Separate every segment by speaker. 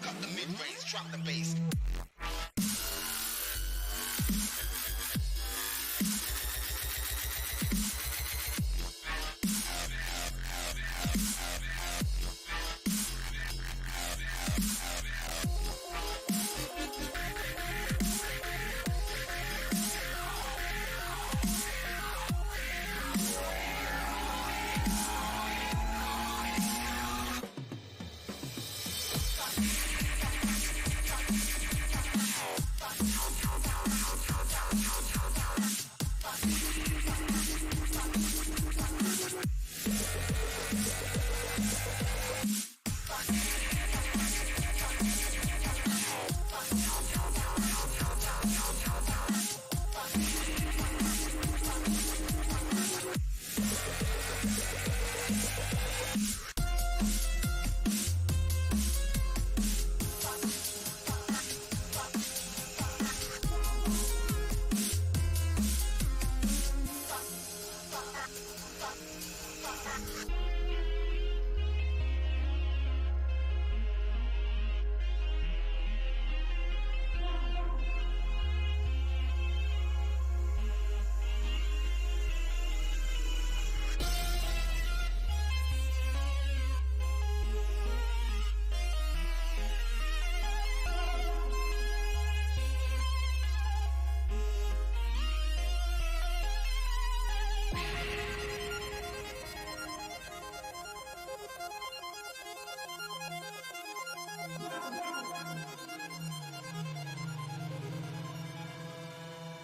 Speaker 1: Cut the mid-range, drop the bass.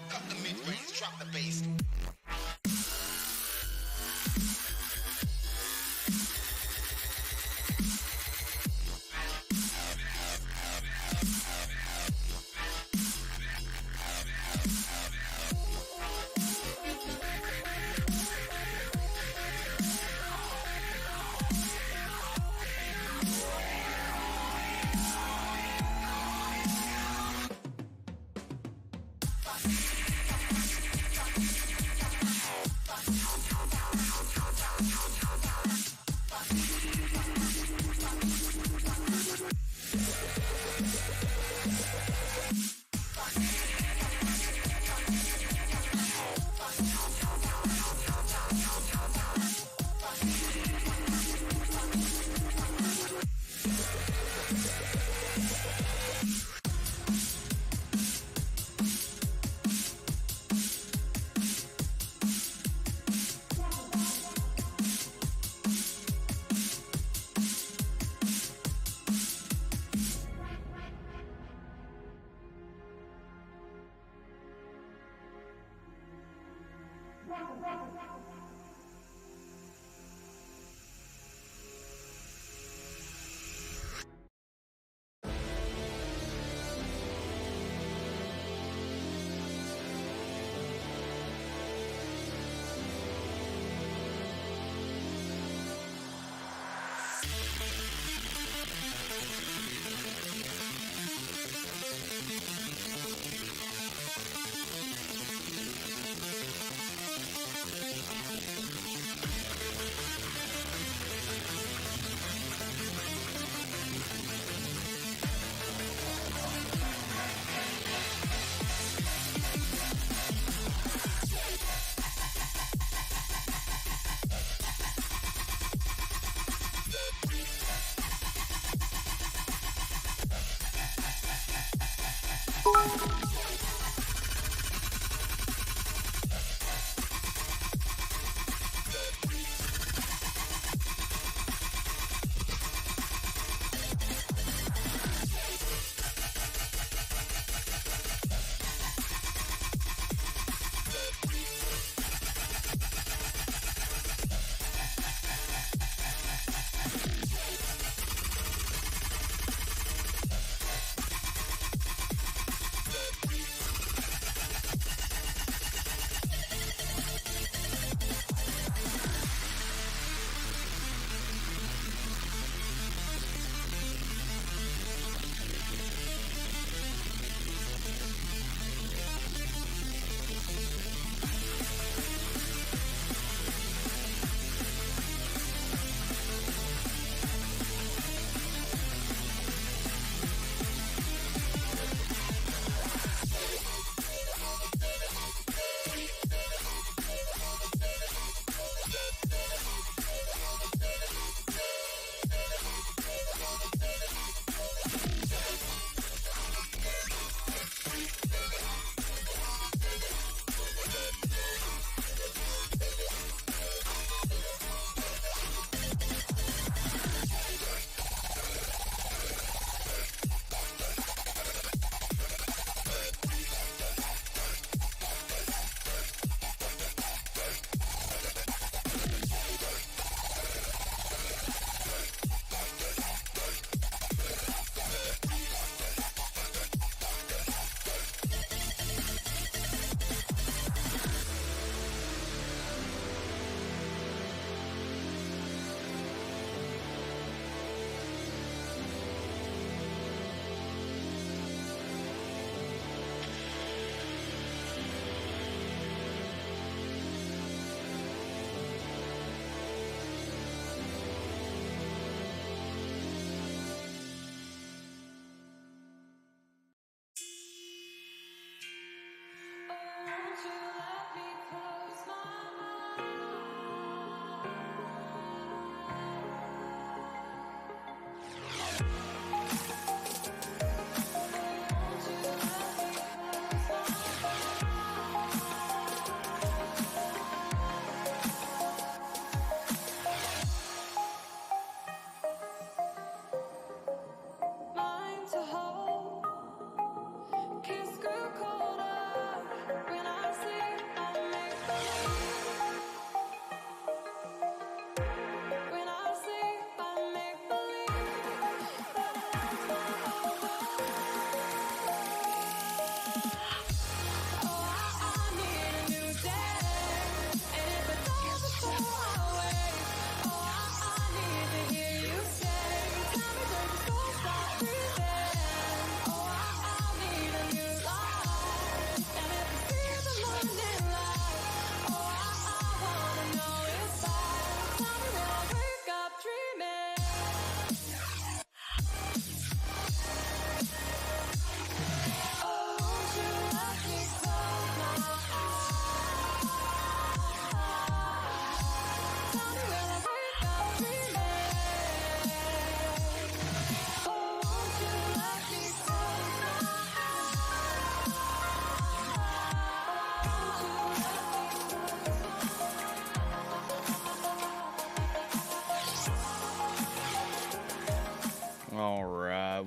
Speaker 1: Cut the mid-range, drop the bass.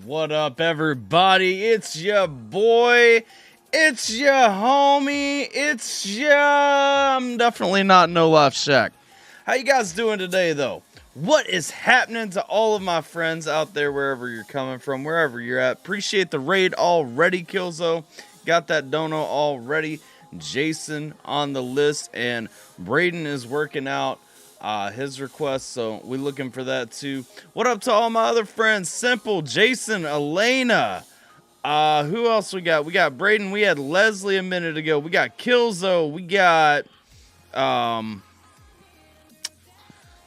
Speaker 2: What up, everybody? It's your boy. It's your homie. It's your... I'm definitely not No Life Shack. How you guys doing today, though? What is happening to all of my friends out there, wherever you're coming from, wherever you're at? Appreciate the raid already, Killzo. Got that dono already. Jason on the list, and Braden is working out his request, so we're looking for that too. What up to all my other friends? Simple, Jason, Elena. Who else we got? We got Braden. We had Leslie a minute ago. We got Killzo. We got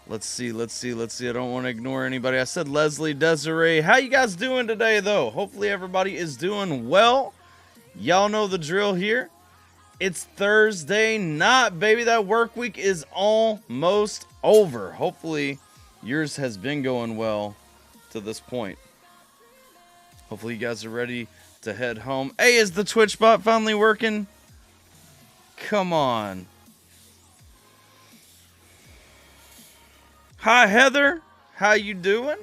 Speaker 2: let's see. I don't want to ignore anybody. I said Leslie, Desiree. How you guys doing today, though? Hopefully everybody is doing well. Y'all know the drill here. It's Thursday night, baby. That work week is almost over. Hopefully, yours has been going well to this point. Hopefully, you guys are ready to head home. Hey, is the Twitch bot finally working? Come on. Hi, Heather. How you doing?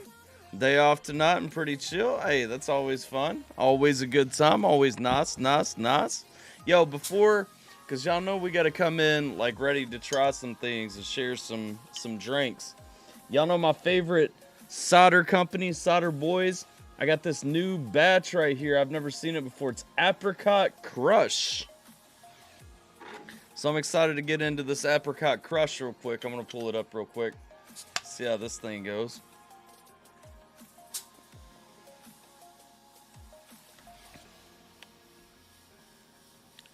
Speaker 2: Day off tonight and pretty chill. Hey, that's always fun. Always a good time. Always nice. Yo, before, because y'all know we got to come in like ready to try some things and share some drinks. Y'all know my favorite solder company, Solder Boys. I got this new batch right here. I've never seen it before. It's Apricot Crush. So I'm excited to get into this Apricot Crush real quick. I'm going to pull it up real quick. See how this thing goes.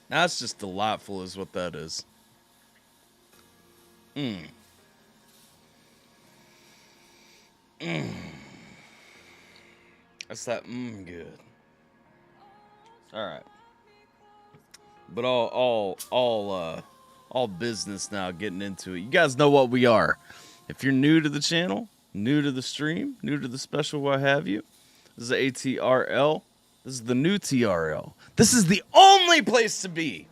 Speaker 2: That's just delightful is what that is. That's that good. All right. But all business now, getting into it. You guys know what we are. If you're new to the channel, new to the stream, new to the special, what have you, this is ATRL. This is the new TRL. This is the only place to be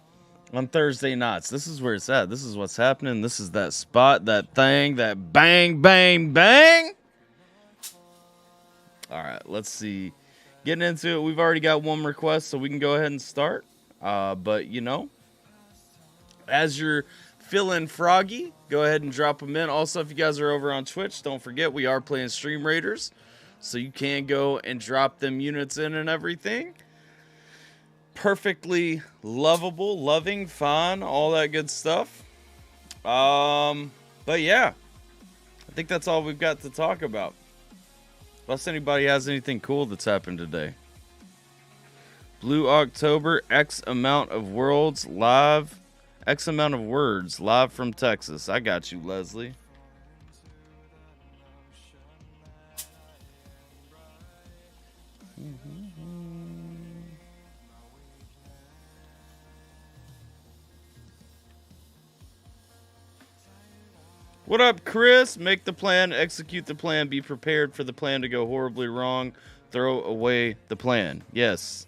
Speaker 2: on Thursday nights. This is where it's at. This is what's happening. This is that spot, that thing, that bang, bang, bang. All right, let's see. Getting into it, we've already got one request, so we can go ahead and start. But, you know, as you're feeling froggy, go ahead and drop them in. Also, if you guys are over on Twitch, don't forget we are playing Stream Raiders. So you can go and drop them units in and everything. Perfectly lovable, loving, fun, all that good stuff. But yeah, I think that's all we've got to talk about. Unless anybody has anything cool that's happened today. Blue October, X amount of worlds live. X amount of words live from Texas. I got you, Leslie. What up, Chris? Make the plan, execute the plan, be prepared for the plan to go horribly wrong. Throw away the plan. Yes.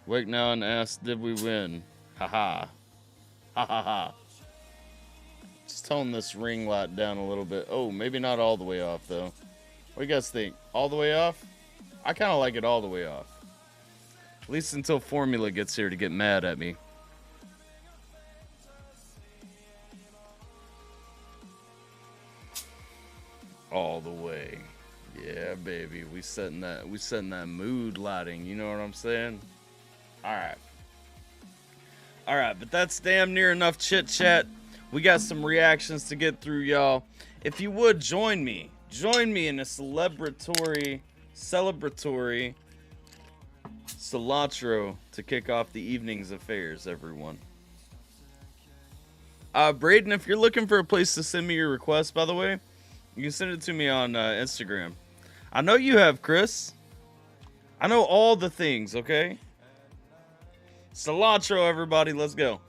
Speaker 2: Wake now and ask, did we win? Haha. Ha ha ha. Just tone this ring light down a little bit. Oh, maybe not all the way off, though. What do you guys think? All the way off? I kind of like it all the way off. At least until Formula gets here to get mad at me. All the way. Yeah, baby. We setting that mood lighting, you know what I'm saying? Alright. Alright, but that's damn near enough chit chat. We got some reactions to get through, y'all. If you would join me in a celebratory cilantro to kick off the evening's affairs, everyone. Braden, if you're looking for a place to send me your request, by the way, you can send it to me on Instagram. I know you have, Chris. I know all the things, okay? Cilantro, everybody. Let's go.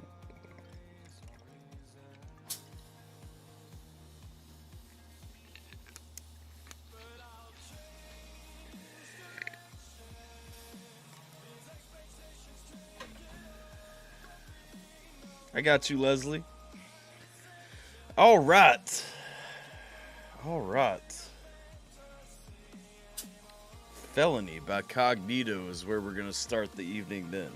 Speaker 2: I got you, Leslie. All right. All right. Felony by Cognito is where we're going to start the evening then.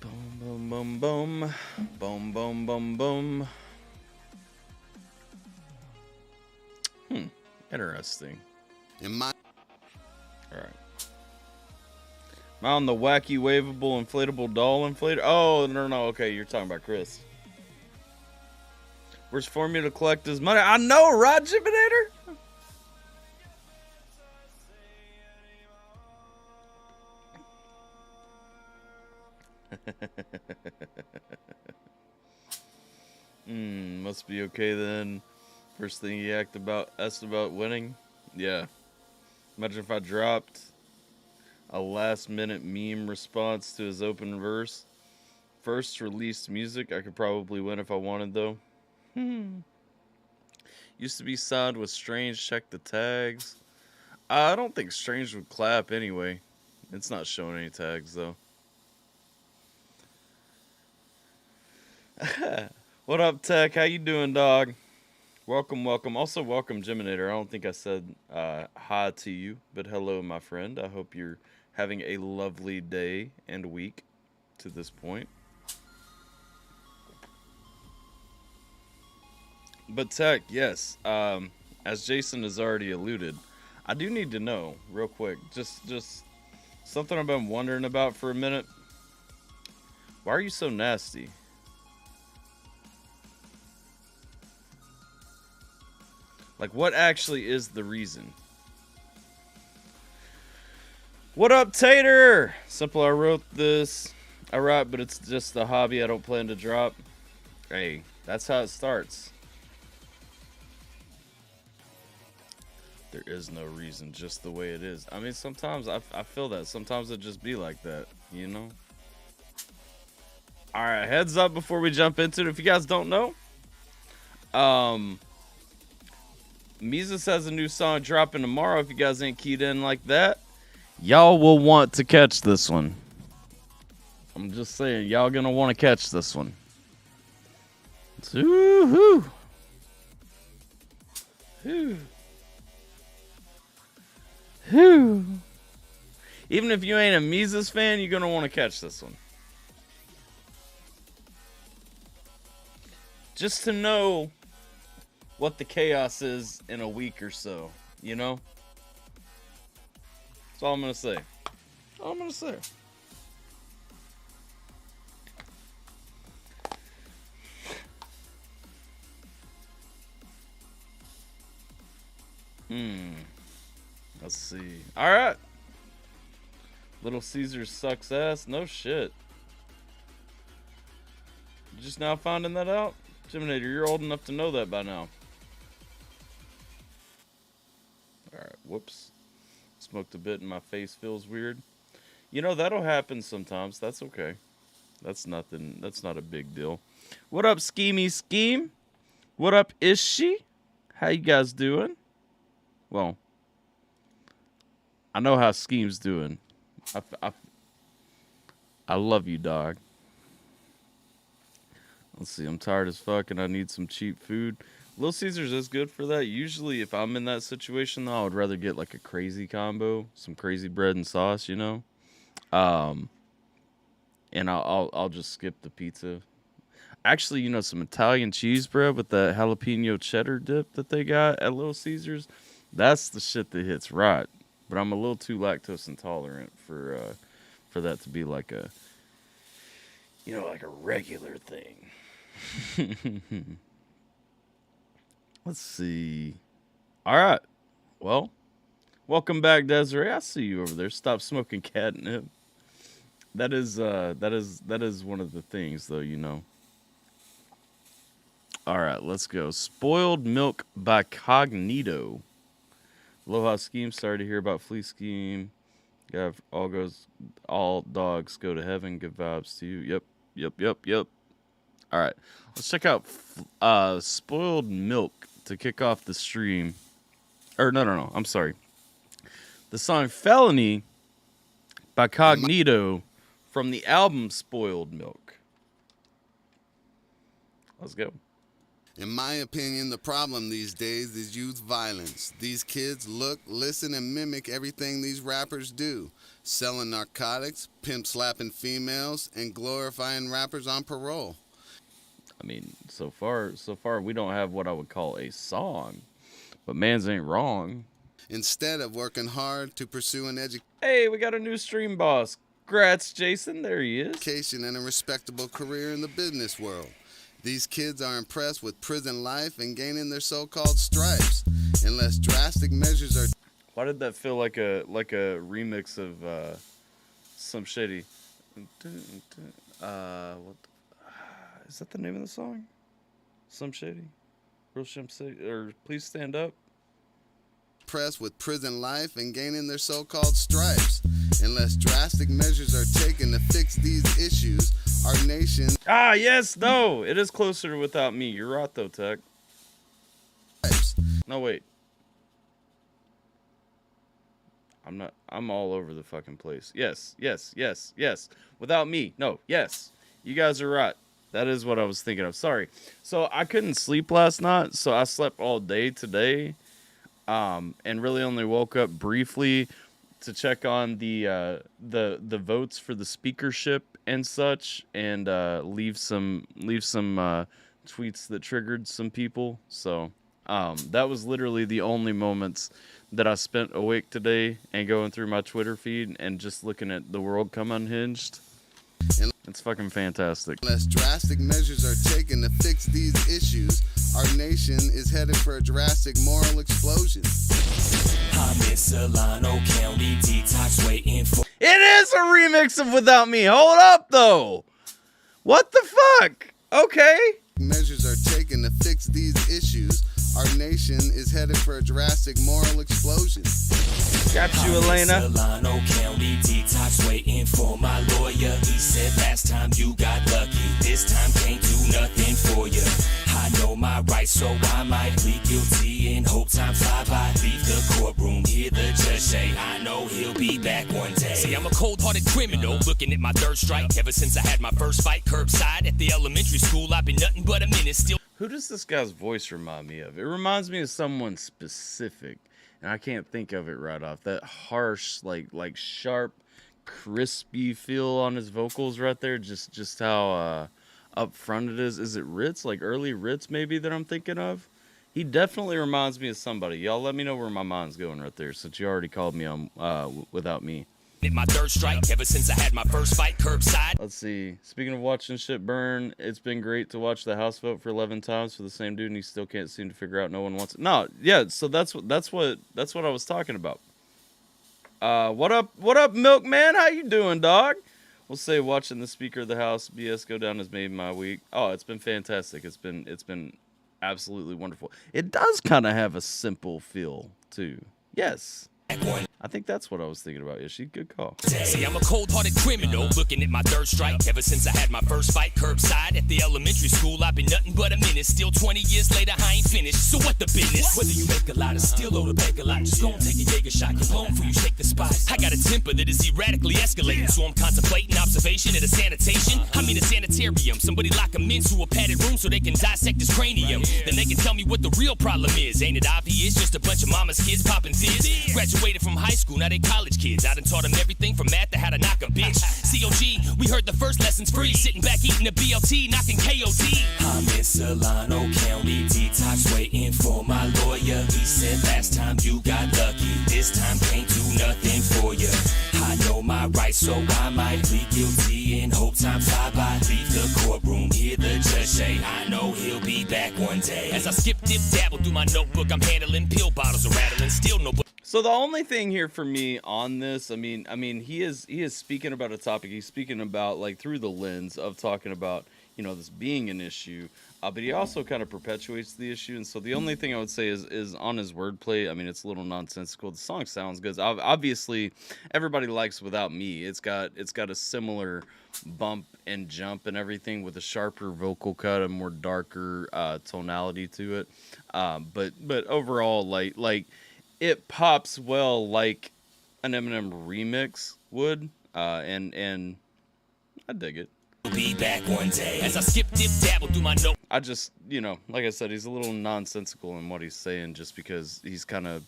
Speaker 2: Boom, boom, boom, boom. Boom, boom, boom, boom. Interesting. All right. Am I on the wacky, waveable, inflatable doll inflator? Oh, no. Okay, you're talking about Chris. Where's Formula to collect his money? I know, right, Jiminator? Must be okay then. First thing he asked about winning. Yeah. Imagine if I dropped a last-minute meme response to his open verse. First released music, I could probably win if I wanted, though. Used to be signed with Strange, check the tags. I don't think Strange would clap anyway. It's not showing any tags, though. What up, Tech? How you doing, dog? Welcome, welcome. Also, welcome, Jiminator. I don't think I said hi to you, but hello, my friend. I hope you're having a lovely day and week to this point. But Tech, yes, as Jason has already alluded, I do need to know, real quick, just something I've been wondering about for a minute. Why are you so nasty? Like, what actually is the reason? What up, Tater? Simple, I wrote this. I write, but it's just a hobby I don't plan to drop. Hey, that's how it starts. There is no reason, just the way it is. I mean, sometimes I feel that. Sometimes it just be like that, you know? Alright, heads up before we jump into it. If you guys don't know, Mises has a new song dropping tomorrow. If you guys ain't keyed in like that, y'all will want to catch this one. I'm just saying, y'all gonna want to catch this one. Woo-hoo. Whew. Whew. Even if you ain't a Mises fan, you're gonna want to catch this one. Just to know what the chaos is in a week or so, you know? That's all I'm gonna say. That's all I'm gonna say. Let's see. Alright. Little Caesar sucks ass. No shit. You just now finding that out? Jiminator, you're old enough to know that by now. Alright, whoops. Smoked a bit and my face feels weird. You know, that'll happen sometimes. That's okay. That's nothing. That's not a big deal. What up, Schemy Scheme? What up, Is She? How you guys doing? Well, I know how Scheme's doing. I love you, dog. Let's see. I'm tired as fuck and I need some cheap food. Little Caesars is good for that. Usually, if I'm in that situation, though, I would rather get like a crazy combo, some crazy bread and sauce, you know. Um, and I'll just skip the pizza. Actually, you know, some Italian cheese bread with the jalapeno cheddar dip that they got at Little Caesars. That's the shit that hits right. But I'm a little too lactose intolerant for that to be like a, you know, like a regular thing. Let's see. All right. Well, welcome back, Desiree. I see you over there. Stop smoking catnip. That is one of the things, though, you know. All right, let's go. Spoiled Milk by Cognito. Aloha Scheme. Sorry to hear about Flea Scheme. Yeah, all dogs go to heaven. Good vibes to you. Yep. All right, let's check out Spoiled Milk to kick off the stream. Or no. I'm sorry. The song Felony by Cognito from the album Spoiled Milk. Let's go.
Speaker 3: In my opinion, the problem these days is youth violence. These kids look, listen, and mimic everything these rappers do. Selling narcotics, pimp slapping females, and glorifying rappers on parole.
Speaker 2: I mean, so far, we don't have what I would call a song, but mans ain't wrong.
Speaker 3: Instead of working hard to pursue an
Speaker 2: Hey, we got a new stream boss. Congrats, Jason. There he is.
Speaker 3: education and a respectable career in the business world. These kids are impressed with prison life and gaining their so-called stripes. Unless drastic measures are...
Speaker 2: Why did that feel like a remix of Some Shady? What? Is that the name of the song? Some Shady? Real Shim Shady? Or Please Stand Up?
Speaker 3: Impressed with prison life and gaining their so-called stripes. Unless drastic measures are taken to fix these issues, our nation...
Speaker 2: Ah, yes, no. It is closer to Without Me. You're right, though, Tech. No, wait. I'm all over the fucking place. Yes. Without Me. No, yes. You guys are right. That is what I was thinking of. Sorry. So I couldn't sleep last night, so I slept all day today. And really only woke up briefly to check on the votes for the speakership and such, and leave some tweets that triggered some people. So that was literally the only moments that I spent awake today and going through my Twitter feed and just looking at the world come unhinged. It's fucking fantastic.
Speaker 3: Unless drastic measures are taken to fix these issues, our nation is headed for a drastic moral explosion.
Speaker 4: I'm in Solano County, detox waiting for...
Speaker 2: It is a remix of Without Me. Hold up, though. What the fuck? Okay.
Speaker 3: Measures are taken to fix these issues. Our nation is headed for a drastic moral explosion.
Speaker 2: Got you, Elena.
Speaker 4: Solano County, detox waiting for my lawyer. He said last time you got lucky, this time can't do nothing for you. I know my rights, so I might plead guilty and hope time fly by. Leave the courtroom, hear the judge say, I know he'll be back one day. See, I'm a cold-hearted criminal, looking at my third strike. Ever since I had my first fight curbside at the elementary school, I've been nothing but a menace still.
Speaker 2: Who does this guy's voice remind me of? It reminds me of someone specific, and I can't think of it right off. That harsh, like sharp, crispy feel on his vocals right there. Just how up front it is. Is it Ritz? Like early Ritz maybe that I'm thinking of? He definitely reminds me of somebody. Y'all let me know where my mind's going right there, since you already called me on Without Me.
Speaker 4: My third strike ever since I had my first fight curbside.
Speaker 2: Let's see. Speaking of watching shit burn, it's been great to watch the House vote for 11 times for the same dude, and he still can't seem to figure out no one wants it. No, yeah. So that's what I was talking about. What up, Milkman? How you doing, dog? We'll say watching the Speaker of the House BS go down has made my week. Oh, it's been fantastic. It's been absolutely wonderful. It does kind of have a simple feel too. Yes. I think that's what I was thinking about. Yeah, she's good call.
Speaker 4: See, I'm a cold-hearted criminal, looking at my third strike. Ever since I had my first fight curbside at the elementary school, I've been nothing but a menace. Still 20 years later, I ain't finished. So what the business? Whether you make a lot or steal or beg a lot, just go and take a Jaeger shot. Get blown before you shake the spot. I got a temper that is erratically escalating, so I'm contemplating observation at a sanitation. I mean a sanitarium. Somebody lock them into a padded room so they can dissect his cranium. Then they can tell me what the real problem is. Ain't it obvious? Just a bunch of mama's kids popping fizz. Graduated from high school, now they college kids. I done taught them everything from math to how to knock a bitch. COG, we heard the first lessons free. Sitting back eating a BLT, knocking KOD. I'm in Solano County, detox waiting for my lawyer. He said last time you got lucky, this time can't do nothing for you. I know my rights, so I might plead guilty and hope time fly by. Leave the courtroom, hear the judge say, I know he'll be back one day. As I skip, dip, dabble through my notebook, I'm handling pill bottles or rattling, still no.
Speaker 2: So the only thing here for me on this, I mean, he is speaking about a topic. He's speaking about like through the lens of talking about, you know, this being an issue, but he also kind of perpetuates the issue. And so the only thing I would say is on his wordplay. I mean, it's a little nonsensical. The song sounds good. Obviously, everybody likes Without Me. It's got a similar bump and jump and everything with a sharper vocal cut, a more darker tonality to it. But overall, like. It pops well like an Eminem remix would, and I dig it.
Speaker 4: Be back one day. As I skip, dip, dabble through my note.
Speaker 2: I just, you know, like I said, he's a little nonsensical in what he's saying, just because he's kind of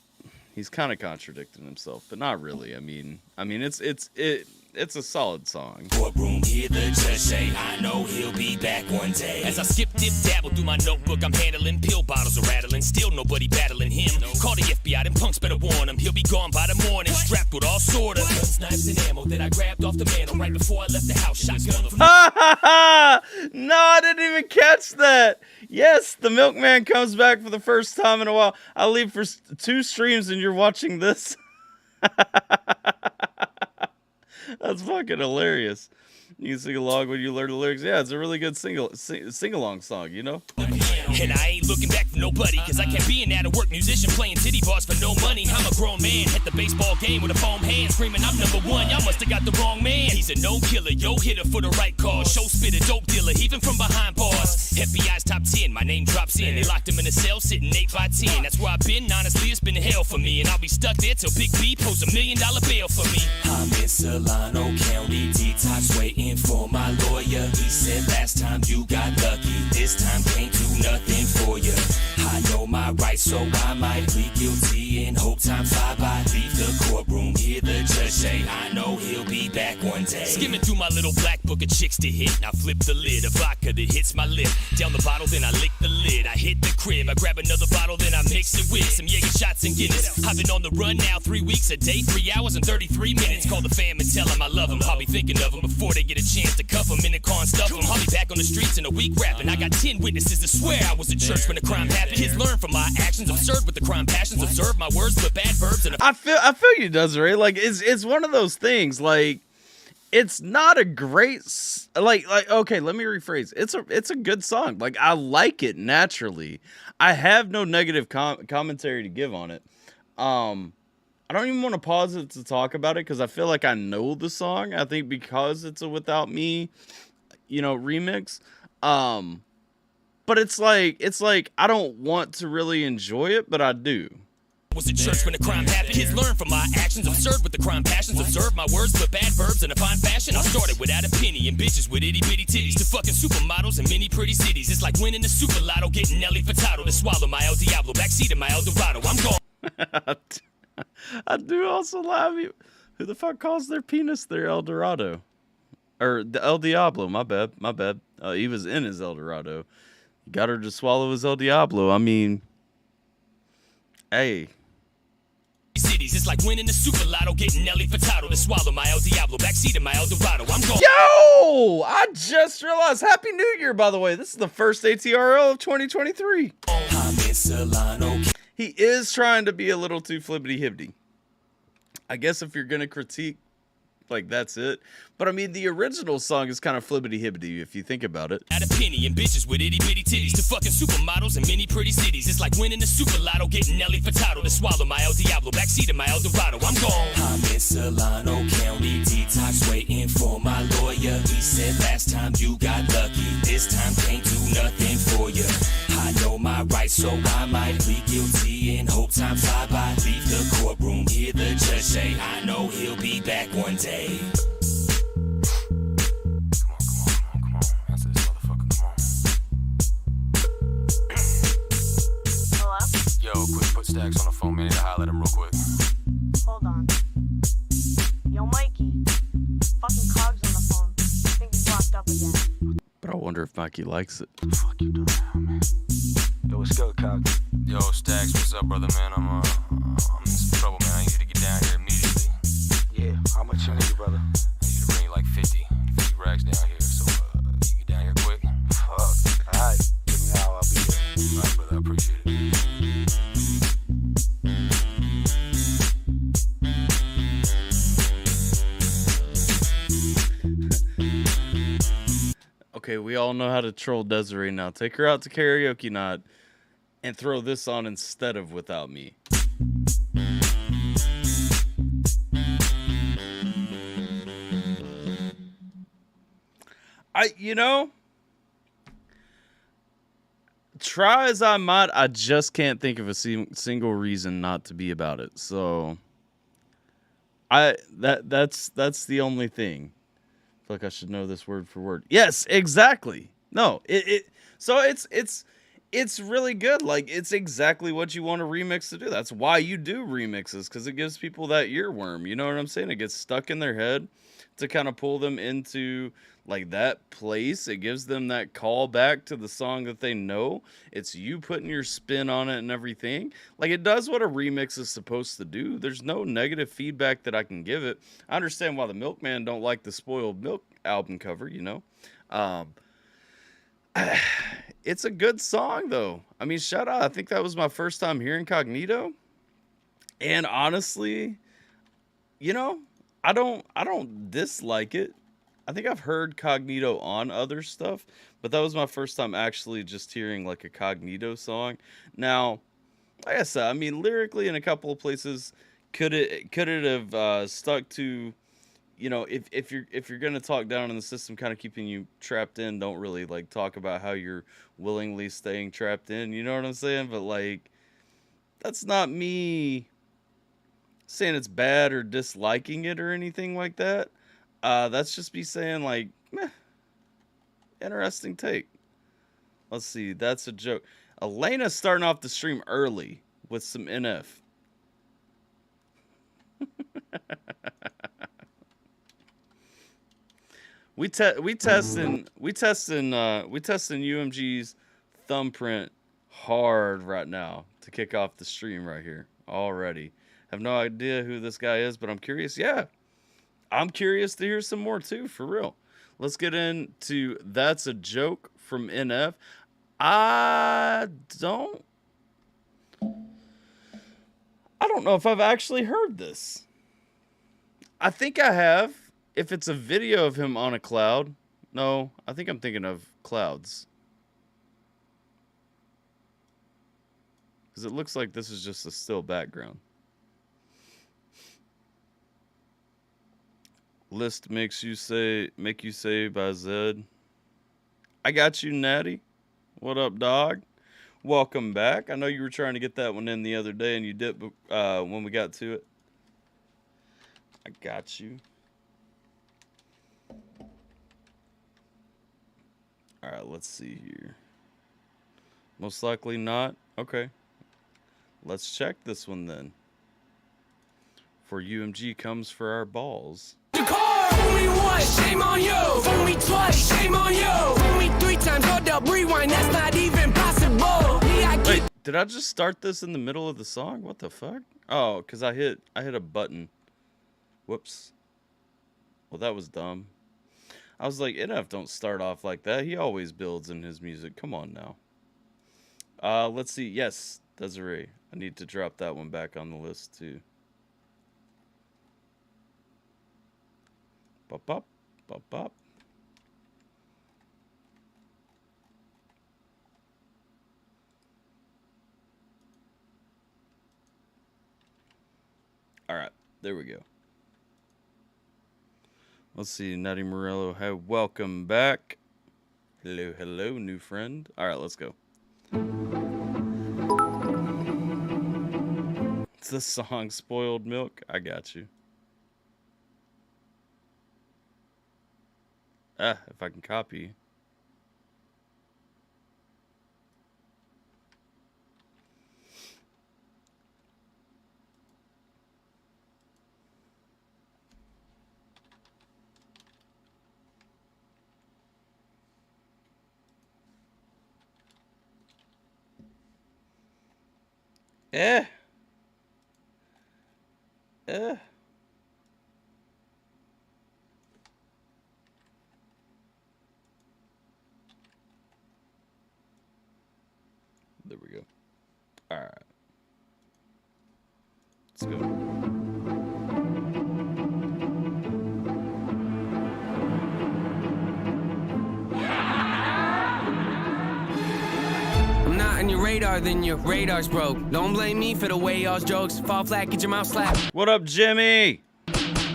Speaker 2: contradicting himself, but not really. I mean, it's a solid song.
Speaker 4: Courtroom, hear the judge say, I know he'll be back one day. As I skip, dip, dabble through my notebook, I'm handling pill bottles or rattling, still nobody battling him. Call the FBI, them punks better warn him. He'll be gone by the morning, strapped with all sort of guns, knives, and ammo that I grabbed off the mantle right before I left the house. Shotgun from
Speaker 2: No, I didn't even catch that. Yes, the milkman comes back for the first time in a while. I leave for 2 streams and you're watching this. That's fucking hilarious. You can sing along when you learn the lyrics. Yeah, it's a really good sing-along song, you know?
Speaker 4: And I ain't looking back for nobody, cause I can't be an out-of-work musician playing titty bars for no money. I'm a grown man at the baseball game with a foam hand, screaming I'm number one. Y'all must have got the wrong man. He's a no-killer, yo-hitter for the right cause. Show spitter, dope dealer, even from behind bars. FBI's top 10, my name drops in. They locked him in a cell, sitting 8 by 10. That's where I've been, honestly, it's been hell for me. And I'll be stuck there till Big B posts $1 million bail for me. I'm in Solano County, detox waiting for my lawyer. He said last time you got lucky, this time can't do nothing for you. I know my rights, so I might plead guilty and hope time fly by. Leave the courtroom, hear the judge say, I know he'll be back one day. Skimming through my little black book of chicks to hit. Now flip the lid, a vodka that hits my lip. Down the bottle, then I lick the lid. I hit the crib, I grab another bottle, then I mix it with some Jaeger shots and Guinness. I've been on the run now 3 weeks a day, 3 hours and 33 minutes. Call the fam and tell them I love them. I'll be thinking of them before they get a chance to cuff them in the car and stuff them. I'll be back on the streets in a week rapping. I got 10 witnesses to swear I was at church when the crime happened. Kids learn from my actions, absurd with the crime passions, observe my words, but bad verbs. And
Speaker 2: I feel you, Desiree. Like it's one of those things. Like it's not a great like okay. Let me rephrase. It's a good song. Like I like it naturally. I have no negative commentary to give on it. I don't even want to pause it to talk about it because I feel like I know the song. I think because it's a Without Me, you know, remix. But it's like I don't want to really enjoy it, but I do.
Speaker 4: Was at church when the crime happened. Kids learn from my actions, absurd with the crime passions, observe my words, but bad verbs in a fine fashion. I started without a penny and bitches with itty bitty titties to fucking supermodels in many pretty cities. It's like winning the super lotto, getting Nelly Furtado to swallow my El Diablo, backseat of my El Dorado. I'm gone.
Speaker 2: I do also love you. Who the fuck calls their penis their El Dorado? Or the El Diablo, my bad. He was in his El Dorado. He got her to swallow his El Diablo. I mean, hey.
Speaker 4: Cities, it's like winning the super lotto, getting Nelly Furtado to swallow my El Diablo, backseat of my El Dorado. I'm going.
Speaker 2: Yo! I just realized. Happy New Year, by the way. This is the first ATRL of 2023.
Speaker 4: I'm in Solano.
Speaker 2: He is trying to be a little too flippity-hibbity. I guess if you're going to critique Like, that's it. But I mean, the original song is kind of flibbity-hibbity if you think about it.
Speaker 4: At a penny and bitches with itty bitty titties to fucking supermodels in many pretty cities. It's like winning the super lotto, getting Nelly Furtado to swallow my El Diablo, backseat of my El Dorado. I'm gone. I'm in Solano County, detox, waiting for my lawyer. He said last time you got lucky, this time can't do nothing for you. I know my rights, so I might plead guilty and hope time fly by. Leave the courtroom, hear the judge say, I know he'll be back one day.
Speaker 5: Come on. Answer this motherfucker, come on.
Speaker 6: Hello?
Speaker 5: Yo, quick, put Stacks on the phone, man. Need to holler at him real quick.
Speaker 6: Hold on. Yo, Mikey. Fucking Cog's on the phone. I think he's locked up again.
Speaker 2: But I wonder if Mikey likes it.
Speaker 5: What the fuck you doing now, man?
Speaker 7: Yo, what's good, Cog?
Speaker 5: Yo, Stacks, what's up, brother, man? I'm in some trouble, man. I need you to get down here immediately.
Speaker 7: Yeah, how much you need, brother?
Speaker 5: I need you to bring like 50 racks down here, so you get down here quick.
Speaker 7: Fuck. Alright, give me an hour, I'll be there.
Speaker 5: All right, brother, I appreciate it.
Speaker 2: Okay, we all know how to troll Desiree now. Take her out to karaoke night and throw this on instead of Without Me. Try as I might, I just can't think of a single reason not to be about it. So that's the only thing. I feel like I should know this word for word. Yes, exactly. No, it's really good. Like, it's exactly what you want a remix to do. That's why you do remixes, because it gives people that earworm. You know what I'm saying? It gets stuck in their head to kind of pull them into like that place. It gives them that call back to the song that they know. It's you putting your spin on it and everything. Like, it does what a remix is supposed to do. There's no negative feedback that I can give it. I understand why the Milkman don't like the Spoiled Milk album cover, you know. It's a good song though. I mean, shout out. I think that was my first time hearing Cognito. And honestly, you know, I don't dislike it. I think I've heard Cognito on other stuff, but that was my first time actually just hearing like a Cognito song. Now, like I said, I mean, lyrically in a couple of places, could it have stuck to, you know, if you're gonna talk down in the system, kind of keeping you trapped in, don't really like talk about how you're willingly staying trapped in. You know what I'm saying? But like, that's not me saying it's bad or disliking it or anything like that. That's just me saying like, meh, interesting take. Let's see, that's a joke. Elena's starting off the stream early with some NF. We testing UMG's thumbprint hard right now to kick off the stream right here already. Have no idea who this guy is, but I'm curious. Yeah, I'm curious to hear some more too, for real. Let's get into That's a Joke from NF. I don't know if I've actually heard this. I think I have. If it's a video of him on a cloud. No, I think I'm thinking of Clouds. Because it looks like this is just a still background. List make you say by Zed. I got you, Natty. What up, dog? Welcome back. I know you were trying to get that one in the other day and you did when we got to it. I got you. All right, let's see here. Most likely not. Okay. Let's check this one then. For UMG comes for our balls.
Speaker 4: Fool me once, shame on you. Fool me twice, shame on you. Fool me 3 times, hold up, rewind, that's not even possible.
Speaker 2: Wait, did I just start this in the middle of the song? What the fuck? Oh, because I hit a button. Whoops. Well, that was dumb. I was like, NF don't start off like that. He always builds in his music. Come on now. Let's see. Yes, Desiree. I need to drop that one back on the list too. Bop, bop, bop, bop. All right, there we go. Let's see, Nutty Morello. Hey, welcome back. Hello, hello, new friend. All right, let's go. It's the song Spoiled Milk. I got you. If I can copy. There we go. All right. Let's go.
Speaker 8: I'm not on your radar, then your radar's broke. Don't blame me for the way y'all's jokes fall flat, get your mouth slapped.
Speaker 2: What up, Jimmy?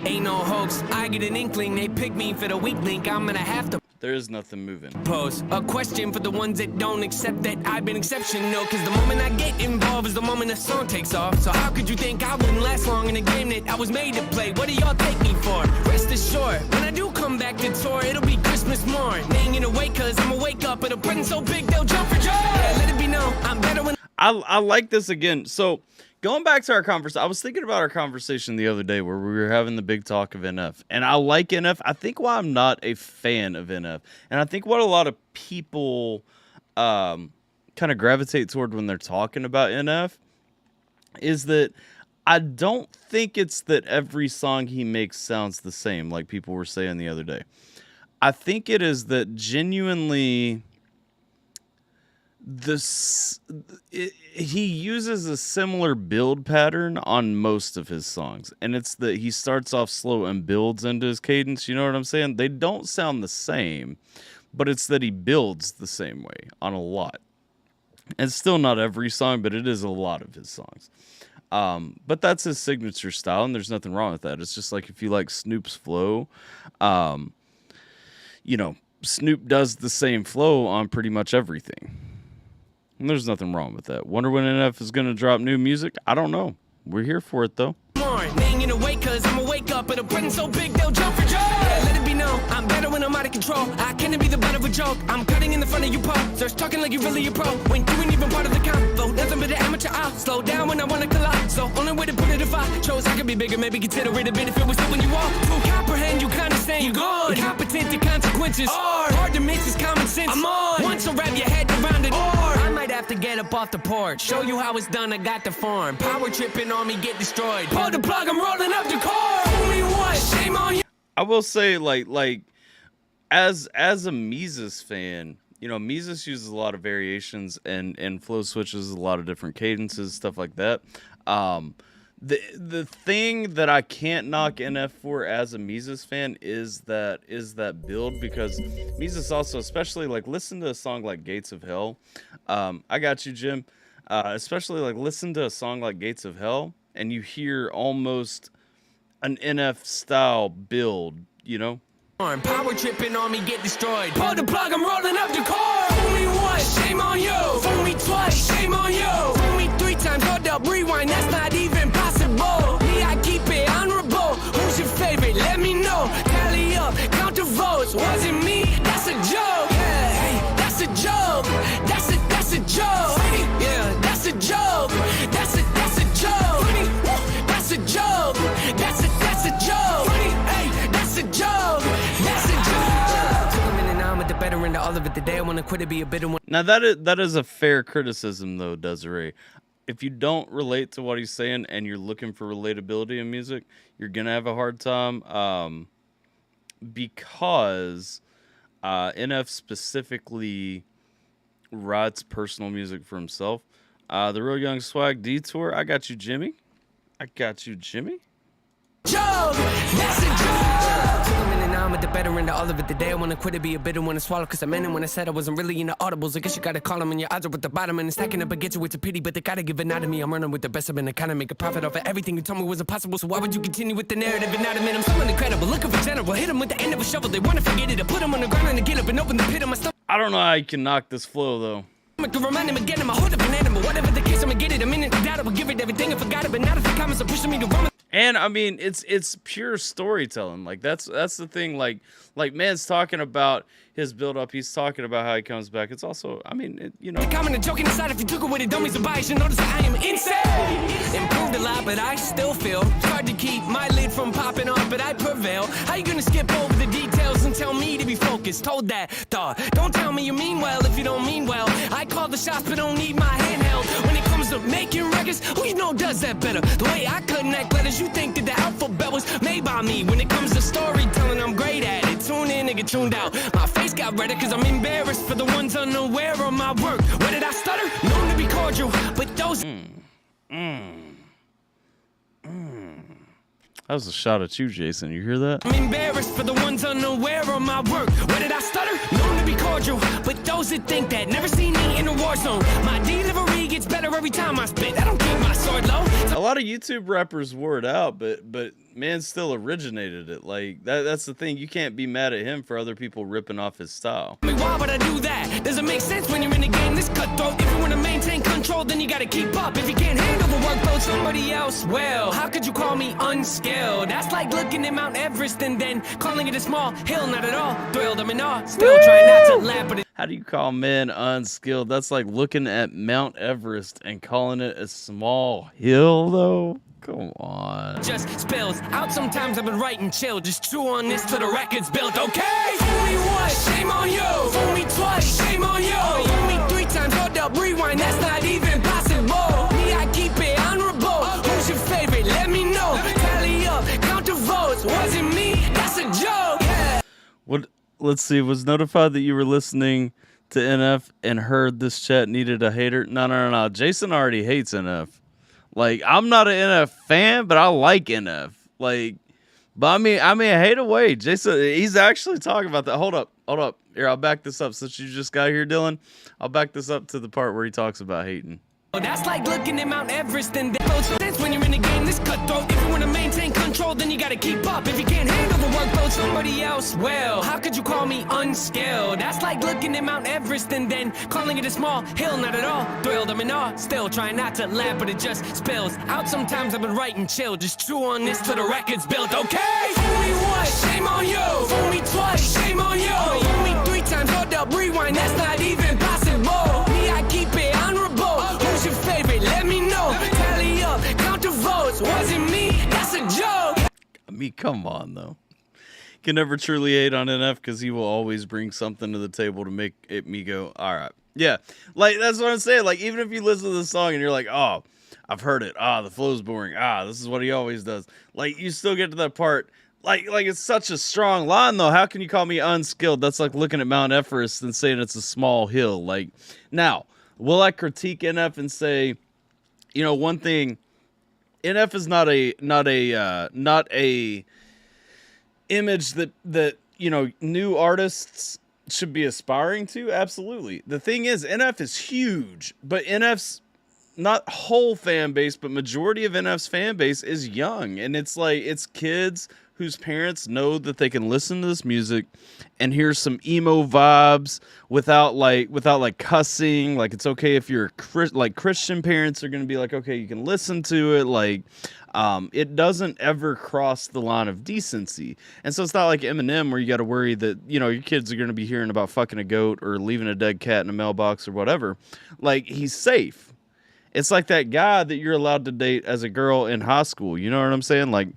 Speaker 8: Ain't no hoax, I get an inkling, they pick me for the weak link, I'm gonna have to
Speaker 2: There is nothing moving.
Speaker 8: pose a question for the ones that don't accept that I've been exceptional. Cause the moment I get involved is the moment the song takes off. So how could you think I wouldn't last long in a game that I was made to play? What do y'all take me for? Rest assured, when I do come back to tour, it'll be Christmas morn. They ain't gonna wait cause I'ma wake up at a present so big they'll jump for joy. Yeah, let it be known, I'm better when
Speaker 2: I like this again. So going back to our conversation, I was thinking about our conversation the other day where we were having the big talk of NF. And I like NF. I think why I'm not a fan of NF, and I think what a lot of people kind of gravitate toward when they're talking about NF is that I don't think it's that every song he makes sounds the same, like people were saying the other day. I think it is that genuinely he uses a similar build pattern on most of his songs, and it's that he starts off slow and builds into his cadence. You know what I'm saying? They don't sound the same, but it's that he builds the same way on a lot. And still not every song, but it is a lot of his songs. But that's his signature style, and there's nothing wrong with that. It's just like if you like Snoop's flow, you know, Snoop does the same flow on pretty much everything. And there's nothing wrong with that. Wonder when NF is going to drop new music? I don't know. We're here for it, though.
Speaker 8: They ain't gonna wait cause I'ma wake up at a present so big they'll jump for joy. Yeah, let it be known, I'm better when I'm out of control. I can't be the butt of a joke. I'm cutting in the front of you pole. Starts talking like you really a pro. When you ain't even part of the combo. Nothing but an amateur out. Slow down when I wanna collide. So only way to put it if I chose I could be bigger, maybe consider it a bit if it was it when you walk. To comprehend, you understand, you gone. Incompetent to consequences. Hard to miss is common sense. I'm on. Once I wrap your head around it. I might have to get up off the porch. Show you how it's done, I got the form. Power tripping on me, get destroyed. Pull the plug, I'm rolling up the car. Only one, shame on you.
Speaker 2: I will say, like as a Mises fan, you know, Mises uses a lot of variations and flow switches, a lot of different cadences, stuff like that. The thing that I can't knock NF for as a Mises fan is that build, because Mises also, especially like listen to a song like Gates of Hell. I got you, Jim. Especially like listen to a song like Gates of Hell, and you hear almost an NF style build, you know?
Speaker 8: Power tripping on me, get destroyed. Pull the plug, I'm rolling up the car. Fool me once, shame on you. Fool me twice, shame on you. Fool me 3 times, hold up, rewind, that's not even possible. Me, I keep it honorable. Who's your favorite? Let me know. Tally up, count the votes. Wasn't me, that's a joke. Yeah, hey, that's a joke. That's a joke. Yeah, that's a joke. That's a joke. That's a joke. That's a joke. Hey, that's a joke. That's a joke. Took a minute, now I'm at the better end of all of it. The day I wanna quit it, be a bitter one.
Speaker 2: Now that is a fair criticism, though, Desiree. If you don't relate to what he's saying and you're looking for relatability in music, you're gonna have a hard time, because NF specifically writes personal music for himself. The Real Young Swag Detour. I got you, Jimmy. I got you, Jimmy.
Speaker 8: Joke, that's a joke. Took a minute, Now I'm at the better end of all of it. The day I wanna quit it, be a bitter one to swallow. Cause I meant it when I said I wasn't really into audibles. I guess you gotta call them when your odds are at the bottom. And it's stacking up against you, it's a pity, but they gotta give it out of me. I'm running with the best of it, kind of make a profit off of everything you told me was impossible. So why would you continue with the narrative and not admit I'm someone incredible? Looking for general, hit them with the end of a shovel. They wanna forget it, I put them on the ground and I get up and open the pit of my stomach.
Speaker 2: I don't know how you can knock this flow though.
Speaker 8: I'm gonna remind him again, I'm a hold up an animal. Whatever the case, I'ma get it. A minute to doubt, I will give it everything I forgot it. But not if the comments are pushing me to run.
Speaker 2: And I mean, it's pure storytelling. Like that's the thing. Like man's talking about his build up. He's talking about how he comes back. It's also, I mean, you know.
Speaker 8: The comment and joking aside, if you took away the dummies and bias, you notice that I am insane. Improved a lot, but I still feel it's hard to keep my lid from popping off, but I prevail. How you gonna skip over the details and tell me to be focused? Hold that thought. Don't tell me you mean well if you don't mean well. I call the shots, but don't need my handheld. When it comes to making records, who you know does that better? The way I connect letters, you think that the alphabet was made by me. When it comes to storytelling, I'm great at it. Tune in and get tuned out. My face got redder cause I'm embarrassed for the ones unaware of my work. Where did I stutter? Known to be cordial, but those
Speaker 2: That was a shot at you, Jason. You hear that?
Speaker 8: I'm embarrassed for the ones unaware of my work. Where did I stutter? Known to be cordial, but those that think that never seen me in a war zone. My delivery gets better every time I spit. I don't keep my sword low.
Speaker 2: A lot of YouTube rappers wore it out, but man still originated it. Like that's the thing. You can't be mad at him for other people ripping off his style.
Speaker 8: I mean, why would I do that? Does it make sense when you're in the game this cutthroat? If you want to maintain control, then you gotta keep up. If you can't handle the workload, somebody else will. How could you call me unskilled? That's like looking at Mount Everest and then calling it a small hill. Not at all thrilled, I'm in awe. Still trying not to laugh, but
Speaker 2: How do you call men unskilled? That's like looking at Mount Everest and calling it a small hill, though. Come on.
Speaker 8: just spills out. Sometimes I've been writing chill, just chew on this till the record's built, okay? Fool me once, shame on you. Fool me twice, shame on you. Fool me 3 times, hold up, rewind, that's not even possible. Me, I keep it honorable. Who's your favorite? Let me know. Tally up, count the votes. Wasn't me, that's a joke. Yeah.
Speaker 2: What? Let's see. Was notified that you were listening to NF and heard this chat needed a hater. No. Jason already hates NF. Like, I'm not an NF fan, but I like NF. Like, but I mean, hate away. Jason, he's actually talking about that. Hold up. Here, I'll back this up. Since you just got here, Dylan, I'll back this up to the part where he talks about hating.
Speaker 8: That's like looking at Mount Everest and that's when you're in the game this cutthroat. If you want to maintain control, then you gotta keep up. If you can't handle the workload, somebody else will. How could you call me unskilled? That's like looking at Mount Everest and then calling it a small hill. Not at all thrilled, I'm in awe. Still trying not to laugh, but it just spills out. Sometimes I've been writing chill, just chew on this till the record's built, okay? Fool me once, shame on you. Fool me twice, shame on you. Fool me 3 times, hold up, rewind, that's not even possible. Me, I keep it honorable. Who's your favorite? Let me know. Tally up, count the votes. Wasn't me, that's a joke.
Speaker 2: I mean, come on, though. Can never truly hate on NF because he will always bring something to the table to make it me go, all right. Yeah, like, that's what I'm saying. Like, even if you listen to the song and you're like, oh, I've heard it. The flow's boring. This is what he always does. Like, you still get to that part. Like it's such a strong line, though. How can you call me unskilled? That's like looking at Mount Everest and saying it's a small hill. Like, now, will I critique NF and say, you know, one thing, NF is not a image that you know new artists should be aspiring to? Absolutely. The thing is, NF is huge, but NF's not whole fan base, but majority of NF's fan base is young, and it's like it's kids whose parents know that they can listen to this music and hear some emo vibes without cussing. Like, it's okay if you're Christian parents are going to be like, okay, you can listen to it. Like, it doesn't ever cross the line of decency. And so it's not like Eminem where you got to worry that, you know, your kids are going to be hearing about fucking a goat or leaving a dead cat in a mailbox or whatever. Like, he's safe. It's like that guy that you're allowed to date as a girl in high school. You know what I'm saying? Like,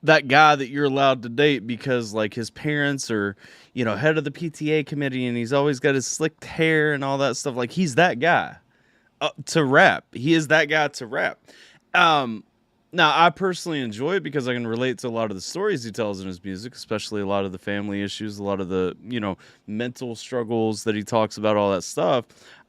Speaker 2: that guy that you're allowed to date because like his parents are, you know, head of the PTA committee and he's always got his slicked hair and all that stuff. Like, he's that guy to rap. He is that guy to rap. Now I personally enjoy it because I can relate to a lot of the stories he tells in his music, especially a lot of the family issues, a lot of the, you know, mental struggles that he talks about, all that stuff.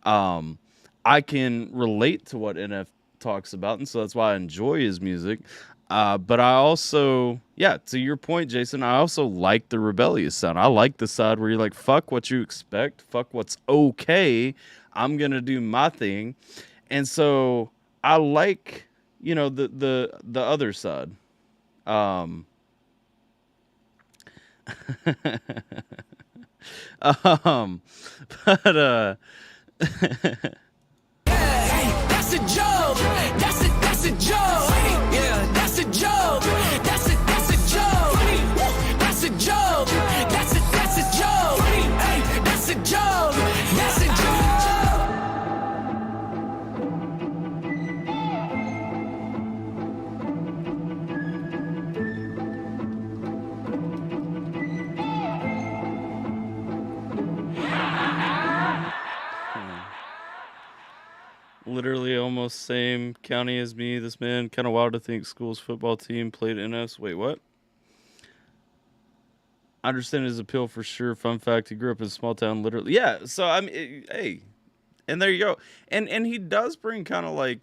Speaker 2: I can relate to what NF talks about, and so that's why I enjoy his music. But I also, yeah, to your point, Jason, I also like the rebellious sound. I like the side where you're like, fuck what you expect, fuck what's okay. I'm gonna do my thing, and so I like, you know, the other side. Um, um, but
Speaker 8: That's a joke. That's a joke. Yeah, that's a joke. That's a joke. That's a joke. That's a joke. Hey, that's a joke. That's a joke.
Speaker 2: literally almost same county as me. This man kind of wild to think school's football team played NS. Wait, what? I understand his appeal for sure. Fun fact: he grew up in a small town. Literally, yeah. So I mean, hey, and there you go. And he does bring kind of like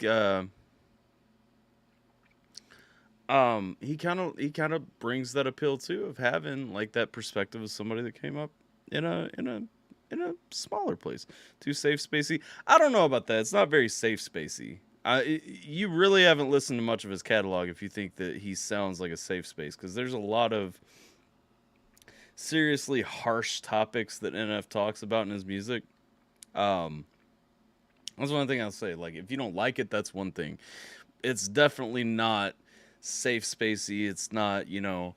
Speaker 2: he kind of brings that appeal too of having like that perspective of somebody that came up in a smaller place, too safe spacey. I don't know about that. It's not very safe spacey. You really haven't listened to much of his catalog if you think that he sounds like a safe space, because there's a lot of seriously harsh topics that NF talks about in his music. That's one thing I'll say. Like, if you don't like it, that's one thing. It's definitely not safe spacey. It's not, it's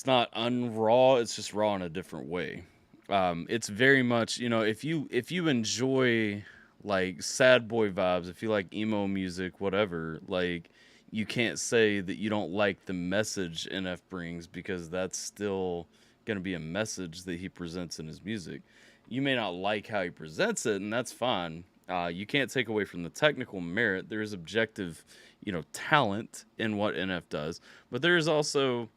Speaker 2: not unraw. It's just raw in a different way. It's very much, if you enjoy like sad boy vibes, if you like emo music, whatever, like, you can't say that you don't like the message NF brings, because that's still going to be a message that he presents in his music. You may not like how he presents it, and that's fine. You can't take away from the technical merit. There is objective, talent in what NF does, but there is also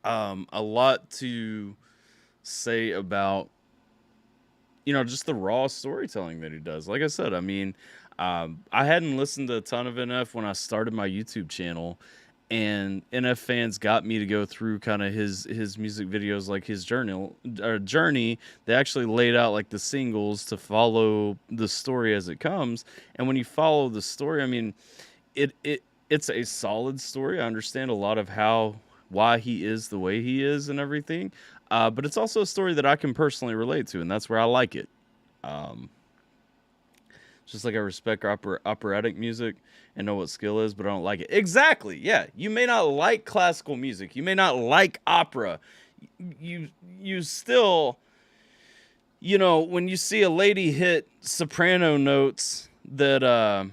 Speaker 2: a lot to say about, just the raw storytelling that he does. Like I said, I mean, I hadn't listened to a ton of NF when I started my YouTube channel, and NF fans got me to go through kind of his music videos, like his journey. They actually laid out like the singles to follow the story as it comes. And when you follow the story, I mean, it's a solid story. I understand a lot of why he is the way he is and everything. But it's also a story that I can personally relate to, and that's where I like it. Just like I respect operatic music and know what skill is, but I don't like it. Exactly. Yeah. You may not like classical music. You may not like opera. You still, when you see a lady hit soprano notes that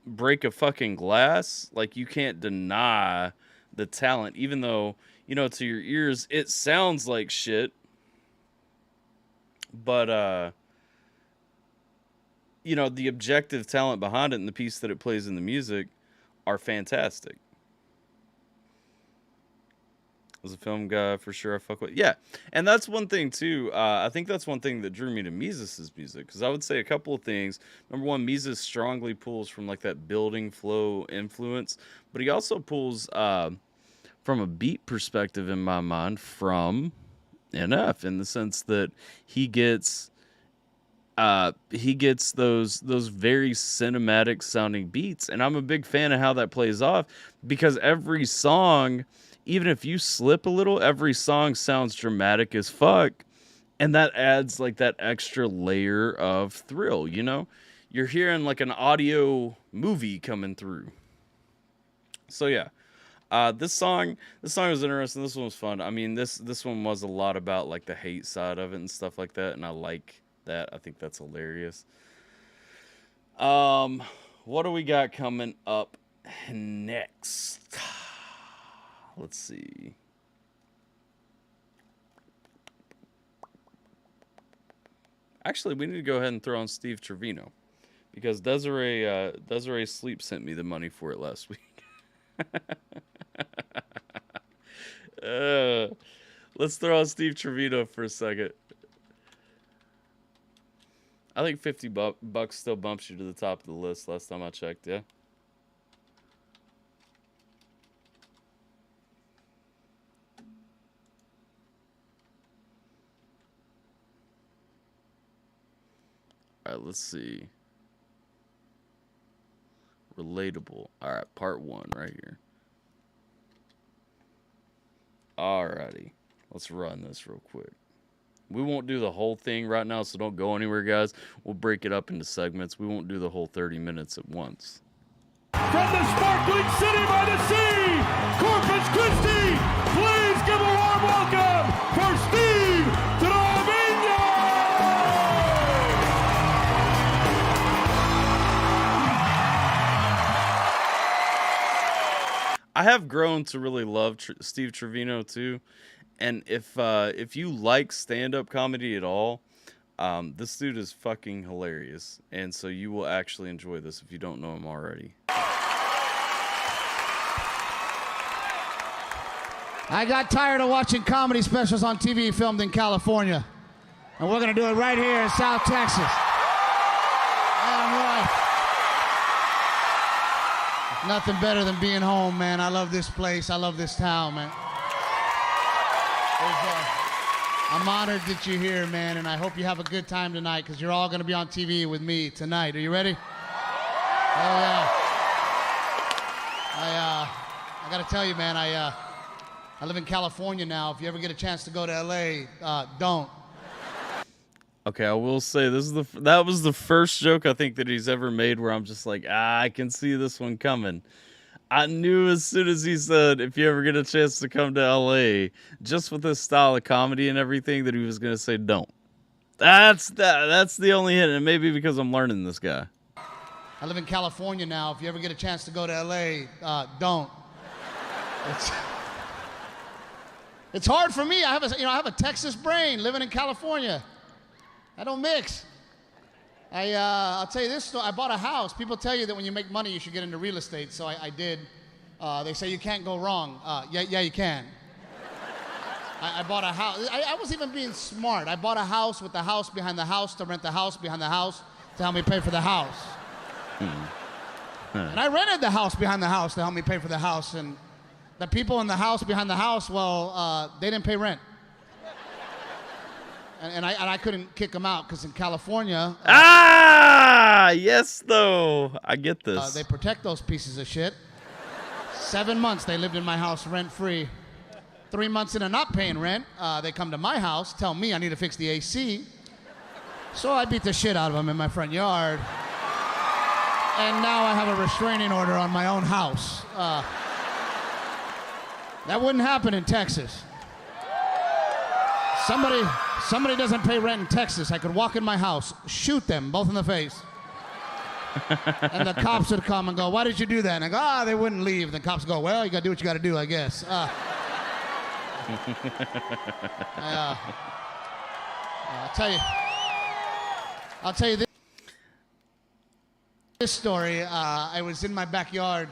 Speaker 2: break a fucking glass, like, you can't deny the talent, even though, to your ears, it sounds like shit. But, the objective talent behind it and the piece that it plays in the music are fantastic. As a film guy, for sure, I fuck with. Yeah, and that's one thing, too. I think that's one thing that drew me to Mises' music, because I would say a couple of things. Number one, Mises strongly pulls from, like, that building flow influence, but he also pulls, from a beat perspective, in my mind, from NF, in the sense that he gets those very cinematic sounding beats, and I'm a big fan of how that plays off, because every song, even if you slip a little, every song sounds dramatic as fuck, and that adds like that extra layer of thrill. You're hearing like an audio movie coming through. So yeah. This song was interesting. This one was fun. I mean, this one was a lot about like the hate side of it and stuff like that, and I like that. I think that's hilarious. What do we got coming up next? Let's see. Actually, we need to go ahead and throw on Steve Trevino, because Desiree Sleep sent me the money for it last week. Let's throw on Steve Trevino for a second. I think 50 bucks still bumps you to the top of the list last time I checked, yeah. All right, let's see. Relatable. All right, part 1 right here. Alrighty, let's run this real quick. We won't do the whole thing right now, so don't go anywhere, guys. We'll break it up into segments. We won't do the whole 30 minutes at once.
Speaker 9: From the sparkling city by the sea, Corpus Christi, please give a warm welcome for Steve Trevino!
Speaker 2: I have grown to really love Steve Trevino too, and if you like stand-up comedy at all, this dude is fucking hilarious, and so you will actually enjoy this if you don't know him already.
Speaker 10: I got tired of watching comedy specials on TV filmed in California, and we're gonna do it right here in South Texas. Damn right. Nothing better than being home, man. I love this place. I love this town, man. I'm honored that you're here, man, and I hope you have a good time tonight because you're all going to be on TV with me tonight. Are you ready? Oh, yeah. I got to tell you, man, I live in California now. If you ever get a chance to go to L.A., don't.
Speaker 2: Okay, I will say that was the first joke I think that he's ever made where I'm just like, I can see this one coming. I knew as soon as he said, if you ever get a chance to come to LA, just with this style of comedy and everything, that he was going to say, don't. That's the only hint, and maybe because I'm learning this guy.
Speaker 10: I live in California now. If you ever get a chance to go to LA, don't. It's hard for me. I have a Texas brain living in California. I don't mix. I'll tell you this story. I bought a house. People tell you that when you make money, you should get into real estate. So I did. They say you can't go wrong. Yeah, you can. I bought a house. I wasn't even being smart. I bought a house with the house behind the house to rent the house behind the house to help me pay for the house. And I rented the house behind the house to help me pay for the house. And the people in the house behind the house, well, they didn't pay rent. And I couldn't kick them out because in California...
Speaker 2: yes, though. I get this.
Speaker 10: They protect those pieces of shit. 7 months they lived in my house rent-free. 3 months into not paying rent, they come to my house, tell me I need to fix the AC. So I beat the shit out of them in my front yard. And now I have a restraining order on my own house. That wouldn't happen in Texas. Somebody doesn't pay rent in Texas, I could walk in my house, shoot them both in the face. And the cops would come and go, why did you do that? And I go, they wouldn't leave. And the cops go, well, you got to do what you got to do, I guess. I'll tell you this story. I was in my backyard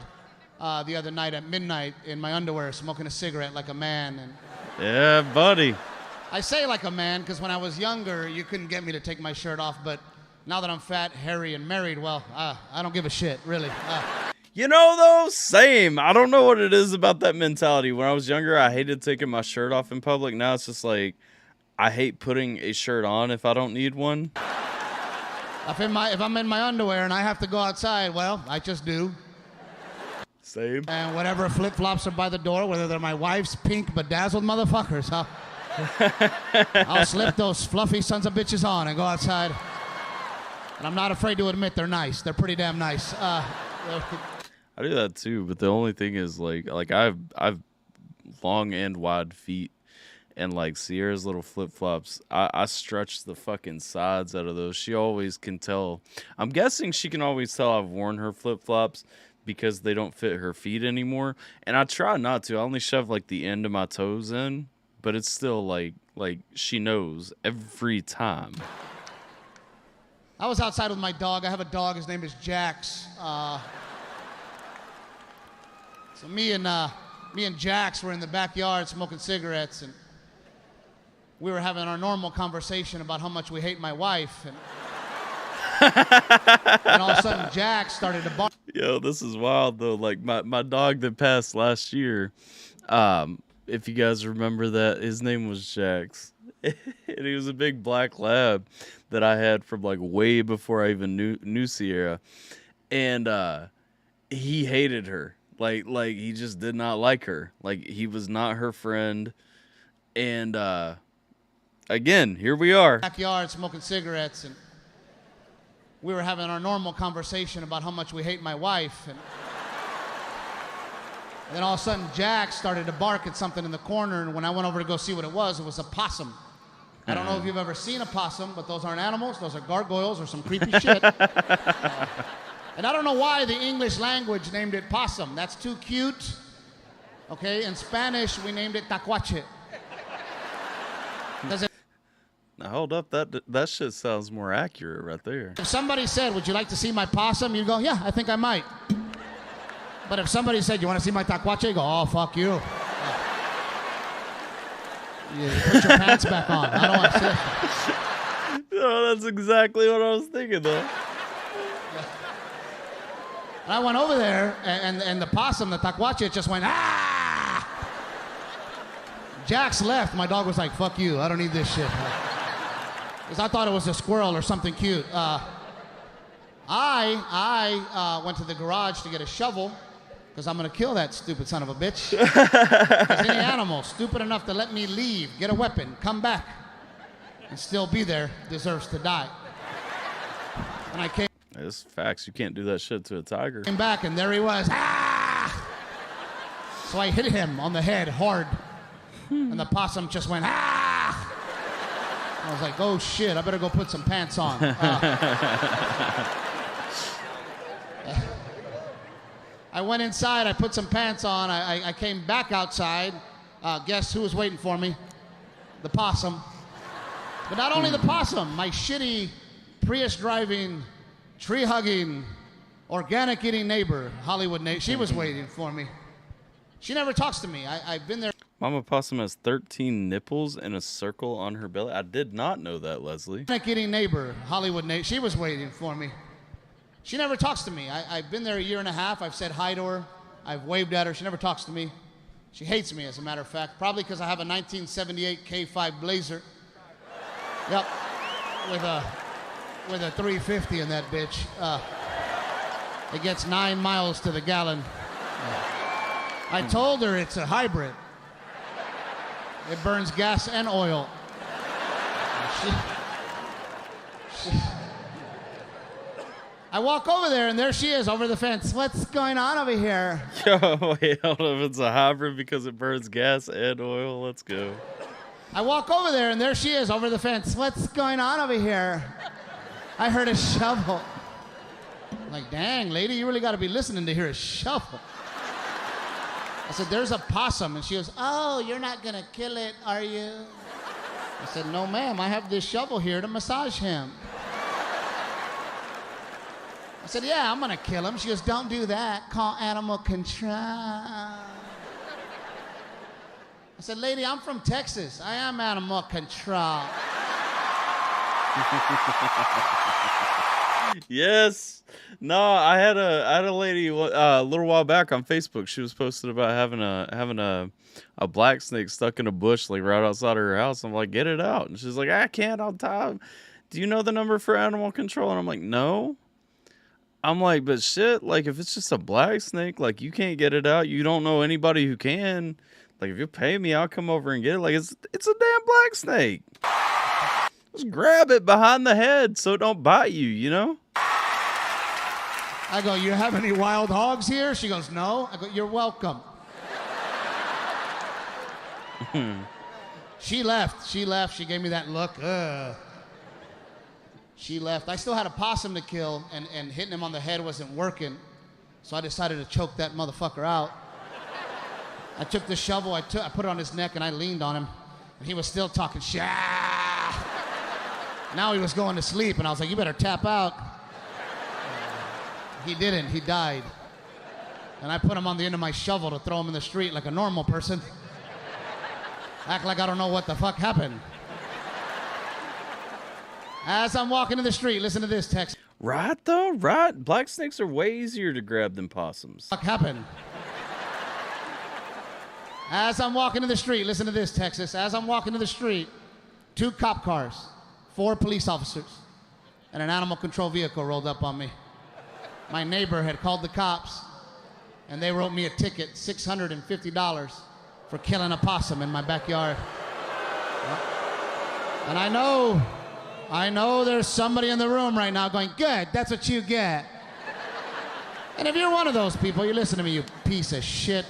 Speaker 10: the other night at midnight in my underwear, smoking a cigarette like a man. And
Speaker 2: yeah, buddy.
Speaker 10: I say like a man because when I was younger, you couldn't get me to take my shirt off. But now that I'm fat, hairy, and married, well, I don't give a shit, really.
Speaker 2: You know, though, same. I don't know what it is about that mentality. When I was younger, I hated taking my shirt off in public. Now it's just like, I hate putting a shirt on if I don't need one.
Speaker 10: If I'm in my underwear and I have to go outside, well, I just do.
Speaker 2: Same.
Speaker 10: And whatever flip-flops are by the door, whether they're my wife's pink bedazzled motherfuckers, I'll slip those fluffy sons of bitches on and go outside. And I'm not afraid to admit they're nice. They're pretty damn nice.
Speaker 2: I do that too, but the only thing is like I've long and wide feet, and like Sierra's little flip-flops, I stretch the fucking sides out of those. She always can tell. I'm guessing she can always tell I've worn her flip-flops because they don't fit her feet anymore. And I try not to. I only shove like the end of my toes in, but it's still like she knows every time.
Speaker 10: I was outside with my dog. I have a dog. His name is Jax. So me and Jax were in the backyard smoking cigarettes, and we were having our normal conversation about how much we hate my wife. And And all of a sudden, Jack started to bark.
Speaker 2: Yo, this is wild though. Like my dog that passed last year, if you guys remember that, his name was Jax. And he was a big black lab that I had from like way before I even knew Sierra. And he hated her. Like he just did not like her. Like he was not her friend. And again, here we are.
Speaker 10: Backyard smoking cigarettes, and we were having our normal conversation about how much we hate my wife. And then all of a sudden, Jack started to bark at something in the corner, and when I went over to go see what it was a possum. I don't know if you've ever seen a possum, but those aren't animals. Those are gargoyles or some creepy shit. And I don't know why the English language named it possum. That's too cute. Okay, in Spanish, we named it tacuache.
Speaker 2: Now hold up, that shit sounds more accurate right there.
Speaker 10: If somebody said, would you like to see my possum? You'd go, yeah, I think I might. But if somebody said, you want to see my tacuache? You go, oh, fuck you. You put your pants back on. I don't want to see it.
Speaker 2: No, that's exactly what I was thinking, though.
Speaker 10: And I went over there, and the possum, the tacuache, just went, ah! Jax left. My dog was like, fuck you. I don't need this shit. Because I thought it was a squirrel or something cute. I went to the garage to get a shovel, because I'm going to kill that stupid son of a bitch. Because any animal stupid enough to let me leave, get a weapon, come back, and still be there deserves to die. And I came
Speaker 2: It's facts. You can't do that shit to a tiger.
Speaker 10: back, and there he was. Ah! So I hit him on the head hard, and the possum just went, ah! I was like, oh shit, I better go put some pants on. I went inside, I put some pants on, I came back outside. Guess who was waiting for me? The possum. But not only the possum, my shitty Prius driving, tree hugging, organic eating neighbor, Hollywood neighbor, she was waiting for me. She never talks to me. I've been there.
Speaker 2: Mama Possum has 13 nipples and a circle on her belly. I did not know that, Leslie.
Speaker 10: Organic eating neighbor, Hollywood neighbor, she was waiting for me. She never talks to me. I've been there a year and a half. I've said hi to her. I've waved at her. She never talks to me. She hates me, as a matter of fact. Probably because I have a 1978 K5 Blazer. Yep. With a 350 in that bitch. It gets 9 miles to the gallon. I told her it's a hybrid. It burns gas and oil. I walk over there, and there she is over the fence. What's going on over here?
Speaker 2: Yo, wait, hold on. It's a hybrid because it burns gas and oil. Let's go.
Speaker 10: I walk over there, and there she is over the fence. What's going on over here? I heard a shovel. I'm like, dang, lady, you really got to be listening to hear a shovel. I said, there's a possum. And she goes, oh, you're not going to kill it, are you? I said, no, ma'am. I have this shovel here to massage him. I said, yeah, I'm going to kill him. She goes, don't do that. Call animal control. I said, lady, I'm from Texas. I am animal control.
Speaker 2: Yes. No, I had a lady a little while back on Facebook. She was posting about having a black snake stuck in a bush like right outside of her house. I'm like, get it out. And she's like, I can't on time. Do you know the number for animal control? And I'm like, no. I'm like, but shit, like if it's just a black snake, like you can't get it out. You don't know anybody who can. Like if you pay me, I'll come over and get it. Like it's a damn black snake. Just grab it behind the head so it don't bite you, you know?
Speaker 10: I go, you have any wild hogs here? She goes, no. I go, you're welcome. She left. She gave me that look. She left. I still had a possum to kill, and hitting him on the head wasn't working. So I decided to choke that motherfucker out. I took the shovel, I put it on his neck, and I leaned on him. And he was still talking shit. Now he was going to sleep, and I was like, you better tap out. He didn't. He died. And I put him on the end of my shovel to throw him in the street like a normal person. Act like I don't know what the fuck happened. As I'm walking in the street, listen to this text.
Speaker 2: Right though, right? Black snakes are way easier to grab than possums.
Speaker 10: What happened? As I'm walking to the street, listen to this, Texas. As I'm walking to the street, 2 cop cars, 4 police officers, and an animal control vehicle rolled up on me. My neighbor had called the cops, and they wrote me a ticket, $650, for killing a possum in my backyard. And I know there's somebody in the room right now going, good, that's what you get. And if you're one of those people, you listen to me, you piece of shit.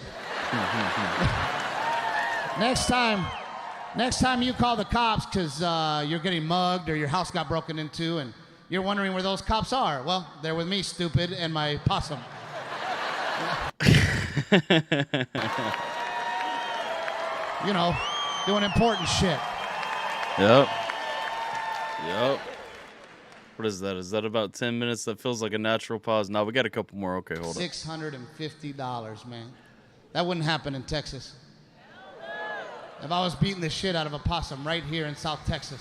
Speaker 10: Next time you call the cops because you're getting mugged or your house got broken into and you're wondering where those cops are. Well, they're with me, stupid, and my possum. You know, doing important shit.
Speaker 2: Yep. What is that? Is that about 10 minutes? That feels like a natural pause. No, we got a couple more. Okay, hold on.
Speaker 10: $650, man. That wouldn't happen in Texas. If I was beating the shit out of a possum right here in South Texas,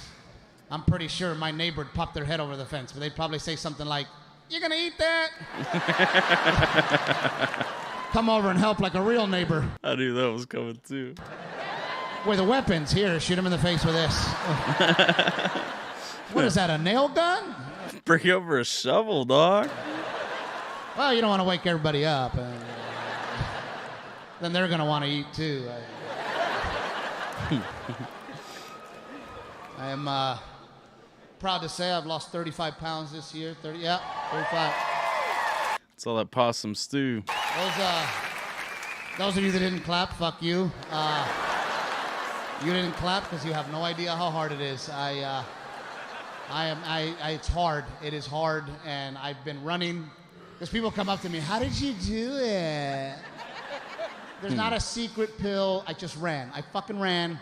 Speaker 10: I'm pretty sure my neighbor would pop their head over the fence, but they'd probably say something like, "You gonna eat that?" Come over and help like a real neighbor.
Speaker 2: I knew that was coming too.
Speaker 10: With the weapons, here, shoot him in the face with this. What is that, a nail gun?
Speaker 2: Bring over a shovel, dog.
Speaker 10: Well, you don't want to wake everybody up. Then they're going to want to eat too. I am proud to say I've lost 35 pounds this year. 35.
Speaker 2: It's all that possum stew.
Speaker 10: Those of you that didn't clap, fuck you. You didn't clap because you have no idea how hard it is. It's hard. It is hard, and I've been running. Because people come up to me, how did you do it? There's not a secret pill. I just ran. I fucking ran.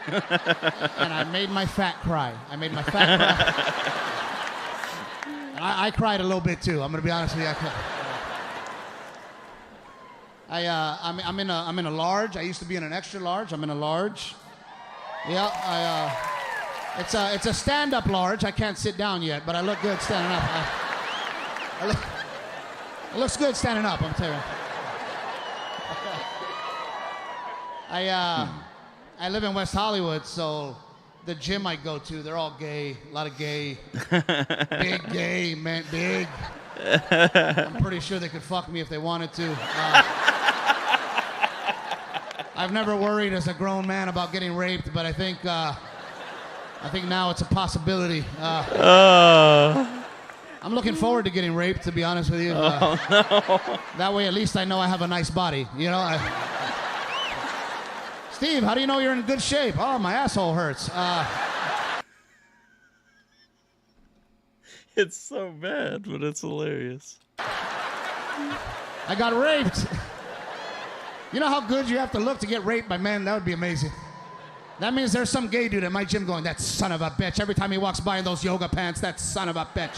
Speaker 10: And I made my fat cry. And I cried a little bit too. I'm gonna be honest with you. I'm in a large. I used to be in an extra large. I'm in a large. Yeah. It's a stand-up large. I can't sit down yet, but I look good standing up. It looks good standing up. I'm telling you. I live in West Hollywood, so the gym I go to, they're all gay. A lot of gay. Big gay, man, big. I'm pretty sure they could fuck me if they wanted to. I've never worried as a grown man about getting raped, but I think now it's a possibility. I'm looking forward to getting raped, to be honest with you.
Speaker 2: Oh, no.
Speaker 10: That way, at least I know I have a nice body. You know. Steve, how do you know you're in good shape? Oh, my asshole hurts.
Speaker 2: It's so bad, but it's hilarious.
Speaker 10: I got raped. You know how good you have to look to get raped by men? That would be amazing. That means there's some gay dude at my gym going, that son of a bitch. Every time he walks by in those yoga pants, that son of a bitch.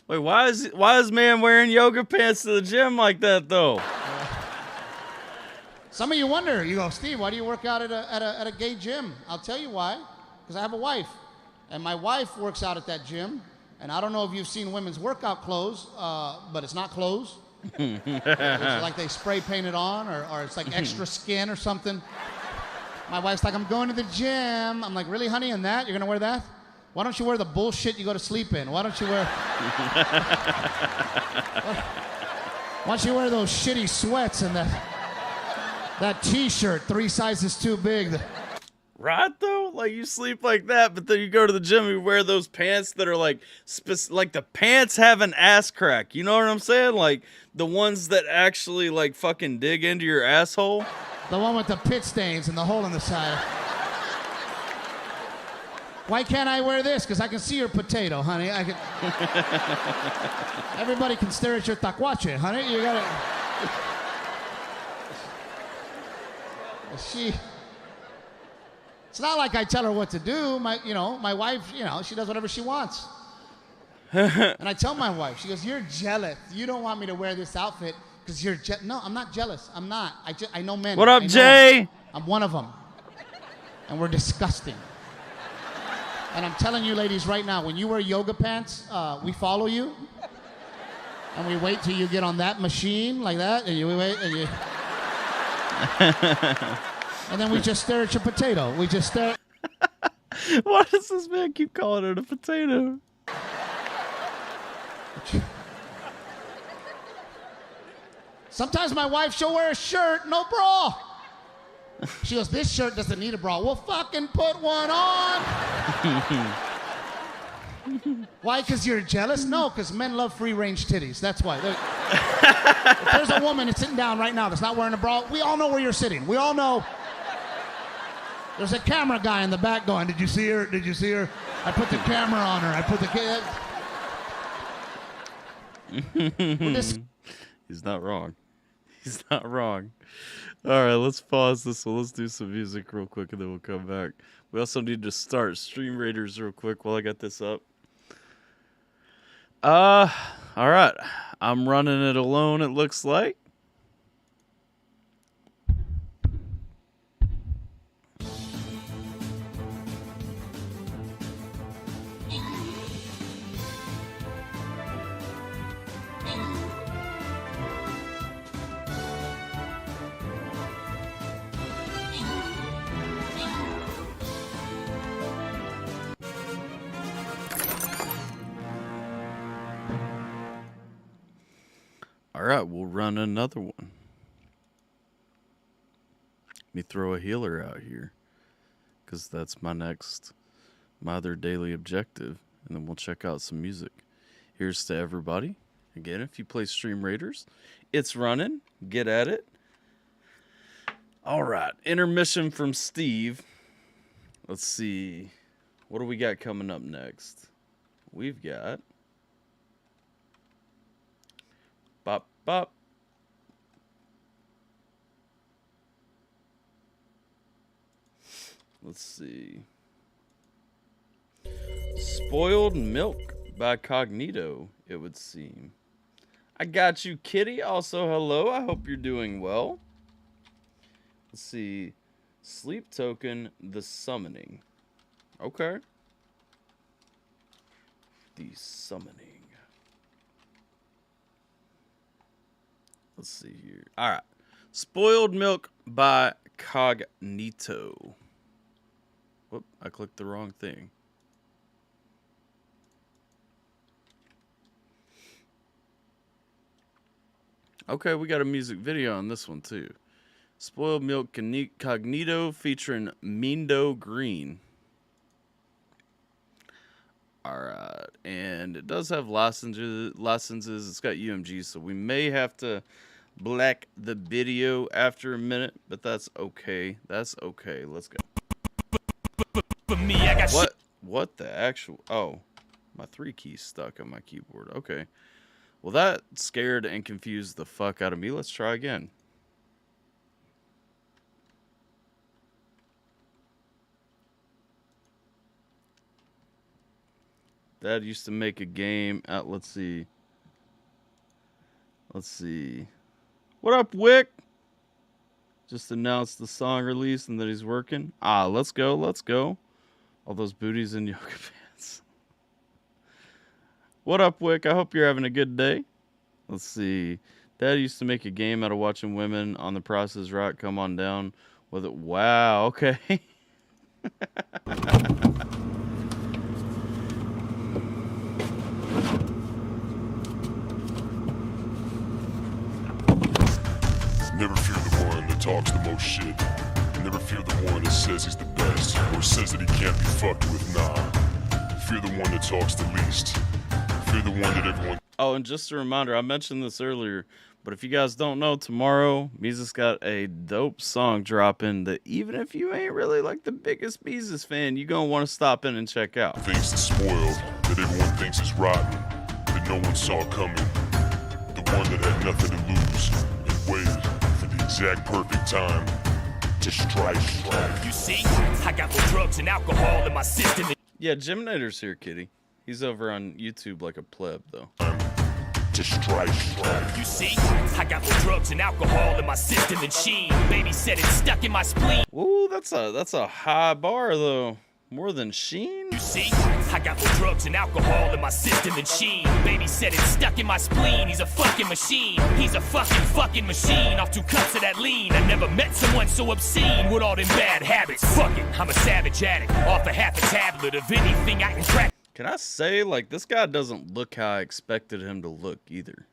Speaker 2: Wait, why is man wearing yoga pants to the gym like that though?
Speaker 10: Some of you wonder, you go, Steve, why do you work out at a gay gym? I'll tell you why. Because I have a wife. And my wife works out at that gym. And I don't know if you've seen women's workout clothes, but it's not clothes. It's like they spray paint it on, or it's like extra skin or something. My wife's like, I'm going to the gym. I'm like, really, honey, and that? You're going to wear that? Why don't you wear the bullshit you go to sleep in? Why don't you wear... Why don't you wear those shitty sweats and that T-shirt 3 sizes too big?
Speaker 2: Right though, like you sleep like that, but then you go to the gym and you wear those pants that are like the pants have an ass crack. You know what I'm saying? Like the ones that actually like fucking dig into your asshole.
Speaker 10: The one with the pit stains and the hole in the side. Why can't I wear this? Because I can see your potato, honey. Everybody can stare at your tacuache, honey. You gotta. It's not like I tell her what to do. My wife, she does whatever she wants. And I tell my wife, she goes, "You're jealous. You don't want me to wear this outfit because you're jealous." No, I'm not jealous. I'm not. I know men.
Speaker 2: What up, Jay?
Speaker 10: I'm one of them. And we're disgusting. And I'm telling you, ladies, right now, when you wear yoga pants, we follow you. And we wait till you get on that machine like that, and you wait, and you... and then we just stare at your potato. We just stare...
Speaker 2: Why does this man keep calling it a potato?
Speaker 10: Sometimes my wife, she'll wear a shirt, no bra. She goes, this shirt doesn't need a bra. Well, fucking put one on. Why? Because you're jealous? No, because men love free-range titties. That's why. If there's a woman that's sitting down right now that's not wearing a bra, we all know where you're sitting. We all know. There's a camera guy in the back going, did you see her? Did you see her? I put the camera on her. I put the...
Speaker 2: He's not wrong. He's not wrong. All right, let's pause this one. Let's do some music real quick, and then we'll come back. We also need to start Stream Raiders real quick while I got this up. All right. I'm running it alone, it looks like. All right, we'll run another one. Let me throw a healer out here, because that's my other daily objective, and then we'll check out some music. Here's to everybody. Again, if you play Stream Raiders, it's running. Get at it. All right, intermission from Steve. Let's see. What do we got coming up next? We've got... Bop, bop. Let's see. Spoiled Milk by Cognito, it would seem. I got you, Kitty. Also, hello. I hope you're doing well. Let's see. Sleep Token, The Summoning. Okay. The Summoning. Let's see here. All right. Spoiled Milk by Cognito. Whoop, I clicked the wrong thing. Okay, we got a music video on this one too. Spoiled Milk Cognito featuring Mindo Green. Alright, and it does have licenses. It's got UMG, so we may have to black the video after a minute, but that's okay. That's okay. Let's go.
Speaker 4: For me, I got
Speaker 2: What the actual... Oh, my 3 keys stuck on my keyboard. Okay. Well, that scared and confused the fuck out of me. Let's try again. Dad used to make a game out. Let's see. What up, Wick? Just announced the song release and that he's working. Let's go. All those booties in yoga pants. What up, Wick? I hope you're having a good day. Let's see. Dad used to make a game out of watching women on the Process Rock come on down with it. Wow, okay.
Speaker 11: Never fear the one that talks the most shit. Never fear the one that says he's the best, or says that he can't be fucked with, nah. Fear the one that talks the least. Fear the one that everyone...
Speaker 2: Oh, and just a reminder, I mentioned this earlier, but if you guys don't know, tomorrow, Mises got a dope song dropping that even if you ain't really like the biggest Mises fan, you're going to want to stop in and check out.
Speaker 11: Things that's spoiled, that everyone thinks is rotten, that no one saw coming. The one that had nothing to lose and waited for the exact perfect time to strike.
Speaker 4: You see, I got more drugs and alcohol in my system.
Speaker 2: Yeah, Geminator's here, Kitty. He's over on YouTube like a pleb, though.
Speaker 11: To strike.
Speaker 4: You see, I got more drugs and alcohol in my system than she. Baby said it's stuck in my spleen.
Speaker 2: Ooh, that's a high bar, though. More than Sheen?
Speaker 4: You see, I got more drugs and alcohol in my system than Sheen. Baby said it's stuck in my spleen. He's a fucking machine. He's a fucking machine. Off 2 cups of that lean. I never met someone so obscene with all them bad habits. Fuck it, I'm a savage addict. Off a half a tablet of anything I can crack.
Speaker 2: Can I say, like, this guy doesn't look how I expected him to look either.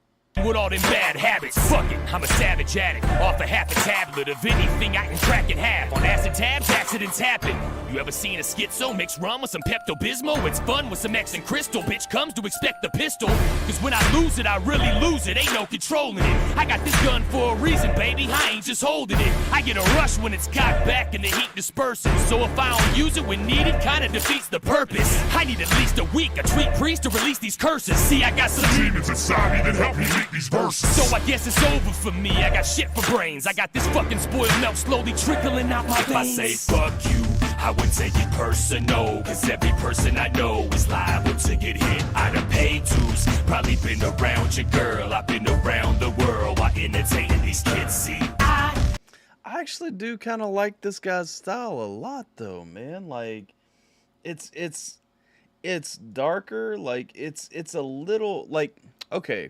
Speaker 4: With all them bad habits. Fuck it, I'm a savage addict. Off a half a tablet of anything I can crack in half. On acid tabs, accidents happen. You ever seen a schizo mix rum with some Pepto-Bismol? It's fun with some X and Crystal. Bitch comes to expect the pistol. Cause when I lose it, I really lose it. Ain't no controlling it. I got this gun for a reason, baby. I ain't just holding it. I get a rush when it's cocked back and the heat disperses. So if I don't use it when needed, kinda defeats the purpose. I need at least a week, a tweet priest to release these curses. See, I got some
Speaker 11: Demons inside me that help me leak these verses.
Speaker 4: So I guess it's over for me. I got shit for brains. I got this fucking spoiled milk slowly trickling out my veins. If I say fuck you, I would take it personal. Cause every person I know is liable to get hit. I done paid dues, probably been around your girl. I've been around the world while entertaining these kids. See,
Speaker 2: I actually do kind of like this guy's style a lot though, man. Like, it's darker. Like, it's a little, like, okay.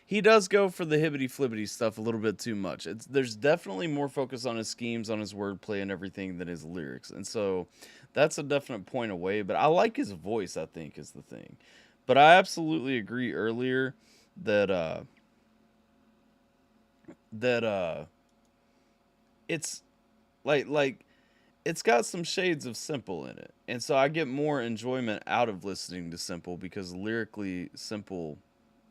Speaker 2: He does go for the hibbity-flibbity stuff a little bit too much. There's definitely more focus on his schemes, on his wordplay and everything than his lyrics. And so that's a definite point away. But I like his voice, I think, is the thing. But I absolutely agree earlier that it's like it's got some shades of Simple in it. And so I get more enjoyment out of listening to Simple because lyrically Simple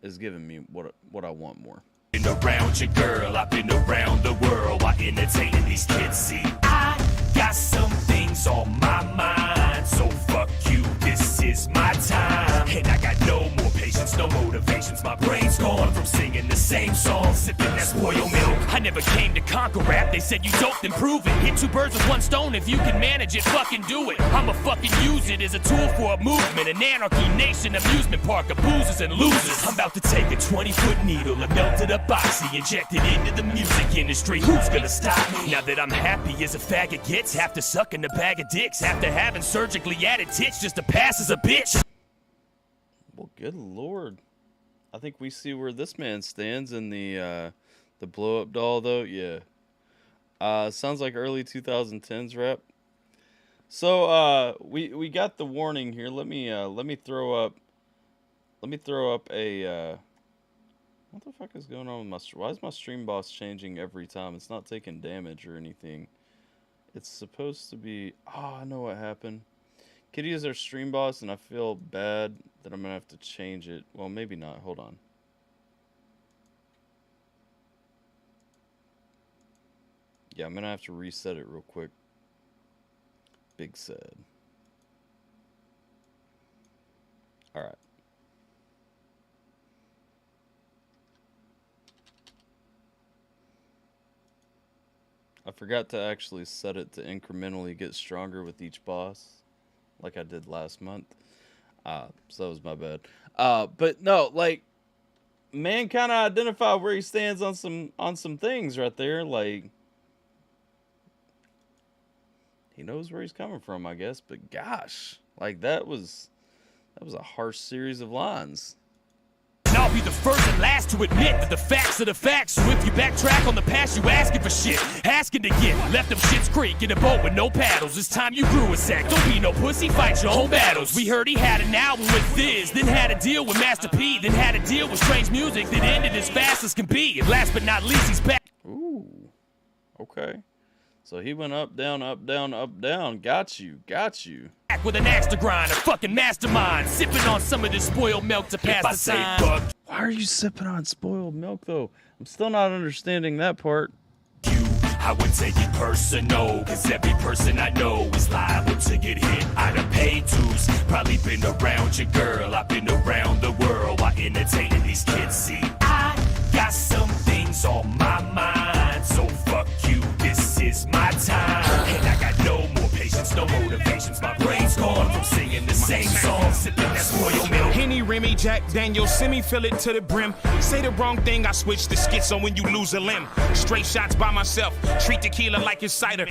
Speaker 2: is giving me what I want more.
Speaker 4: Been around your girl, I've been around the world while entertaining these kids. See, I got some things on my mind, so fuck you, this is my time. And I got no more patience, no motivations. My brain's gone from singing the same song, sipping that spoiled milk. I never came to conquer rap, they said you dope, then prove it. Hit 2 birds with 1 stone, if you can manage it, fucking do it. I'ma fucking use it as a tool for a movement, an anarchy nation, amusement park of boozers and losers. I'm about to take a 20-foot needle and melt it up oxy, inject it into the music industry. Who's gonna stop me? Now that I'm happy as a faggot gets, after sucking a bag of dicks, after having surgically added tits just to pass as a bitch.
Speaker 2: Well, good lord. I think we see where this man stands in the blow-up doll, though. Yeah. Sounds like early 2010s rap. So we got the warning here. Let me throw up a what the fuck is going on with my why is my stream boss changing every time? It's not taking damage or anything. It's supposed to be. Oh, I know what happened. Kitty is our stream boss, and I feel bad that I'm gonna have to change it. Well, maybe not. Hold on. Yeah, I'm gonna have to reset it real quick. Big sad. All right. I forgot to actually set it to incrementally get stronger with each boss, like I did last month. So that was my bad. But no, like, man, kind of identify where he stands on some things right there. Like, he knows where he's coming from, I guess. But gosh, like that was a harsh series of lines.
Speaker 4: And I'll be the first and last to admit that the facts are the facts. So if you backtrack on the past, you asking for shit, asking to get left them shits creek in a boat with no paddles. It's time you grew a sack. Don't be no pussy, fight your own battles. We heard he had an album with Fizz, then had a deal with Master P, then had a deal with strange music that ended as fast as can be. And last but not least, he's back.
Speaker 2: Ooh, okay. So he went up, down, up, down, up, down. Got you, got you.
Speaker 4: With an axe to grind, a fucking mastermind, sipping on some of this spoiled milk to pass the time.
Speaker 2: Why are you sipping on spoiled milk, though? I'm still not understanding that part.
Speaker 4: I would take it personal, cause every person I know is liable to get hit. I done paid dues, probably been around your girl. I've been around the world while entertaining these kids. See, I got some things on my mind, so fuck you, this is my time. And I got no more patience, no motivations. My brain's gone from singing the same song, sipping that spoiled milk.
Speaker 12: Henny, Remy, Jack Daniel, semi fill it to the brim. Say the wrong thing, I switch to schizo when you lose a limb. Straight shots by myself, treat tequila like it's cider.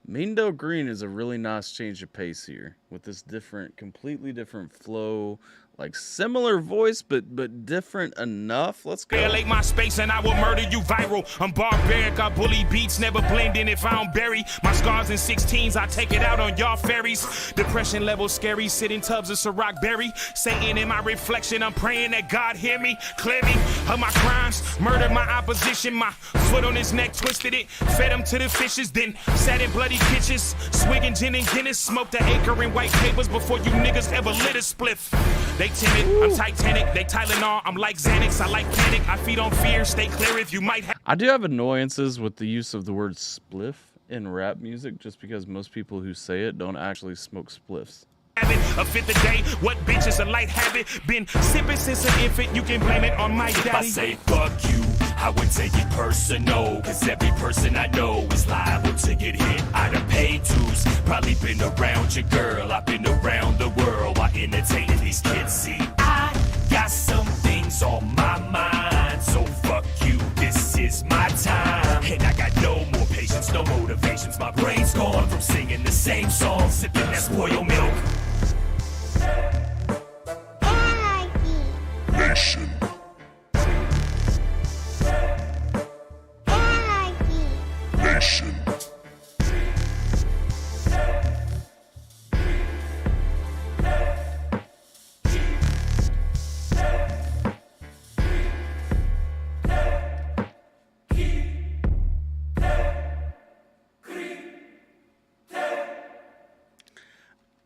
Speaker 2: Meandale Green is a really nice change of pace here with this different, completely different flow, like similar voice, but different enough. Let's go.
Speaker 12: Violate my space and I will murder you viral. I'm barbaric, I bully beats, never blend in if I don't bury my scars in 16s. I take it out on y'all fairies. Depression level scary, sit in tubs of Ciroc berry. Satan in my reflection, I'm praying that God hear me, clear me of my crimes, murdered my opposition. My foot on his neck, twisted it, fed him to the fishes, then sat in bloody kitchens, swigging gin and Guinness, smoked an acre in white papers before you niggas ever lit a spliff. They timid, I'm Titanic, they Tylenol, I'm like Xanax, I like panic, I feed on fear, stay clear if you might have.
Speaker 2: I do have annoyances with the use of the word spliff in rap music, just because most people who say it don't actually smoke spliffs.
Speaker 12: A fifth a day, what bitch is a light habit? Been sipping since an infant, you can blame it on my daddy.
Speaker 4: If I say fuck you, I would take it personal, cause every person I know is liable to get hit. I done paid dues, probably been around your girl, I've been around the world while entertaining these kids. See, I got some things on my mind, so fuck you, this is my time. And I got no more patience, no motivations, my brain's gone from singing the same song, sipping that spoiled milk.
Speaker 11: Nation. Nation.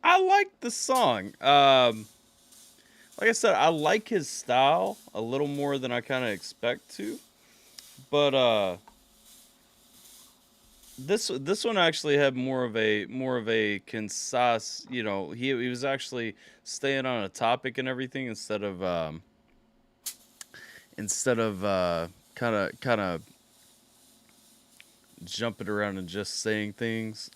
Speaker 2: I like the song. Like I said, I like his style a little more than I kind of expect to, but this one actually had more of a concise. You know, he was actually staying on a topic and everything instead of kind of jumping around and just saying things.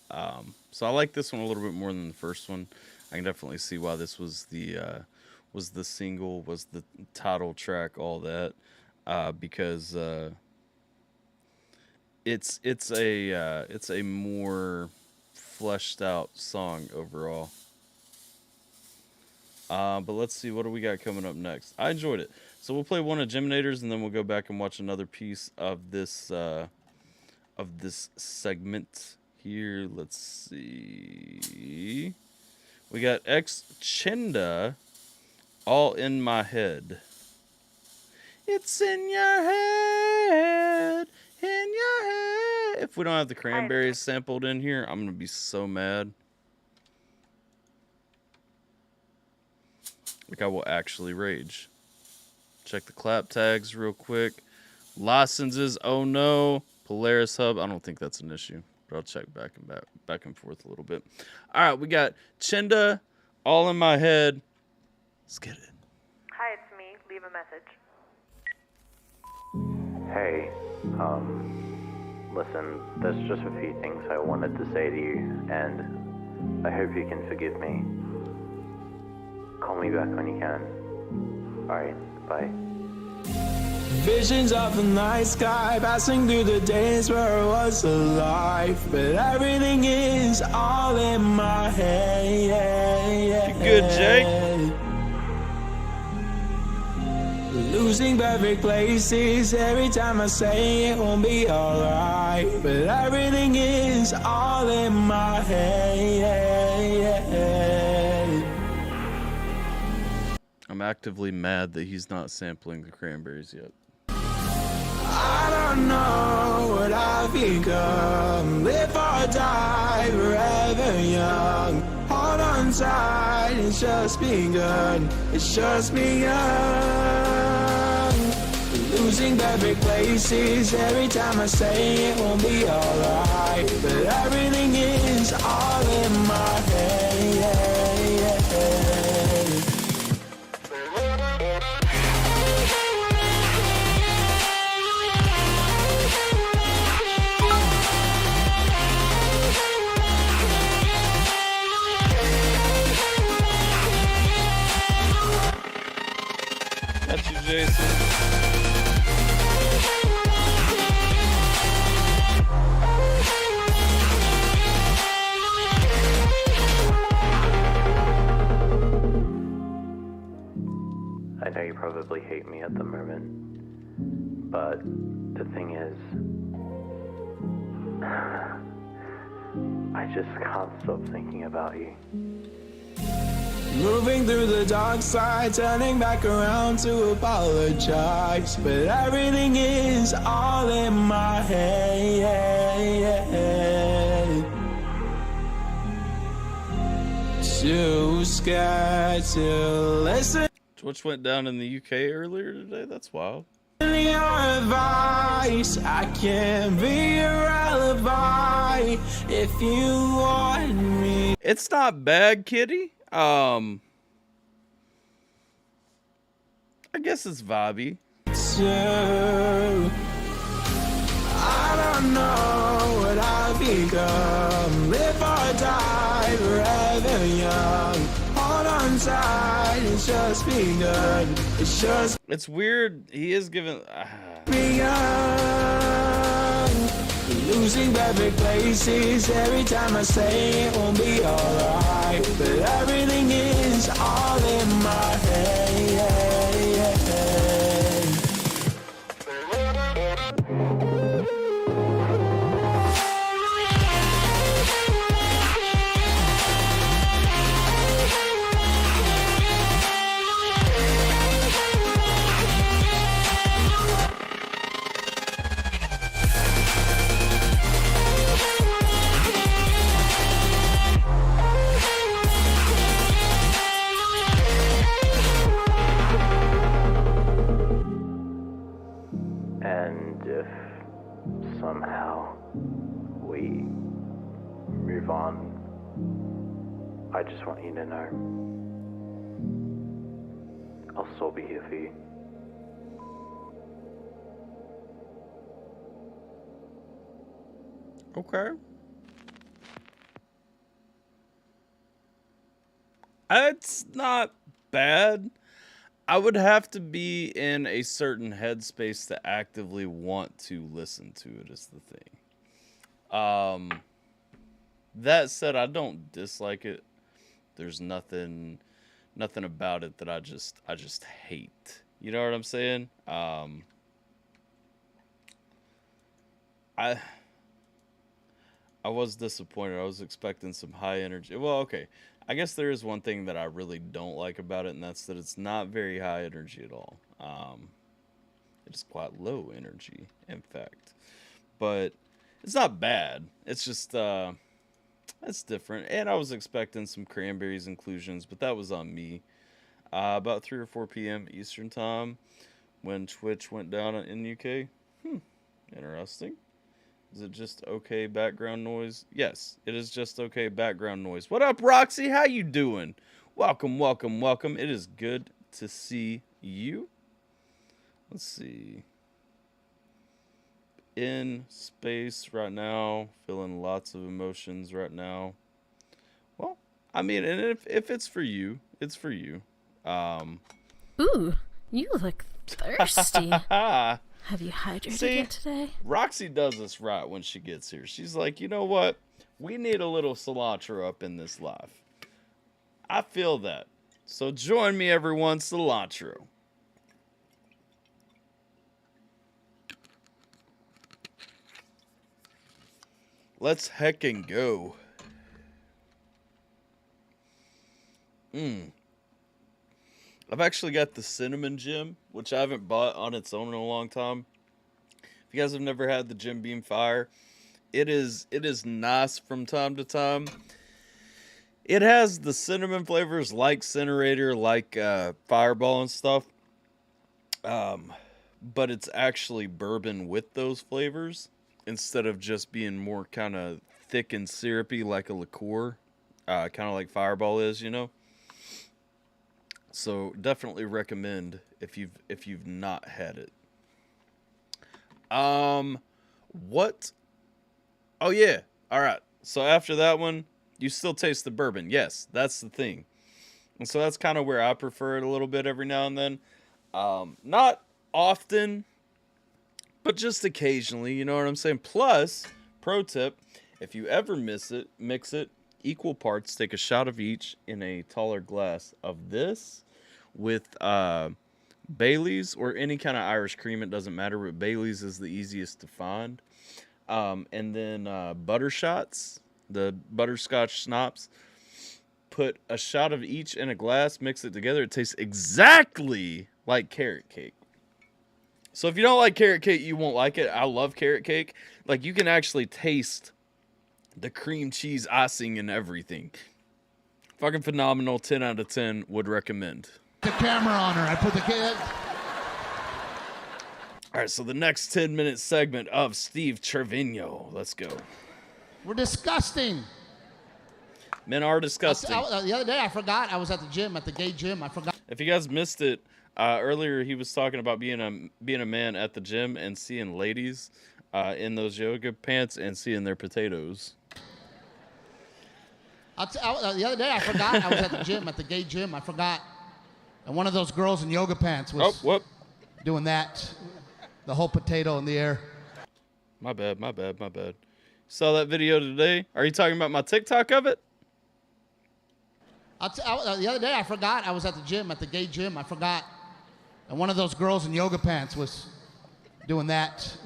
Speaker 2: So I like this one a little bit more than the first one. I can definitely see why this was the single, was the title track, all that, because it's a more fleshed out song overall. But let's see, what do we got coming up next? I enjoyed it, so we'll play one of Geminators, and then we'll go back and watch another piece of this segment here. Let's see, we got X Chinda. All in my head. It's in your head, in your head. If we don't have the Cranberries sampled in here, I'm gonna be so mad. Like, I will actually rage. Check the clap tags real quick. Licenses, oh no. Polaris Hub, I don't think that's an issue, but I'll check back and forth a little bit. All right, we got Chinda, All in My Head. Let's get it.
Speaker 6: Hi, it's me. Leave a message.
Speaker 13: Hey, listen, there's just a few things I wanted to say to you, and I hope you can forgive me. Call me back when you can. Alright, bye.
Speaker 8: Visions of the night sky, passing through the days where I was alive, but everything is all in my head.
Speaker 2: You good, Jake?
Speaker 8: Losing perfect places, every time I say it won't be alright, but everything is all in my head.
Speaker 2: I'm actively mad that he's not sampling the Cranberries yet.
Speaker 8: I don't know what I've become. Live or die forever young. Hold on tight, it's just begun. It's just begun. Losing perfect places, every time I say it won't be alright, but everything is all in my head.
Speaker 2: Got you, Jason.
Speaker 13: probably hate me at the moment, but the thing is, I just can't stop thinking about you.
Speaker 8: Moving through the dark side, turning back around to apologize, but everything is all in my head. Too scared to listen.
Speaker 2: Which went down in the UK earlier today. That's wild.
Speaker 8: Your advice, I can be your alibi if you want me.
Speaker 2: It's not bad, kitty. I guess it's vibey.
Speaker 8: So, I don't know what I've become. Live or die forever young. Hold on tight, it's just begun. It's just
Speaker 2: It's weird. He is giving.
Speaker 8: begun. Losing perfect places every time I say it won't be alright, but everything is all in my head.
Speaker 13: And if somehow we move on, I just want you to know I'll still be here for you.
Speaker 2: Okay. It's not bad. I would have to be in a certain headspace to actively want to listen to it, is the thing. That said, I don't dislike it. There's nothing about it that I just hate. You know what I'm saying? I was disappointed. I was expecting some high energy. Well, okay. I guess there is one thing that I really don't like about it, and that's that it's not very high energy at all. It's quite low energy, in fact. But it's not bad. It's just, it's different. And I was expecting some Cranberries inclusions, but that was on me. About 3 or 4 p.m. Eastern Time when Twitch went down in the UK. Interesting. Is it just okay background noise? Yes, it is just okay background noise. What up, Roxy? How you doing? Welcome, welcome, welcome. It is good to see you. Let's see. In space right now, feeling lots of emotions right now. Well, I mean, and if it's for you, it's for you.
Speaker 14: Ooh, you look thirsty. Have you hydrated yet today?
Speaker 2: Roxy does this right when she gets here. She's like, you know what? We need a little cilantro up in this life. I feel that. So join me, everyone. Cilantro. Let's heckin' go. I've actually got the cinnamon gem, which I haven't bought on its own in a long time. If you guys have never had the Jim Beam Fire, it is nice from time to time. It has the cinnamon flavors like Incinerator, like Fireball and stuff. But it's actually bourbon with those flavors instead of just being more kind of thick and syrupy like a liqueur, kind of like Fireball is, you know. So definitely recommend if you've not had it. What? Oh yeah. All right. So after that one, you still taste the bourbon. Yes, that's the thing. And so that's kind of where I prefer it a little bit every now and then. Not often, but just occasionally, you know what I'm saying? Plus, pro tip, if you ever mix it equal parts, take a shot of each in a taller glass of this with Bailey's or any kind of Irish cream, it doesn't matter, but Bailey's is the easiest to find. And then butter shots, the butterscotch schnapps. Put a shot of each in a glass, mix it together. It tastes exactly like carrot cake. So if you don't like carrot cake, you won't like it. I love carrot cake. Like, you can actually taste the cream cheese icing and everything. Fucking phenomenal. 10 out of 10. Would recommend.
Speaker 10: The camera on her. I put the
Speaker 2: All right, so the next 10-minute segment of Steve Trevino. Let's go.
Speaker 10: We're disgusting.
Speaker 2: Men are disgusting.
Speaker 10: The other day, I forgot. I was at the gym, at the gay gym. I forgot.
Speaker 2: If you guys missed it, earlier he was talking about being a man at the gym and seeing ladies in those yoga pants and seeing their potatoes.
Speaker 10: The other day, I forgot. I was at the gym, at the gay gym. I forgot. And one of those girls in yoga pants was doing that. The whole potato in the air.
Speaker 2: My bad. Saw that video today. Are you talking about my TikTok of it?
Speaker 10: The other day, I forgot. I was at the gym, at the gay gym. I forgot. And one of those girls in yoga pants was doing that.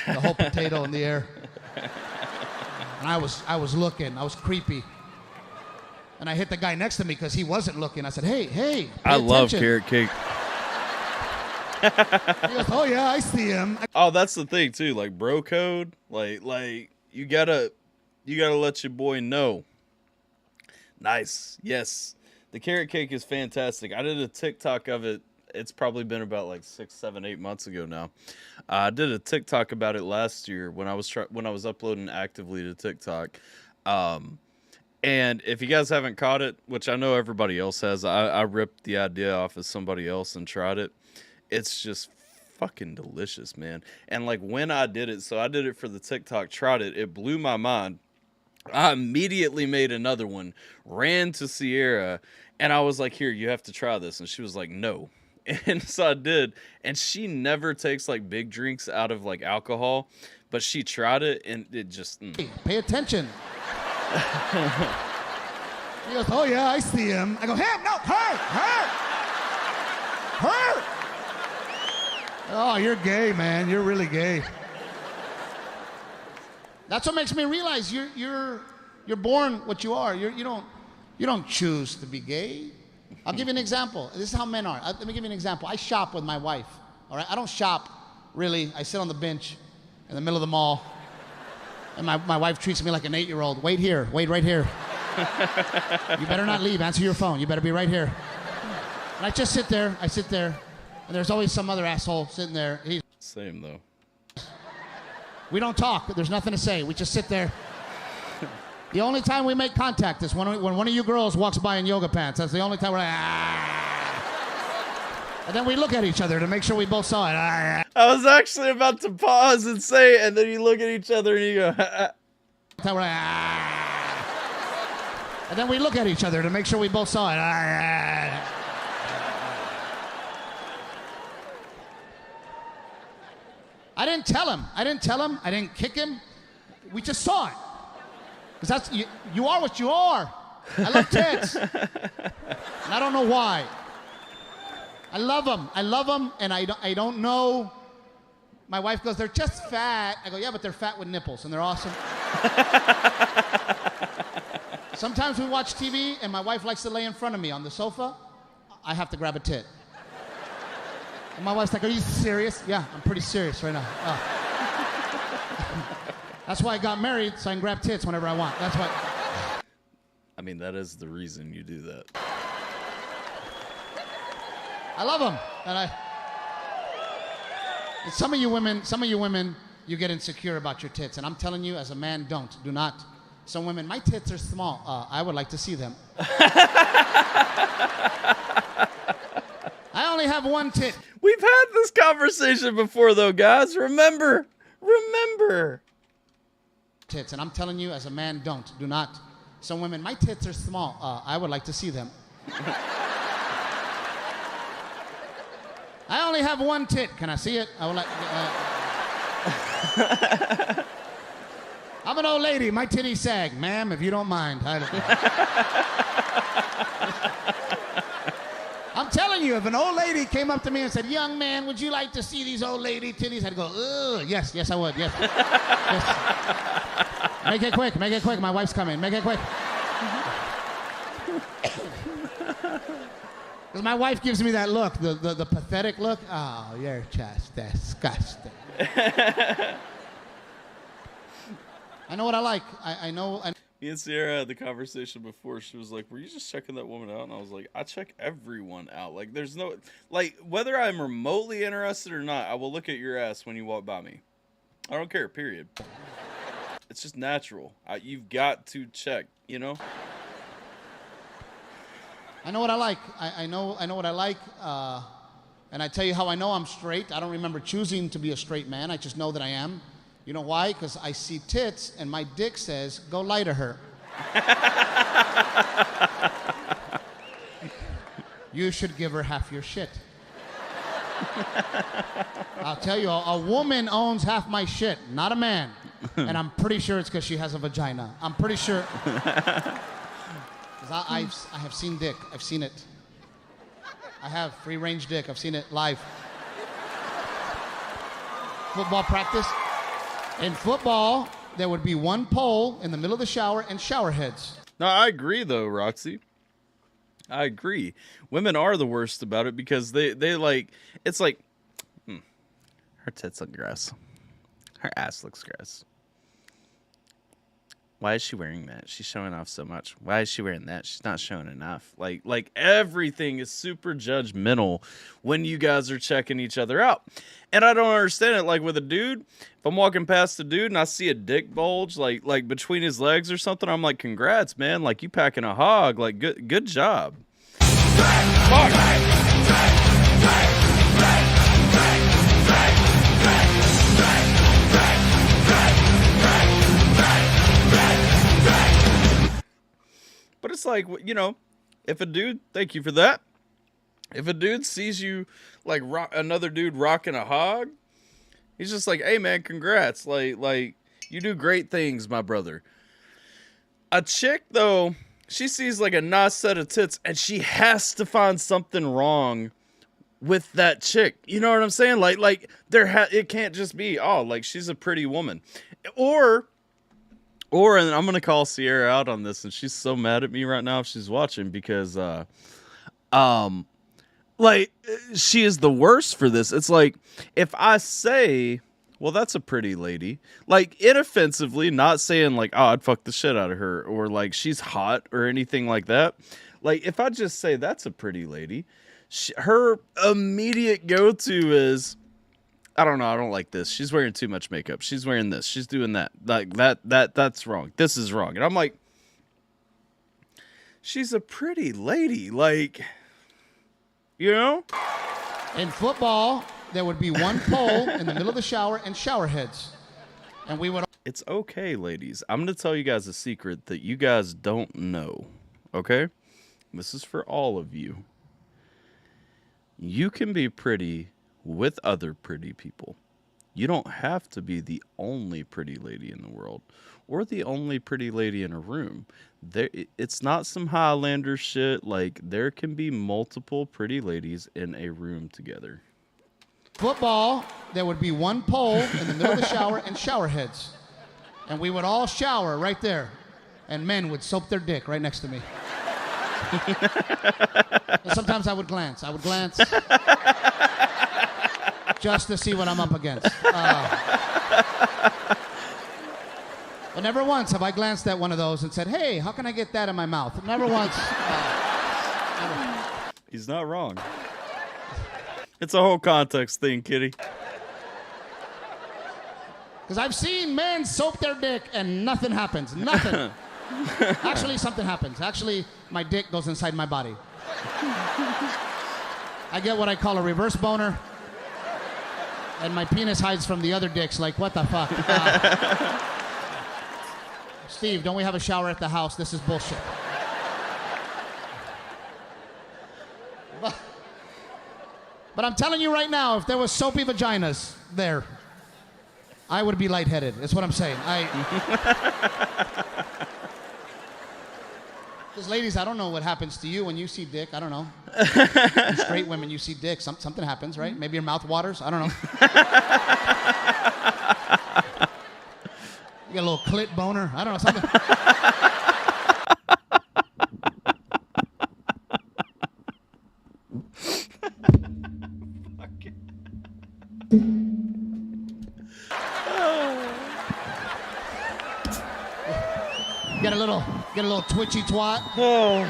Speaker 10: The whole potato in the air. And I was looking. I was creepy. And I hit the guy next to me because he wasn't looking. I said, hey.
Speaker 2: I love carrot cake.
Speaker 10: He goes, oh, yeah, I see him.
Speaker 2: Oh, that's the thing, too. Like, bro code. Like you gotta let your boy know. Nice. Yes. The carrot cake is fantastic. I did a TikTok of it. It's probably been about like 6, 7, 8 months ago now. I did a TikTok about it last year when I was uploading actively to TikTok. And if you guys haven't caught it, which I know everybody else has, I ripped the idea off of somebody else and tried it. It's just fucking delicious, man. And like when I did it, so I did it for the TikTok, tried it. It blew my mind. I immediately made another one, ran to Sierra, and I was like, here, you have to try this. And she was like, no. And so I did. And she never takes like big drinks out of like alcohol, but she tried it and it just...
Speaker 10: Pay attention. He goes, oh, yeah, I see him. I go, him, no, her. Oh, you're gay, man. You're really gay. That's what makes me realize you're born what you are. You don't choose to be gay. I'll give you an example. This is how men are. Let me give you an example. I shop with my wife. All right, I don't shop really. I sit on the bench in the middle of the mall, and my wife treats me like an 8-year-old. Wait here. Wait right here. You better not leave. Answer your phone. You better be right here. And I just sit there. And there's always some other asshole sitting there.
Speaker 2: Same though.
Speaker 10: We don't talk. There's nothing to say. We just sit there. The only time we make contact is when one of you girls walks by in yoga pants. That's the only time we're like, ah. And then we look at each other to make sure we both saw it. Ah.
Speaker 2: I was actually about to pause and say it, and then you look at each other and you go,
Speaker 10: we're like, ah. And then we look at each other to make sure we both saw it. Ah. I didn't tell him. I didn't kick him. We just saw it. Because that's you are what you are. I love tits. And I don't know why. I love them, and I don't know. My wife goes, they're just fat. I go, yeah, but they're fat with nipples, and they're awesome. Sometimes we watch TV, and my wife likes to lay in front of me on the sofa. I have to grab a tit. And my wife's like, are you serious? Yeah, I'm pretty serious right now. Oh. That's why I got married, so I can grab tits whenever I want. That's why.
Speaker 2: I mean, that is the reason you do that.
Speaker 10: I love them. And some of you women, you get insecure about your tits. And I'm telling you, as a man, do not. Some women, my tits are small. I would like to see them. I only have one tit.
Speaker 2: We've had this conversation before, though, guys. Remember.
Speaker 10: Tits, and I'm telling you, as a man, do not. Some women, my tits are small. I would like to see them. I only have one tit. Can I see it? I would like. I'm an old lady. My titties sag, ma'am. If you don't mind. I'm telling you, if an old lady came up to me and said, young man, would you like to see these old lady titties? I'd go, ugh, yes, I would, yes. Yes. Make it quick, my wife's coming, make it quick. Because my wife gives me that look, the pathetic look. Oh, you're just disgusting. I know what I like. I know.
Speaker 2: Me and Sierra had the conversation before. She was like, were you just checking that woman out? And I was like, I check everyone out. Like, there's no, like, whether I'm remotely interested or not, I will look at your ass when you walk by me. I don't care, period. It's just natural. You've got to check, you know?
Speaker 10: I know what I like. I know what I like. And I tell you how I know I'm straight. I don't remember choosing to be a straight man. I just know that I am. You know why? Because I see tits and my dick says, go lie to her. You should give her half your shit. I'll tell you, a woman owns half my shit, not a man. And I'm pretty sure it's because she has a vagina. I'm pretty sure. I have seen dick. I've seen it. I have free-range dick. I've seen it live. Football practice. In football, there would be one pole in the middle of the shower and shower heads.
Speaker 2: No, I agree, though, Roxy. I agree. Women are the worst about it because they like, it's like, her tits look gross. Her ass looks gross. Why is she wearing that? She's showing off so much. Why is she wearing that? She's not showing enough. Like everything is super judgmental when you guys are checking each other out. And I don't understand it. Like with a dude, if I'm walking past a dude and I see a dick bulge like between his legs or something, I'm like, congrats, man. Like you packing a hog. Like good job. Fuck. But it's like, you know, if a dude, thank you for that. If a dude sees you like another dude rocking a hog, he's just like, hey man, congrats. Like you do great things, my brother. A chick though, she sees like a nice set of tits and she has to find something wrong with that chick. You know what I'm saying? Like it can't just be, oh, like she's a pretty woman. Or, and I'm going to call Sierra out on this, and she's so mad at me right now if she's watching because, like, she is the worst for this. It's like, if I say, well, that's a pretty lady, like, inoffensively, not saying, like, oh, I'd fuck the shit out of her, or, like, she's hot, or anything like that. Like, if I just say, that's a pretty lady, her immediate go-to is, I don't know. I don't like this. She's wearing too much makeup. She's wearing this. She's doing that. Like that's wrong. This is wrong. And I'm like, she's a pretty lady. Like, you know?
Speaker 10: In football, there would be one pole in the middle of the shower and shower heads. And we would...
Speaker 2: It's okay, ladies. I'm going to tell you guys a secret that you guys don't know. Okay? This is for all of you. You can be pretty with other pretty people. You don't have to be the only pretty lady in the world or the only pretty lady in a room. It's not some Highlander shit. Like, there can be multiple pretty ladies in a room together.
Speaker 10: Football, there would be one pole in the middle of the shower and shower heads. And we would all shower right there. And men would soap their dick right next to me. Sometimes I would glance. Just to see what I'm up against. But never once have I glanced at one of those and said, hey, how can I get that in my mouth? Never once. Never.
Speaker 2: He's not wrong. It's a whole context thing, kitty.
Speaker 10: Because I've seen men soap their dick and nothing happens. Nothing. Actually, something happens. Actually, my dick goes inside my body. I get what I call a reverse boner. And my penis hides from the other dicks. Like, what the fuck? Steve, don't we have a shower at the house? This is bullshit. But I'm telling you right now, if there was soapy vaginas there, I would be lightheaded. That's what I'm saying. Because ladies, I don't know what happens to you when you see dick. I don't know. Straight women, you see dick. Something happens, right? Maybe your mouth waters. I don't know. You got a little clit boner. I don't know. Something. Get a little twitchy twat.
Speaker 2: Oh.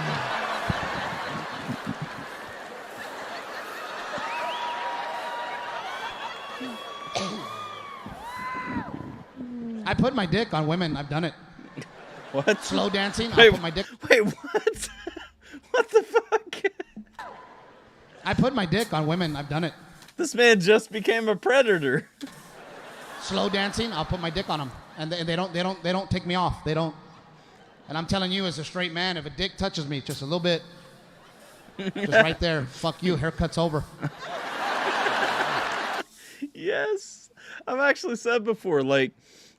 Speaker 10: I put my dick on women. I've done it.
Speaker 2: What?
Speaker 10: Slow dancing.
Speaker 2: Wait,
Speaker 10: I put my dick.
Speaker 2: Wait, what? What the fuck?
Speaker 10: I put my dick on women. I've done it.
Speaker 2: This man just became a predator.
Speaker 10: Slow dancing. I'll put my dick on them, and they don't take me off. They don't. And I'm telling you, as a straight man, if a dick touches me just a little bit, just right there, fuck you, haircut's over.
Speaker 2: Yes. I've actually said before, like,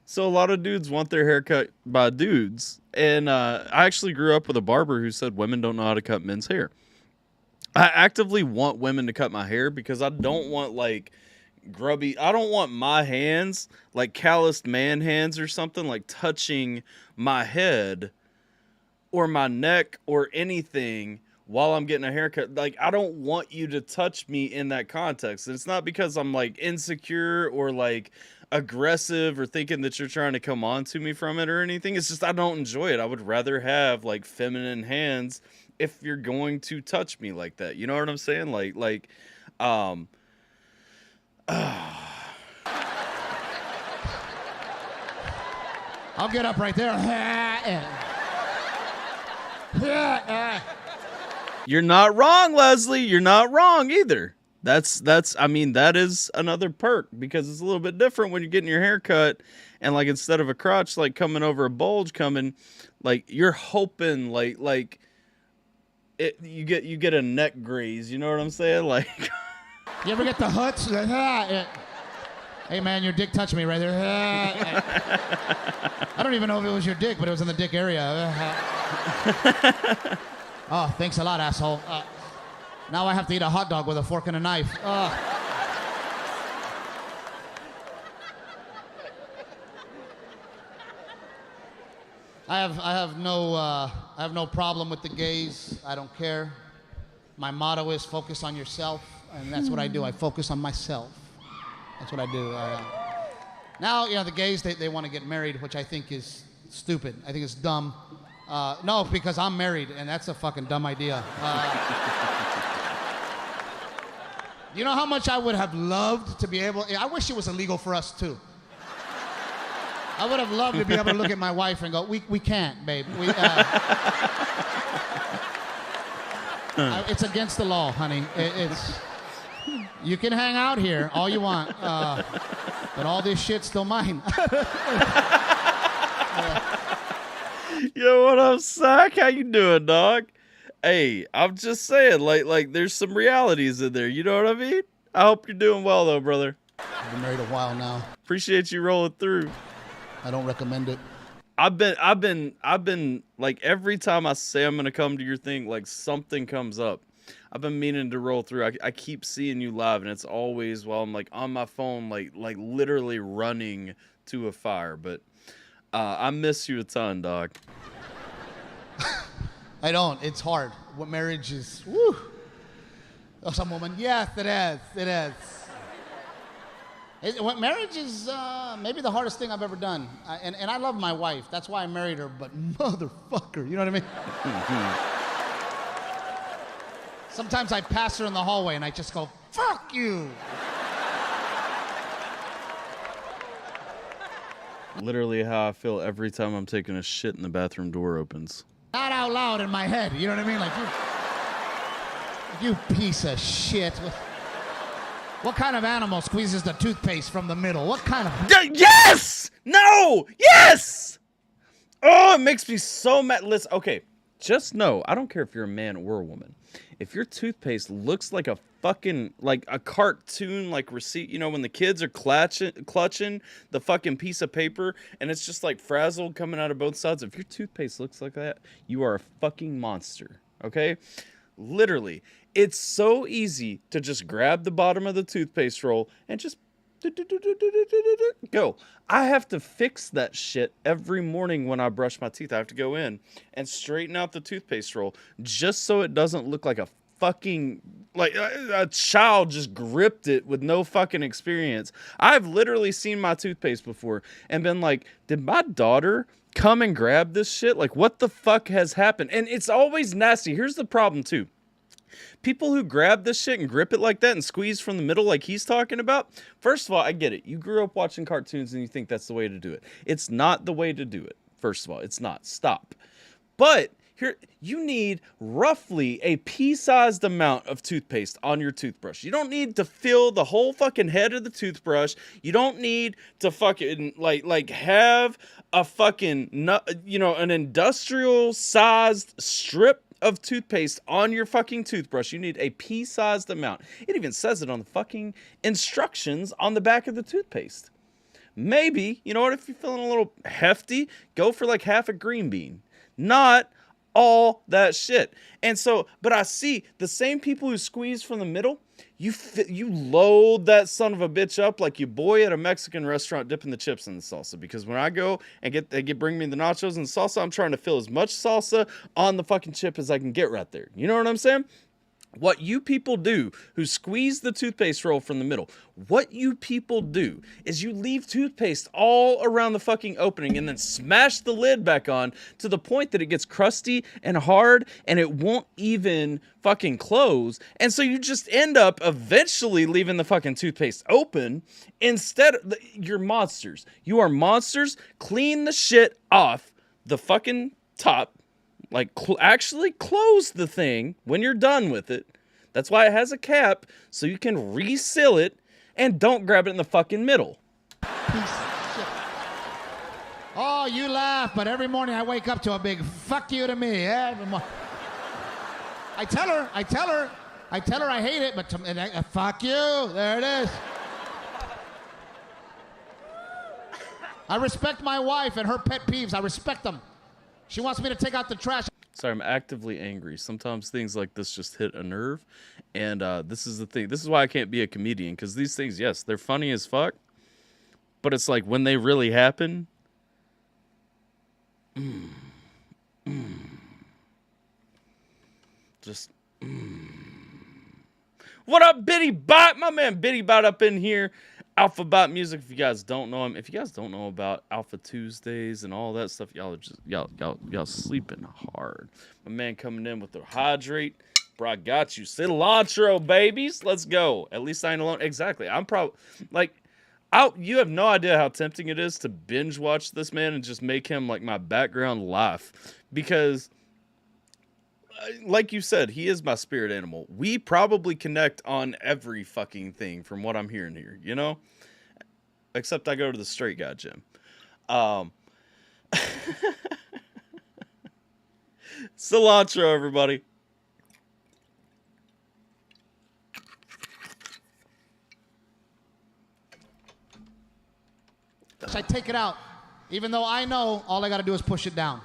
Speaker 2: so a lot of dudes want their hair cut by dudes. And I actually grew up with a barber who said women don't know how to cut men's hair. I actively want women to cut my hair because I don't want, like, grubby. I don't want my hands, like calloused man hands or something, like touching my head or my neck or anything while I'm getting a haircut. Like, I don't want you to touch me in that context. And it's not because I'm like insecure or like aggressive or thinking that you're trying to come on to me from it or anything. It's just I don't enjoy it. I would rather have like feminine hands if you're going to touch me like that. You know what I'm saying? I'll
Speaker 10: get up right there.
Speaker 2: You're not wrong, Leslie. You're not wrong either. I mean, that is another perk because it's a little bit different when you're getting your hair cut and like instead of a crotch like coming over a bulge coming, like you're hoping like it you get a neck graze, you know what I'm saying? Like
Speaker 10: you ever get the huts? Hey man, your dick touched me right there. I don't even know if it was your dick, but it was in the dick area. Oh, thanks a lot, asshole. Now I have to eat a hot dog with a fork and a knife. I have no problem with the gays. I don't care. My motto is focus on yourself, and that's what I do. I focus on myself. That's what I do. Now, you know, the gays, they want to get married, which I think is stupid. I think it's dumb. No, because I'm married, and that's a fucking dumb idea. You know how much I would have loved to be able... I wish it was illegal for us, too. I would have loved to be able to look at my wife and go, we can't, babe. It's against the law, honey. It's... You can hang out here all you want, but all this shit's still mine.
Speaker 2: Yo, what up, Sack? How you doing, dog? Hey, I'm just saying, like, there's some realities in there. You know what I mean? I hope you're doing well, though, brother.
Speaker 10: I've been married a while now.
Speaker 2: Appreciate you rolling through.
Speaker 10: I don't recommend it.
Speaker 2: I've been like every time I say I'm gonna come to your thing, like something comes up. I've been meaning to roll through. I keep seeing you live, and it's always while I'm like on my phone, like literally running to a fire. But I miss you a ton, dog.
Speaker 10: I don't. It's hard. What marriage is. Woo. Oh, some woman. Yes, it is. It is. What marriage is maybe the hardest thing I've ever done. And I love my wife. That's why I married her. But motherfucker, you know what I mean? Sometimes I pass her in the hallway and I just go, fuck you.
Speaker 2: Literally how I feel every time I'm taking a shit and the bathroom door opens.
Speaker 10: Not out loud in my head, you know what I mean? Like, you piece of shit. What kind of animal squeezes the toothpaste from the middle? What kind of...
Speaker 2: Yes! No! Yes! Oh, it makes me so mad. Listen, okay. just know, I don't care if you're a man or a woman, if your toothpaste looks like a fucking, like a cartoon, like receipt, you know, when the kids are clutching the fucking piece of paper and it's just like frazzled coming out of both sides, if your toothpaste looks like that, you are a fucking monster, okay? Literally, it's so easy to just grab the bottom of the toothpaste roll and just go. I have to fix that shit every morning when I brush my teeth. I have to go in and straighten out the toothpaste roll just so it doesn't look like a fucking, like a child just gripped it with no fucking experience. I've literally seen my toothpaste before and been like, did my daughter come and grab this shit? Like, what the fuck has happened? And it's always nasty. Here's the problem too. People who grab this shit and grip it like that and squeeze from the middle like he's talking about, first of all, I get it. You grew up watching cartoons and you think that's the way to do it. It's not the way to do it. First of all, it's not. Stop. But here, you need roughly a pea-sized amount of toothpaste on your toothbrush. You don't need to fill the whole fucking head of the toothbrush. You don't need to fucking like have a fucking, you know, an industrial-sized strip of toothpaste on your fucking toothbrush. You need a pea-sized amount. It even says it on the fucking instructions on the back of the toothpaste. Maybe, you know what, if you're feeling a little hefty, go for like half a green bean. Not all that shit. And so, but I see the same people who squeeze from the middle, you load that son of a bitch up like your boy at a Mexican restaurant dipping the chips in the salsa. Because when I go and bring me the nachos and the salsa, I'm trying to fill as much salsa on the fucking chip as I can get right there. You know what I'm saying? What you people do who squeeze the toothpaste roll from the middle, what you people do is you leave toothpaste all around the fucking opening and then smash the lid back on to the point that it gets crusty and hard and it won't even fucking close. And so you just end up eventually leaving the fucking toothpaste open instead of, you're monsters. You are monsters. Clean the shit off the fucking top. Like, actually close the thing when you're done with it. That's why it has a cap, so you can reseal it, and don't grab it in the fucking middle.
Speaker 10: Piece of shit. Oh, you laugh, but every morning I wake up to a big fuck you to me. Every morning. I tell her I hate it, but fuck you. There it is. I respect my wife and her pet peeves. I respect them. She wants me to take out the trash.
Speaker 2: Sorry, I'm actively angry. Sometimes things like this just hit a nerve. And this is the thing. This is why I can't be a comedian. Because these things, yes, they're funny as fuck. But it's like when they really happen. What up, Bitty Bot? My man Bitty Bot up in here. AlphaBot Music, if you guys don't know him. If you guys don't know about Alpha Tuesdays and all that stuff, y'all are just y'all sleeping hard. My man coming in with the hydrate. Bro, I got you. Cilantro, babies. Let's go. At least I ain't alone. Exactly. I'm probably like you have no idea how tempting it is to binge watch this man and just make him like my background laugh. Because like you said, he is my spirit animal. We probably connect on every fucking thing from what I'm hearing here, you know? Except I go to the straight guy gym. Cilantro, everybody.
Speaker 10: I take it out, even though I know all I got to do is push it down.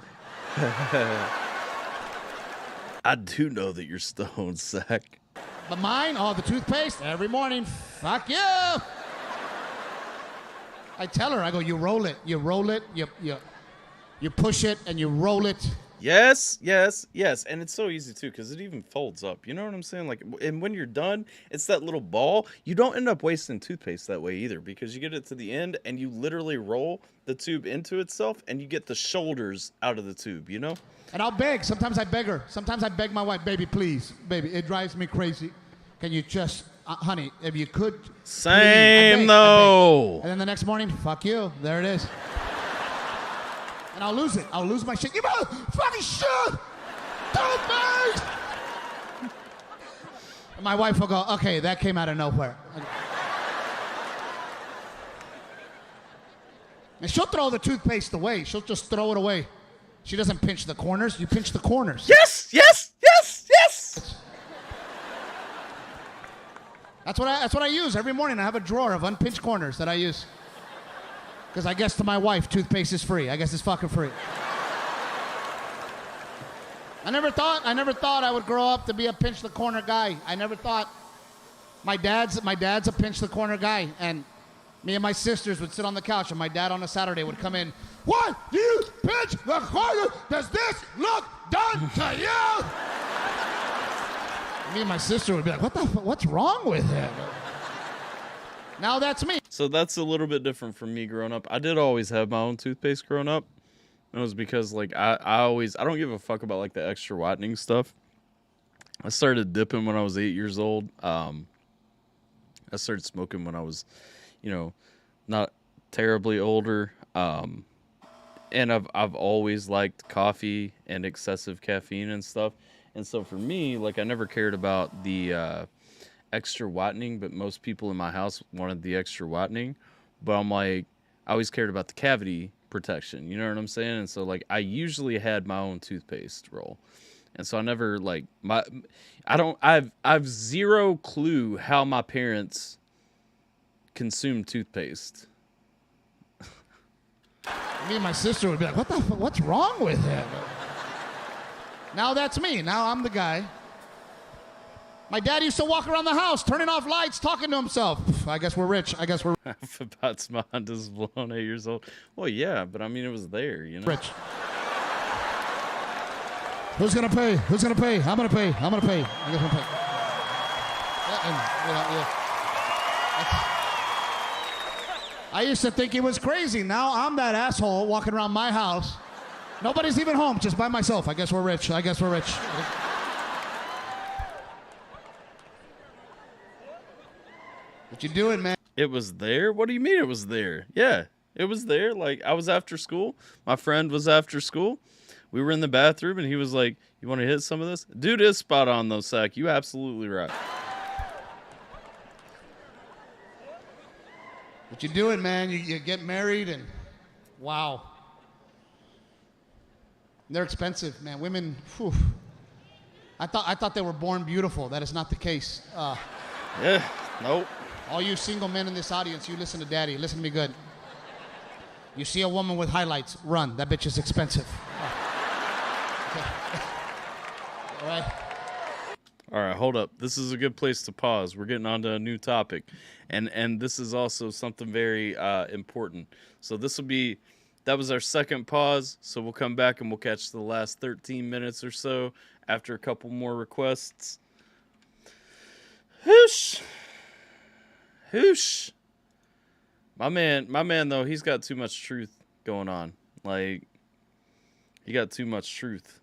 Speaker 2: I do know that you're stoned, Zach.
Speaker 10: But mine, the toothpaste, every morning, fuck you. I tell her, I go, you roll it, you push it, and you roll it.
Speaker 2: Yes. And it's so easy, too, because it even folds up. You know what I'm saying? Like, and when you're done, it's that little ball. You don't end up wasting toothpaste that way either, because you get it to the end, and you literally roll the tube into itself, and you get the shoulders out of the tube, you know?
Speaker 10: And I'll beg. Sometimes I beg her. Sometimes I beg my wife, baby, please. Baby, it drives me crazy. Can you just, honey, if you could.
Speaker 2: Same, though.
Speaker 10: And then the next morning, fuck you. There it is. And I'll lose it. I'll lose my shit. You fucking shit! Toothpaste! And my wife will go, okay, that came out of nowhere. And she'll throw the toothpaste away. She'll just throw it away. She doesn't pinch the corners. You pinch the corners.
Speaker 2: Yes, yes, yes, yes.
Speaker 10: That's what I use every morning. I have a drawer of unpinched corners that I use. Because I guess to my wife, toothpaste is free. I guess it's fucking free. I never thought I would grow up to be a pinch the corner guy. I never thought. My dad's a pinch the corner guy, and me and my sisters would sit on the couch, and my dad on a Saturday would come in. What do you pinch the corner? Does this look done to you? Me and my sister would be like, what's wrong with him? Now that's me.
Speaker 2: So that's a little bit different from me growing up. I did always have my own toothpaste growing up. It was because like I don't give a fuck about like the extra whitening stuff. I started dipping when I was 8 years old. I started smoking when I was, not terribly older. And I've always liked coffee and excessive caffeine and stuff. And so for me, like I never cared about the extra whitening, but most people in my house wanted the extra whitening. But I'm like, I always cared about the cavity protection. You know what I'm saying? And so like I usually had my own toothpaste roll. And so I never like I've zero clue how my parents consume toothpaste.
Speaker 10: Me and my sister would be like, what's wrong with him? Now that's me. Now I'm the guy. My dad used to walk around the house, turning off lights, talking to himself. I guess we're rich.
Speaker 2: AlphaTyler's mind is blown, 8 years old. Well, yeah, but I mean, it was there,
Speaker 10: Rich. Who's gonna pay? Who's gonna pay? I'm gonna pay. I guess I'm gonna pay. I used to think he was crazy. Now I'm that asshole walking around my house. Nobody's even home, just by myself. I guess we're rich. What you doing, man?
Speaker 2: It was there? What do you mean it was there? Yeah, it was there. Like, I was after school. My friend was after school. We were in the bathroom, and he was like, you want to hit some of this? Dude is spot on, though, Sack. You absolutely right.
Speaker 10: What you doing, man? You get married, and wow. They're expensive, man. Women, whew. I thought they were born beautiful. That is not the case.
Speaker 2: Yeah, nope.
Speaker 10: All you single men in this audience, you listen to Daddy. Listen to me good. You see a woman with highlights, run. That bitch is expensive. Okay. All right.
Speaker 2: All right, hold up. This is a good place to pause. We're getting on to a new topic. And this is also something very important. So that was our second pause. So we'll come back and we'll catch the last 13 minutes or so after a couple more requests. Whoosh. My man though, he's got too much truth going on. Like, he got too much truth.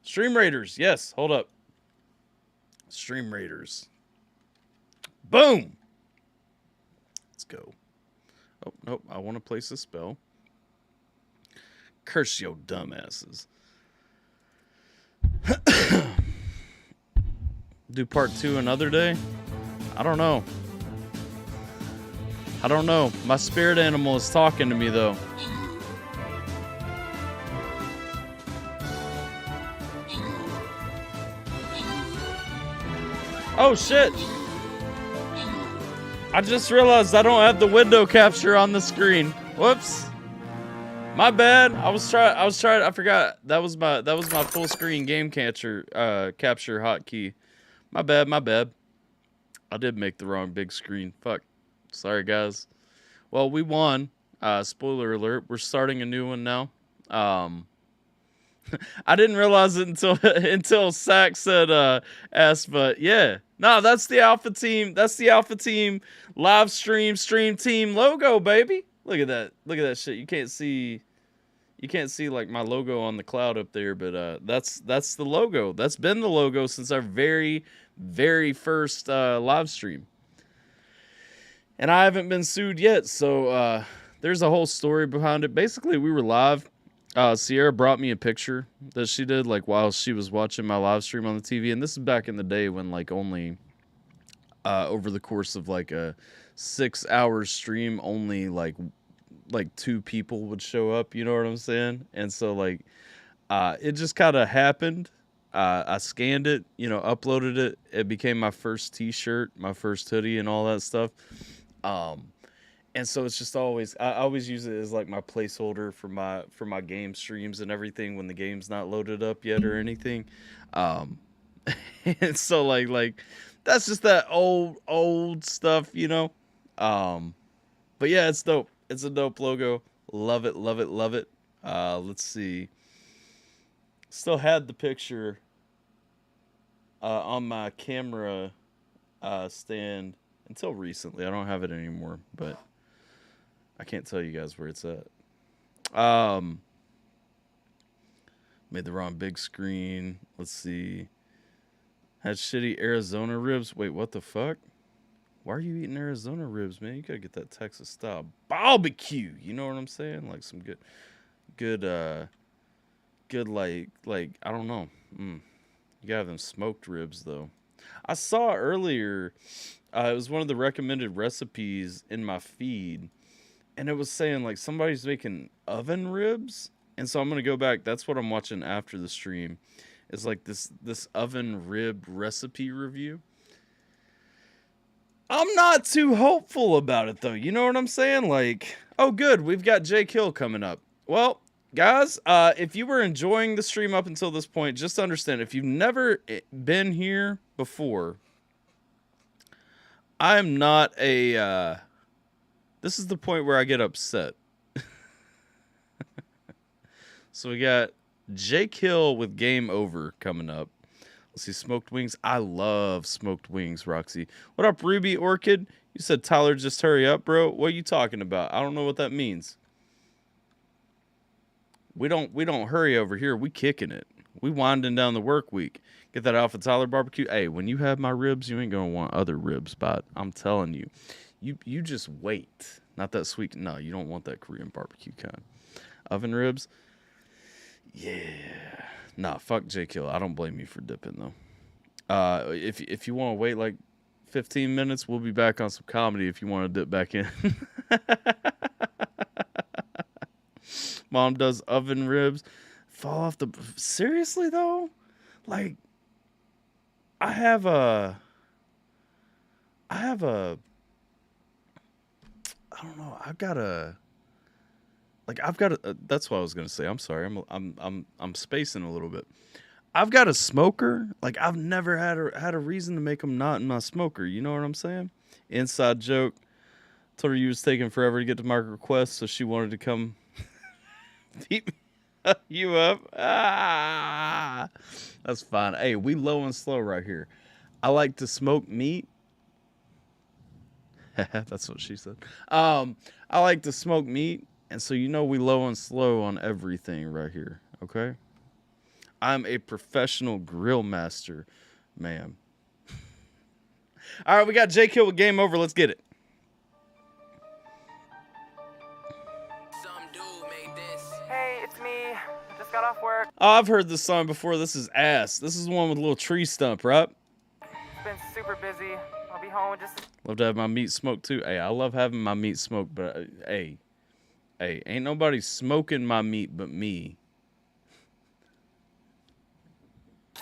Speaker 2: Stream Raiders, yes, hold up. Stream Raiders. Boom! Let's go. Oh, nope, I want to place a spell. Curse your dumbasses. Do part 2 another day? I don't know. My spirit animal is talking to me, though. Oh, shit. I just realized I don't have the window capture on the screen. Whoops. My bad. I forgot. That was my full screen game capture hotkey. My bad. I did make the wrong big screen. Fuck. Sorry, guys. Well, we won. Spoiler alert. We're starting a new one now. I didn't realize it until Sack said asked, but yeah. No, that's the Alpha Team. That's the Alpha Team live stream team logo, baby. Look at that. Look at that shit. You can't see like my logo on the cloud up there, but that's the logo. That's been the logo since our very, very first live stream. And I haven't been sued yet, so there's a whole story behind it. Basically, we were live. Sierra brought me a picture that she did like while she was watching my live stream on the TV, and this is back in the day when like only over the course of like a 6 hour stream, only like like 2 people would show up, you know what I'm saying? And so like it just kind of happened. I scanned it, you know, uploaded it. It became my first t-shirt, my first hoodie and all that stuff. And so it's just always, I always use it as like my placeholder for my game streams and everything when the game's not loaded up yet or anything. And so like that's just that old stuff, you know. But yeah, it's dope. It's a dope logo. Love it, love it, love it. Let's see. Still had the picture on my camera stand until recently. I don't have it anymore, but I can't tell you guys where it's at. Made the wrong big screen. Let's see. Had shitty Arizona ribs. Wait, what the fuck? Why are you eating Arizona ribs, man? You gotta get that Texas style barbecue. You know what I'm saying? Like some good like I don't know. You gotta have them smoked ribs though. I saw earlier. It was one of the recommended recipes in my feed, and it was saying like somebody's making oven ribs, and so I'm gonna go back. That's what I'm watching after the stream. It's like this oven rib recipe review. I'm not too hopeful about it though. You know what I'm saying? Like, oh good, we've got Jake Hill coming up. Well, guys, if you were enjoying the stream up until this point, just understand, if you've never been here before, I'm not a, this is the point where I get upset. So we got Jake Hill with Game Over coming up. Let's see, smoked wings. I love smoked wings, Roxy. What up, Ruby Orchid? You said, Tyler, just hurry up, bro. What are you talking about? I don't know what that means. We don't hurry over here. We kicking it. We winding down the work week. Get that AlphaTyler barbecue. Hey, when you have my ribs, you ain't gonna want other ribs, but I'm telling you. You just wait. Not that sweet. No, you don't want that Korean barbecue kind. Oven ribs. Yeah. Nah, fuck Jake Hill. I don't blame you for dipping though. If you want to wait like 15 minutes, we'll be back on some comedy if you want to dip back in. Mom does oven ribs. Fall off the... Seriously, though? Like, I have a... I don't know. I've got a... That's what I was going to say. I'm sorry. I'm spacing a little bit. I've got a smoker. Like, I've never had a reason to make them not in my smoker. You know what I'm saying? Inside joke. Told her you was taking forever to get to my request, so she wanted to come... beat you up. That's fine. Hey, we low and slow right here. I like to smoke meat. That's what she said. I like to smoke meat, and so you know we low and slow on everything right here. Okay. I'm a professional grill master, ma'am. All right, we got Jake Hill with Game Over. Let's get it.
Speaker 15: Got off work.
Speaker 2: Oh, I've heard this song before. This is ass. This is the one with a little tree stump, right?
Speaker 15: It's been super busy. I'll be home in just...
Speaker 2: Love to have my meat smoked too. Hey, I love having my meat smoked, but hey, ain't nobody smoking my meat but me.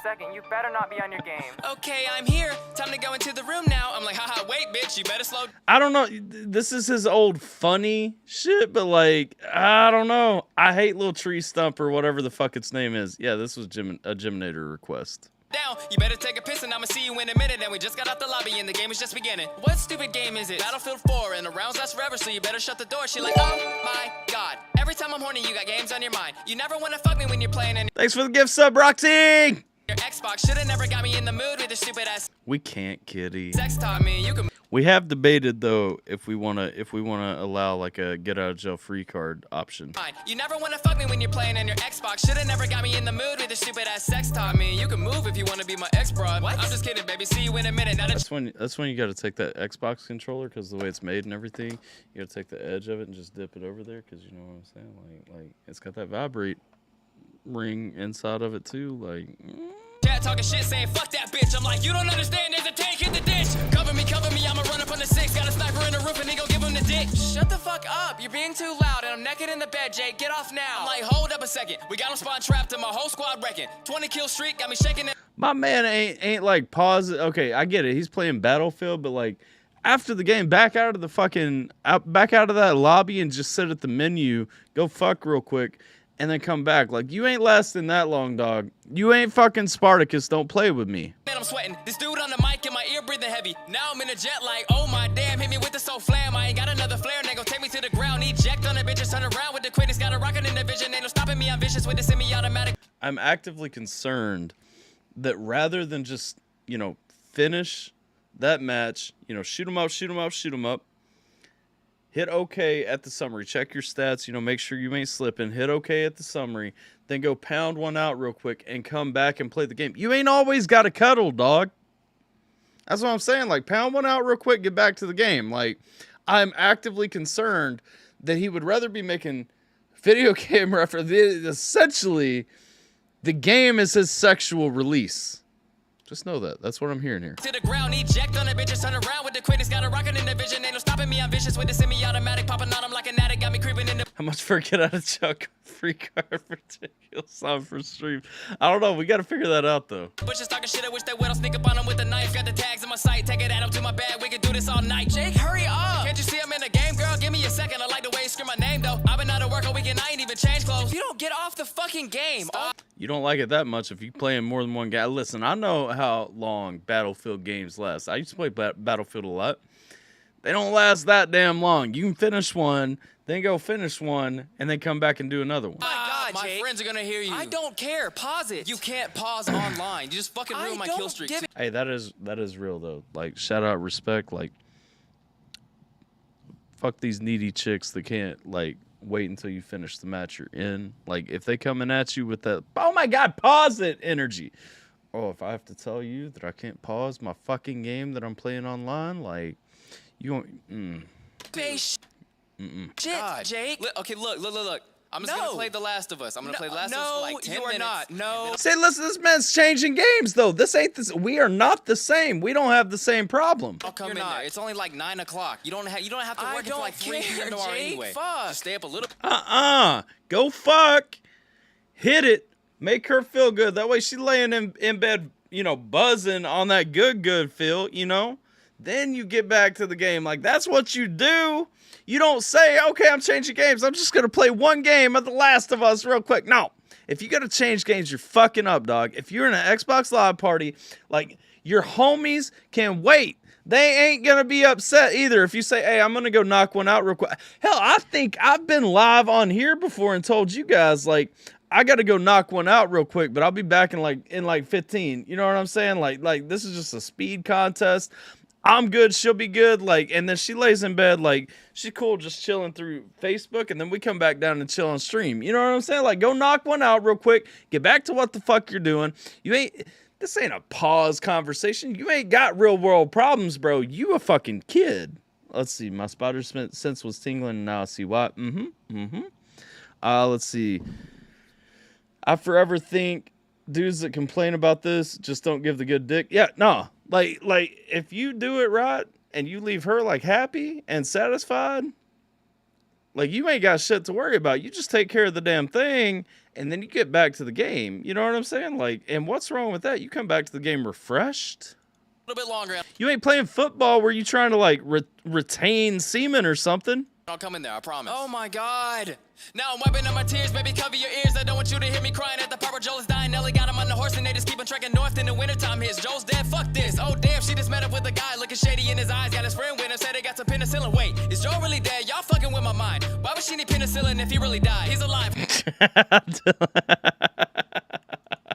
Speaker 15: Second, you better not be on your game.
Speaker 8: Okay, I'm here. Time to go into the room now. I'm like, haha, wait, bitch, you better slow.
Speaker 2: I don't know. This is his old funny shit, but like, I don't know. I hate little tree stump or whatever the fuck its name is. Yeah, this was a Jiminator request.
Speaker 8: Down, you better take a piss and I'ma see you in a minute. And we just got out the lobby and the game is just beginning. What stupid game is it? Battlefield 4 and the rounds last forever, so you better shut the door. She like, oh my god. Every time I'm horny, you got games on your mind. You never wanna fuck me when you're playing in
Speaker 2: Thanks for the gift sub, Roxy!
Speaker 8: your Xbox. Should've never got me in the mood with your stupid ass.
Speaker 2: We can't, kitty.
Speaker 8: Sex taught me you can.
Speaker 2: We have debated though if we wanna allow like a get out of jail free card option.
Speaker 8: Fine. You never wanna fuck me when you're playing in your Xbox. Should've never got me in the mood with your stupid ass sex taught me. You can move if you wanna be my ex broad. What? I'm just kidding, baby. See you in a minute. Now
Speaker 2: that's when you gotta take that Xbox controller because the way it's made and everything, you gotta take the edge of it and just dip it over there because you know what I'm saying. Like it's got that vibrate ring inside of it too. Like.
Speaker 8: Cat talking shit saying fuck that bitch. I'm like, you don't understand, there's a tank in the ditch. Cover me, I'ma run up on the 6. Got a sniper in the roof and he gon' give him the dick. Shut the fuck up, you're being too loud and I'm naked in the bed, Jake, get off now. I'm like, hold up a second, we got him spawn trapped and my whole squad wrecking. 20 kill streak, got me shaking it.
Speaker 2: My man ain't like pause. Okay, I get it. He's playing Battlefield, but like after the game, back out of that lobby and just sit at the menu, go fuck real quick, and then come back. Like, you ain't lasting that long, dog. You ain't fucking Spartacus. Don't play with me.
Speaker 8: Man, I'm sweating. This dude on the mic in my ear breathing heavy. Now I'm in a jet like, oh my damn, hit me with the soul flam. I ain't got another flare, and they gon' take me to the ground. Eject on the bitches, turn around with the quickness. Got a rocket in the vision, ain't no stopping me. I'm vicious with the semi-automatic.
Speaker 2: I'm actively concerned that rather than just, finish that match, shoot 'em up, hit OK at the summary, check your stats, make sure you ain't slipping, hit OK at the summary, then go pound one out real quick and come back and play the game. You ain't always got to cuddle, dog. That's what I'm saying. Like, pound one out real quick, get back to the game. Like, I'm actively concerned that he would rather be making video game references. Essentially, the game is his sexual release. Just know that. That's what I'm hearing here.
Speaker 8: To the ground, eject on the bitches, turn around with the quickness. Got a rocket in the vision, ain't no stopping me. I'm vicious with the semi-automatic, popping on. I'm like an addict, got me creeping in the.
Speaker 2: How much for a get out of chuck free card for tickle sound for stream? I don't know. We got to figure that out though.
Speaker 8: Butchers talking shit, I wish they would. I'll sneak up on them with a knife. Got the tags in my sight, take it out to my bag. We can do this all night. Jake, hurry up. Can't you see I'm in the game, girl? Give me a second. I like the way you scream my name though. I've been out of work all weekend, I ain't even changed clothes. If you don't get off the fucking game.
Speaker 2: You don't like it that much if you playing more than one guy. Listen, I know how long Battlefield games last. I used to play Battlefield a lot. They don't last that damn long. You can finish one, then go finish one, and then come back and do another one.
Speaker 8: Oh my God, my friends are gonna hear you. I don't care. Pause it. You can't pause online. You just fucking ruin my kill streak.
Speaker 2: Hey, that is real though. Like, shout out, respect. Like, fuck these needy chicks that can't like wait until you finish the match you're in. Like, if they coming at you with that, oh my God, pause it energy. Oh, if I have to tell you that I can't pause my fucking game that I'm playing online, like, you won't.
Speaker 8: Shit, Jake. Okay, look. I'm just gonna play The Last of Us. I'm gonna play The Last of Us for like 10 minutes. Not. No.
Speaker 2: Say, listen, this man's changing games though. This ain't this. We are not the same. We don't have the same problem.
Speaker 8: I'll come in there. It's only like 9 o'clock. You don't have to work until like 3 p.m. tomorrow anyway. Fuck. Just stay up a little.
Speaker 2: Go fuck. Hit it. Make her feel good. That way she laying in bed, buzzing on that good feel, Then you get back to the game. Like, that's what you do. You don't say, okay, I'm changing games. I'm just going to play one game of The Last of Us real quick. No. If you got to change games, you're fucking up, dog. If you're in an Xbox Live party, like, your homies can wait. They ain't going to be upset either if you say, hey, I'm going to go knock one out real quick. Hell, I think I've been live on here before and told you guys, like, I got to go knock one out real quick, but I'll be back in 15. You know what I'm saying? Like this is just a speed contest. I'm good, she'll be good, and then she lays in bed, she's cool just chilling through Facebook, and then we come back down and chill on stream. You know what I'm saying? Like, go knock one out real quick, get back to what the fuck you're doing. This ain't a pause conversation. You ain't got real world problems, bro. You a fucking kid. Let's see, my spider sense was tingling, and now I see why. Let's see. I forever think dudes that complain about this just don't give the good dick. Yeah, no. Like if you do it right and you leave her happy and satisfied, you ain't got shit to worry about. You just take care of the damn thing and then you get back to the game. You know what I'm saying? And what's wrong with that? You come back to the game refreshed.
Speaker 8: A little bit longer.
Speaker 2: You ain't playing football where you trying to retain semen or something.
Speaker 8: I'll come in there, I promise. Oh my God. Now I'm wiping up my tears, baby, cover your ears. I don't want you to hear me crying at the part where Joel is dying. Ellie got him on the horse and they just keep on trekking north in the wintertime hits. Joel's dead, fuck this. Oh damn, she just met up with a guy looking shady in his eyes. Got his friend with him, said they got some penicillin. Wait, is Joel really dead? Y'all fucking with my mind. Why would she need penicillin if he really died? He's alive.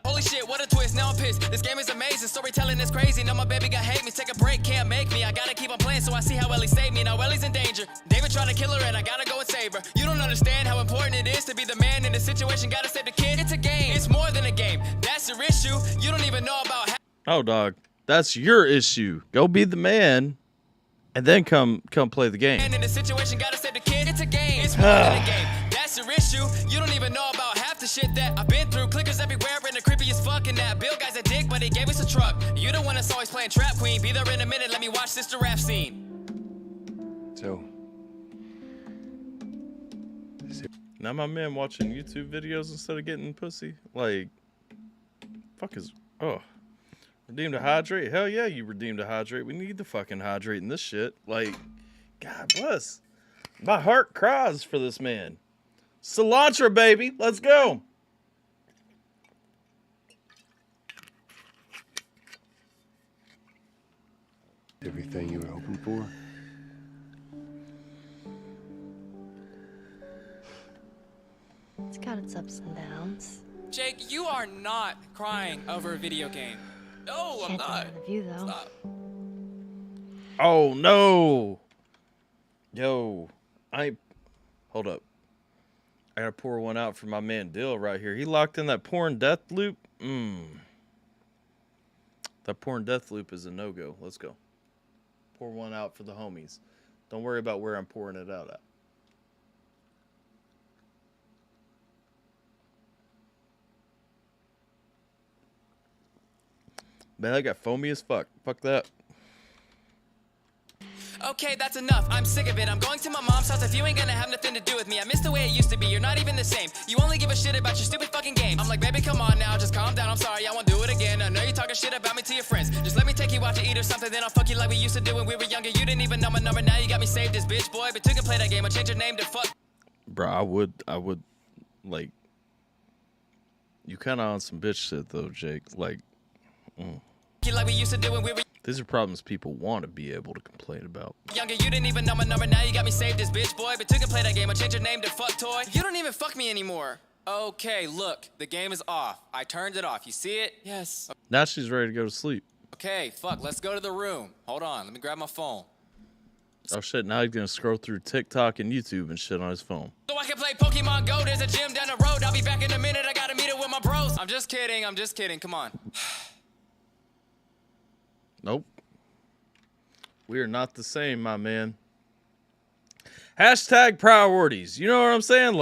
Speaker 8: Holy shit, what a twist, now I'm pissed. This game is amazing, storytelling is crazy. Now my baby got hate me, take a break, can't make me. I gotta keep on playing so I see how Ellie saved me. Now Ellie's in danger, David trying to kill her and I gotta go and save her. You don't understand how important it is to be the man in the situation. Gotta save the kid, it's a game, it's more than a game. That's your issue, you don't even know about how.
Speaker 2: Oh dog, that's your issue. Go be the man and then come play the game.
Speaker 8: And in the situation, gotta save the kid, it's a game, it's more than a game. That's your issue, you don't even know about half the shit that I've been through. Clickers everywhere and the creepy as fuck, and that Bill guy's a dick
Speaker 16: gave us a truck. You the one that's always playing trap queen. Be there in a minute, let me watch this giraffe scene.
Speaker 7: So.
Speaker 2: Now my man watching YouTube videos instead of getting pussy. Like, fuck is, oh. Redeem to hydrate? Hell yeah, you redeem to hydrate. We need to fucking hydrate in this shit. Like, God bless. My heart cries for this man. Cilantro, baby. Let's go.
Speaker 7: Everything you were hoping for?
Speaker 17: It's got its ups and downs.
Speaker 16: Jake, you are not crying over a video game. No, I'm not.
Speaker 17: You though.
Speaker 16: Stop.
Speaker 2: Oh no. Yo, hold up. I gotta pour one out for my man Dill right here. He locked in that porn death loop. That porn death loop is a no-go. Let's go. Pour one out for the homies. Don't worry about where I'm pouring it out at. Man, I got foamy as fuck. Fuck that.
Speaker 16: Okay, that's enough. I'm sick of it. I'm going to my mom's house if you ain't gonna have nothing to do with me. I miss the way it used to be. You're not even the same. You only give a shit about your stupid fucking game. I'm like, baby, come on now. Just calm down. I'm sorry. I won't do it again. I know you're talking shit about me to your friends. Just let me take you out to eat or something. Then I'll fuck you like we used to do when we were younger. You didn't even know my number. Now you got me saved as bitch boy. But you can play that game. I'll change your name to fuck.
Speaker 2: Bro, I would, like, you kind of on some bitch shit, though, Jake. Like,
Speaker 16: like we used to do when we were
Speaker 2: these are problems people want to be able to complain about.
Speaker 16: younger. You didn't even know my number. Now you got me saved as bitch boy. But you can play that game. I'll change your name to fuck toy. You don't even fuck me anymore. Okay, look. The game is off. I turned it off. You see it? Yes.
Speaker 2: Now she's ready to go to sleep.
Speaker 16: Okay, fuck. Let's go to the room. Hold on. Let me grab my phone.
Speaker 2: Oh shit, now he's gonna scroll through TikTok and YouTube and shit on his phone.
Speaker 16: So I can play Pokemon Go. There's a gym down the road. I'll be back in a minute. I gotta meet up with my bros. I'm just kidding. I'm just kidding. Come on.
Speaker 2: Nope. We are not the same, my man. Hashtag priorities. You know what I'm saying?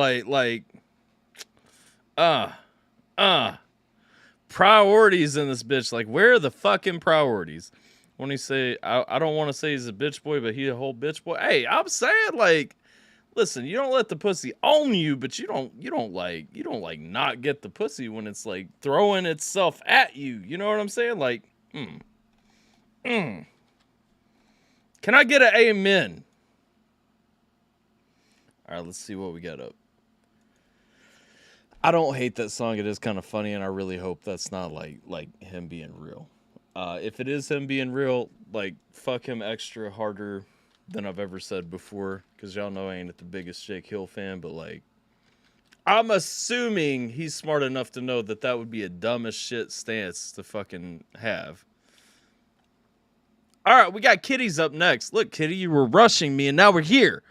Speaker 2: Priorities in this bitch. Like, where are the fucking priorities? When he say, I don't want to say he's a bitch boy, but he a whole bitch boy. Hey, I'm saying, like, listen, you don't let the pussy own you, but you don't not get the pussy when it's like throwing itself at you. You know what I'm saying? Like, Can I get an amen? All right, let's see what we got up. I don't hate that song. It is kind of funny, and I really hope that's not like him being real. If it is him being real, like, fuck him extra harder than I've ever said before, because y'all know I ain't the biggest Jake Hill fan, but, like, I'm assuming he's smart enough to know that that would be a dumb as shit stance to fucking have. All right, we got Kitty's up next. Look, Kitty, you were rushing me, and now we're here.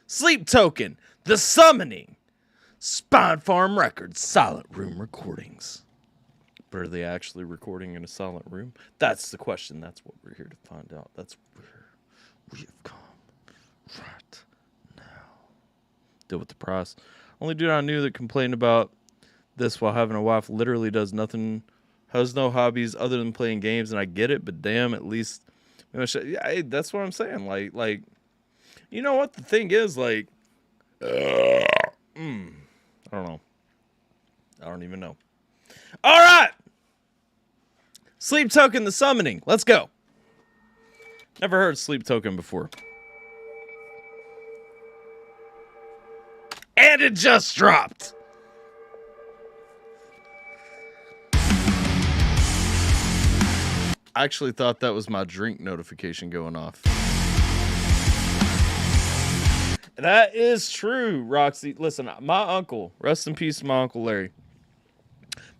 Speaker 2: Sleep Token, The Summoning, Spine Farm Records, Silent Room Recordings. But are they actually recording in a silent room? That's the question. That's what we're here to find out. That's where we have come right now. Deal with the price. Only dude I knew that complained about this while having a wife literally does nothing, has no hobbies other than playing games, and I get it, but damn, at least... Yeah, that's what I'm saying. Like, you know what the thing is? Like, I don't know. I don't even know. All right, Sleep Token, The Summoning. Let's go. Never heard Sleep Token before, and it just dropped. I actually thought that was my drink notification going off. That is true, Roxy. Listen, my uncle, rest in peace, my Uncle Larry.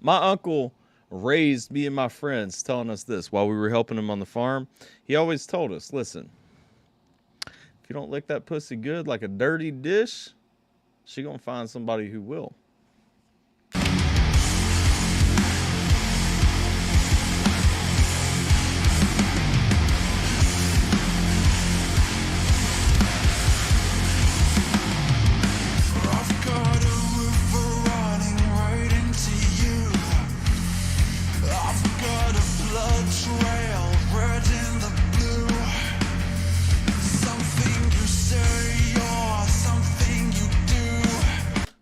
Speaker 2: My uncle raised me and my friends telling us this while we were helping him on the farm. He always told us, listen, if you don't lick that pussy good like a dirty dish, she gonna find somebody who will.
Speaker 8: trail, red in the blue. Something you say or something you do.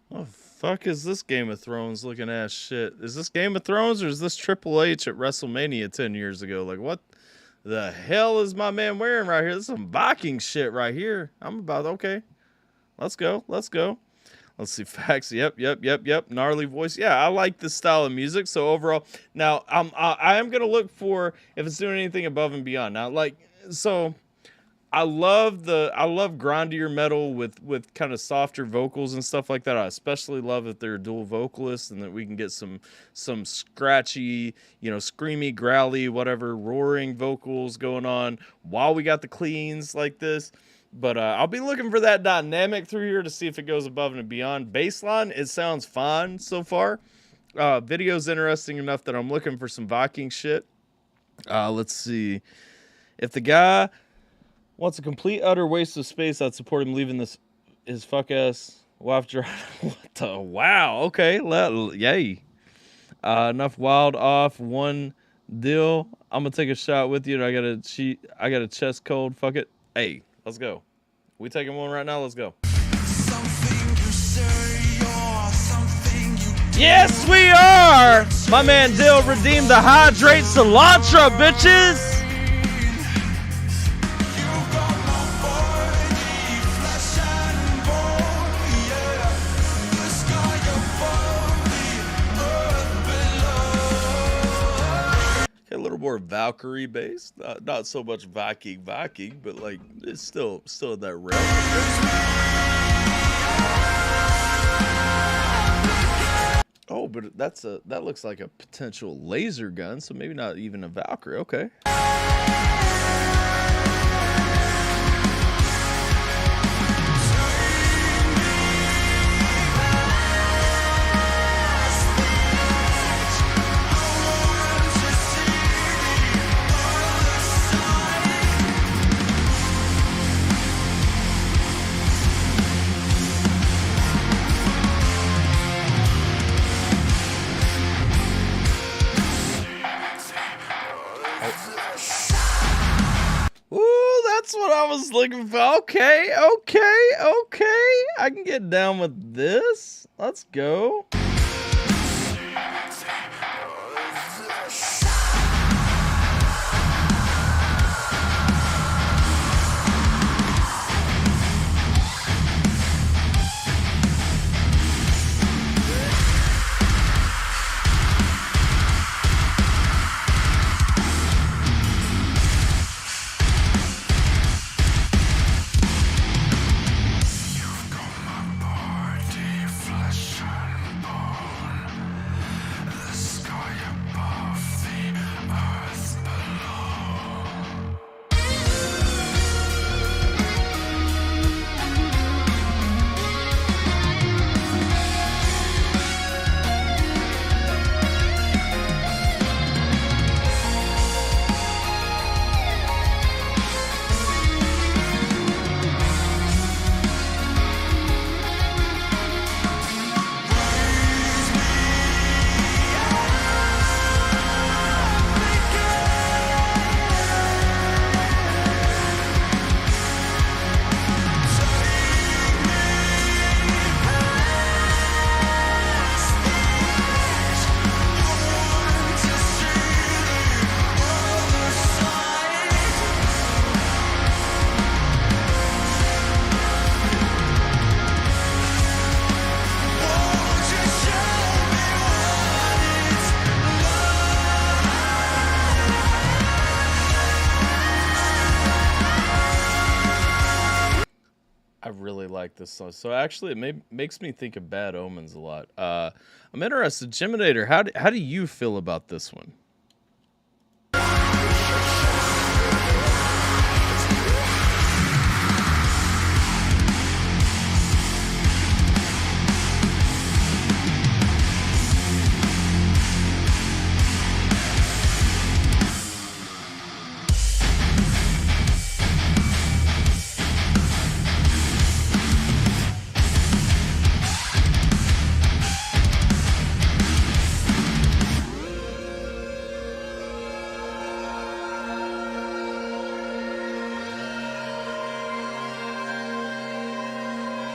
Speaker 2: What the fuck is this Game of Thrones looking ass shit? Is this Game of Thrones or is this Triple H at WrestleMania 10 years ago? Like, what the hell is my man wearing right here? This is some Viking shit right here. I'm about, okay. Let's go. Let's go. Let's see facts. Yep. Gnarly voice. Yeah, I like this style of music. So overall, now I am gonna look for if it's doing anything above and beyond. Now, like, so I love grindier metal with kind of softer vocals and stuff like that. I especially love that they're dual vocalists and that we can get some scratchy, screamy, growly, whatever, roaring vocals going on while we got the cleans like this. But I'll be looking for that dynamic through here to see if it goes above and beyond. Baseline, it sounds fine so far. Video's interesting enough that I'm looking for some Viking shit. Let's see. If the guy wants a complete utter waste of space, I'd support him leaving his fuck ass wife dry. What the? Wow. Okay. Yay. Enough wild off one deal. I'm gonna take a shot with you. I got a chest cold. Fuck it. Hey. Let's go. We taking one right now? Let's go. Yes, we are! My man Dill redeemed the Hydrate Cilantro, bitches! A little more Valkyrie based, not so much Viking, but like it's still in that realm. Oh, but that looks like a potential laser gun, so maybe not even a Valkyrie. Okay. That's what I was looking for. Okay. I can get down with this. Let's go. Like this song. So actually it makes me think of Bad Omens a lot. I'm interested, Geminator, how do you feel about this one?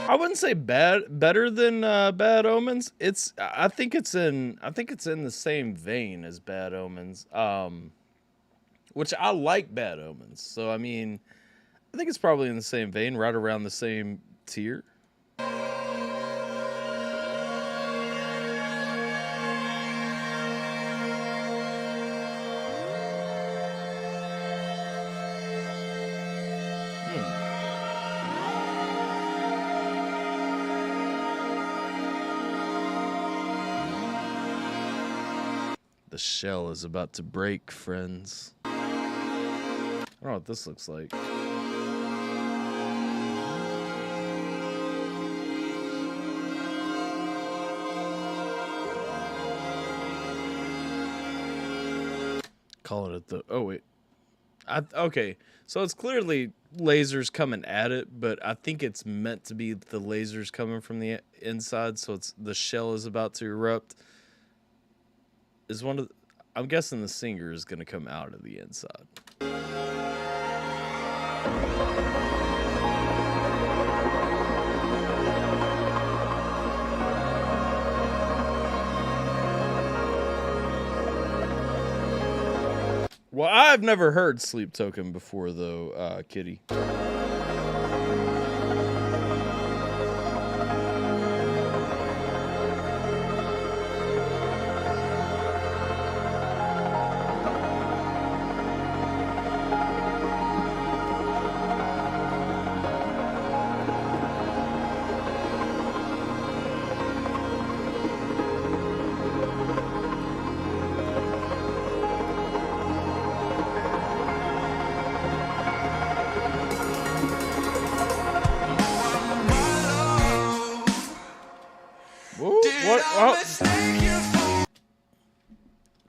Speaker 2: I wouldn't say better than Bad Omens. I think it's in the same vein as Bad Omens. Which I like Bad Omens. So I mean, I think it's probably in the same vein, right around the same tier. The shell is about to break, friends. I don't know what this looks like. Calling it the... Oh, wait. Okay, so it's clearly lasers coming at it, but I think it's meant to be the lasers coming from the inside, so it's the shell is about to erupt. Is one of... I'm guessing the singer is going to come out of the inside. Well, I've never heard Sleep Token before, though, Kitty.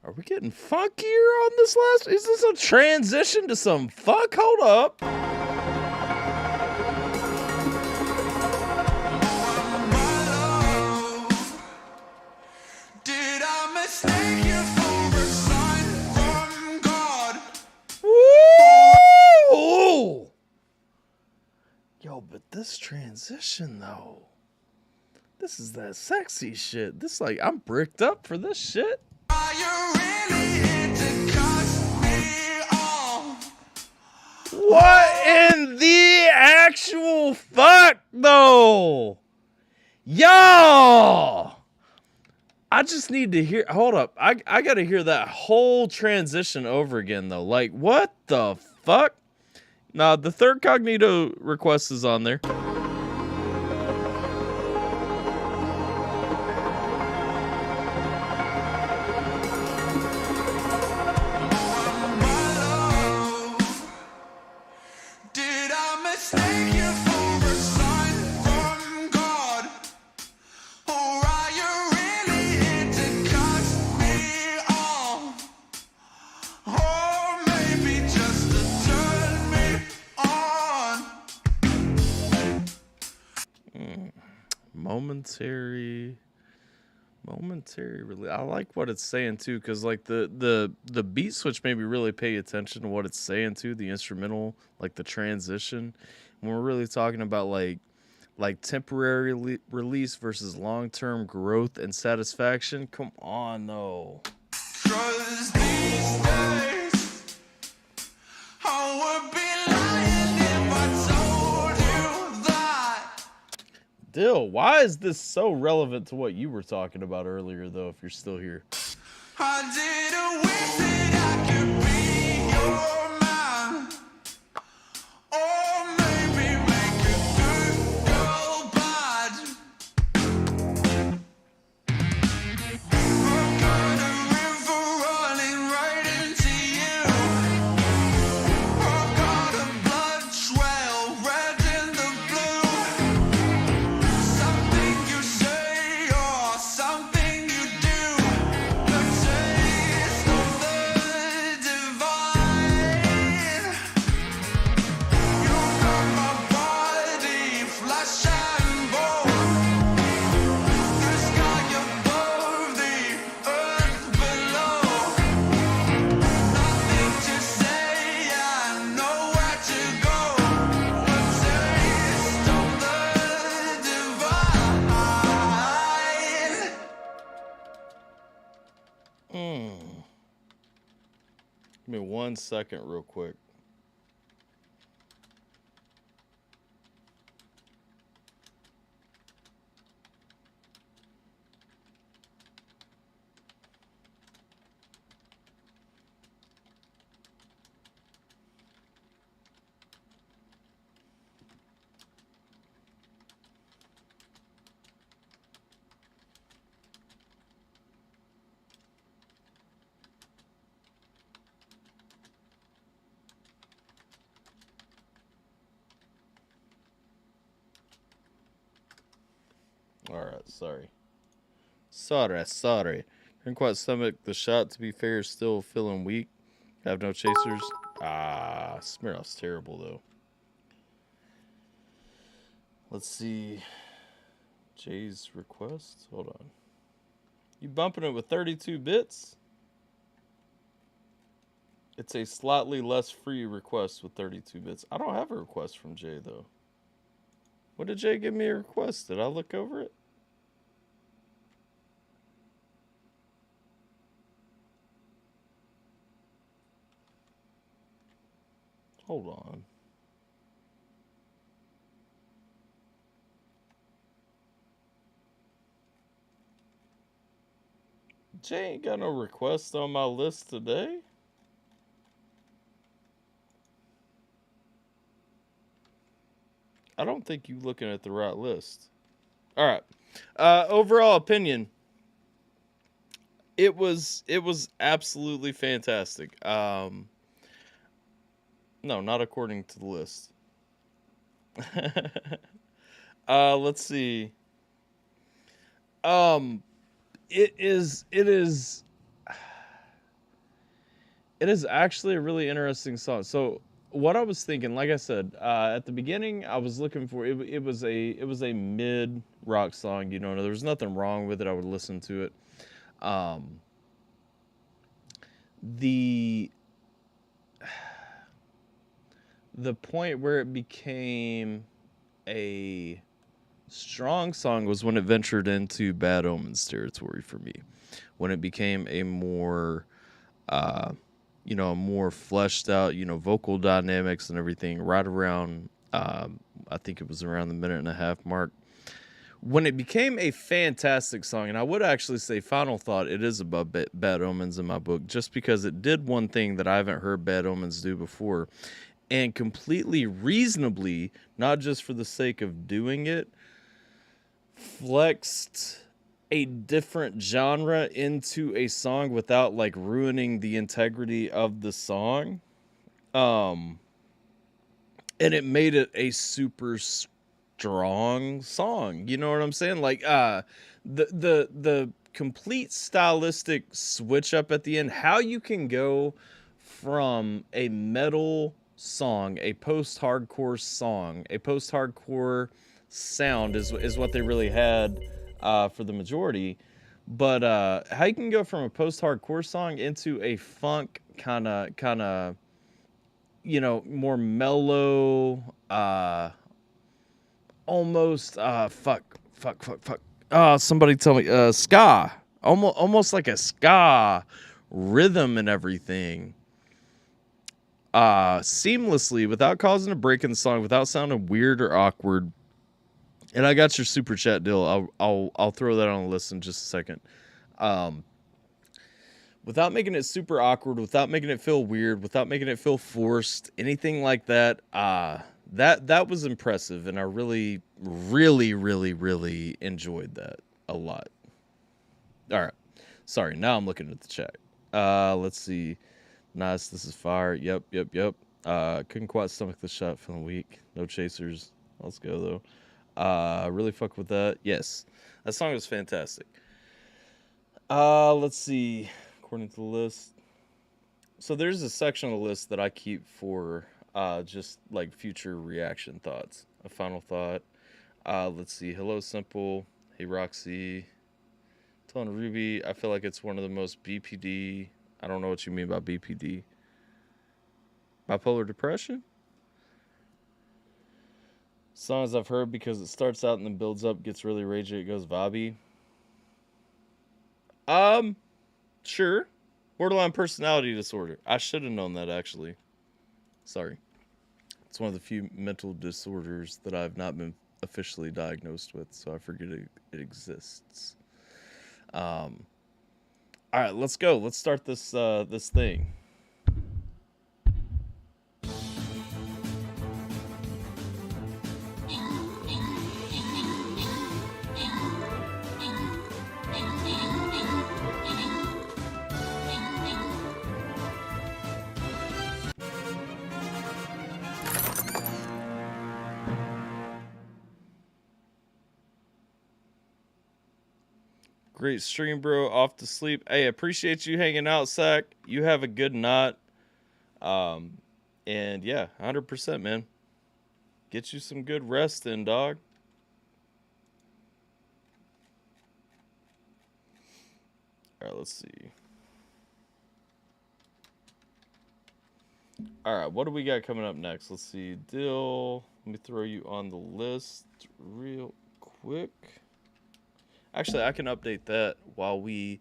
Speaker 2: Are we getting funkier on this last? Is this a transition to some fuck? Hold up.
Speaker 8: Did I mistake you for a sign from God?
Speaker 2: Woo! Yo, but this transition though. This is that sexy shit. This like I'm bricked up for this shit.
Speaker 8: Are you really here to cut me off?
Speaker 2: What in the actual fuck though? Yo! I just need to hear. Hold up. I gotta hear that whole transition over again though. Like what the fuck? Nah, the third Cognito request is on there. Momentary really. I like what it's saying too, because like the beat switch made me really pay attention to what it's saying too, the instrumental, like the transition. When we're really talking about like temporary release versus long-term growth and satisfaction. Come on though.
Speaker 8: 'Cause these days I would be lying if I told you that.
Speaker 2: Dill, why is this so relevant to what you were talking about earlier, though, if you're still here?
Speaker 8: I didn't wish that I could be your man, or maybe make a good girl bad. I've got a river running right into you. I've got a blood trail red in the blue. Something you say or something you do could take
Speaker 2: Give me 1 second real quick. Alright, sorry. Couldn't quite stomach the shot, to be fair, still feeling weak. Have no chasers. Smirnoff's terrible, though. Let's see. Jay's request? Hold on. You bumping it with 32 bits? It's a slightly less free request with 32 bits. I don't have a request from Jay, though. When did Jay give me a request? Did I look over it? Hold on. Jay ain't got no requests on my list today. I don't think you're looking at the right list. All right. Overall opinion. It was absolutely fantastic. No, not according to the list. Let's see. It is actually a really interesting song. So what I was thinking, like I said, at the beginning, I was looking for it was a mid rock song. You know, there was nothing wrong with it. I would listen to it. The point where it became a strong song was when it ventured into Bad Omens territory for me. When it became a more, more fleshed out, vocal dynamics and everything right around, I think it was around the 1.5-minute mark. When it became a fantastic song, and I would actually say Final Thought, it is above Bad Omens in my book, just because it did one thing that I haven't heard Bad Omens do before. And completely reasonably, not just for the sake of doing it, flexed a different genre into a song without like ruining the integrity of the song. And it made it a super strong song. You know what I'm saying? Like the complete stylistic switch up at the end, how you can go from a metal song, a post-hardcore song, a post-hardcore sound is what they really had for the majority, but how you can go from a post-hardcore song into a funk kind of more mellow, almost somebody tell me, ska, almost like a ska rhythm and everything, seamlessly, without causing a break in the song, without sounding weird or awkward. And I got your super chat deal. I'll throw that on the list in just a second. Without making it super awkward, without making it feel weird, without making it feel forced, anything like that. That was impressive, and I really, really, really, really enjoyed that a lot. All right. Sorry, now I'm looking at the chat. Let's see. Nice, this is fire. Yep. Couldn't quite stomach the shot, feeling weak. No chasers. Let's go, though. Really fuck with that. Yes, that song was fantastic. Let's see. According to the list. So there's a section of the list that I keep for just like future reaction thoughts. A final thought. Let's see. Hello, Simple. Hey, Roxy. Telling Ruby, I feel like it's one of the most BPD. I don't know what you mean by BPD. Bipolar depression? Songs I've heard because it starts out and then builds up, gets really ragey, it goes vibey. Sure. Borderline personality disorder. I should have known that, actually. Sorry. It's one of the few mental disorders that I've not been officially diagnosed with, so I forget it exists. All right, let's go. Let's start this this thing. Great stream, bro. Off to sleep. Hey, appreciate you hanging out, Sack. You have a good night. And yeah, 100%, man. Get you some good rest in, dog. All right, let's see. All right, what do we got coming up next? Let's see. Dill, let me throw you on the list real quick. Actually, I can update that while we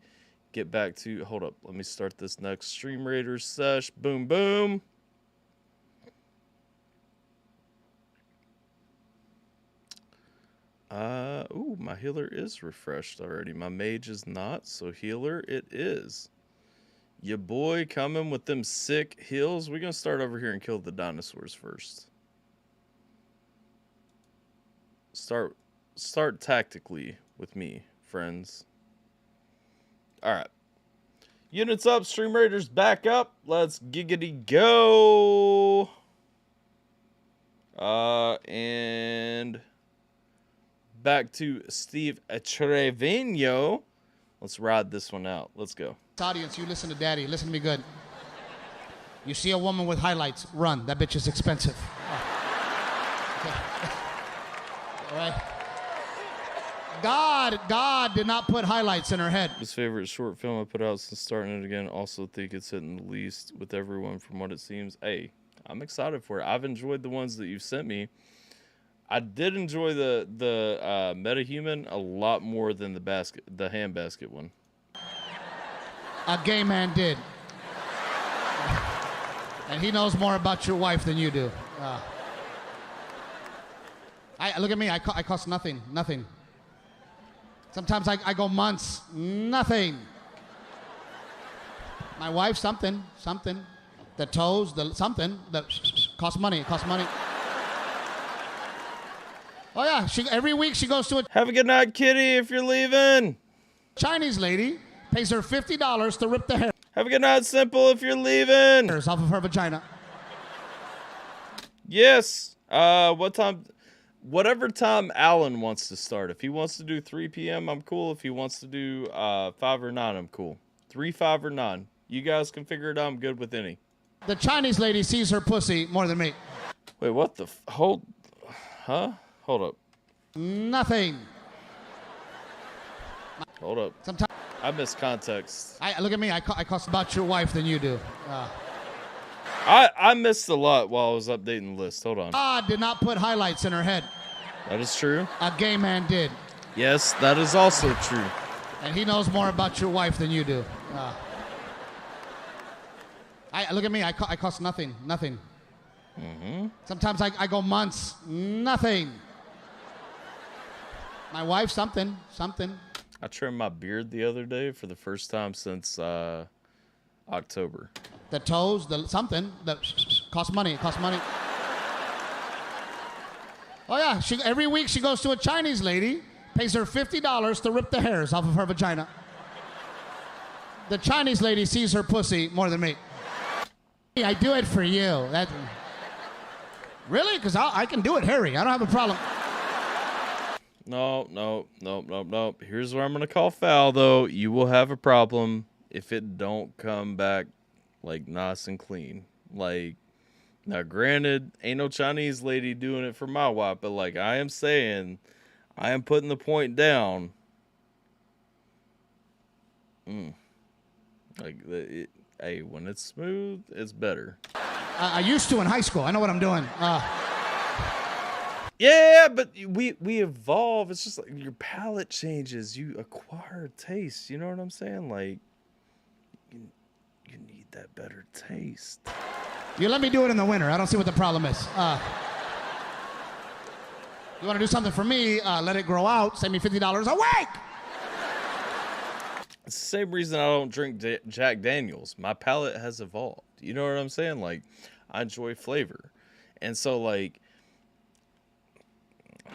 Speaker 2: get back to... Hold up. Let me start this next Stream Raiders sesh. Boom, boom. Ooh, my healer is refreshed already. My mage is not, so healer it is. Your boy coming with them sick heals. We're going to start over here and kill the dinosaurs first. Start tactically with me, friends. All right. Units up, Stream Raiders back up. Let's giggity go. And back to Steve Trevino. Let's ride this one out. Let's go.
Speaker 10: Audience, you listen to Daddy. Listen to me good. You see a woman with highlights, run. That bitch is expensive. Okay. All right. God did not put highlights in her head.
Speaker 2: His favorite short film I put out since starting it again. Also think it's hitting the least with everyone from what it seems. Hey, I'm excited for it. I've enjoyed the ones that you've sent me. I did enjoy the MetaHuman a lot more than the handbasket one.
Speaker 10: A gay man did. And he knows more about your wife than you do. Look at me. I cost nothing. Nothing. Sometimes I go months. Nothing. My wife, something. The toes, something. Costs money. Oh, yeah. Every week she goes to a...
Speaker 2: Have a good night, kitty, if you're leaving.
Speaker 10: Chinese lady pays her $50 to rip the hair.
Speaker 2: Have a good night, Simple, if you're leaving.
Speaker 10: Off of her vagina.
Speaker 2: Yes. What time? Whatever time Alan wants to start. If he wants to do 3 p.m., I'm cool. If he wants to do 5 or 9, I'm cool. 3, 5, or 9. You guys can figure it out. I'm good with any.
Speaker 10: The Chinese lady sees her pussy more than me.
Speaker 2: Wait, what the... Hold up.
Speaker 10: Nothing.
Speaker 2: Hold up.
Speaker 10: Sometimes
Speaker 2: I missed context.
Speaker 10: Look at me. I cost about your wife than you do.
Speaker 2: I missed a lot while I was updating the list. Hold on.
Speaker 10: God did not put highlights in her head.
Speaker 2: That is true.
Speaker 10: A gay man did.
Speaker 2: Yes, that is also true.
Speaker 10: And he knows more about your wife than you do. Look at me. I cost nothing.
Speaker 2: Mm-hmm.
Speaker 10: Sometimes I go months. Nothing. My wife, something.
Speaker 2: I trimmed my beard the other day for the first time since October.
Speaker 10: The toes, something. Costs money. Oh, yeah. Every week she goes to a Chinese lady, pays her $50 to rip the hairs off of her vagina. The Chinese lady sees her pussy more than me. I do it for you. Really? Because I can do it hairy. I don't have a problem.
Speaker 2: No. Here's where I'm going to call foul, though. You will have a problem if it don't come back, like, nice and clean. Like, now, granted, ain't no Chinese lady doing it for my wife, but, like, I am saying, I am putting the point down. Like, hey, when it's smooth, it's better.
Speaker 10: I used to in high school. I know what I'm doing.
Speaker 2: Yeah, but we evolve. It's just like your palate changes. You acquire taste. You know what I'm saying? Like, You need that better taste.
Speaker 10: You let me do it in the winter. I don't see what the problem is. You want to do something for me? Let it grow out. Send me $50 a week.
Speaker 2: It's the same reason I don't drink Jack Daniels. My palate has evolved. You know what I'm saying? Like, I enjoy flavor. And so, like...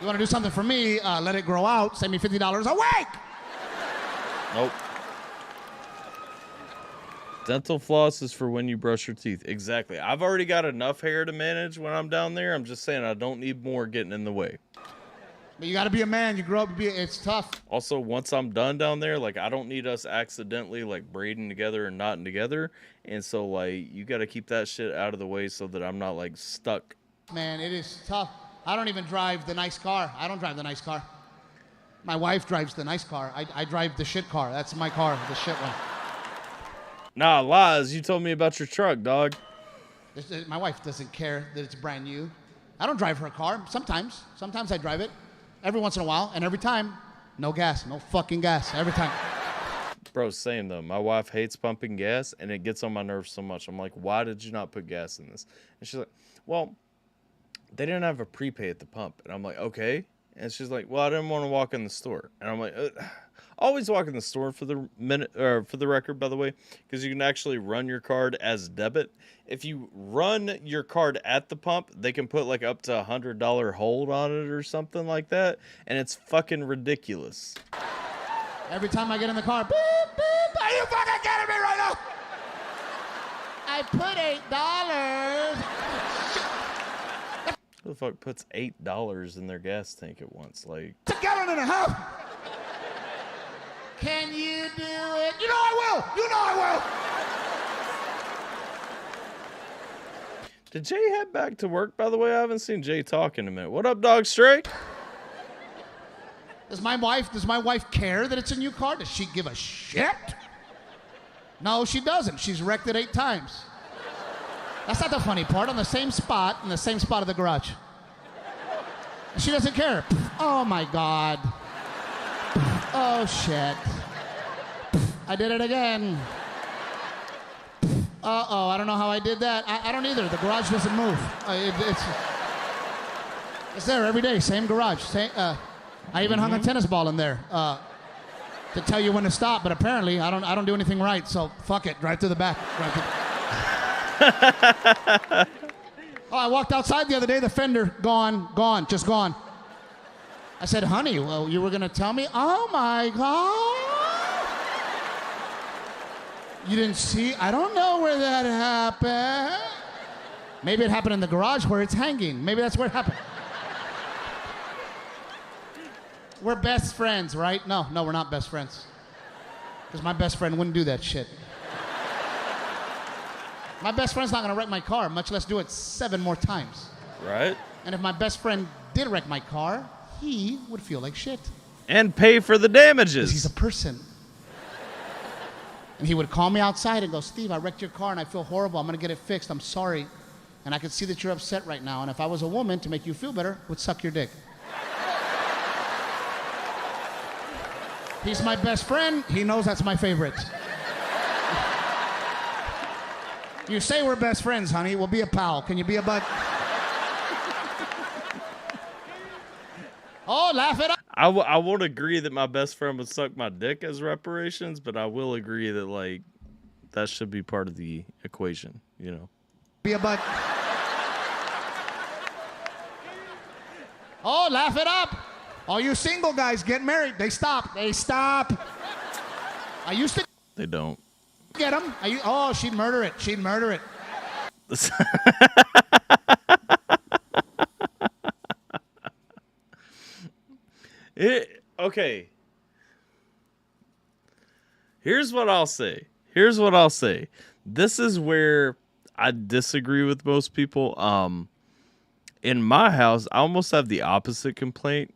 Speaker 10: You want to do something for me? Let it grow out. Send me $50 a week.
Speaker 2: Nope. Dental floss is for when you brush your teeth. Exactly. I've already got enough hair to manage when I'm down there. I'm just saying I don't need more getting in the way.
Speaker 10: But you got to be a man. You grow up to be... It's tough.
Speaker 2: Also, once I'm done down there, like, I don't need us accidentally, like, braiding together and knotting together. And so, like, you got to keep that shit out of the way so that I'm not, like, stuck.
Speaker 10: Man, it is tough. I don't even drive the nice car. I don't drive the nice car. My wife drives the nice car. I drive the shit car. That's my car, the shit one.
Speaker 2: Nah, lies. You told me about your truck, dog.
Speaker 10: My wife doesn't care that it's brand new. I don't drive her car. Sometimes. Sometimes I drive it. Every once in a while. And every time, no gas. No fucking gas. Every time.
Speaker 2: Bro, same though. My wife hates pumping gas, and it gets on my nerves so much. I'm like, why did you not put gas in this? And she's like, well, they didn't have a prepay at the pump. And I'm like, okay. And she's like, well, I didn't want to walk in the store. And I'm like, always walk in the store for the record, by the way, because you can actually run your card as debit. If you run your card at the pump, they can put like up to $100 hold on it or something like that. And it's fucking ridiculous.
Speaker 10: Every time I get in the car, beep, beep, are you fucking kidding me right now? I put $8.
Speaker 2: Who the fuck puts $8 in their gas tank at once? Like,
Speaker 10: it's a gallon and a half. Can you do it? You know I will. You know I will.
Speaker 2: Did Jay head back to work, by the way? I haven't seen Jay talk in a minute. What up, dog Stray?
Speaker 10: Does my wife care that it's a new car? Does she give a shit? No, she doesn't. She's wrecked it 8 times. That's not the funny part. On the same spot, in the same spot of the garage. She doesn't care. Oh my God. Oh shit. I did it again. Uh-oh, I don't know how I did that. I don't either. The garage doesn't move. It's there every day, same garage. I even hung a tennis ball in there to tell you when to stop, but apparently I don't do anything right, so fuck it, drive to the back. Oh, I walked outside the other day, the fender, gone, just gone. I said, honey, well, you were gonna tell me? Oh my God. You didn't see? I don't know where that happened. Maybe it happened in the garage where it's hanging. Maybe that's where it happened. We're best friends, right? No, we're not best friends. Because my best friend wouldn't do that shit. My best friend's not gonna wreck my car, much less do it 7 more times.
Speaker 2: Right.
Speaker 10: And if my best friend did wreck my car, he would feel like shit.
Speaker 2: And pay for the damages.
Speaker 10: He's a person. And he would call me outside and go, Steve, I wrecked your car and I feel horrible. I'm gonna get it fixed. I'm sorry. And I could see that you're upset right now. And if I was a woman, to make you feel better, would suck your dick. He's my best friend. He knows that's my favorite. You say we're best friends, honey. We'll be a pal. Can you be a bud? Oh, laugh it up.
Speaker 2: I won't agree that my best friend would suck my dick as reparations, but I will agree that, like, that should be part of the equation, you know.
Speaker 10: Be a bud. Oh, laugh it up. All you single guys get married. They stop. They stop. I used to.
Speaker 2: They don't.
Speaker 10: Get them. Oh, she'd murder it. She'd murder it.
Speaker 2: Okay. Here's what I'll say. This is where I disagree with most people. In my house, I almost have the opposite complaint.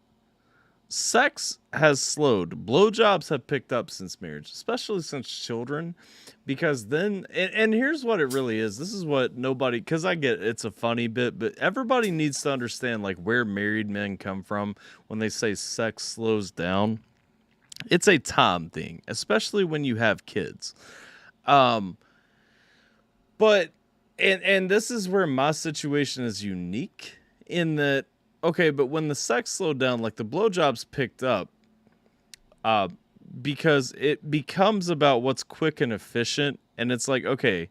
Speaker 2: Sex has slowed. Blowjobs have picked up since marriage, especially since children, because then, and here's what it really is. This is what nobody, because I get it's a funny bit, but everybody needs to understand like where married men come from when they say sex slows down. It's a time thing, especially when you have kids. But and this is where my situation is unique in that, okay, but when the sex slowed down, like the blowjobs picked up, because it becomes about what's quick and efficient, and it's like, okay,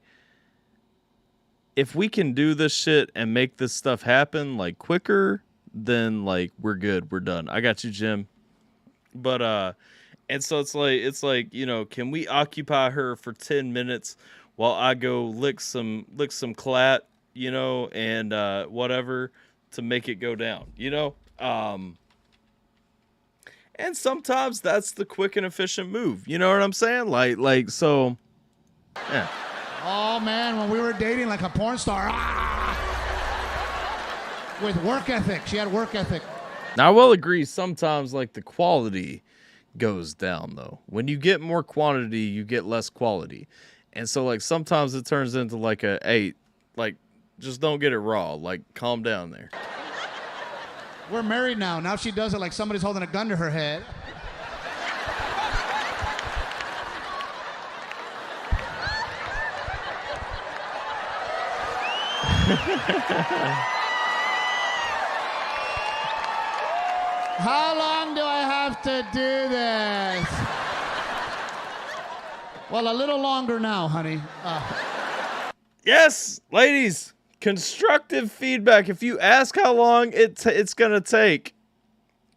Speaker 2: if we can do this shit and make this stuff happen like quicker, then like we're good, we're done. I got you, Jim. But and so it's like, you know, can we occupy her for 10 minutes while I go lick some clat, you know, and whatever to make it go down, you know? And sometimes that's the quick and efficient move. You know what I'm saying? Like so yeah.
Speaker 10: Oh man, when we were dating like a porn star, with work ethic. She had work ethic.
Speaker 2: Now I will agree sometimes like the quality goes down though. When you get more quantity, you get less quality. And so like sometimes it turns into like a, hey, like just don't get it raw. Like calm down there.
Speaker 10: We're married now. Now she does it like somebody's holding a gun to her head. How long do I have to do this? Well, a little longer now, honey.
Speaker 2: Yes, ladies, constructive feedback. If you ask how long it's gonna take,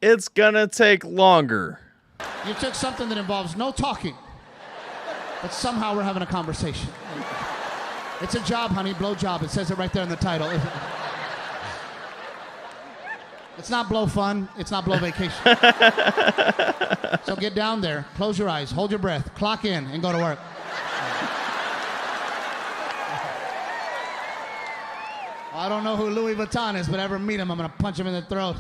Speaker 2: it's gonna take longer.
Speaker 10: You took something that involves no talking, but somehow we're having a conversation. It's a job, honey, blow job. It says it right there in the title. It's not blow fun. It's not blow vacation. So get down there, close your eyes, hold your breath, clock in, and go to work. I don't know who Louis Vuitton is, but ever meet him, I'm gonna punch him in the throat.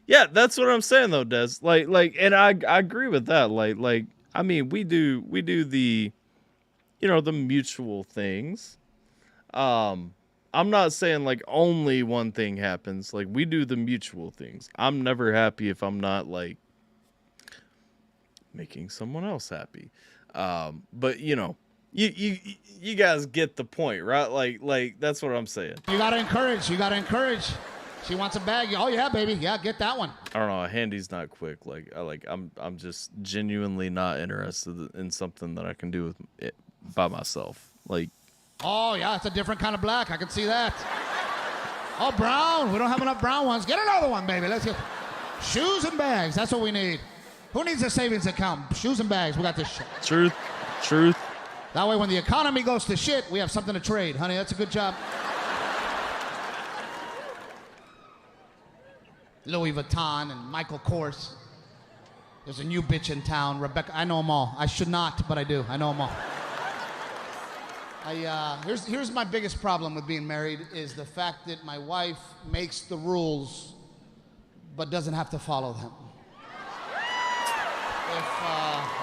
Speaker 2: Yeah, that's what I'm saying though, Des. Like, and I agree with that. Like, I mean, we do the, you know, the mutual things. I'm not saying like only one thing happens. Like we do the mutual things. I'm never happy if I'm not like making someone else happy. But you know, you guys get the point, right? Like that's what I'm saying.
Speaker 10: You gotta encourage. She wants a bag. Oh yeah, baby. Yeah, get that one.
Speaker 2: I don't know. A handy's not quick. I'm just genuinely not interested in something that I can do with it by myself. Like.
Speaker 10: Oh, yeah, it's a different kind of black. I can see that. Oh, brown. We don't have enough brown ones. Get another one, baby. Let's get shoes and bags. That's what we need. Who needs a savings account? Shoes and bags. We got this shit.
Speaker 2: Truth.
Speaker 10: That way, when the economy goes to shit, we have something to trade. Honey, that's a good job. Louis Vuitton and Michael Kors. There's a new bitch in town, Rebecca. I know them all. I should not, but I do. I know them all. Here's my biggest problem with being married is the fact that my wife makes the rules but doesn't have to follow them.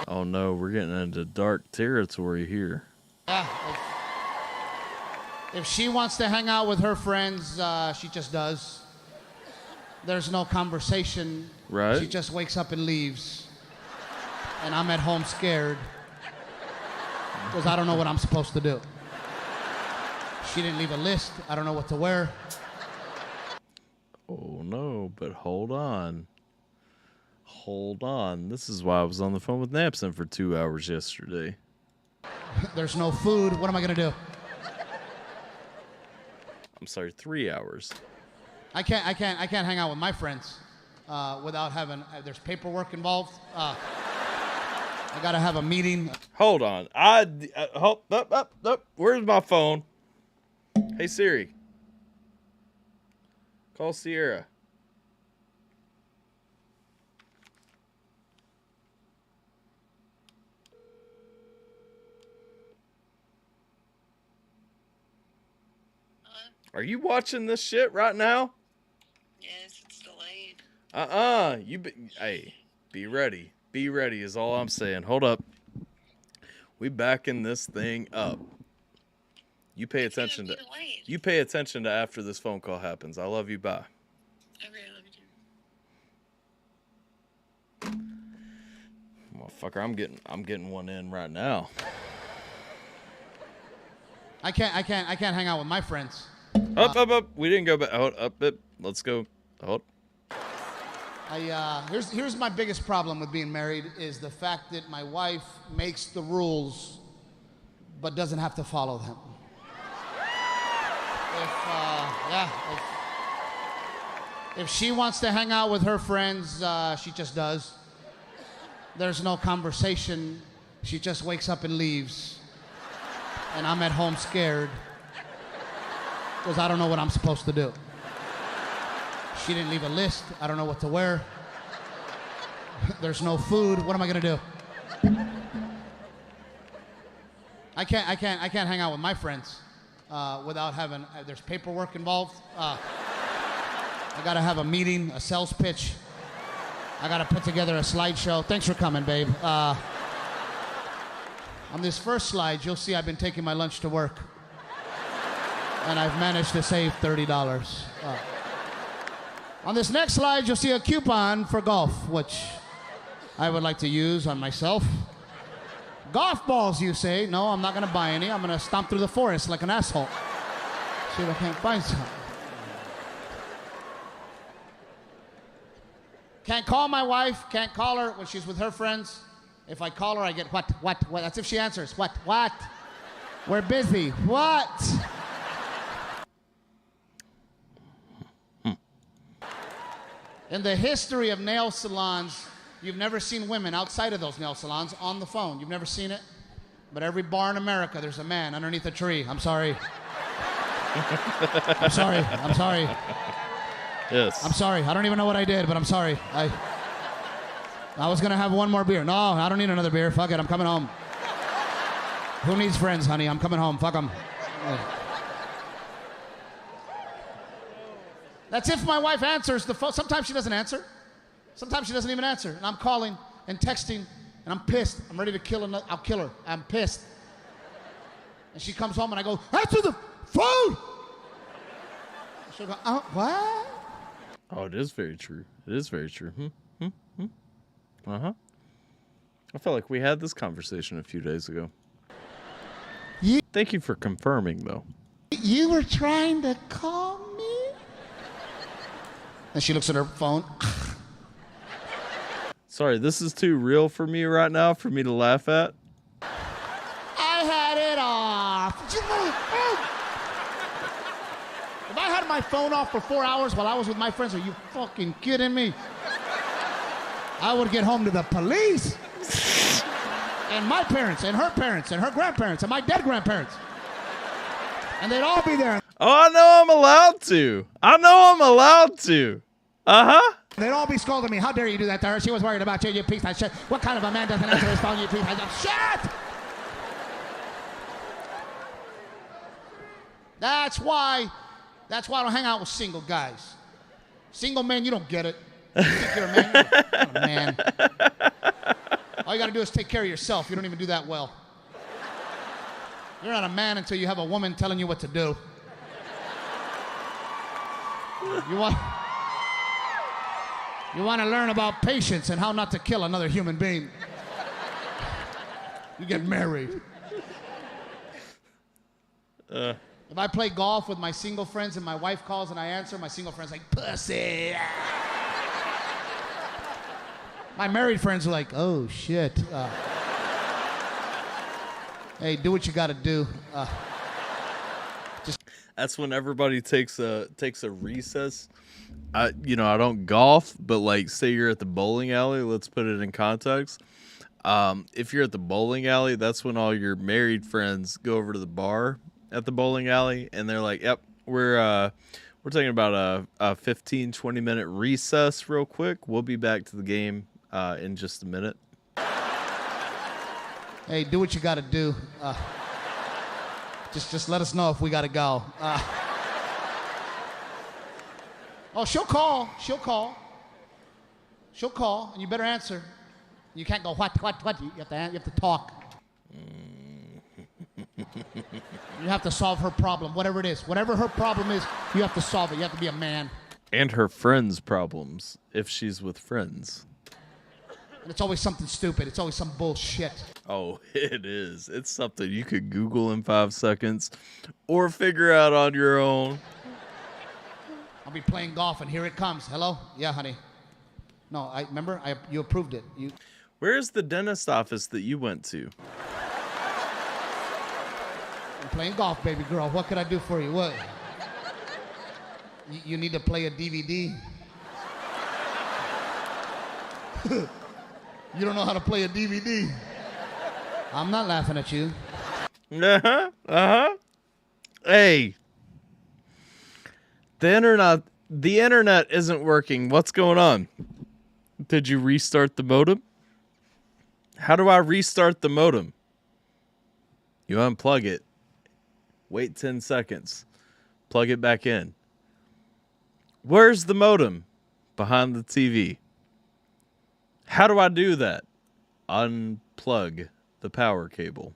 Speaker 2: Oh no, we're getting into dark territory here.
Speaker 10: Yeah, if she wants to hang out with her friends, she just does. There's no conversation.
Speaker 2: Right.
Speaker 10: She just wakes up and leaves. And I'm at home scared because I don't know what I'm supposed to do. She didn't leave a list. I don't know what to wear.
Speaker 2: Oh no, but hold on. This is why I was on the phone with Napson for 2 hours yesterday.
Speaker 10: There's no food. What am I gonna do?
Speaker 2: I'm sorry, 3 hours.
Speaker 10: I can't hang out with my friends without having. There's paperwork involved. I gotta have a meeting.
Speaker 2: Hold on. Up. Where's my phone? Hey Siri. Call Sierra. Are you watching this shit right now?
Speaker 18: Yes, it's delayed.
Speaker 2: Hey, be ready. Be ready is all I'm saying. Hold up. We backing this thing up. You pay attention to. You pay attention to after this phone call happens. I love you. Bye.
Speaker 18: Okay, I love you too.
Speaker 2: Motherfucker, I'm getting one in right now.
Speaker 10: I can't hang out with my friends.
Speaker 2: Up. We didn't go back. Hold up. Let's go. Hold.
Speaker 10: Here's my biggest problem with being married is the fact that my wife makes the rules, but doesn't have to follow them. If she wants to hang out with her friends, she just does. There's no conversation. She just wakes up and leaves. And I'm at home scared because I don't know what I'm supposed to do. She didn't leave a list. I don't know what to wear. There's no food. What am I gonna do? I can't hang out with my friends without having. There's paperwork involved. I gotta have a meeting, a sales pitch. I gotta put together a slideshow. Thanks for coming, babe. On this first slide, you'll see I've been taking my lunch to work, and I've managed to save $30. On this next slide, you'll see a coupon for golf, which I would like to use on myself. Golf balls, you say? No, I'm not gonna buy any. I'm gonna stomp through the forest like an asshole. See if I can't find some. Can't call my wife, can't call her when she's with her friends. If I call her, I get what? That's if she answers. What? We're busy. What? In the history of nail salons, you've never seen women outside of those nail salons on the phone. You've never seen it? But every bar in America, there's a man underneath a tree. I'm sorry. I'm sorry.
Speaker 2: Yes.
Speaker 10: I'm sorry. I don't even know what I did, but I'm sorry. I was going to have one more beer. No, I don't need another beer. Fuck it. I'm coming home. Who needs friends, honey? I'm coming home. Fuck them. That's if my wife answers the phone. Sometimes she doesn't answer. Sometimes she doesn't even answer. And I'm calling and texting, and I'm pissed. I'm ready to kill another. I'll kill her. I'm pissed. And she comes home, and I go, answer the phone! She'll go, what?
Speaker 2: Oh, it is very true. It is very true. Uh-huh. I felt like we had this conversation a few days ago. Thank you for confirming, though.
Speaker 10: You were trying to call me? And she looks at her phone.
Speaker 2: Sorry, this is too real for me right now for me to laugh at.
Speaker 10: I had it off. If I had my phone off for 4 hours while I was with my friends, are you fucking kidding me? I would get home to the police. And my parents, and her grandparents, and my dead grandparents. And they'd all be there.
Speaker 2: Oh, I know I'm allowed to. Uh-huh.
Speaker 10: They'd all be scolding me. How dare you do that to her? She was worried about you, you piece of shit. What kind of a man doesn't answer his phone, you piece of shit? That's why I don't hang out with single guys. Single men, you don't get it. You think you're a man? You're not a man. All you got to do is take care of yourself. You don't even do that well. You're not a man until you have a woman telling you what to do. You want to learn about patience and how not to kill another human being. You get married. If I play golf with my single friends and my wife calls and I answer, my single friend's like, pussy. My married friends are like, oh, shit. Hey, do what you got to do.
Speaker 2: That's when everybody takes a recess. I don't golf, but like, say you're at the bowling alley. Let's put it in context. If you're at the bowling alley, that's when all your married friends go over to the bar at the bowling alley, and they're like, "Yep, we're taking about a 15-20 minute recess, real quick. We'll be back to the game in just a minute."
Speaker 10: Hey, do what you got to do. Just let us know if we got to go. She'll call, and you better answer. You can't go, what? You have to talk. You have to solve her problem, whatever it is. Whatever her problem is, you have to solve it. You have to be a man.
Speaker 2: And her friends' problems, if she's with friends.
Speaker 10: And it's always something stupid. It's always some bullshit.
Speaker 2: Oh, it is. It's something you could Google in 5 seconds or figure out on your own.
Speaker 10: I'll be playing golf and here it comes. Hello? Yeah, honey. No, you approved it.
Speaker 2: Where's the dentist office that you went to?
Speaker 10: I'm playing golf, baby girl. What could I do for you? What? You need to play a DVD? You don't know how to play a DVD? I'm not laughing at you.
Speaker 2: Hey. The internet isn't working. What's going on? Did you restart the modem? How do I restart the modem? You unplug it. Wait 10 seconds. Plug it back in. Where's the modem? Behind the TV. How do I do that? Unplug the power cable.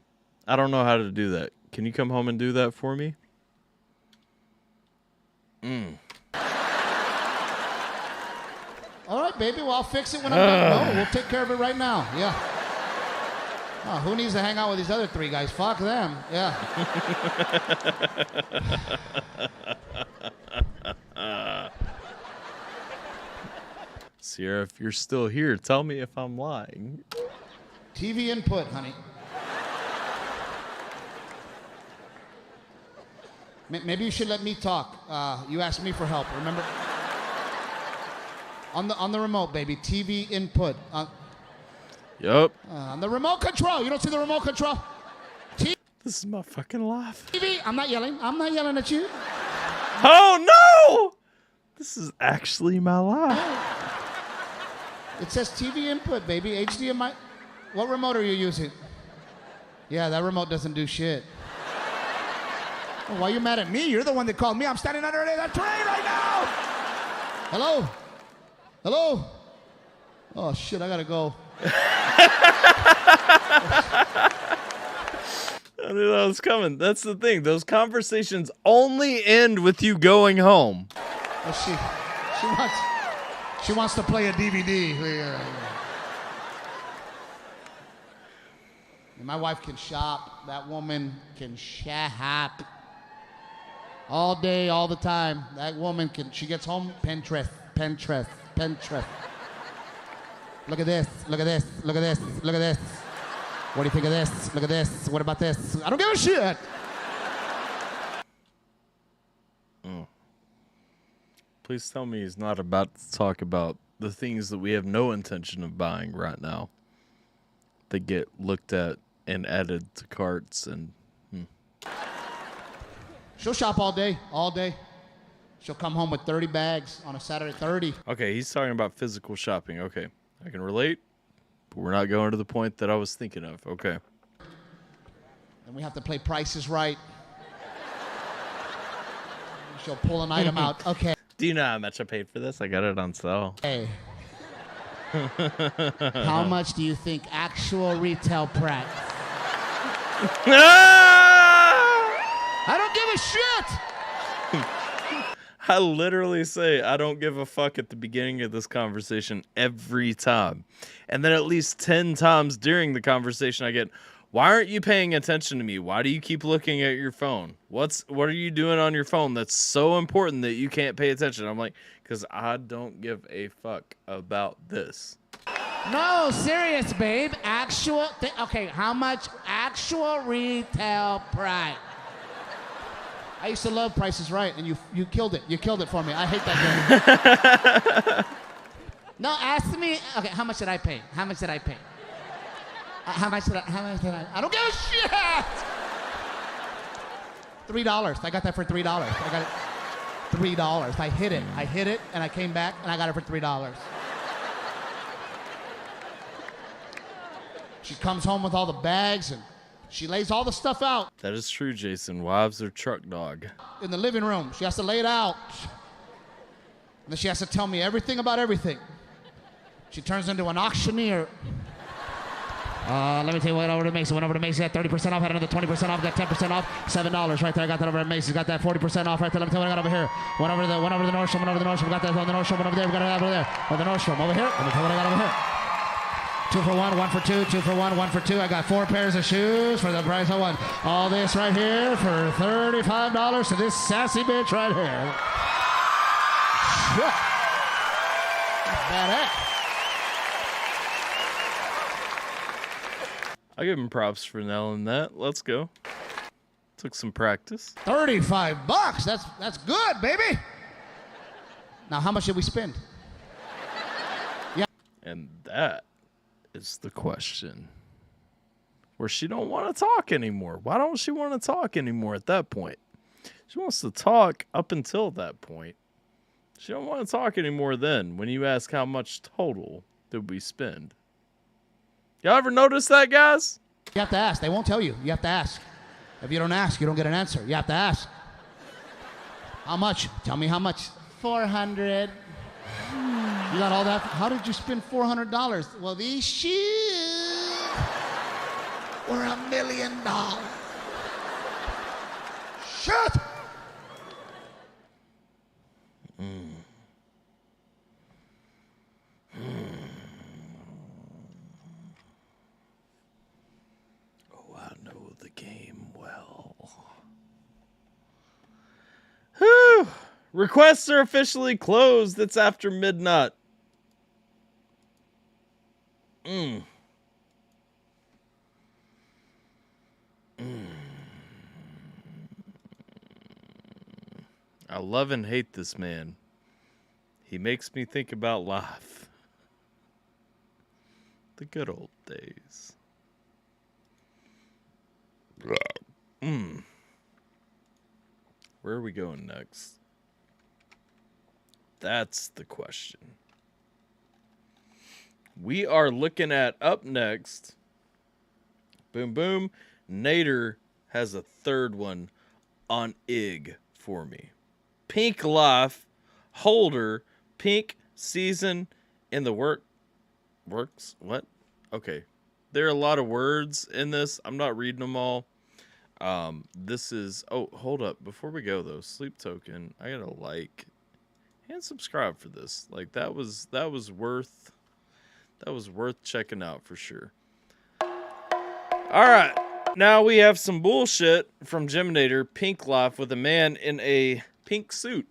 Speaker 2: I don't know how to do that. Can you come home and do that for me?
Speaker 10: All right, baby. Well, I'll fix it when I'm done. No, we'll take care of it right now. Yeah. Oh, who needs to hang out with these other 3 guys? Fuck them. Yeah.
Speaker 2: Sierra, if you're still here, tell me if I'm lying.
Speaker 10: TV input, honey. Maybe you should let me talk. You asked me for help, remember? On the remote, baby. TV input.
Speaker 2: Yup.
Speaker 10: On the remote control. You don't see the remote control?
Speaker 2: This is my fucking life.
Speaker 10: TV. I'm not yelling. I'm not yelling at you.
Speaker 2: Oh, no! This is actually my life.
Speaker 10: It says TV input, baby. HDMI. What remote are you using? Yeah, that remote doesn't do shit. Well, why are you mad at me? You're the one that called me. I'm standing under that train right now. Hello? Hello? Oh, shit, I gotta go.
Speaker 2: I knew that was coming. That's the thing. Those conversations only end with you going home.
Speaker 10: Oh, she wants to play a DVD. My wife can shop. That woman can shop. All day, all the time. That woman she gets home, Pinterest. Look at this, look at this, look at this, look at this. What do you think of this? Look at this. What about this? I don't give a shit.
Speaker 2: Please tell me he's not about to talk about the things that we have no intention of buying right now. They get looked at and added to carts and...
Speaker 10: She'll shop all day, all day. She'll come home with 30 bags on a Saturday, 30.
Speaker 2: Okay, he's talking about physical shopping. Okay, I can relate, but we're not going to the point that I was thinking of. Okay.
Speaker 10: And we have to play Price is Right. She'll pull an item out. Okay.
Speaker 2: Do you know how much I paid for this? I got it on sale.
Speaker 10: Hey. How much do you think actual retail price? I don't give a shit.
Speaker 2: I literally say I don't give a fuck at the beginning of this conversation every time. And then at least 10 times during the conversation I get, why aren't you paying attention to me? Why do you keep looking at your phone? What are you doing on your phone that's so important that you can't pay attention? I'm like, because I don't give a fuck about this.
Speaker 10: No, serious, babe. Okay, how much actual retail price? I used to love Price is Right, and you killed it. You killed it for me. I hate that game. No, ask me. Okay, how much did I pay? How much did I pay? How much did I? I don't give a shit. $3. I got that for $3. I got it. $3. I hit it, and I came back, and I got it for $3. She comes home with all the bags, and she lays all the stuff out.
Speaker 2: That is true, Jason. Wives are truck dog.
Speaker 10: In the living room. She has to lay it out. And then she has to tell me everything about everything. She turns into an auctioneer. Let me tell you what over to Macy's. Went over to Macy's, got 30% off, had another 20% off, got 10% off, $7 right there. I got that over at Macy's, got that 40% off right there. Let me tell you what I got over here. Went over to the Nordstrom, got that on the Nordstrom, went over there, we got it over there. On the Nordstrom, over here. Let me tell you what I got over here. 2 for 1, 1 for 2, 2 for 1, 1 for 2. I got 4 pairs of shoes for the price of 1. All this right here for $35 to this sassy bitch right here. Badass.
Speaker 2: I'll give him props for nailing that. Let's go. Took some practice.
Speaker 10: $35. That's good, baby. Now, how much did we spend? Yeah.
Speaker 2: And that is the question. Where she don't want to talk anymore. Why don't she want to talk anymore at that point? She wants to talk up until that point. She don't want to talk anymore then when you ask how much total did we spend. Y'all ever notice that, guys?
Speaker 10: You have to ask. They won't tell you. You have to ask. If you don't ask, you don't get an answer. You have to ask. How much? Tell me how much. 400. You got all that? How did you spend $400? Well, these shoes were $1 million. Shut.
Speaker 2: Oh, I know the game well. Whew. Requests are officially closed. It's after midnight. I love and hate this man. He makes me think about life. The good old days. Where are we going next? That's the question. We are looking at up next. Boom, boom. Nader has a third one on IG for me. Pink Life, Holder, Pink Season in the works. What? Okay. There are a lot of words in this. I'm not reading them all. This is, oh, hold up. Before we go though, Sleep Token, I gotta like and subscribe for this. Like that was worth checking out for sure. All right. Now we have some bullshit from Geminator, Pink Life with a man in a pink suit.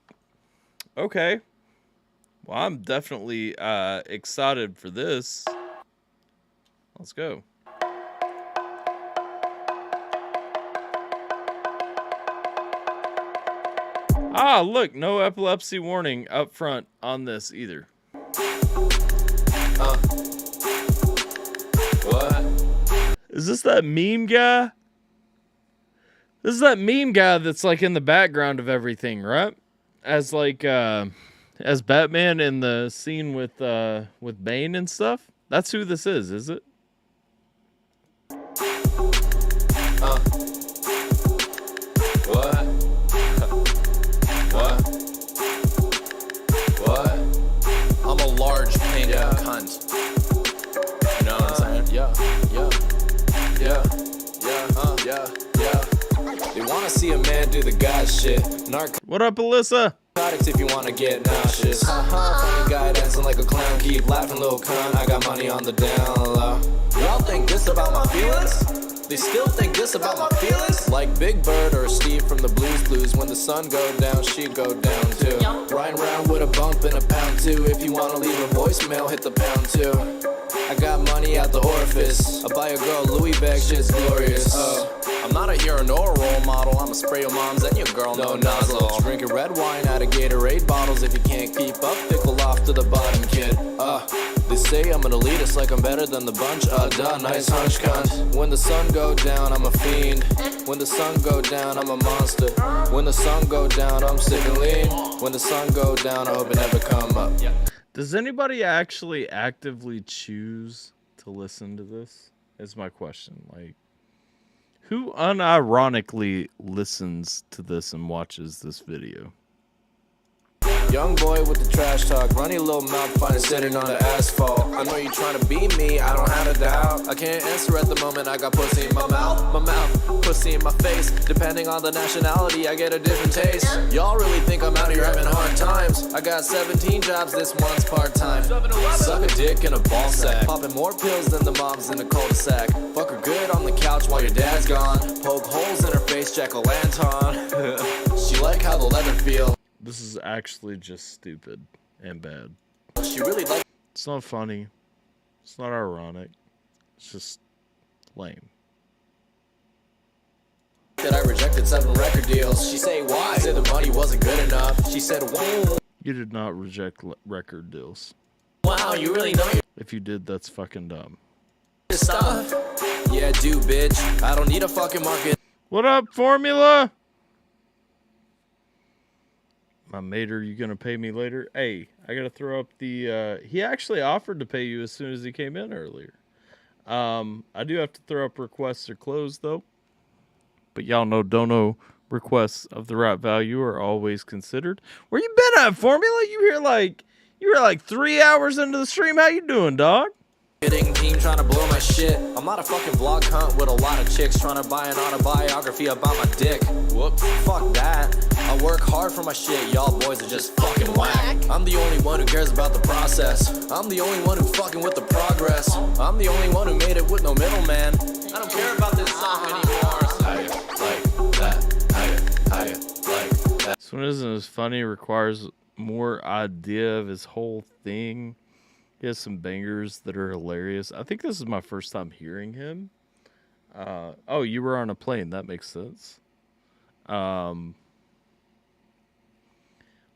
Speaker 2: Okay. Well, I'm definitely excited for this. Let's go. Ah, look, no epilepsy warning up front on this either.
Speaker 19: What?
Speaker 2: Is this that meme guy? This is that meme guy that's like in the background of everything, right? As like as Batman in the scene with Bane and stuff. That's who this is it?
Speaker 19: What? What? I'm a large pink cunt. You know what I'm saying? Yeah. They wanna see a man do the God shit.
Speaker 2: What up, Alyssa?
Speaker 19: If you wanna get nauseous. Funny guy dancing like a clown. Keep laughing, little cunt. I got money on the down low. Y'all think this about my feelings? They still think this about my feelings? Like Big Bird or Steve from the Blues. When the sun go down, she go down too. Riding around with a bump and a pound too. If you wanna leave a voicemail, hit the pound too. I got money out the orifice. I buy a girl Louis bag, shit's glorious. I'm not a hero nor a role model. I'ma spray your moms and your girl, no nozzle. Drinking red wine out of Gatorade bottles. If you can't keep up, pickle off to the bottom, kid. They say I'm an elitist like I'm better than the bunch. Duh, nice hunch, cunt. When the sun go down, I'm a fiend. When the sun go down, I'm a monster. When the sun go down, I'm sick and lean. When the sun go down, I hope it never come up.
Speaker 2: Does anybody actually actively choose to listen to this? Is my question. Like, who unironically listens to this and watches this video?
Speaker 19: Young boy with the trash talk, runny little mouth, fine sitting on the asphalt. I know you trying to beat me, I don't have a doubt. I can't answer at the moment, I got pussy in my mouth, pussy in my face. Depending on the nationality, I get a different taste. Y'all really think I'm out here having hard times? I got 17 jobs, this one's part-time. Suck a dick in a ball sack, popping more pills than the moms in a cul-de-sac. Fuck her good on the couch while your dad's gone. Poke holes in her face, jack-o'-lantern. She like how the leather feel.
Speaker 2: This is actually just stupid and bad.
Speaker 19: She really like.
Speaker 2: It's not funny. It's not ironic. It's just lame.
Speaker 19: That I rejected 7 record deals. She say why? I said the money wasn't good enough. She said whoa.
Speaker 2: You did not reject record deals.
Speaker 19: Wow, you really know your
Speaker 2: If you did, that's fucking dumb.
Speaker 19: stuff. Yeah, do bitch. I don't need a fucking market.
Speaker 2: What up, Formula? My mate, are you gonna pay me later? Hey, I gotta throw up the he actually offered to pay you as soon as he came in earlier. I do have to throw up requests or close though. But y'all know dono requests of the right value are always considered. Where you been at, Formula? You were like 3 hours into the stream. How you doing, dog?
Speaker 19: Team trying to blow my shit. I'm not a fucking vlog hunt with a lot of chicks trying to buy an autobiography about my dick. Whoops, fuck that. I work hard for my shit, y'all boys are just fucking whack. I'm the only one who cares about the process. I'm the only one who fucking with the progress. I'm the only one who made it with no middleman. I don't care about this song anymore.
Speaker 2: This one isn't as funny, requires more idea of his whole thing. He has some bangers that are hilarious. I think this is my first time hearing him. Oh, you were on a plane. That makes sense.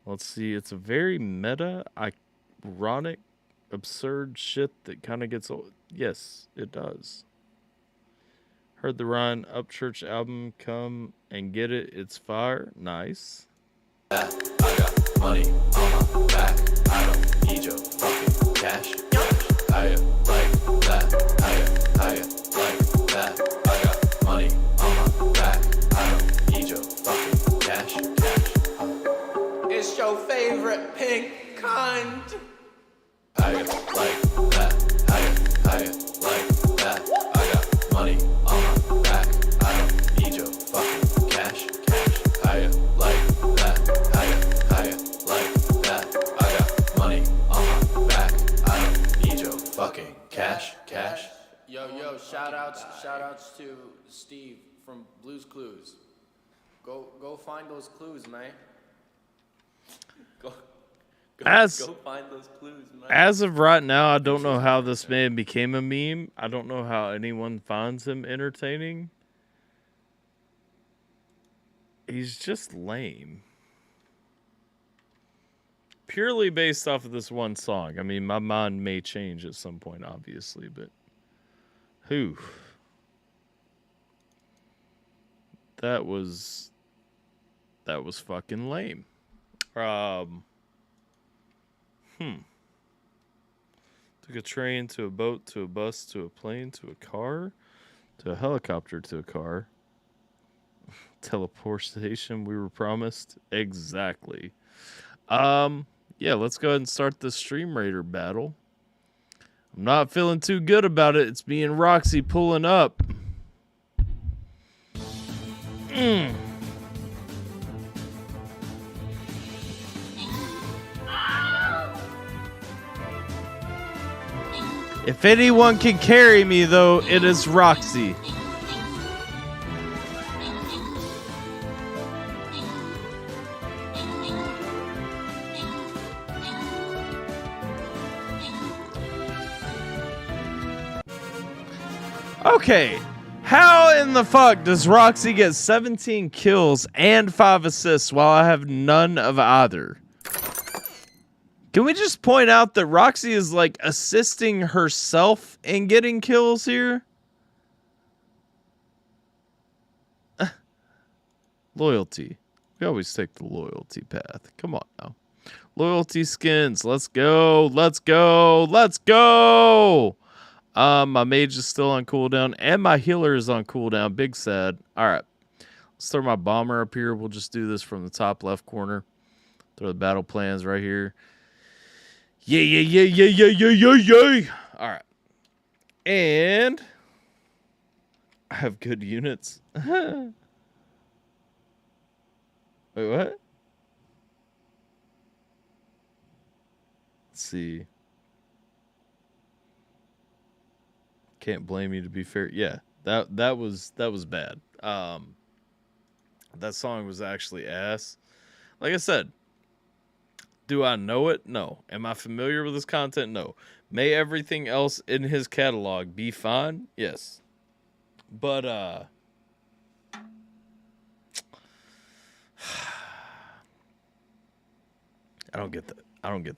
Speaker 2: Let's see. It's a very meta, ironic, absurd shit that kind of gets old. Yes, it does. Heard the Ryan Upchurch album, Come and Get It. It's fire. Nice.
Speaker 19: I got money on my back. I don't need your fucking cash. I like that. I like that. I got money on my back. I don't need your fucking cash. It's your favorite pink cunt. I like that. I like that. I got money on my back. I don't need your fucking cash. I like that. I like that. I got money on my back. I don't need your fucking cash. Yo, shout outs to Steve from Blue's Clues. Go find those clues, man. Go find those clues, man.
Speaker 2: As of right now, I don't know how this man became a meme. I don't know how anyone finds him entertaining. He's just lame. Purely based off of this one song. I mean, my mind may change at some point, obviously, but whew. That was fucking lame. Took a train to a boat to a bus to a plane to a car to a helicopter to a car. Teleportation we were promised. Exactly. Yeah, let's go ahead and start the Stream Raider battle. I'm not feeling too good about it. It's me and Roxy pulling up. If anyone can carry me, though, it is Roxy. Okay, how in the fuck does Roxy get 17 kills and 5 assists while I have none of either? Can we just point out that Roxy is like assisting herself in getting kills here? Loyalty. We always take the loyalty path. Come on now. Loyalty skins. Let's go. Let's go. Let's go. My mage is still on cooldown and my healer is on cooldown. Big sad. All right. Let's throw my bomber up here. We'll just do this from the top left corner. Throw the battle plans right here. Yeah. All right. And I have good units. Wait, what? Let's see. Can't blame you, to be fair. Yeah, that was bad. That song was actually ass. Like I said, do I know it? No. Am I familiar with his content? No. May everything else in his catalog be fine? Yes. But I don't get the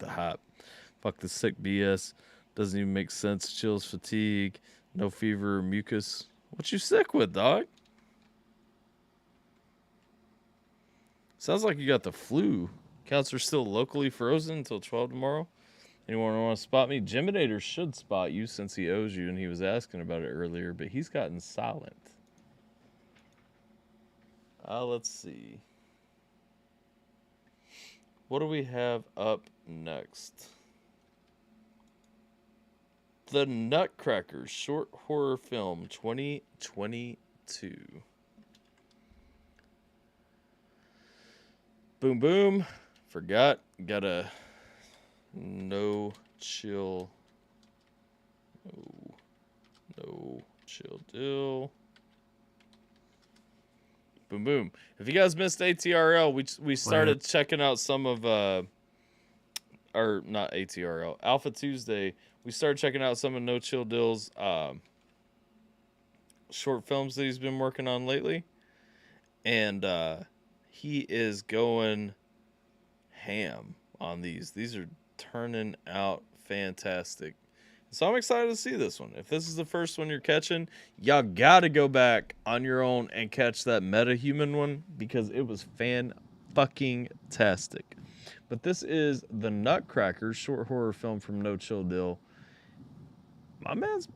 Speaker 2: hype. Fuck the sick BS. Doesn't even make sense. Chills, fatigue, no fever or mucus. What you sick with, dog? Sounds like you got the flu. Counts are still locally frozen until 12 tomorrow. Anyone want to spot me? Geminator should spot you since he owes you, and he was asking about it earlier, but he's gotten silent. Let's see. What do we have up next? The Nutcrackers short horror film 2022. Boom, boom. Forgot. Got a no chill. No chill deal. Boom, boom. If you guys missed ATRL, we started checking out some of or not ATRL, Alpha Tuesday. We started checking out some of No Chill Dill's short films that he's been working on lately. And he is going ham on these. These are turning out fantastic. So I'm excited to see this one. If this is the first one you're catching, y'all got to go back on your own and catch that meta-human one because it was fan-fucking-tastic. But this is The Nutcracker, short horror film from No Chill Dill. My man's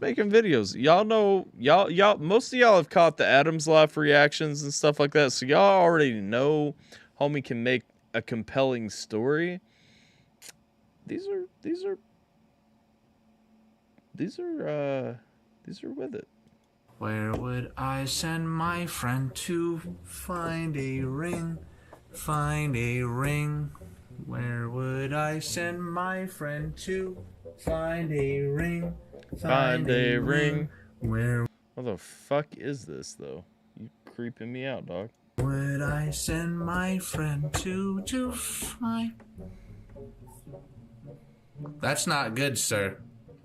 Speaker 2: making videos. Y'all know, y'all most of y'all have caught the Adam's Life reactions and stuff like that. So y'all already know homie can make a compelling story. These are with it.
Speaker 19: Where would I send my friend to find a ring? Find a ring. Where would I send my friend to find a ring?
Speaker 2: Find a ring.
Speaker 19: Where
Speaker 2: What the fuck is this though? You creeping me out, dog.
Speaker 19: would I send my friend to find? That's not good, sir.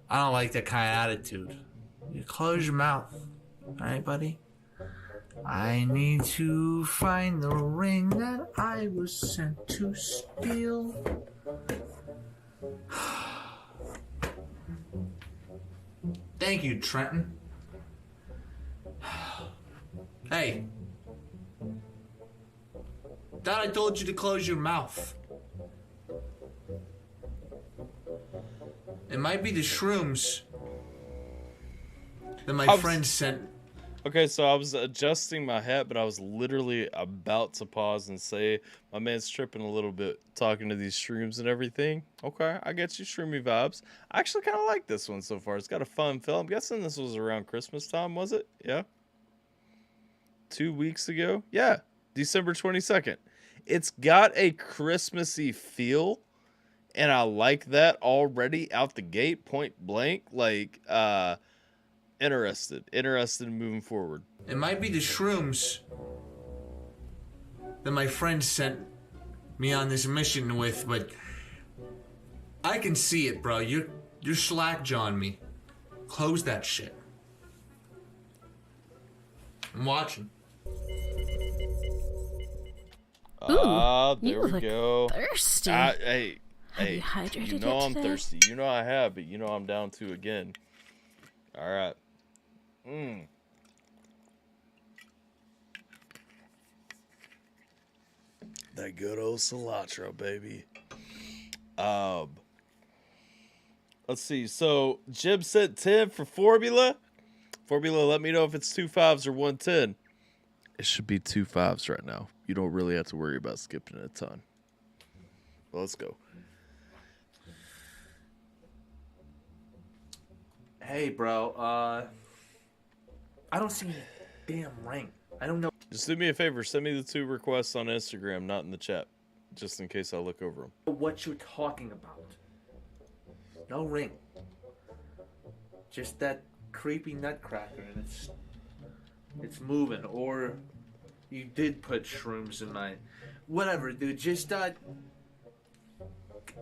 Speaker 19: I don't like that kind of attitude. You close your mouth. Alright, buddy? I need to find the ring that I was sent to steal. Thank you, Trenton. Hey. Thought I told you to close your mouth. It might be the shrooms that my friend sent.
Speaker 2: Okay, so I was adjusting my hat, but I was literally about to pause and say, my man's tripping a little bit talking to these shrooms and everything. Okay, I get you shroomy vibes. I actually kind of like this one so far. It's got a fun feel. I'm guessing this was around Christmas time, was it? Yeah. 2 weeks ago? Yeah, December 22nd. It's got a Christmassy feel, and I like that already out the gate, point blank. Like, interested in moving forward.
Speaker 19: It might be the shrooms that my friend sent me on this mission with, but I can see it, bro. You're slack-jawing me. Close that shit. I'm watching.
Speaker 2: There we go.
Speaker 14: Thirsty.
Speaker 2: Hey,
Speaker 14: you hydrated
Speaker 2: you know
Speaker 14: it
Speaker 2: I'm
Speaker 14: today?
Speaker 2: thirsty. You know I have, but you know I'm down to again. All right. That good old cilantro, baby. Let's see. So Jib said 10 for Formula. Formula, let me know if it's 2 5s or 110. It should be 2 5s right now. You don't really have to worry about skipping a ton. Let's go.
Speaker 20: Hey, bro. I don't see any damn ring. I don't know.
Speaker 2: Just do me a favor. Send me the 2 requests on Instagram, not in the chat, just in case I look over them.
Speaker 20: What you're talking about. No ring. Just that creepy nutcracker, and it's moving. Or you did put shrooms in my... Whatever, dude. Just,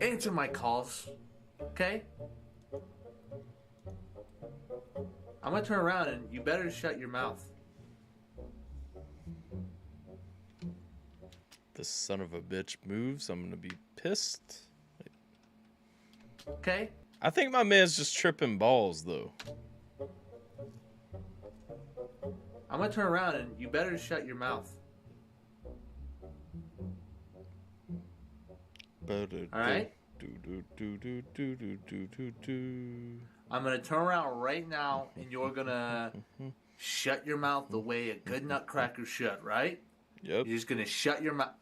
Speaker 20: answer my calls. Okay? I'm gonna turn around, and you better shut your mouth.
Speaker 2: This son of a bitch moves. I'm gonna be pissed.
Speaker 20: Okay?
Speaker 2: I think my man's just tripping balls, though.
Speaker 20: I'm gonna turn around, and you better shut your mouth. Alright? I'm gonna turn around right now, and you're gonna shut your mouth the way a good nutcracker should, right?
Speaker 2: Yep.
Speaker 20: You're just gonna shut your mouth.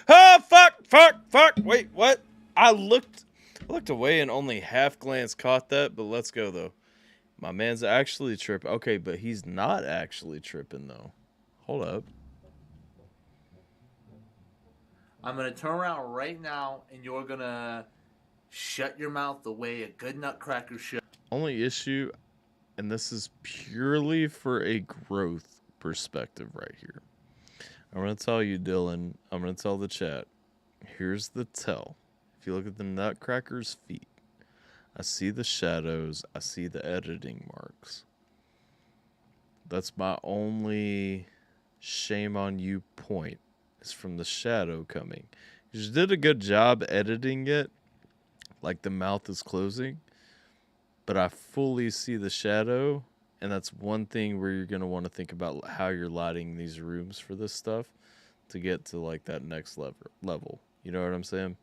Speaker 2: Oh, fuck. Wait, what? I looked away and only half glance caught that, but let's go, though. My man's actually tripping. Okay, but he's not actually tripping, though. Hold up.
Speaker 20: I'm gonna turn around right now, and you're gonna shut your mouth the way a good nutcracker should.
Speaker 2: Only issue, and this is purely for a growth perspective right here. I'm going to tell you, Dylan. I'm going to tell the chat. Here's the tell. If you look at the nutcracker's feet, I see the shadows. I see the editing marks. That's my only shame on you point. Is from the shadow coming. You just did a good job editing it. Like the mouth is closing. But I fully see the shadow. And that's one thing where you're going to want to think about how you're lighting these rooms for this stuff to get to like that next level. You know what I'm saying?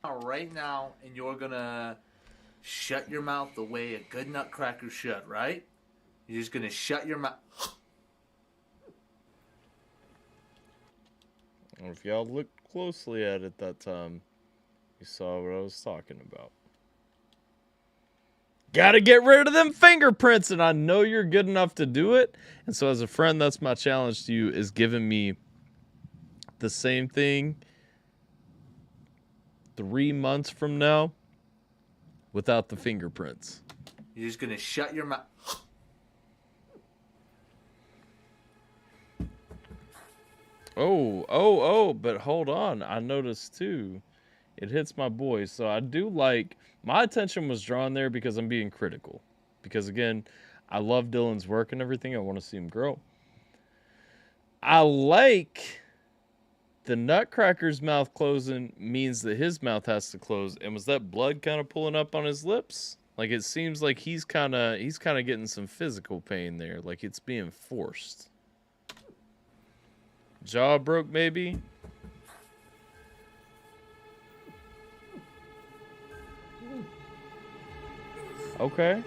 Speaker 20: Right now, and you're gonna shut your mouth the way a good nutcracker should, right? You're just gonna shut your mouth.
Speaker 2: If y'all looked closely at it that time, you saw what I was talking about. Gotta get rid of them fingerprints, and I know you're good enough to do it. And so as a friend, that's my challenge to you, is giving me the same thing 3 months from now without the fingerprints.
Speaker 20: You're just gonna shut your mouth.
Speaker 2: Oh, but hold on. I noticed too, it hits my boy. So I do like, my attention was drawn there because I'm being critical. Because again, I love Dylan's work and everything. I want to see him grow. I like the nutcracker's mouth closing means that his mouth has to close. And was that blood kind of pulling up on his lips? Like it seems like he's kind of getting some physical pain there. Like it's being forced. Jaw broke maybe? Okay.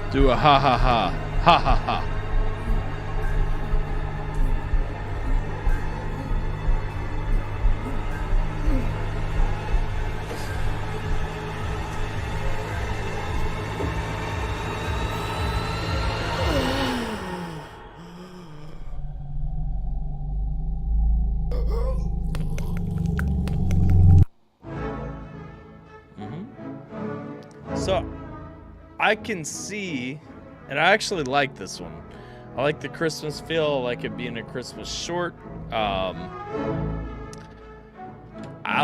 Speaker 2: Do a ha ha ha. Ha ha ha. So I can see, and I actually like this one. I like the Christmas feel. I like it being a Christmas short. I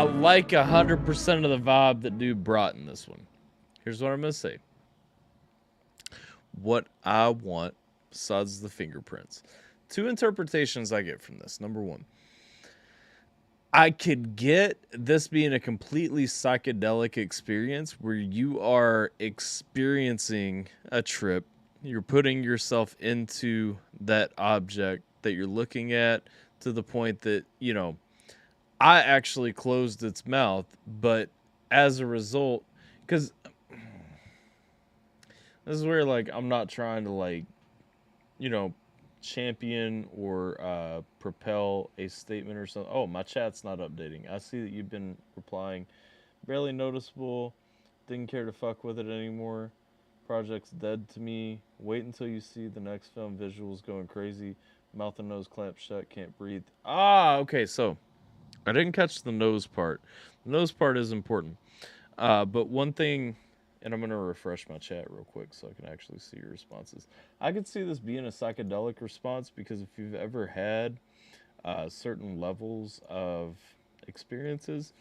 Speaker 2: like 100% of the vibe that dude brought in this one. Here's what I'm going to say. What I want, besides the fingerprints. 2 interpretations I get from this. Number 1. I could get this being a completely psychedelic experience where you are experiencing a trip. You're putting yourself into that object that you're looking at to the point that, you know, I actually closed its mouth, but as a result, because this is where, like, I'm not trying to, like, you know, champion or propel a statement or something. Oh, my chat's not updating. I see that you've been replying. Barely noticeable. Didn't care to fuck with it anymore. Project's dead to me. Wait until you see the next film. Visuals going crazy. Mouth and nose clamped shut. Can't breathe. Ah, okay, so I didn't catch the nose part. The nose part is important. But one thing, and I'm going to refresh my chat real quick so I can actually see your responses. I could see this being a psychedelic response because if you've ever had certain levels of experiences,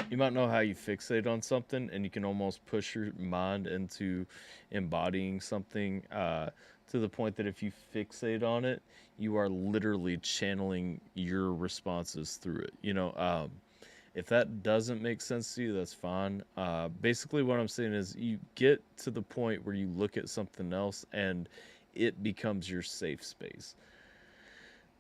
Speaker 2: you might know how you fixate on something and you can almost push your mind into embodying something to the point that if you fixate on it, you are literally channeling your responses through it. You know, if that doesn't make sense to you, that's fine. Basically what I'm saying is you get to the point where you look at something else and it becomes your safe space.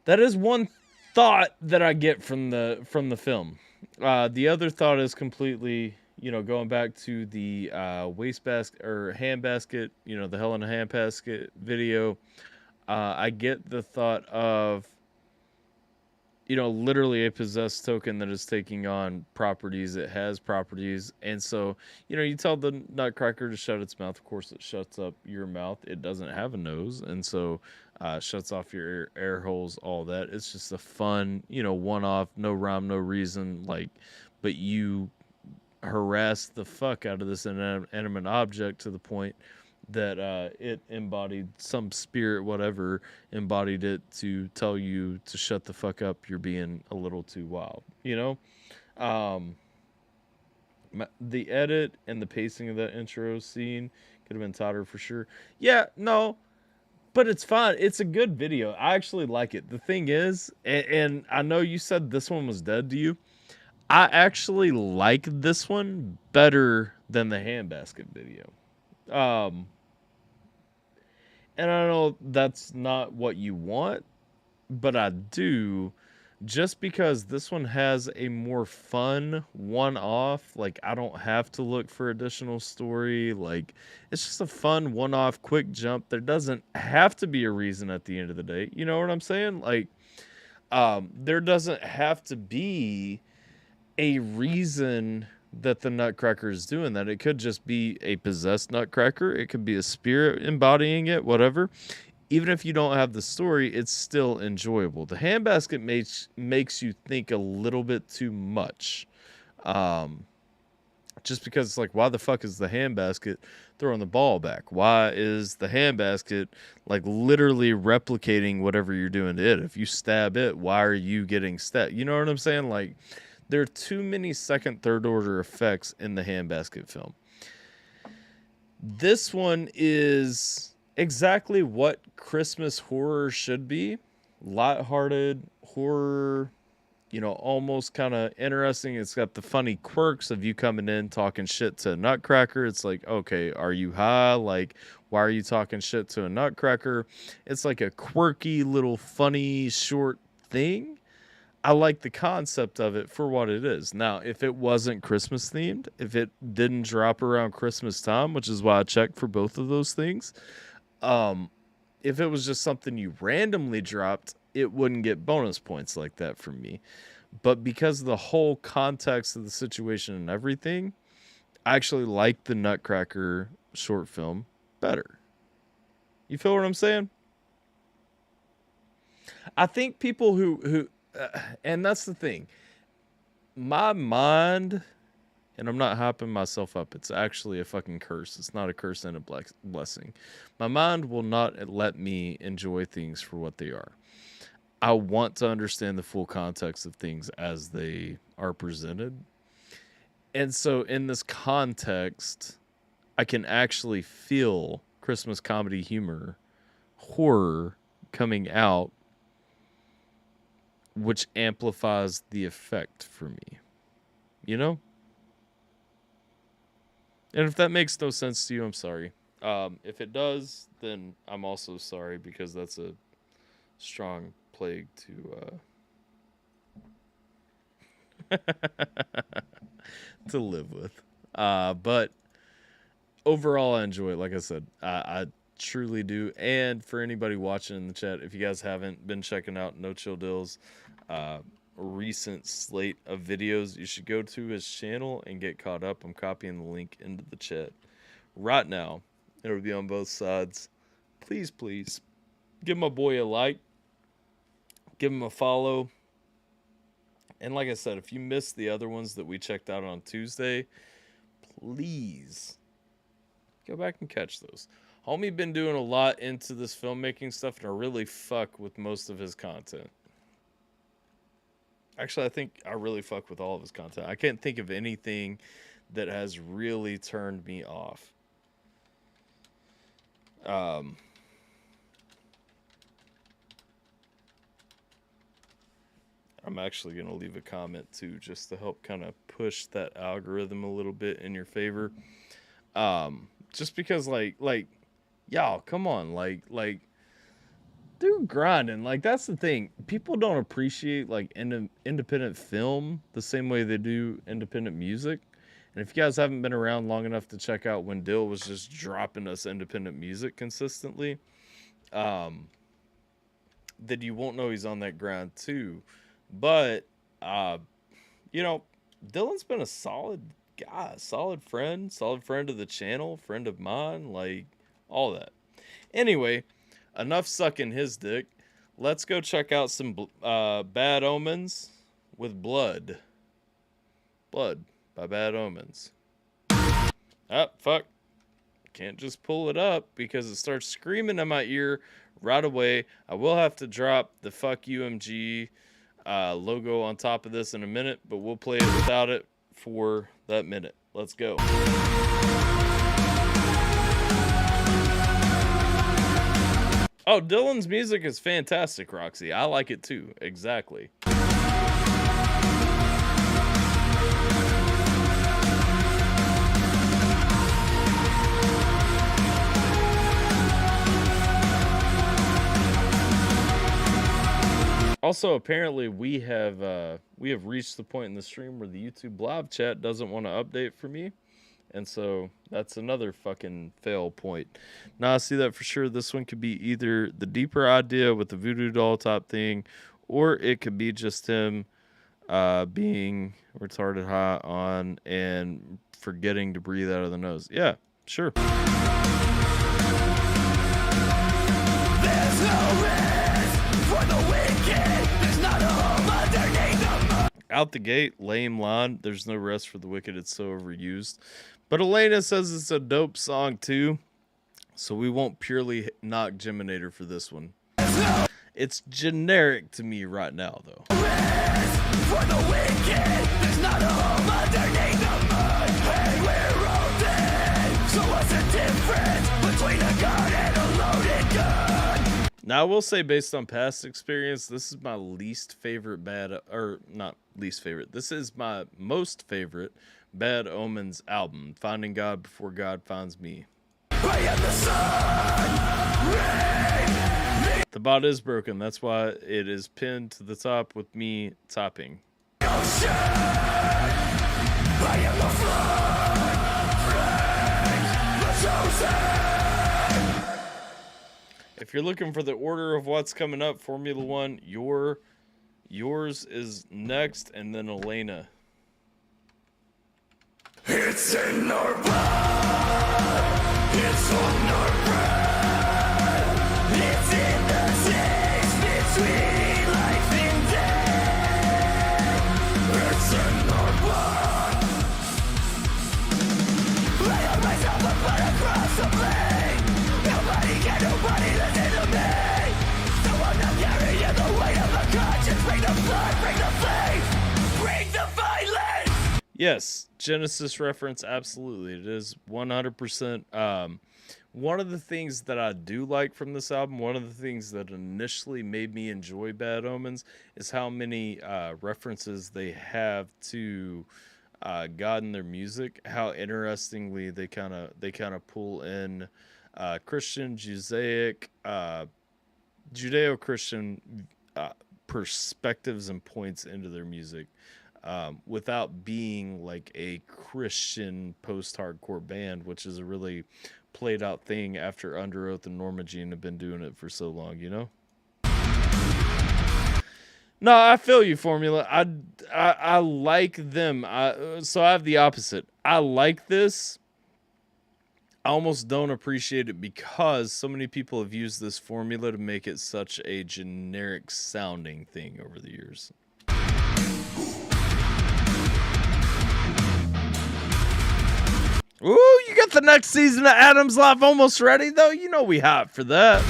Speaker 2: That is one thought that I get from the film. The other thought is completely, you know, going back to the wastebasket or handbasket, you know, the Hell in a Handbasket video. I get the thought of, you know, literally a possessed token that is taking on properties. It has properties. And so, you know, you tell the Nutcracker to shut its mouth. Of course, it shuts up your mouth. It doesn't have a nose. And so shuts off your air holes, all that. It's just a fun, you know, one-off, no rhyme, no reason. Like, but you harass the fuck out of this inanimate object to the point that it embodied some spirit, whatever, embodied it to tell you to shut the fuck up. You're being a little too wild, you know? The edit and the pacing of that intro scene could have been tighter for sure. Yeah, no, but it's fine. It's a good video. I actually like it. The thing is, and I know you said this one was dead to you. I actually like this one better than the handbasket video. And I know that's not what you want, but I do, just because this one has a more fun one-off. Like, I don't have to look for additional story. Like, it's just a fun one-off quick jump. There doesn't have to be a reason at the end of the day. You know what I'm saying? Like, there doesn't have to be a reason that the Nutcracker is doing that. It could just be a possessed Nutcracker. It could be a spirit embodying it, whatever. Even if you don't have the story, it's still enjoyable. The handbasket makes you think a little bit too much. Just because it's like, why the fuck is the handbasket throwing the ball back? Why is the handbasket like literally replicating whatever you're doing to it? If you stab it, why are you getting stabbed? You know what I'm saying? Like, there are too many second, third order effects in the handbasket film. This one is exactly what Christmas horror should be. Lighthearted horror, you know, almost kind of interesting. It's got the funny quirks of you coming in talking shit to a Nutcracker. It's like, okay, are you high? Like, why are you talking shit to a Nutcracker? It's like a quirky little funny short thing. I like the concept of it for what it is. Now, if it wasn't Christmas themed, if it didn't drop around Christmas time, which is why I checked for both of those things, if it was just something you randomly dropped, it wouldn't get bonus points like that from me. But because of the whole context of the situation and everything, I actually like the Nutcracker short film better. You feel what I'm saying? I think people who and that's the thing. My mind, and I'm not hyping myself up, it's actually a fucking curse. It's not a curse and a blessing. My mind will not let me enjoy things for what they are. I want to understand the full context of things as they are presented. And so in this context, I can actually feel Christmas comedy humor, horror coming out which amplifies the effect for me. You know? And if that makes no sense to you, I'm sorry. If it does, then I'm also sorry, because that's a strong plague to live with. But overall, I enjoy it. Like I said, I truly do. And for anybody watching in the chat, if you guys haven't been checking out No Chill Dill's recent slate of videos, you should go to his channel and get caught up. I'm copying the link into the chat right now. It'll be on both sides. Please give my boy a like, give him a follow. And like I said, if you missed the other ones that we checked out on Tuesday, please go back and catch those. Homie been doing a lot into this filmmaking stuff, and I really fuck with most of his content. Actually, I think I really fuck with all of his content. I can't think of anything that has really turned me off. I'm actually going to leave a comment too, just to help kind of push that algorithm a little bit in your favor. Just because like y'all, come on, like do grinding. Like, that's the thing. People don't appreciate like independent film the same way they do independent music. And if you guys haven't been around long enough to check out when Dill was just dropping us independent music consistently, then you won't know he's on that grind too. But, you know, Dylan's been a solid guy, solid friend of the channel, friend of mine, like all that. Anyway, enough sucking his dick. Let's go check out some Bad Omens with Blood. Blood by Bad Omens. Oh, fuck. Can't just pull it up because it starts screaming in my ear right away. I will have to drop the fuck UMG logo on top of this in a minute, but we'll play it without it for that minute. Let's go. Oh, Dylan's music is fantastic, Roxy. I like it too. Exactly. Also, apparently we have reached the point in the stream where the YouTube live chat doesn't want to update for me. And so that's another fucking fail point. Now I see that for sure. This one could be either the deeper idea with the voodoo doll type thing, or it could be just him being retarded high on and forgetting to breathe out of the nose. Yeah, sure.
Speaker 8: There's no rest for the wicked. There's not a home underneath the moon.
Speaker 2: Out the gate, lame line. There's no rest for the wicked. It's so overused. But Elena says it's a dope song too, so we won't purely knock Geminator for this one. It's generic to me right now, though.
Speaker 8: For the wicked, there's not a home underneath the moon. Hey, we're all dead. So what's the difference between a gun and a loaded gun?
Speaker 2: Now, I will say, based on past experience, this is my least favorite this is my most favorite Bad Omens album, Finding God Before God Finds Me.
Speaker 8: I am the sun.
Speaker 2: The bot is broken, that's why it is pinned to the top with me topping.
Speaker 8: I am the flood.
Speaker 2: If you're looking for the order of what's coming up, Formula One, yours is next, and then Elena.
Speaker 8: It's in our blood. It's on our breath. It's in the taste between life and death. It's in our blood. I have myself a blood across the blade. Nobody listen to me. So I'm not carrying the weight of the conscience. Bring the blood, bring the faith, bring the violence.
Speaker 2: Yes, Genesis reference, absolutely. It is 100% one of the things that I do like from this album, one of the things that initially made me enjoy Bad Omens, is how many references they have to God in their music. How interestingly they kind of pull in Christian, Judeo-Christian perspectives and points into their music, without being like a Christian post-hardcore band, which is a really played out thing after Under Oath and Norma Jean have been doing it for so long, you know? No, I feel you, Formula. I like them. So I have the opposite. I like this. I almost don't appreciate it because so many people have used this formula to make it such a generic sounding thing over the years. Ooh, you got the next season of Adam's Life almost ready, though? You know we hot for that.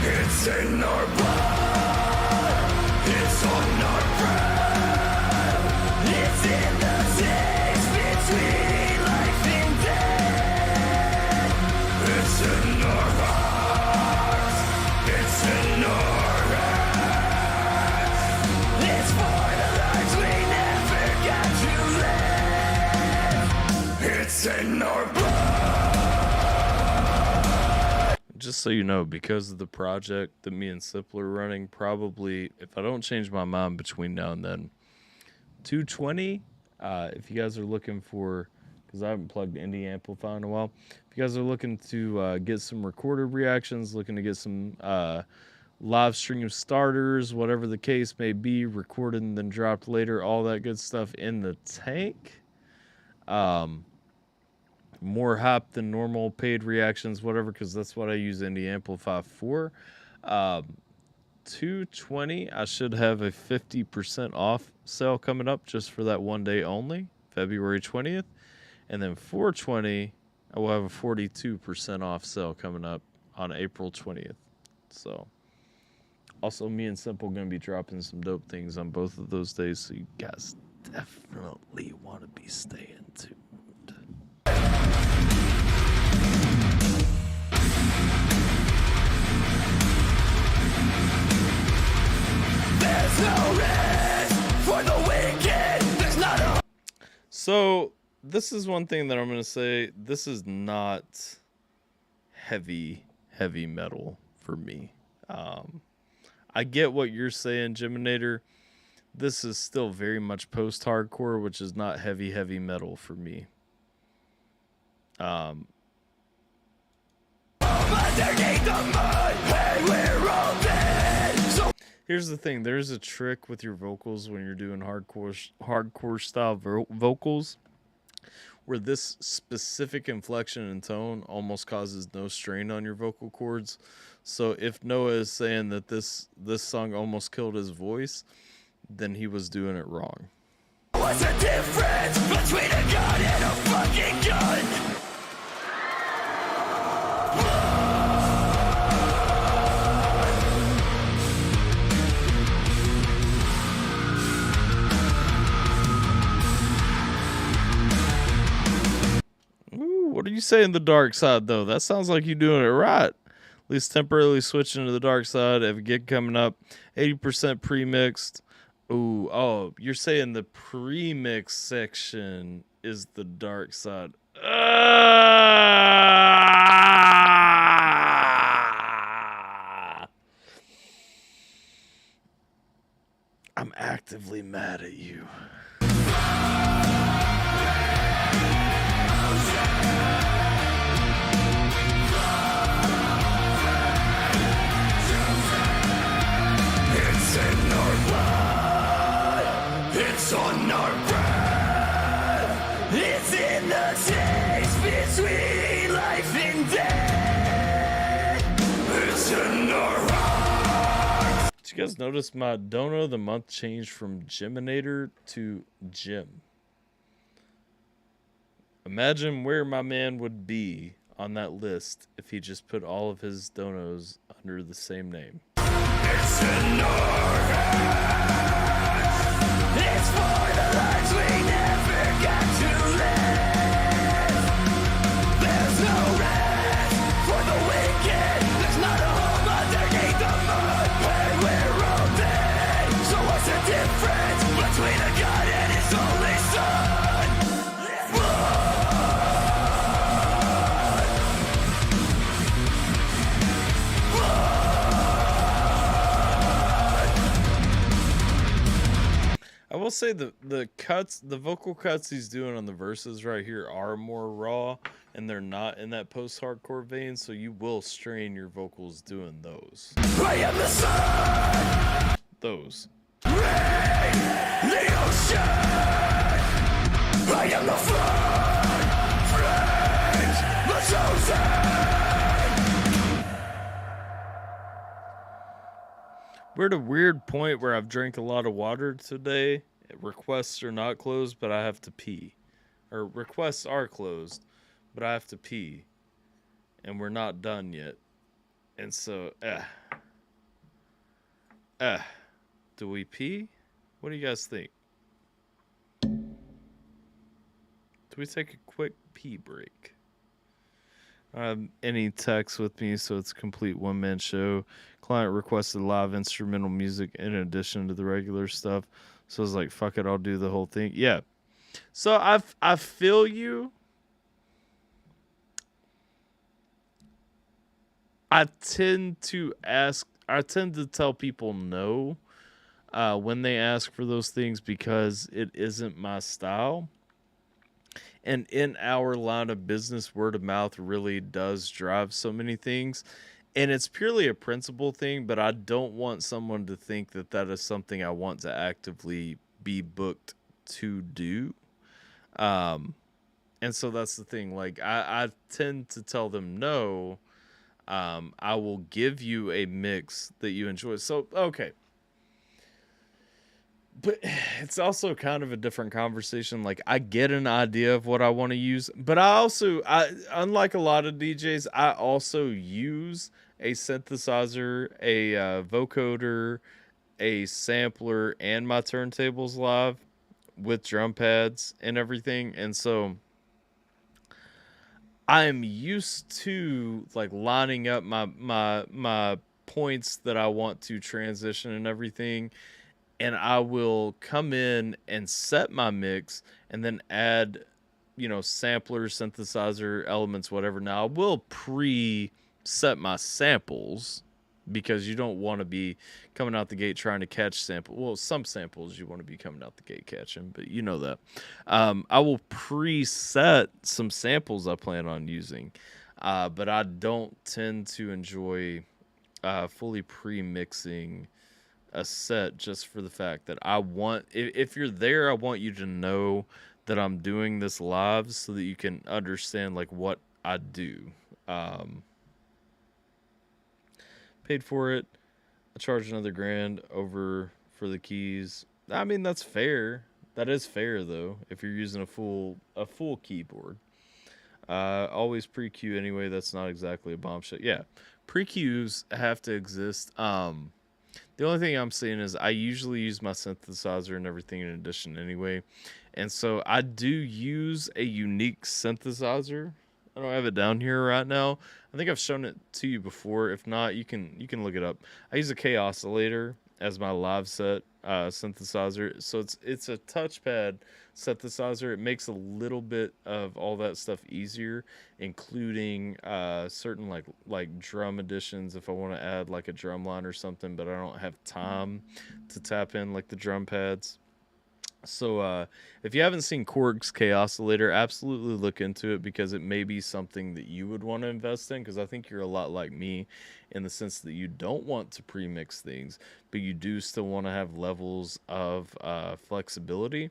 Speaker 8: It's in our blood. It's on our breath. It's in the days between life and death. It's in our hearts. It's in our heads. It's for the lives we never got to live. It's in our blood.
Speaker 2: Just so you know, because of the project that me and Sipler are running, probably, if I don't change my mind between now and then, 220, if you guys are looking for, because I haven't plugged Indie Amplify in a while, if you guys are looking to get some recorded reactions, looking to get some live stream starters, whatever the case may be, recorded and then dropped later, all that good stuff in the tank. More hype than normal, paid reactions, whatever, because that's what I use Indie Amplify for. 220, I should have a 50% off sale coming up just for that one day only, February 20th. And then 420, I will have a 42% off sale coming up on April 20th. So, also me and Simple going to be dropping some dope things on both of those days, so you guys definitely want to be staying tuned.
Speaker 8: There's no rest for the wicked. There's not a...
Speaker 2: So, this is one thing that I'm going to say. This is not heavy metal for me. I get what you're saying, Geminator. This is still very much post-hardcore, which is not heavy metal for me.
Speaker 8: Underneath the mud, and we're all dead. So
Speaker 2: here's the thing. There's a trick with your vocals when you're doing hardcore style vocals, where this specific inflection and tone almost causes no strain on your vocal cords. So if Noah is saying that this song almost killed his voice, then he was doing it wrong.
Speaker 8: What's the difference between a gun and a fucking gun?
Speaker 2: Ooh, what are you saying the dark side, though? That sounds like you're doing it right. At least temporarily switching to the dark side. Have a gig coming up. 80% pre-mixed. Ooh, oh, you're saying the pre-mix section is the dark side. I'm actively mad at you.
Speaker 8: It's in our blood. It's on our breath. It's in the taste between life and death. It's in our hearts.
Speaker 2: Did you guys notice my Dono of the Month changed from Geminator to Jim? Imagine where my man would be on that list if he just put all of his donos under the same name.
Speaker 8: It's in our hands. It's for the lives we never got to live.
Speaker 2: will say the cuts, the vocal cuts he's doing on the verses right here are more raw, and they're not in that post-hardcore vein, so you will strain your vocals doing those.
Speaker 8: I am the sun.
Speaker 2: Those.
Speaker 8: Rain, the ocean. I am the flood. Friends, the chosen.
Speaker 2: We're at a weird point where I've drank a lot of water today. Requests are not closed, but I have to pee. Or requests are closed, but I have to pee. And we're not done yet. And so, do we pee? What do you guys think? Do we take a quick pee break? Any text with me, so it's a complete one-man show. Client requested live instrumental music in addition to the regular stuff, so I was like, fuck it, I'll do the whole thing. Yeah, so I feel you. I tend to tell people no when they ask for those things because it isn't my style. And in our line of business, word of mouth really does drive so many things. And it's purely a principle thing, but I don't want someone to think that that is something I want to actively be booked to do. And so that's the thing. Like, I tend to tell them no. I will give you a mix that you enjoy. So, okay. But it's also kind of a different conversation. Like, I get an idea of what I want to use, but I unlike a lot of DJs, I also use a synthesizer, a vocoder, a sampler, and my turntables live with drum pads and everything. And so I'm used to like lining up my points that I want to transition and everything. And I will come in and set my mix and then add, samplers, synthesizer, elements, whatever. Now, I will pre-set my samples because you don't want to be coming out the gate trying to catch samples. Well, some samples you want to be coming out the gate catching, but you know that. I will preset some samples I plan on using, but I don't tend to enjoy fully pre-mixing a set just for the fact that I want, if you're there, I want you to know that I'm doing this live so that you can understand like what I do. Paid for it. I charge another $1,000 over for the keys. I mean, that's fair. That is fair though. If you're using a full keyboard, always pre-cue anyway. That's not exactly a bombshell. Yeah. Pre-cues have to exist. The only thing I'm saying is I usually use my synthesizer and everything in addition anyway. And so I do use a unique synthesizer. I don't have it down here right now. I think I've shown it to you before. If not, you can look it up. I use a K-oscillator as my live set synthesizer. So it's a touchpad synthesizer. It makes a little bit of all that stuff easier, including certain like drum additions if I want to add like a drum line or something, but I don't have time to tap in like the drum pads. So if you haven't seen Korg's K-oscillator, absolutely look into it because it may be something that you would want to invest in, because I think you're a lot like me in the sense that you don't want to pre-mix things, but you do still want to have levels of flexibility.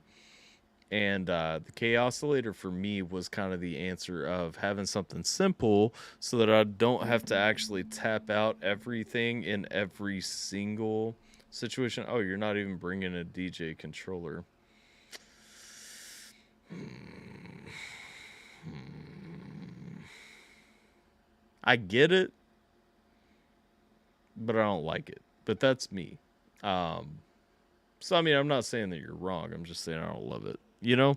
Speaker 2: And the K-oscillator for me was kind of the answer of having something simple so that I don't have to actually tap out everything in every single situation. Oh, you're not even bringing a DJ controller. I get it, but I don't like it. But that's me. So, I mean, I'm not saying that you're wrong. I'm just saying I don't love it. You know?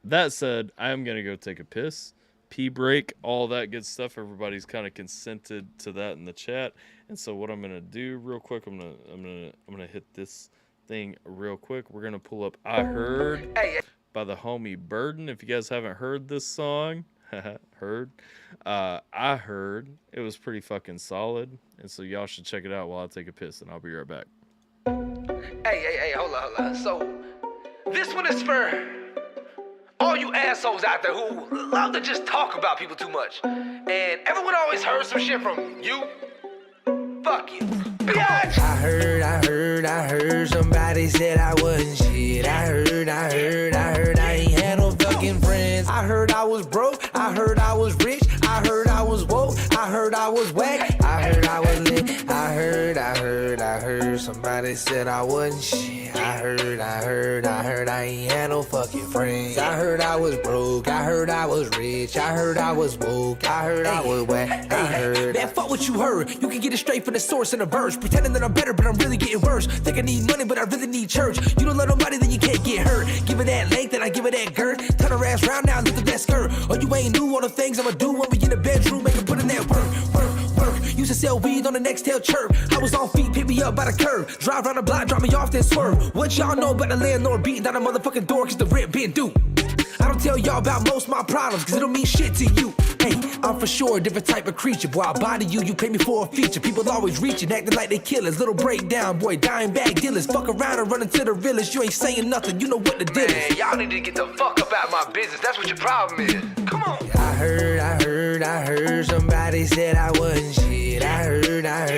Speaker 2: That said, I am going to go take a piss, pee break, all that good stuff. Everybody's kind of consented to that in the chat. And so what I'm going to do real quick, I'm going to hit this thing real quick. We're going to pull up I Heard by the homie Burden. If you guys haven't heard this song, I heard it was pretty fucking solid. And so y'all should check it out while I take a piss, and I'll be right back.
Speaker 21: Hey, hold on. So, this one is for all you assholes out there who love to just talk about people too much. And everyone always heard some shit from you. Fuck you. Bitch!
Speaker 8: I heard somebody said I wasn't shit. I heard I ain't had no fucking friends. I heard I was broke, I heard I was rich, I heard I was woke, I heard I was whack, I heard I was lit. I heard somebody said I wasn't shit. I heard I ain't had no fucking friends. I heard I was broke, I heard I was rich, I heard I was woke, I heard I was whack, I heard. Man, fuck what you heard. You can get it straight from the source in a verse. Pretending that I'm better, but I'm really getting worse. Think I need money, but I really need church. You don't love nobody, then you can't get hurt. Give it that length, then I give it that girth. Turn her ass round now, look at that skirt. Or you ain't new on the things I'ma do when we in the bedroom, make her put in that work. Used to sell weed on the next tail chirp. I was on feet, pick me up by the curb. Drive around the block, drop me off, then swerve. What y'all know about the landlord beating down the motherfucking door cause the rent been due? I don't tell y'all about most of my problems cause it don't mean shit to you. Hey, I'm for sure a different type of creature. Boy, I body you, you pay me for a feature. People always reaching, acting like they killers. Little breakdown, boy, dying bag dealers. Fuck around and run into the realest. You ain't saying nothing, you know what the deal is.
Speaker 21: Man, y'all need to get the fuck up out my business. That's what your problem is. Come on.
Speaker 8: I heard somebody said I wasn't shit. I heard I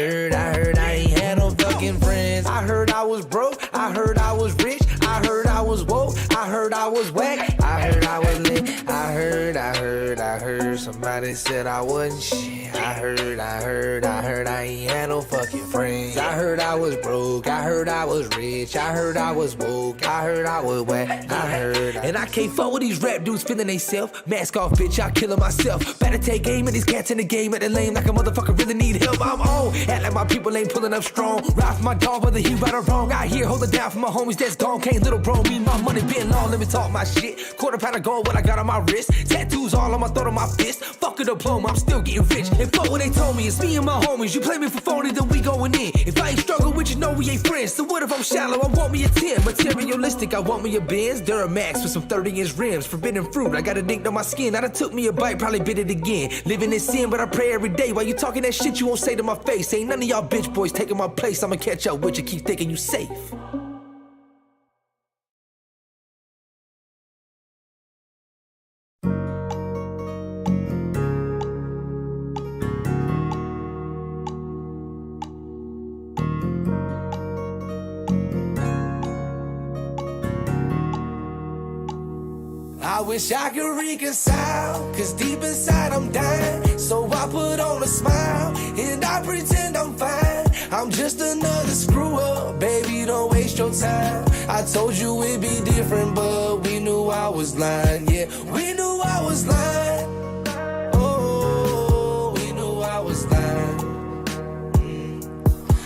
Speaker 8: ain't had no fucking friends. I heard I was broke, I heard I was rich, I heard I was woke, I heard I was whack, I heard I was lit. I heard somebody said I wasn't shit. I heard I ain't had no fucking friends. I heard I was broke, I heard I was rich, I heard I was woke, I heard I was whack, I heard. And I can't fuck with these rap dudes feeling they self. Mask off, bitch, I'll kill myself. Better take aim at these cats in the game at the lane like a motherfucker really need help. I'm on, act like my people ain't pulling up strong. Ride for my dog, whether he right or wrong. Out here, hold it down for my homies that's gone. Can't little bro, me, my money been long. Let me talk my shit. Quarter pound of gold, what I got on my wrist. Tattoos all on my throat, on my fist. Fuck a diploma, I'm still getting rich. And fuck what they told me, it's me and my homies. You play me for phony, then we going in. If I ain't struggle with you, know we ain't friends. So what if I'm shallow? I want me a 10. Materialistic, I want me a Benz. Duramax with some 30-inch rims. Forbidden fruit, I got a dink on my skin. I done took me a bite, probably bit it again. Living in sin, but I pray every day. While you talking that shit, you won't say to my face. Ain't none of y'all bitch boys taking my place. I'ma catch up with you, keep thinking you safe. I wish I could reconcile, cause deep inside I'm dying. So I put on a smile, and I pretend I'm fine. I'm just another screw up, baby, don't waste your time. I told you it'd be different, but we knew I was lying. Yeah, we knew I was lying. Oh, we knew I was lying.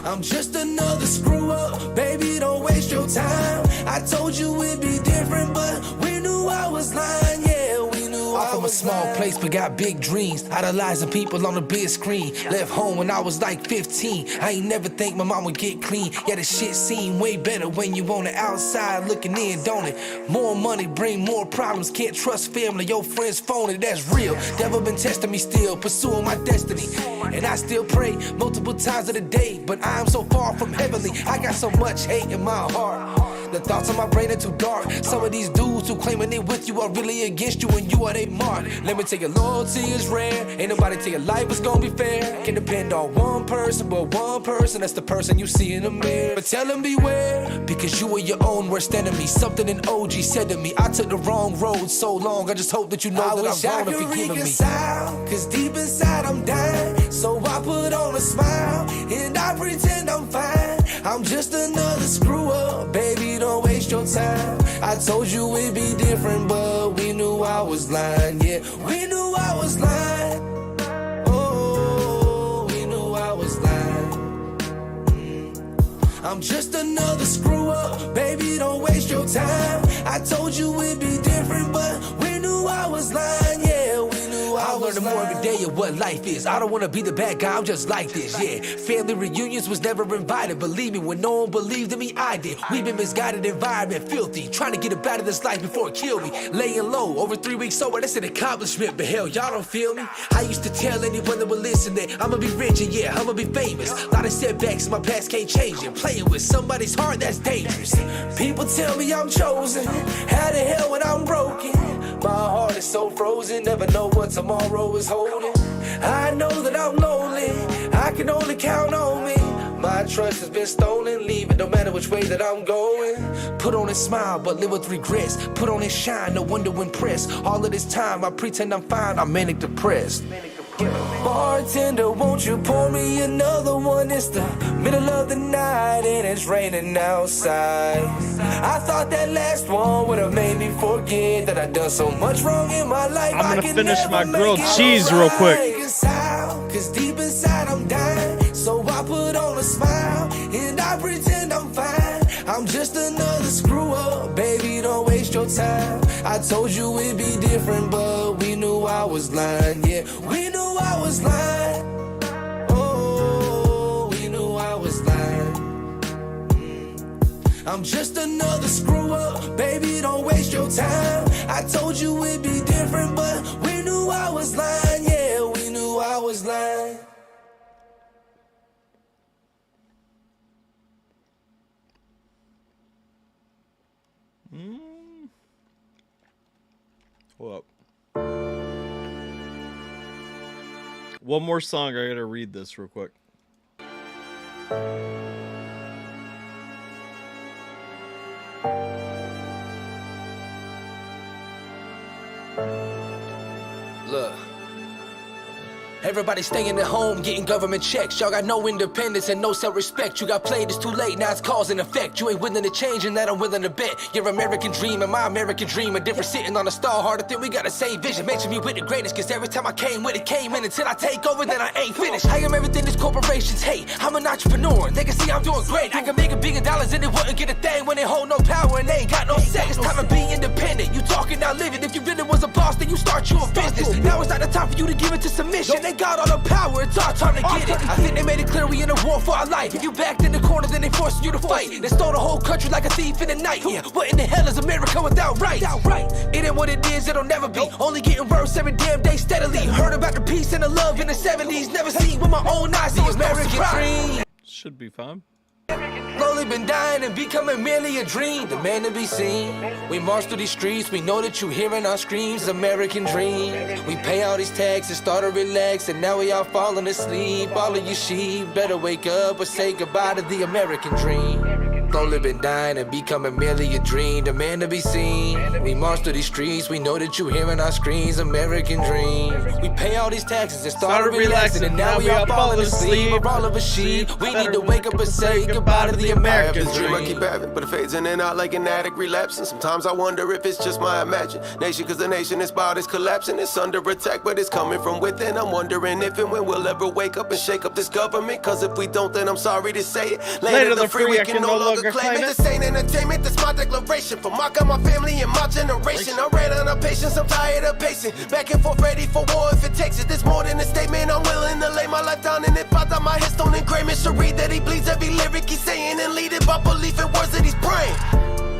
Speaker 8: I'm just another screw up, baby, don't waste your time. I told you it'd be different, but we knew I was lying. Yeah, we knew I was lying. I'm from a small place but got big dreams, idolizing people on the big screen. Left home when I was like 15. I ain't never think my mom would get clean. Yeah, the shit seem way better when you on the outside looking in, don't it? More money bring more problems. Can't trust family, your friends phony, that's real. Devil been testing me still, pursuing my destiny. And I still pray multiple times of the day, but I'm so far from heavenly. I got so much hate in my heart. The thoughts on my brain are too dark. Some of these dudes who claiming they with you are really against you, and you are they mark. Let me tell you, loyalty is rare. Ain't nobody tell you life is gonna be fair. Can depend on one person, but one person, that's the person you see in the mirror. But tell them beware, because you are your own worst enemy. Something an OG said to me, I took the wrong road so long. I just hope that you know that I'm wrong if you're giving me. Cause deep inside I'm dying. So I put on a smile, and I pretend I'm fine. I'm just another screw up, baby, don't waste your time. I told you it'd be different, but we knew I was lying. Yeah, we knew I was lying. Oh, we knew I was lying. I'm just another screw up, baby, don't waste your time. I told you it'd be different, but we knew I was lying. Yeah, we knew I was lying.
Speaker 21: I'm learning more every day of what life is. I don't wanna be the bad guy, I'm just like this, yeah. Family reunions was never invited. Believe me, when no one believed in me, I did. We've been misguided, environment filthy. Trying to get up out of this life before it killed me. Laying low, over 3 weeks sober, that's an accomplishment. But hell, y'all don't feel me. I used to tell anyone that would listen that I'ma be rich and yeah, I'ma be famous. Lot of setbacks, my past can't change it. Playing with somebody's heart, that's dangerous. People tell me I'm chosen. How the hell when I'm broken? My heart is so frozen, never know what tomorrow is holding. I know that I'm lonely, I can only count on me. My trust has been stolen, leave it no matter which way that I'm going. Put on a smile, but live with regrets. Put on a shine, no one to impress. All of this time, I pretend I'm fine, I'm manic depressed. Bartender, won't you pour me another one? It's the middle of the night and it's raining outside. I thought that last one would have made me forget that I'd done so much wrong in my life.
Speaker 2: I'm gonna finish my grilled cheese real quick.
Speaker 21: Cause deep inside I'm dying, so I put on a smile and I pretend I'm fine. I'm just another screw up, baby, don't waste your time. I told you it'd be different, but we knew I was lying. Yeah, we knew I was lying. Oh, we knew I was lying. I'm just another screw up, baby, don't waste your time. I told you it'd be different, but we knew I was lying. Yeah, we knew I was lying.
Speaker 2: Hold up. One more song. I gotta read this real quick.
Speaker 21: Look. Everybody staying at home, getting government checks. Y'all got no independence and no self-respect. You got played, it's too late, now it's cause and effect. You ain't willing to change and that I'm willing to bet. Your American dream and my American dream are different. Sitting on a star, harder than we got the same vision. Mention me with the greatest, cause every time I came with it, came in. Until I take over, then I ain't finished. I am everything these corporations hate. I'm an entrepreneur, they can see I'm doing great. I can make $1 billion and they wouldn't get a thing when they hold no power and they ain't got no say. It's time to be independent. You talking, now living. If you really was a boss, then you start your business. Now it's not the time for you to give it to submission. They got all the power. It's our time to get it. I think they made it clear we in a war for our life. If you backed in the corner, then they forcing you to fight. They stole the whole country like a thief in the night. Yeah, what in the hell is America without rights? It ain't what it is, it'll never be. Only getting worse every damn day steadily. Heard about the peace and the love in the 70s. Never seen with my own eyes the American dream.
Speaker 2: Should be fine.
Speaker 21: Slowly been dying and becoming merely a dream. The man to be seen. We march through these streets, we know that you hearing our screams. American dream. We pay all these taxes, start to relax, and now we all falling asleep. All of you sheep better wake up or say goodbye to the American dream. Slowly been dying and becoming merely a dream. The man to be seen. We march through these streets, we know that you hearing our screams. American dream. We pay all these taxes and start to relaxing, and now we all falling asleep. We're all of a sheep. We need to wake up and say goodbye to the American dream.
Speaker 1: I keep having, but it fades in and out like an addict relapsing. Sometimes I wonder if it's just my imagination, cause the nation is about is collapsing. It's under attack, but it's coming from within. I'm wondering if and when we'll ever wake up and shake up this government. Cause if we don't, then I'm sorry to say it. Later the free, we can no longer claim it. This ain't entertainment, this my declaration. For my God, my family, and my generation. I ran out of patience, I'm tired of pacing. Back and forth, ready for war if it takes it. This more than a statement, I'm willing to lay my life down. And if I die, my headstone engraving should read that he bleeds every lyric he's saying, and lead it by belief in words that he's praying.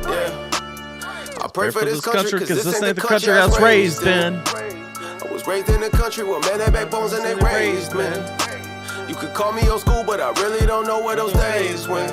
Speaker 1: Yeah, I pray for this country, cause this ain't the country I was raised in. I was raised in a country where men had backbones and they raised men. You could call me old school, but I really don't know where those days went.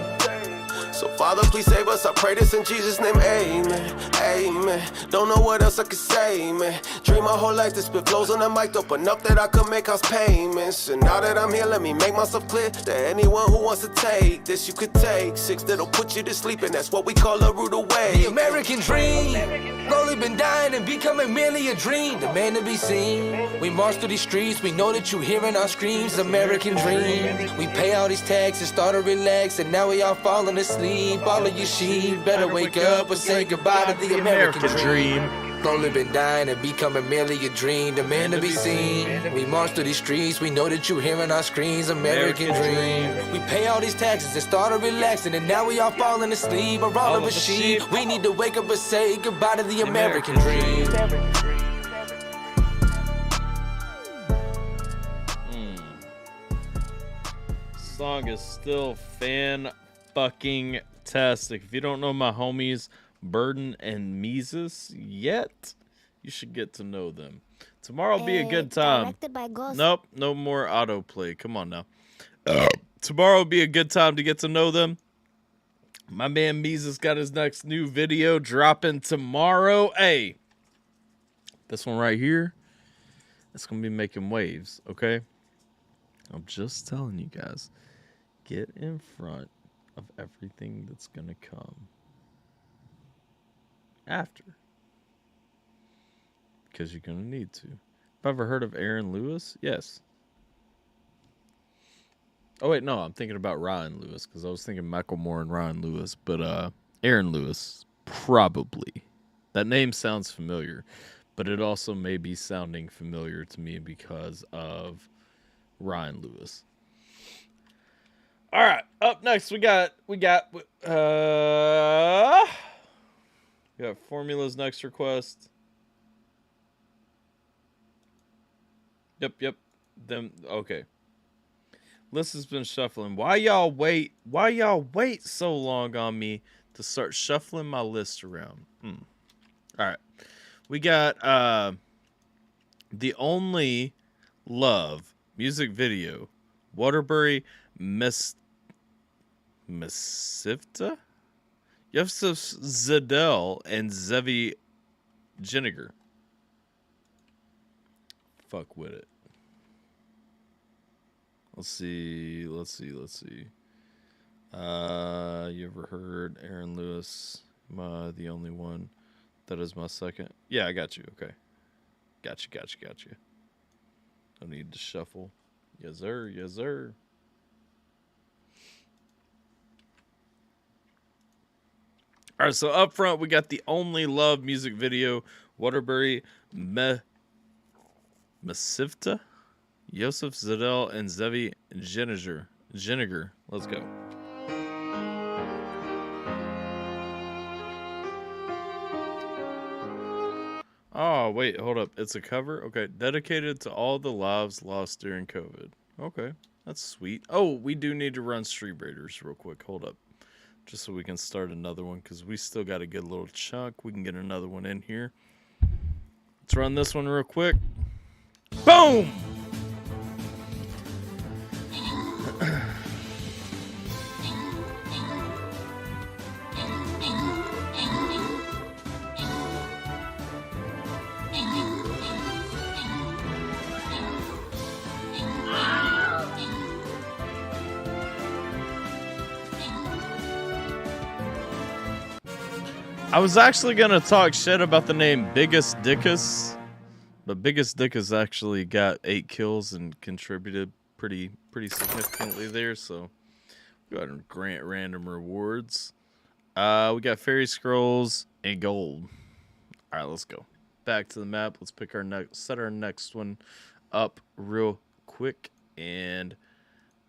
Speaker 1: So Father, please save us, I pray this in Jesus' name, amen, amen. Don't know what else I could say, man. Dream my whole life to spit flows on the mic up enough that I could make house payments. And now that I'm here, let me make myself clear to anyone who wants to take this. You could take 6 that'll put you to sleep, and that's what we call a rude awakening. The American dream, slowly been dying and becoming merely a dream. The man to be seen. We march through these streets, we know that you hearing our screams. American dream. We pay all these taxes, start to relax, and now we all falling asleep. All of you sheep better wake up or say goodbye to the American dream. Slowly been dying and becoming merely a dream. The man to be seen. We march through these streets, we know that you hearing our screams. American dream. We pay all these taxes and start to relaxing, and now we all falling asleep. Or all of us sheep. We need to wake up and say goodbye to the American dream.
Speaker 2: song is still fan-fucking-tastic. If you don't know my homies Burden and Mises yet, you should get to know them. Tomorrow will be a good time.
Speaker 3: Directed by Ghost.
Speaker 2: Nope, no more autoplay. Come on now. Tomorrow will be a good time to get to know them. My man Mises got his next new video dropping tomorrow. Hey, this one right here, it's going to be making waves, okay? I'm just telling you guys, get in front of everything that's going to come after. Because you're going to need to. Have ever heard of Aaron Lewis? Yes. Oh, wait, no, I'm thinking about Ryan Lewis because I was thinking Michael Moore and Ryan Lewis. But Aaron Lewis, probably. That name sounds familiar, but it also may be sounding familiar to me because of Ryan Lewis. All right, up next we got Formula's next request. Yep. Them okay. List has been shuffling. Why y'all wait so long on me to start shuffling my list around? All right. We got The Only Love music video. Waterbury Mesivta? Yusuf Zadel and Zevi Jiniger. Fuck with it. Let's see. You ever heard Aaron Lewis? The only one that is my second. Yeah, I got you. Okay. Got you. Don't need to shuffle. Yes, sir. All right, so up front, we got The Only Love music video. Waterbury Mesivta, Yosef Zadel, and Zevi Jiniger. Let's go. Oh, wait, hold up. It's a cover? Okay. Dedicated to all the lives lost during COVID. Okay, that's sweet. Oh, we do need to run Street Raiders real quick. Hold up. Just so we can start another one, because we still got a good little chunk. We can get another one in here. Let's run this one real quick. Boom! I was actually going to talk shit about the name Biggest Dickus, but Biggest Dickus actually got 8 kills and contributed pretty significantly there, so go ahead and grant random rewards. We got Fairy Scrolls and Gold. All right, let's go. Back to the map. Let's pick set our next one up real quick, and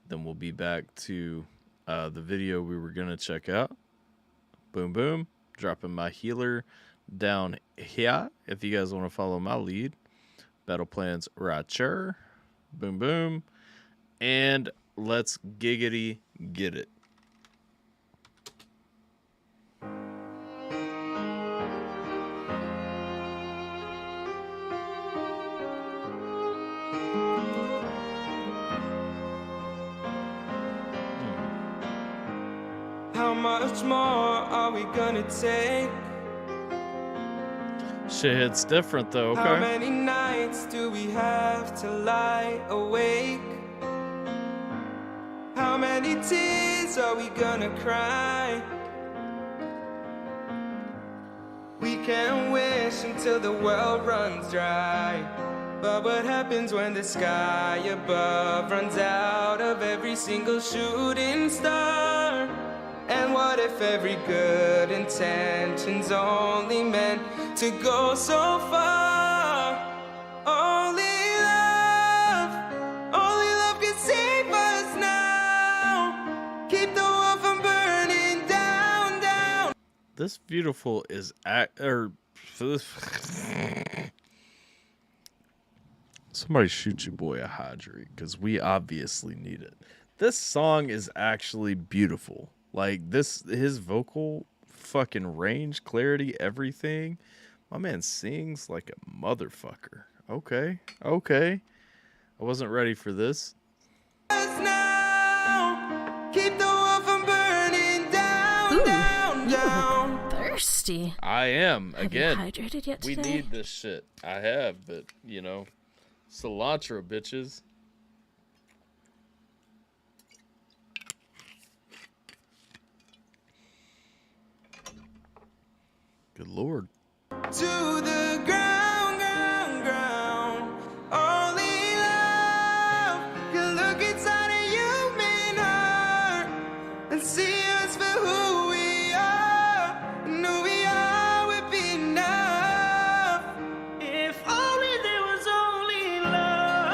Speaker 2: then we'll be back to the video we were going to check out. Boom, boom. Dropping my healer down here if you guys want to follow my lead. Battle plans right here. Boom, boom. And let's giggity get it.
Speaker 22: How much more are we gonna take?
Speaker 2: Shit hits different though, okay?
Speaker 22: How many nights do we have to lie awake? How many tears are we gonna cry? We can wish until the world runs dry. But what happens when the sky above runs out of every single shooting star? And what if every good intention's only meant to go so far? Only love can save us now. Keep the world from burning down.
Speaker 2: This beautiful is somebody shoot your boy a hydrate, because we obviously need it. This song is actually beautiful. Like his vocal fucking range, clarity, everything. My man sings like a motherfucker. Okay. I wasn't ready for this.
Speaker 22: Keep the world from burning down,
Speaker 14: You look thirsty.
Speaker 2: I am. Again,
Speaker 14: Have you hydrated yet
Speaker 2: we
Speaker 14: today?
Speaker 2: need this shit. I have, but, cilantro, bitches. Good Lord.
Speaker 22: to the ground. Only love can look inside a human heart and see us for who we are. And who we are would be enough. If only there was only love.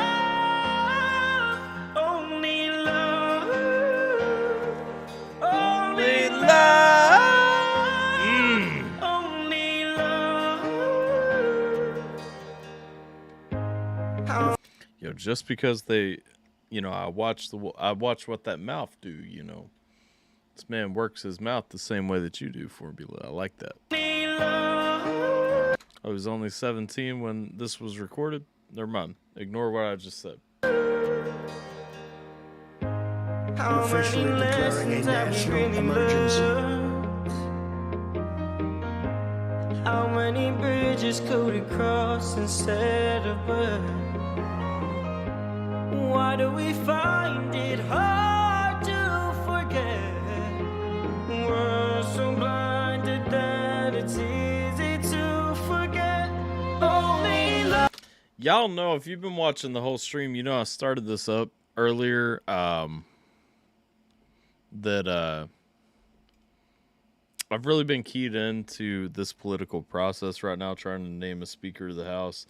Speaker 22: Only love. Only love. Only love.
Speaker 2: Yo, just because they, I watch what that mouth do, This man works his mouth the same way that you do, Formula. I like that. I was only 17 when this was recorded. Never mind. Ignore what I just said.
Speaker 22: Officially declaring a national emergency. How many bridges could we cross instead of burn? Why do we find it hard to forget? We're so blinded that it's easy to forget. Only love.
Speaker 2: Y'all know, if you've been watching the whole stream, I started this up earlier. That I've really been keyed into this political process right now, trying to name a Speaker of the House.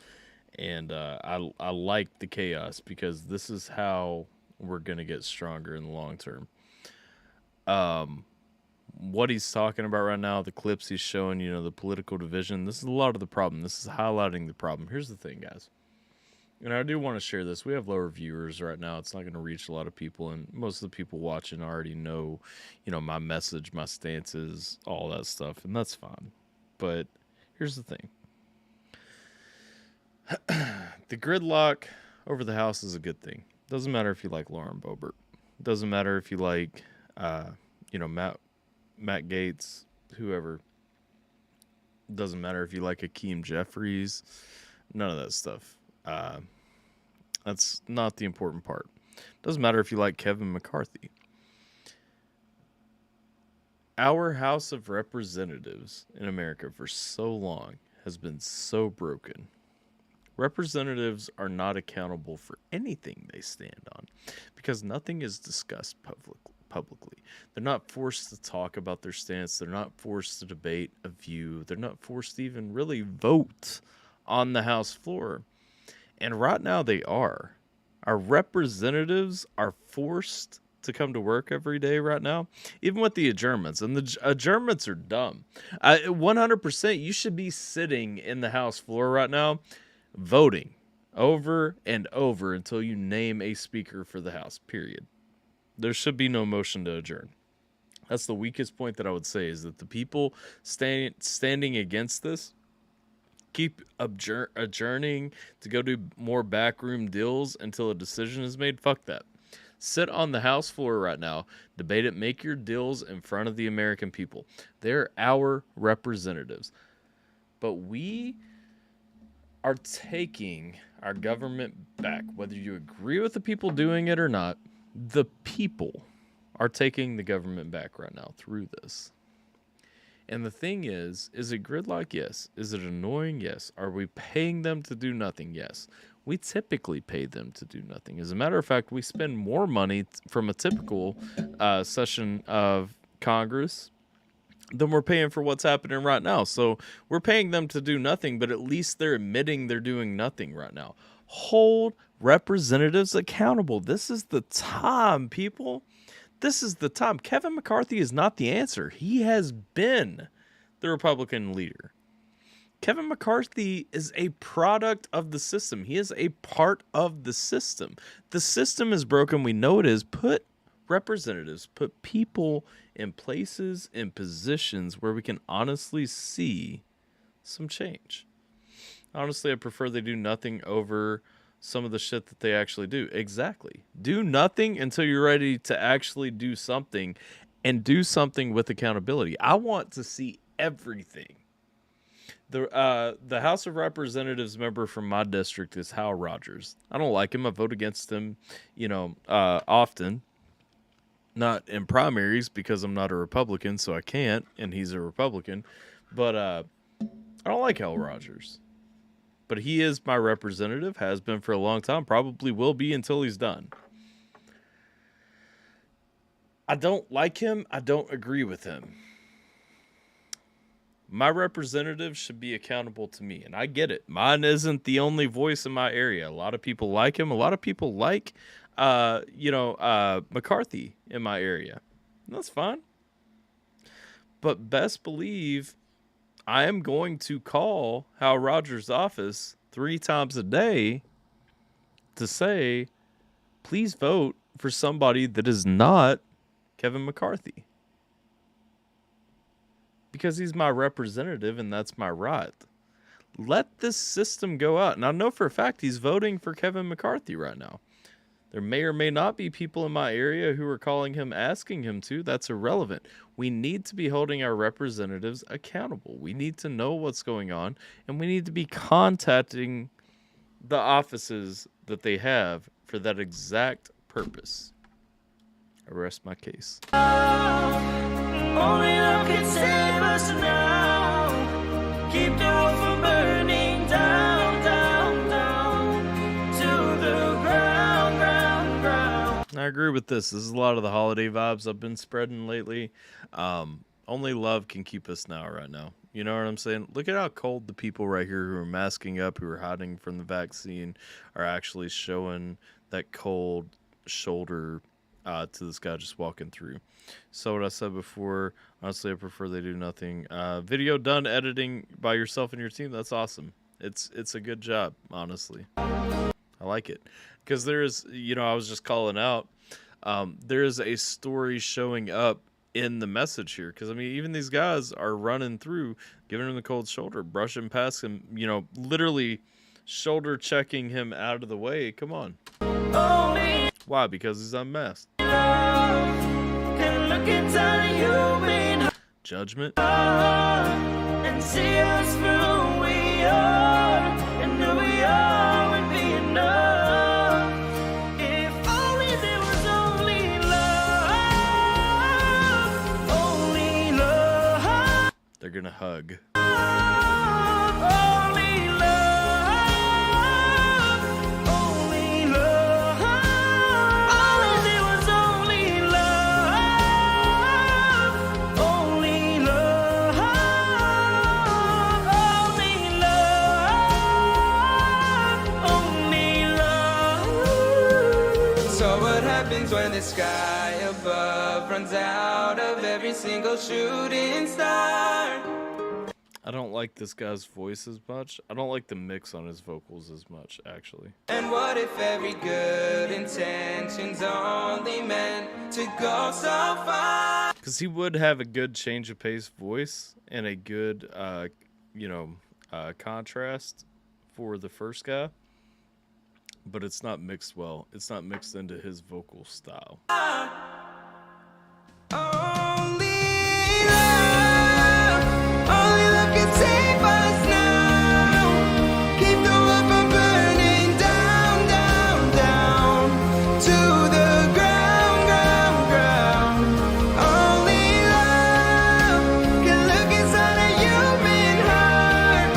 Speaker 2: And I like the chaos, because this is how we're going to get stronger in the long term. What he's talking about right now, the clips he's showing, the political division, this is a lot of the problem. This is highlighting the problem. Here's the thing, guys. And I do want to share this. We have lower viewers right now. It's not going to reach a lot of people. And most of the people watching already know, my message, my stances, all that stuff. And that's fine. But here's the thing. The gridlock over the House is a good thing. Doesn't matter if you like Lauren Boebert. Doesn't matter if you like, Matt Gaetz, whoever. Doesn't matter if you like Hakeem Jeffries. None of that stuff. That's not the important part. Doesn't matter if you like Kevin McCarthy. Our House of Representatives in America for so long has been so broken. Representatives are not accountable for anything they stand on, because nothing is discussed publicly. They're not forced to talk about their stance. They're not forced to debate a view. They're not forced to even really vote on the House floor. And right now they are. Our representatives are forced to come to work every day right now, even with the adjournments. And the adjournments are dumb. 100% you should be sitting in the House floor right now, voting over and over until you name a Speaker for the House, period. There should be no motion to adjourn. That's the weakest point that I would say, is that the people standing against this keep adjourning to go do more backroom deals until a decision is made. Fuck that. Sit on the House floor right now, debate it, make your deals in front of the American people. They're our representatives. But we are taking our government back. Whether you agree with the people doing it or not, the people are taking the government back right now through this. And the thing is it gridlock? Yes. Is it annoying? Yes. Are we paying them to do nothing? Yes. We typically pay them to do nothing. As a matter of fact, we spend more money from a typical session of Congress than we're paying for what's happening right now. So we're paying them to do nothing, but at least they're admitting they're doing nothing right now. Hold representatives accountable. This is the time, people. This is the time. Kevin McCarthy is not the answer. He has been the Republican leader. Kevin McCarthy is a product of the system. He is a part of the system. The system is broken. We know it is. Put representatives put people in places and positions where we can honestly see some change. Honestly, I prefer they do nothing over some of the shit that they actually do. Exactly. Do nothing until you're ready to actually do something, and do something with accountability. I want to see everything. The House of Representatives member from my district is Hal Rogers. I don't like him. I vote against him, often. Not in primaries because I'm not a Republican, so I can't, and he's a Republican. But I don't like Hal Rogers. But he is my representative, has been for a long time, probably will be until he's done. I don't like him. I don't agree with him. My representative should be accountable to me, and I get it. Mine isn't the only voice in my area. A lot of people like him. A lot of people like, McCarthy in my area. And that's fine. But best believe I am going to call Hal Rogers' office 3 times a day to say, please vote for somebody that is not Kevin McCarthy. Because he's my representative and that's my right. Let this system go out. And I know for a fact he's voting for Kevin McCarthy right now. There may or may not be people in my area who are calling him, asking him to. That's irrelevant. We need to be holding our representatives accountable. We need to know what's going on, and we need to be contacting the offices that they have for that exact purpose. I rest my case.
Speaker 8: Only love can save us now. Keep the world from burning down, down, down to the ground, ground, ground.
Speaker 2: I agree with this. This is a lot of the holiday vibes I've been spreading lately. Only love can keep us right now. You know what I'm saying? Look at how cold the people right here who are masking up, who are hiding from the vaccine, are actually showing that cold shoulder to this guy just walking through. So what I said before, honestly, I prefer they do nothing. Video done editing by yourself and your team, that's awesome. It's a good job, honestly. I like it. Because there is, I was just calling out, there is a story showing up in the message here. Because, I mean, even these guys are running through, giving him the cold shoulder, brushing past him, literally shoulder checking him out of the way. Come on. Why? Because he's unmasked.
Speaker 8: Can look inside a human
Speaker 2: Judgment.
Speaker 8: and see us for who we are, and who we are would be enough. If only there was only love, only love.
Speaker 2: They're gonna hug.
Speaker 8: Only love, only love. Only there was only love, only love, only love, only love.
Speaker 22: So what happens when the sky above runs out of every single shooting star?
Speaker 2: I don't like this guy's voice as much. I don't like the mix on his vocals as much, actually.
Speaker 22: And what if every good intention's only meant to go so far?
Speaker 2: Because he would have a good change of pace voice and a good, contrast for the first guy. But it's not mixed well. It's not mixed into his vocal style.
Speaker 8: Only love can save us now. Keep the world from burning down, down, down to the ground, ground, ground. Only love can look inside a human heart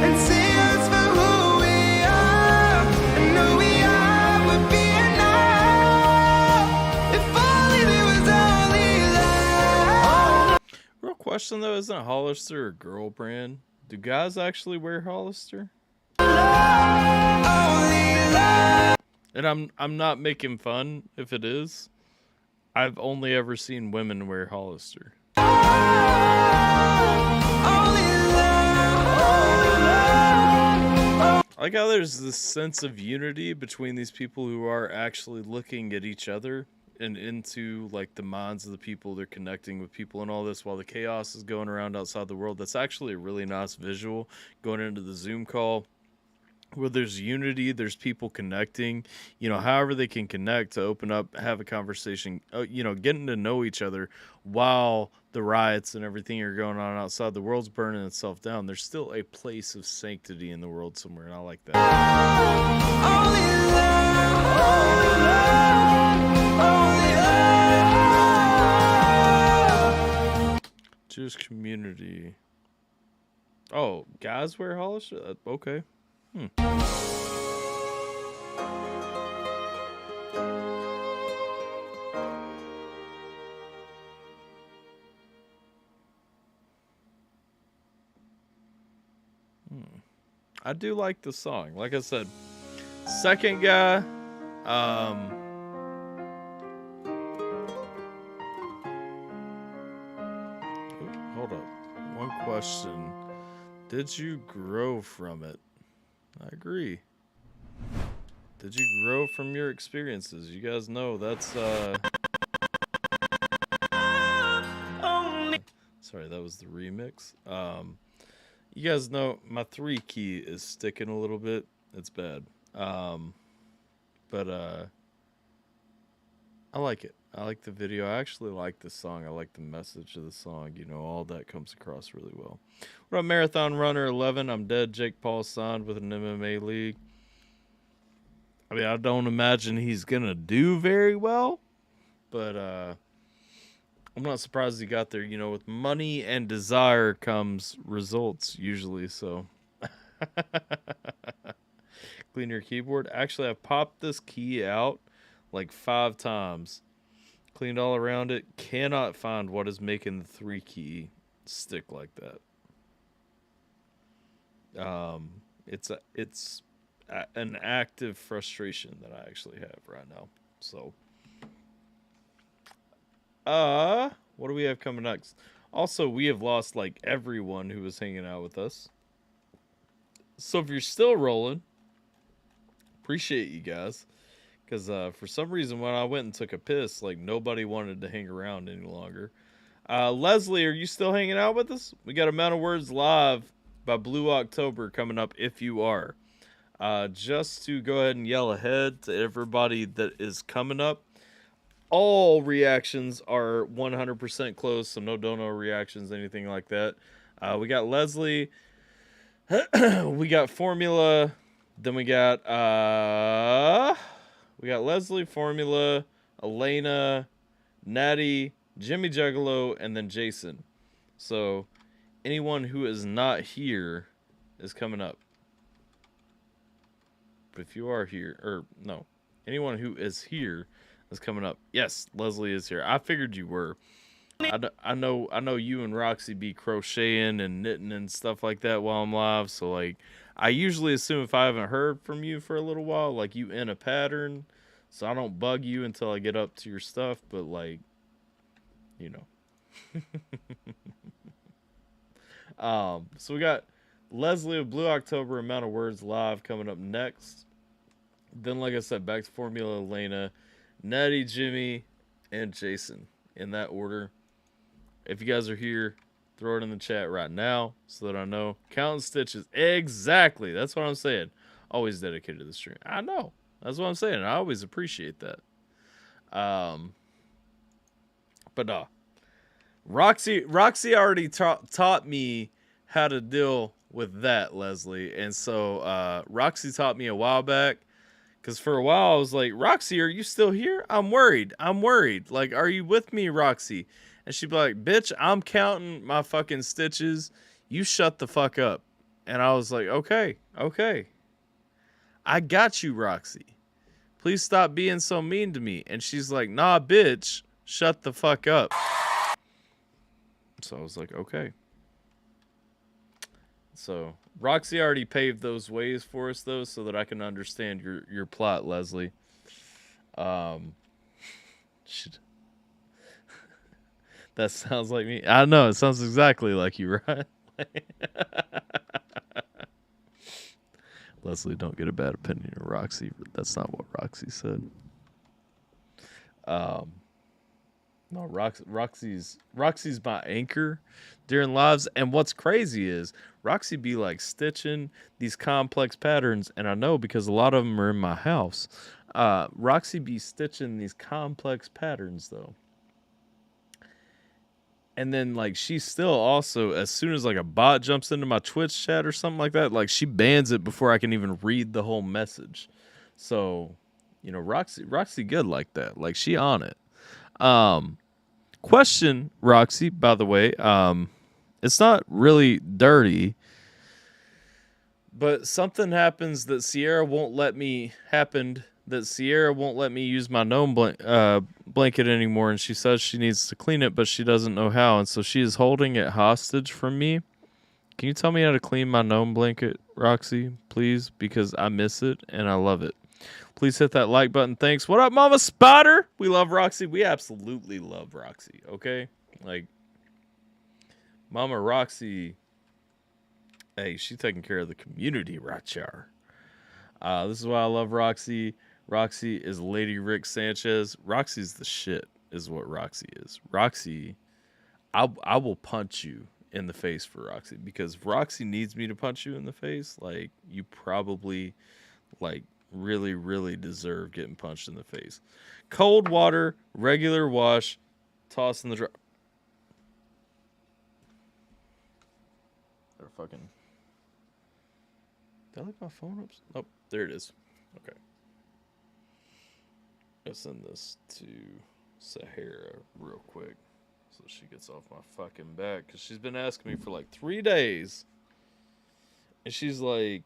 Speaker 8: and see us for who we are, and who we are would be enough. If only there was only love.
Speaker 2: Real question though, isn't Hollister a girl brand? Do guys actually wear Hollister? And I'm not making fun if it is. I've only ever seen women wear Hollister. I like how there's this sense of unity between these people who are actually looking at each other and into like the minds of the people. They're connecting with people and all this while the chaos is going around outside the world. That's actually a really nice visual going into the Zoom call where there's unity, there's people connecting, you know, however they can connect to open up, have a conversation, you know, getting to know each other while the riots and everything are going on outside. The world's burning itself down. There's still a place of sanctity in the world somewhere, and I like that. Jewish community. Oh, guys wear hollish? Okay. I do like the song. Like I said, second guy, hold up. One question. Did you grow from it? I agree. Did you grow from your experiences? You guys know that's sorry, that was the remix. You guys know my 3 key is sticking a little bit. It's bad. But I like it. I like the video. I actually like the song. I like the message of the song. You know, all that comes across really well. What up, Marathon Runner 11? I'm dead. Jake Paul signed with an MMA league. I mean, I don't imagine he's going to do very well. But I'm not surprised he got there. You know, with money and desire comes results usually. So clean your keyboard. Actually, I popped this key out like 5 times. Cleaned all around it. Cannot find what is making the 3 key stick like that. It's an active frustration that I actually have right now. So, what do we have coming next? Also, we have lost like everyone who was hanging out with us. So if you're still rolling, appreciate you guys. Because for some reason, when I went and took a piss, like nobody wanted to hang around any longer. Leslie, are you still hanging out with us? We got Amount of Words Live by Blue October coming up if you are. Just to go ahead and yell ahead to everybody that is coming up. All reactions are 100% closed, so no dono reactions, anything like that. We got Leslie. We got Formula. Then we got Leslie, Formula, Elena, Natty, Jimmy Juggalo, and then Jason. So anyone who is not here is coming up. But if you are here, or no, anyone who is here is coming up. Yes, Leslie is here. I figured you were. I know you and Roxy be crocheting and knitting and stuff like that while I'm live. So like, I usually assume if I haven't heard from you for a little while, like you in a pattern, so I don't bug you until I get up to your stuff. But like, you know. So we got Leslie of Blue October, Amount of Words Live coming up next. Then, like I said, back to Formula, Elena, Natty, Jimmy, and Jason in that order. If you guys are here, throw it in the chat right now so that I know. Counting stitches. Exactly. That's what I'm saying. Always dedicated to the stream. I know. That's what I'm saying. I always appreciate that. But Roxy already taught me how to deal with that, Leslie. And so Roxy taught me a while back. Because for a while I was like, Roxy, are you still here? I'm worried. Like, are you with me, Roxy? And she'd be like, bitch, I'm counting my fucking stitches. You shut the fuck up. And I was like, okay. I got you, Roxy. Please stop being so mean to me. And she's like, nah, bitch, shut the fuck up. So I was like, okay. So Roxy already paved those ways for us, though, so that I can understand your plot, Leslie. That sounds like me. I know, it sounds exactly like you, right? Leslie, don't get a bad opinion of Roxy. That's not what Roxy said. No, Roxy's my anchor during lives. And what's crazy is Roxy be like stitching these complex patterns, and I know because a lot of them are in my house. Roxy be stitching these complex patterns though. And then like she still also, as soon as like a bot jumps into my Twitch chat or something like that, like she bans it before I can even read the whole message. So, you know, Roxy good like that. Like she on it. Question, Roxy, by the way, it's not really dirty, but something happens that Sierra won't let me use my gnome blanket anymore, and she says she needs to clean it, but she doesn't know how, and so she is holding it hostage from me. Can you tell me how to clean my gnome blanket, Roxy, please? Because I miss it and I love it. Please hit that like button. Thanks. What up, Mama Spotter? We love Roxy. We absolutely love Roxy, okay? Like, Mama Roxy, hey, she's taking care of the community right here. This is why I love Roxy. Roxy is Lady Rick Sanchez. Roxy's the shit, is what Roxy is. Roxy, I will punch you in the face for Roxy, because if Roxy needs me to punch you in the face, like, you probably, like, really, really deserve getting punched in the face. Cold water, regular wash, toss in the dry. They're fucking. Did I leave my phone up? Nope, there it is. Okay. I'll send this to Sahara real quick so she gets off my fucking back, because she's been asking me for like 3 days. And she's like,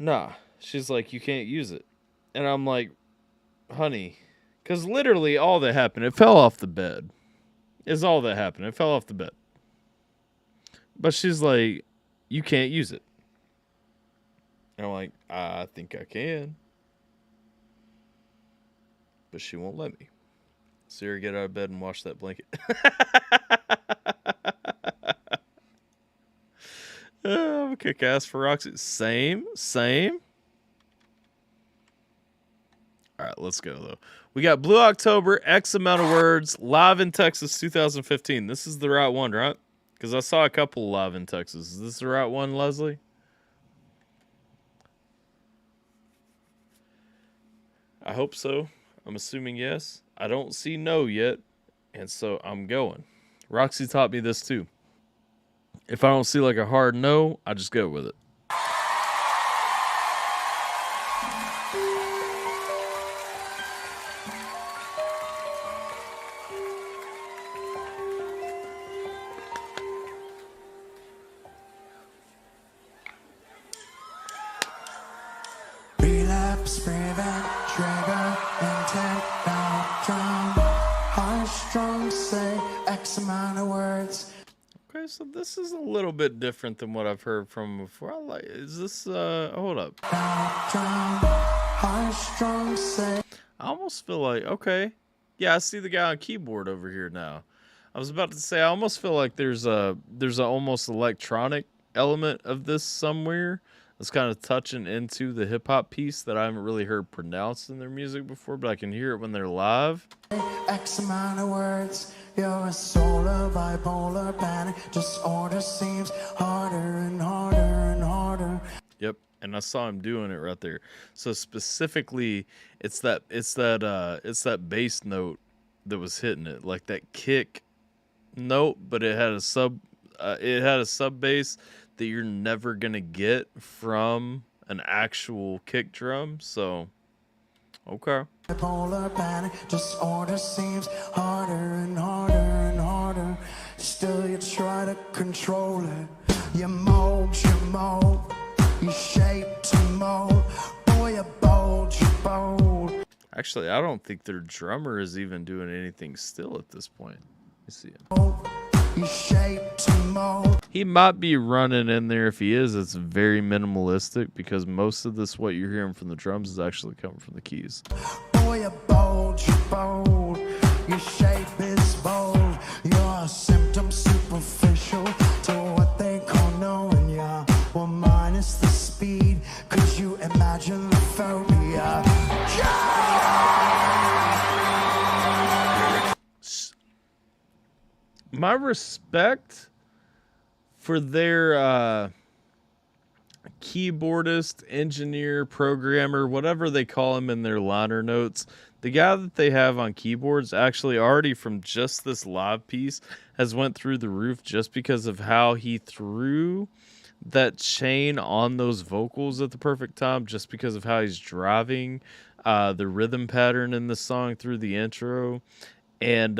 Speaker 2: nah. She's like, you can't use it. And I'm like, honey, because literally all that happened, it fell off the bed. Is all that happened. It fell off the bed. But she's like, you can't use it. And I'm like, I think I can. But she won't let me. Sarah, get out of bed and wash that blanket. I'm a kick ass for Roxy. Same. All right, let's go, though. We got Blue October, X amount of words, live in Texas 2015. This is the right one, right? Because I saw a couple live in Texas. Is this the right one, Leslie? I hope so. I'm assuming yes. I don't see no yet, and so I'm going. Roxy taught me this, too. If I don't see like a hard no, I just go with it.
Speaker 3: Relapse, prevent, trigger, intent, now, drown. High, strong, say X amount of words.
Speaker 2: Okay, so this is a little bit different than what I've heard from before. Is this, hold up.
Speaker 3: High, strong, say.
Speaker 2: I almost feel like, okay. Yeah, I see the guy on keyboard over here now. I was about to say, I almost feel like there's a almost electronic element of this somewhere. It's kind of touching into the hip-hop piece that I haven't really heard pronounced in their music before, but I can hear it when they're live.
Speaker 3: X amount of words. You're a solar, bipolar, panic. Disorder seems harder and harder and harder.
Speaker 2: Yep, and I saw him doing it right there. So specifically, it's that bass note that was hitting it, like that kick note, but it had a sub bass that you're never gonna get from an actual kick drum. So, okay.
Speaker 3: Bipolar panic, disorder seems harder and harder and harder. Still you try to control it. You mold, you shape to mold. Boy, you bold.
Speaker 2: Actually, I don't think their drummer is even doing anything still at this point. Let's see him. He might be running in there. If he is, it's very minimalistic, because most of this, what you're hearing from the drums, is actually coming from the keys.
Speaker 3: Boy, you bold. Your shape is bold. You're a symptom superficial to what they call knowing ya. Well, minus the speed. Could you imagine the phobia? Yeah!
Speaker 2: my respect for their keyboardist, engineer, programmer, whatever they call him in their liner notes. The guy that they have on keyboards actually already from just this live piece has went through the roof just because of how he threw that chain on those vocals at the perfect time, just because of how he's driving the rhythm pattern in the song through the intro, and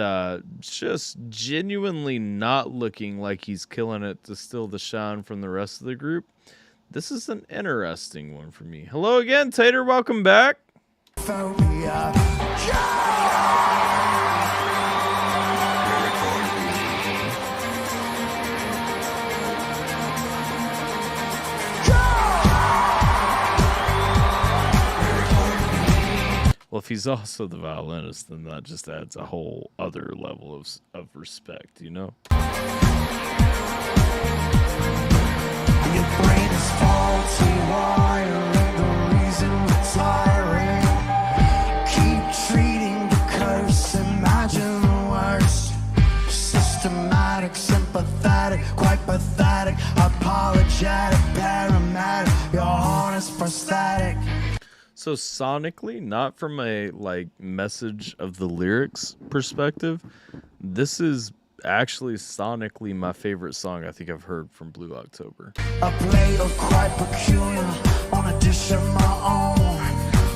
Speaker 2: just genuinely not looking like he's killing it to steal the shine from the rest of the group. This is an interesting one for me. Hello again, Tater. Welcome back. Well, if he's also the violinist, then that just adds a whole other level of respect, you know?
Speaker 3: Your brain is faulty wiring, the reason it's tiring. Keep treating the curse, imagine the worst. Systematic, sympathetic, quite pathetic, apologetic, paramedic, your heart is prosthetic.
Speaker 2: So sonically, not from a like message of the lyrics perspective, this is actually sonically my favorite song I think I've heard from Blue October.
Speaker 3: A plate of quite peculiar on a dish of my own.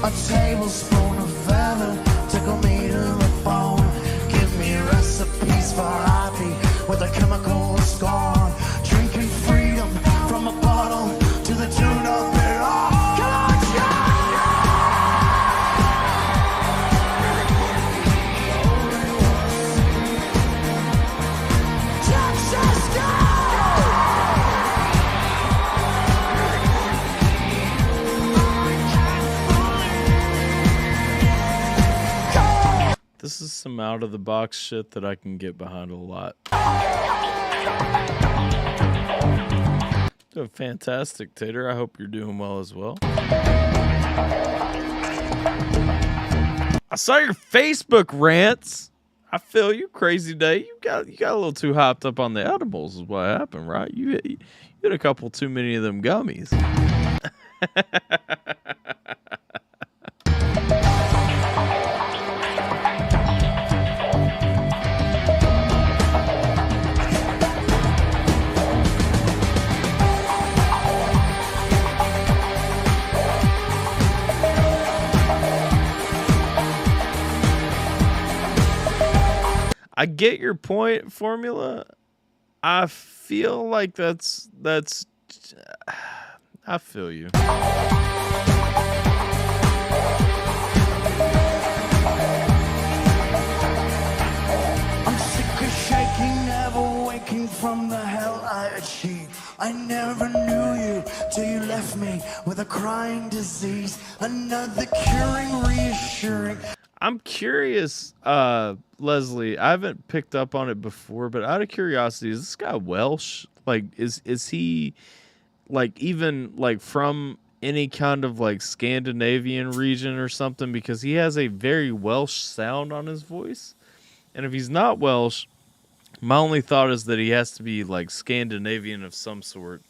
Speaker 3: A tablespoon of feather tickle me to the bone. Give me recipes for happy with a chemical scorn. Drinking freedom from a bottle to the tune of it all. Come on,
Speaker 2: This is some out of the box shit that I can get behind a lot. Doing fantastic, Tater. I hope you're doing well as well. I saw your Facebook rants. I feel you, crazy day. You got a little too hopped up on the edibles is what happened, right? You had a couple too many of them gummies. I get your point, Formula. I feel like that's I feel you.
Speaker 3: I'm sick of shaking, never waking from the hell I achieved. I never knew you till you left me with a crying disease. Another curing, reassuring.
Speaker 2: I'm curious, Leslie. I haven't picked up on it before, but out of curiosity, is this guy Welsh? Like, is he like even like from any kind of like Scandinavian region or something? Because he has a very Welsh sound on his voice, and if he's not Welsh, my only thought is that he has to be like Scandinavian of some sort.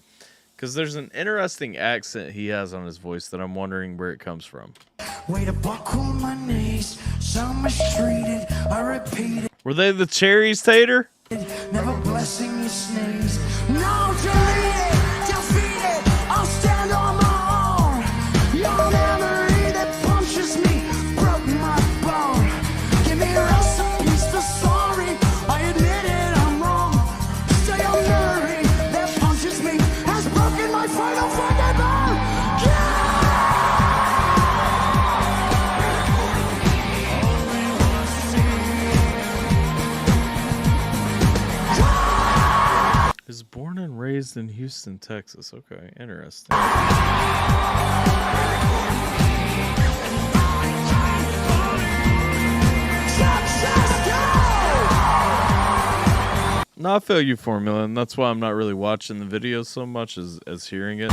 Speaker 2: Because there's an interesting accent he has on his voice that I'm wondering where it comes from.
Speaker 3: Way to buckle my knees, so mistreated, I repeat it.
Speaker 2: Were they the cherries, Tater?
Speaker 3: Never blessing you sneeze. No, delete it, defeat it, I'll stand on my own. Your memory that punches me, broke my bone. Give me recipes for sorry, I admit it, I'm wrong. Stay on memory that punches me, has broken my final fucking bone.
Speaker 2: Is born and raised in Houston, Texas. Okay, interesting. No, I feel you, Formula, and that's why I'm not really watching the videos so much as hearing it.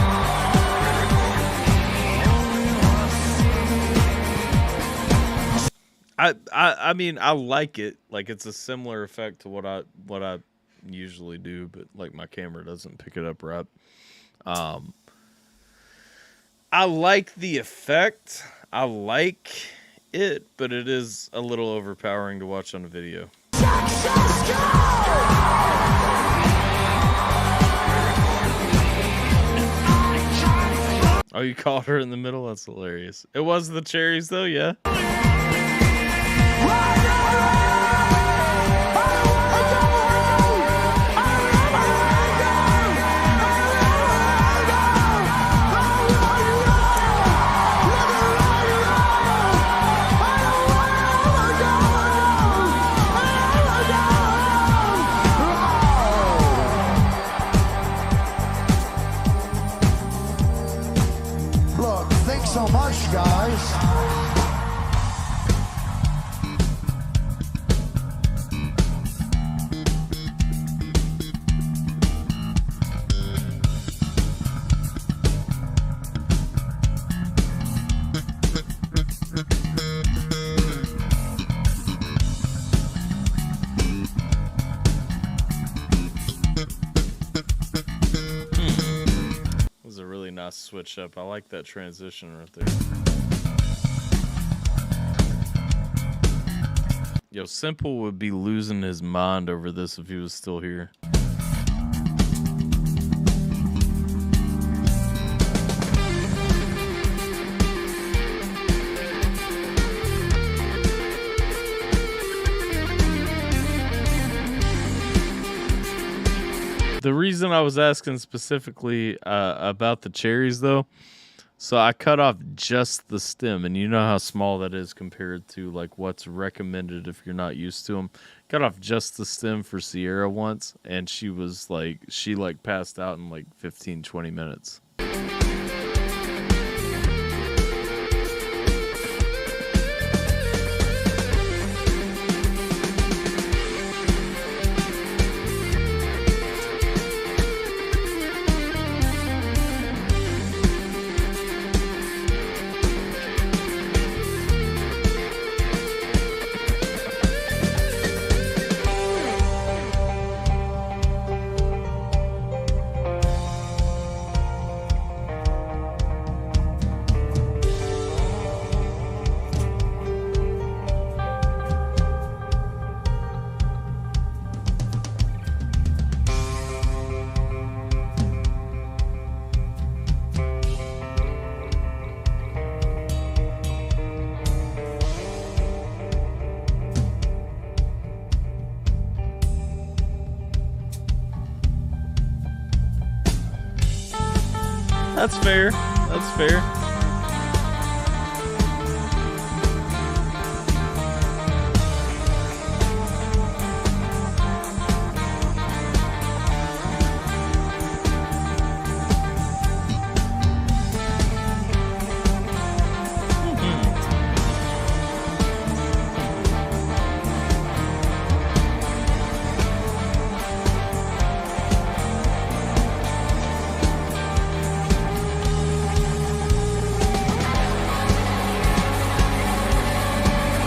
Speaker 2: I mean, I like it. Like, it's a similar effect to what I usually do, but like my camera doesn't pick it up right. I like the effect. I like it, but it is a little overpowering to watch on a video. Oh, you caught her in the middle? That's hilarious. It was the cherries, though, yeah?
Speaker 3: Look, thanks so much, guys.
Speaker 2: It was a really nice switch up. I like that transition right there. Yo, Simple would be losing his mind over this if he was still here. The reason I was asking specifically about the cherries, though, so I cut off just the stem, and you know how small that is compared to like what's recommended if you're not used to them. Cut off just the stem for Sierra once, and she passed out in like 15-20 minutes. That's fair. That's fair.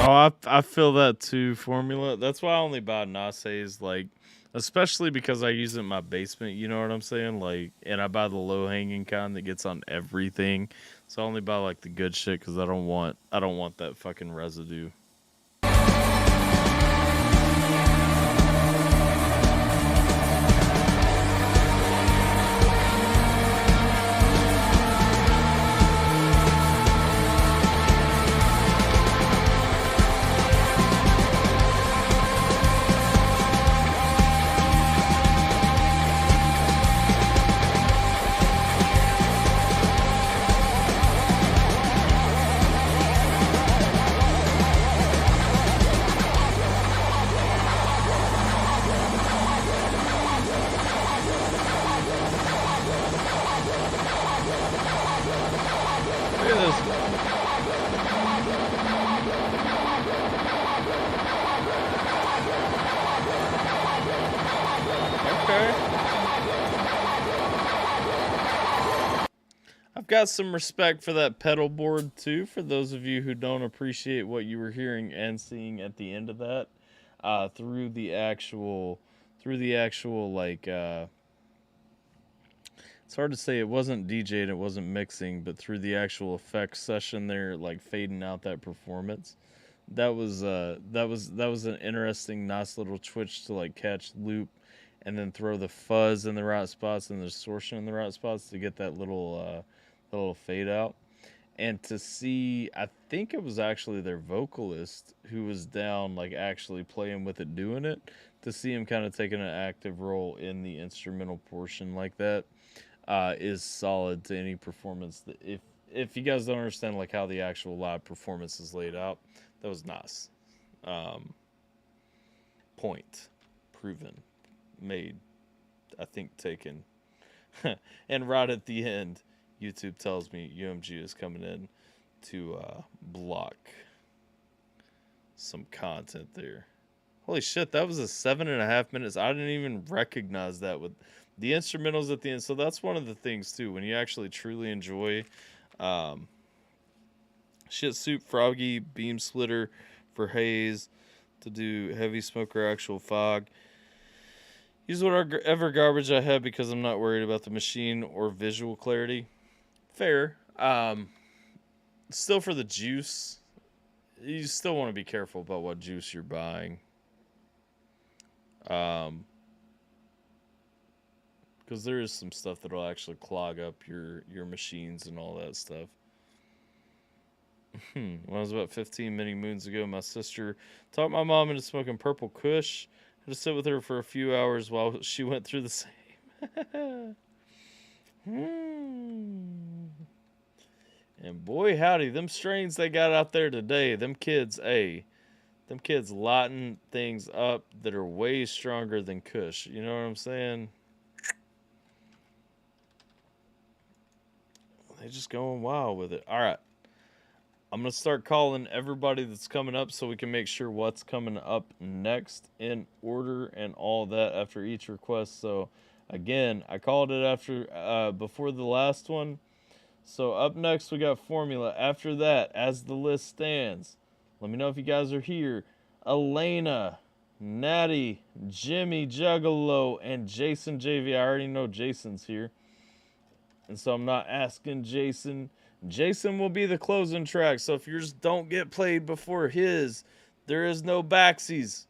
Speaker 2: Oh, I feel that too, formula. That's why I only buy Nase's, like, especially because I use it in my basement, you know what I'm saying? Like, and I buy the low-hanging kind that gets on everything. So I only buy like the good shit because I don't want that fucking residue. Got some respect for that pedal board too, for those of you who don't appreciate what you were hearing and seeing at the end of that, through through the actual, like, it's hard to say, it wasn't DJing, it wasn't mixing, but through the actual effects session there, like fading out that performance. That was an interesting, nice little twitch to like catch loop, and then throw the fuzz in the right spots and the distortion in the right spots to get that little fade out. And to see, I think it was actually their vocalist who was down, like actually playing with it, doing it. To see him kind of taking an active role in the instrumental portion like that is solid to any performance. That if you guys don't understand like how the actual live performance is laid out, that was nice. Point proven, made, I think taken, and right at the end, YouTube tells me UMG is coming in to block some content there. Holy shit, that was a 7.5 minutes. I didn't even recognize that with the instrumentals at the end. So that's one of the things too, when you actually truly enjoy Shit Soup, Froggy, Beam Splitter for Haze, to do Heavy Smoker, Actual Fog. Use whatever garbage I have because I'm not worried about the machine or visual clarity. Fair. Still, for the juice, you still want to be careful about what juice you're buying. Because there is some stuff that'll actually clog up your machines and all that stuff. When I was about 15 many moons ago, my sister talked my mom into smoking purple kush. I had to sit with her for a few hours while she went through the same. And boy, howdy, them strains they got out there today, them kids lighten things up that are way stronger than kush. You know what I'm saying? They're just going wild with it. All right. I'm going to start calling everybody that's coming up so we can make sure what's coming up next in order and all that after each request. So, again, I called it after before the last one. So, up next, we got Formula. After that, as the list stands, let me know if you guys are here. Elena, Natty, Jimmy, Juggalo, and Jason JV. I already know Jason's here. And so I'm not asking Jason. Jason will be the closing track. So if yours don't get played before his, there is no backsies.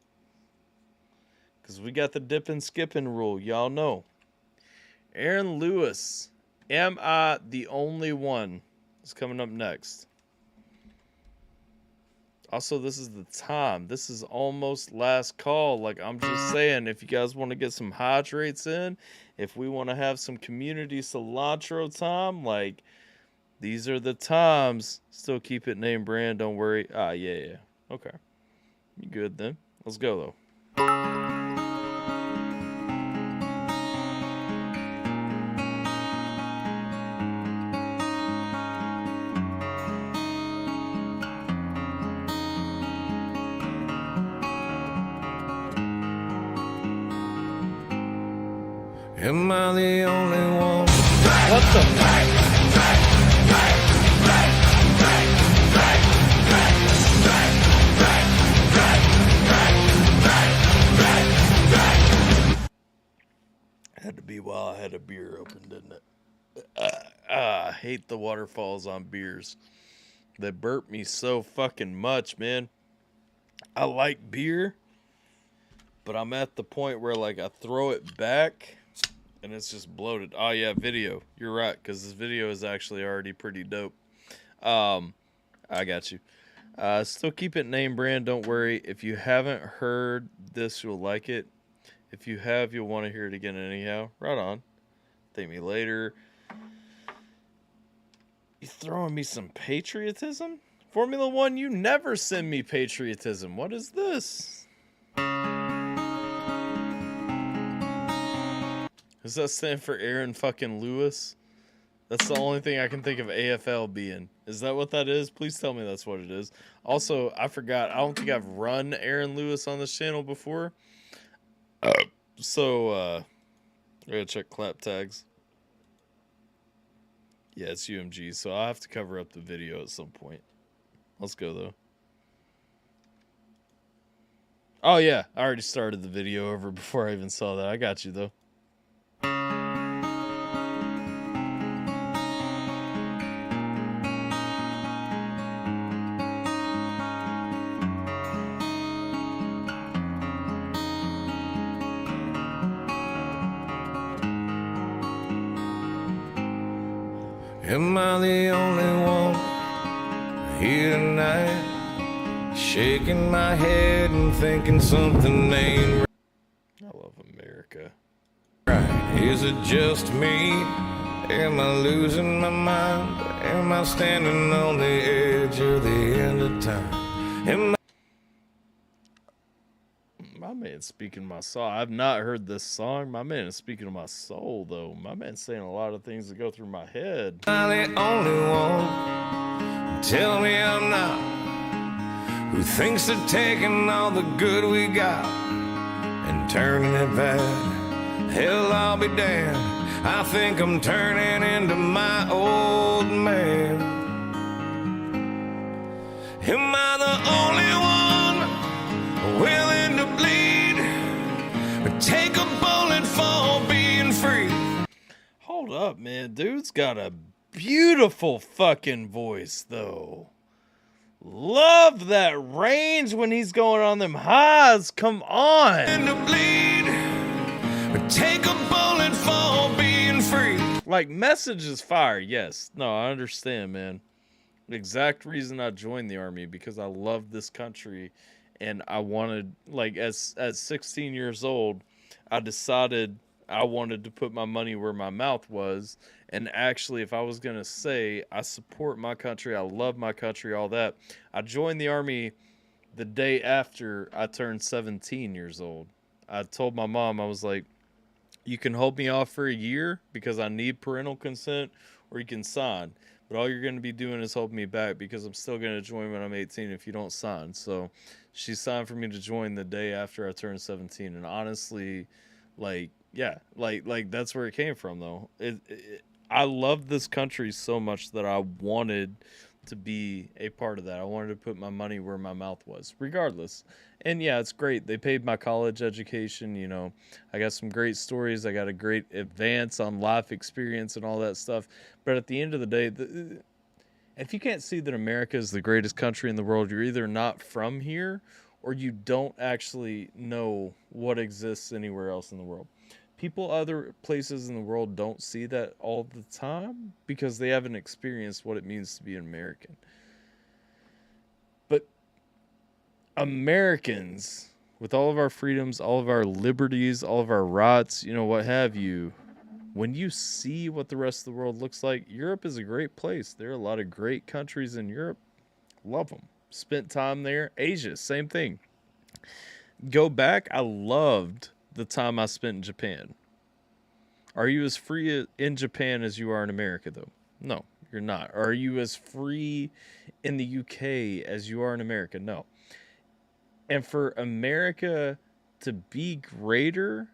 Speaker 2: Because we got the dip and skipping rule. Y'all know. Aaron Lewis. Am I the only one? Is coming up next. Also, this is the time. This is almost last call. Like, I'm just saying, if you guys want to get some hydrates in, if we want to have some community cilantro time, like, these are the times. Still keep it name brand, don't worry. Yeah. Okay. You good then? Let's go, though.
Speaker 5: Am I the only one?
Speaker 2: What the? Had to be while I had a beer open, didn't it? I hate the waterfalls on beers. They burp me so fucking much, man. I like beer, but I'm at the point where, like, I throw it back and it's just bloated. Oh, yeah, video. You're right, because this video is actually already pretty dope. I got you. Still keep it name brand, don't worry. If you haven't heard this, you'll like it. If you have, you'll want to hear it again anyhow. Right on. Thank me later. You throwing me some patriotism? Formula One, you never send me patriotism. What is this? Does that stand for Aaron fucking Lewis? That's the only thing I can think of AFL being. Is that what that is? Please tell me that's what it is. Also, I forgot. I don't think I've run Aaron Lewis on this channel before. So, I gotta check clap tags. Yeah, it's UMG, so I'll have to cover up the video at some point. Let's go, though. Oh, yeah. I already started the video over before I even saw that. I got you, though.
Speaker 5: Am I the only one here tonight, shaking my head and thinking something ain't right?
Speaker 2: I love America.
Speaker 5: Is it just me? Am I losing my mind? Am I standing on the edge of the end of time? Am I...
Speaker 2: My man's speaking my soul. I've not heard this song. My man is speaking to my soul, though. My man's saying a lot of things that go through my head.
Speaker 5: Am I the only one? Tell me I'm not. Who thinks of taking all the good we got and turning it bad? Hell, I'll be damned. I think I'm turning into my old man. Am I the only one willing to bleed or take a bullet for being free?
Speaker 2: Hold up, man. Dude's got a beautiful fucking voice, though. Love that range when he's going on them highs. Come on.
Speaker 5: To bleed or take a bullet for being free.
Speaker 2: Like, message is fire, yes. No, I understand, man. The exact reason I joined the Army, because I love this country, and I wanted, like, at 16 years old, I decided I wanted to put my money where my mouth was. And actually, if I was going to say I support my country, I love my country, all that, I joined the Army the day after I turned 17 years old. I told my mom, I was like, you can hold me off for a year because I need parental consent, or you can sign. But all you're going to be doing is holding me back because I'm still going to join when I'm 18 if you don't sign. So she signed for me to join the day after I turned 17. And honestly, like, yeah, like that's where it came from, though. I love this country so much that I wanted to be a part of that. I wanted to put my money where my mouth was, regardless. And yeah, it's great. They paid my college education. You know, I got some great stories. I got a great advance on life experience and all that stuff. But at the end of the day, if you can't see that America is the greatest country in the world, you're either not from here or you don't actually know what exists anywhere else in the world. People other places in the world don't see that all the time because they haven't experienced what it means to be an American. But Americans, with all of our freedoms, all of our liberties, all of our rights, you know, what have you, when you see what the rest of the world looks like, Europe is a great place. There are a lot of great countries in Europe. Love them. Spent time there. Asia, same thing. Go back, I loved the time I spent in Japan. Are you as free in Japan as you are in America, though? No, you're not. Are you as free in the UK as you are in America? No. And for America to be greater,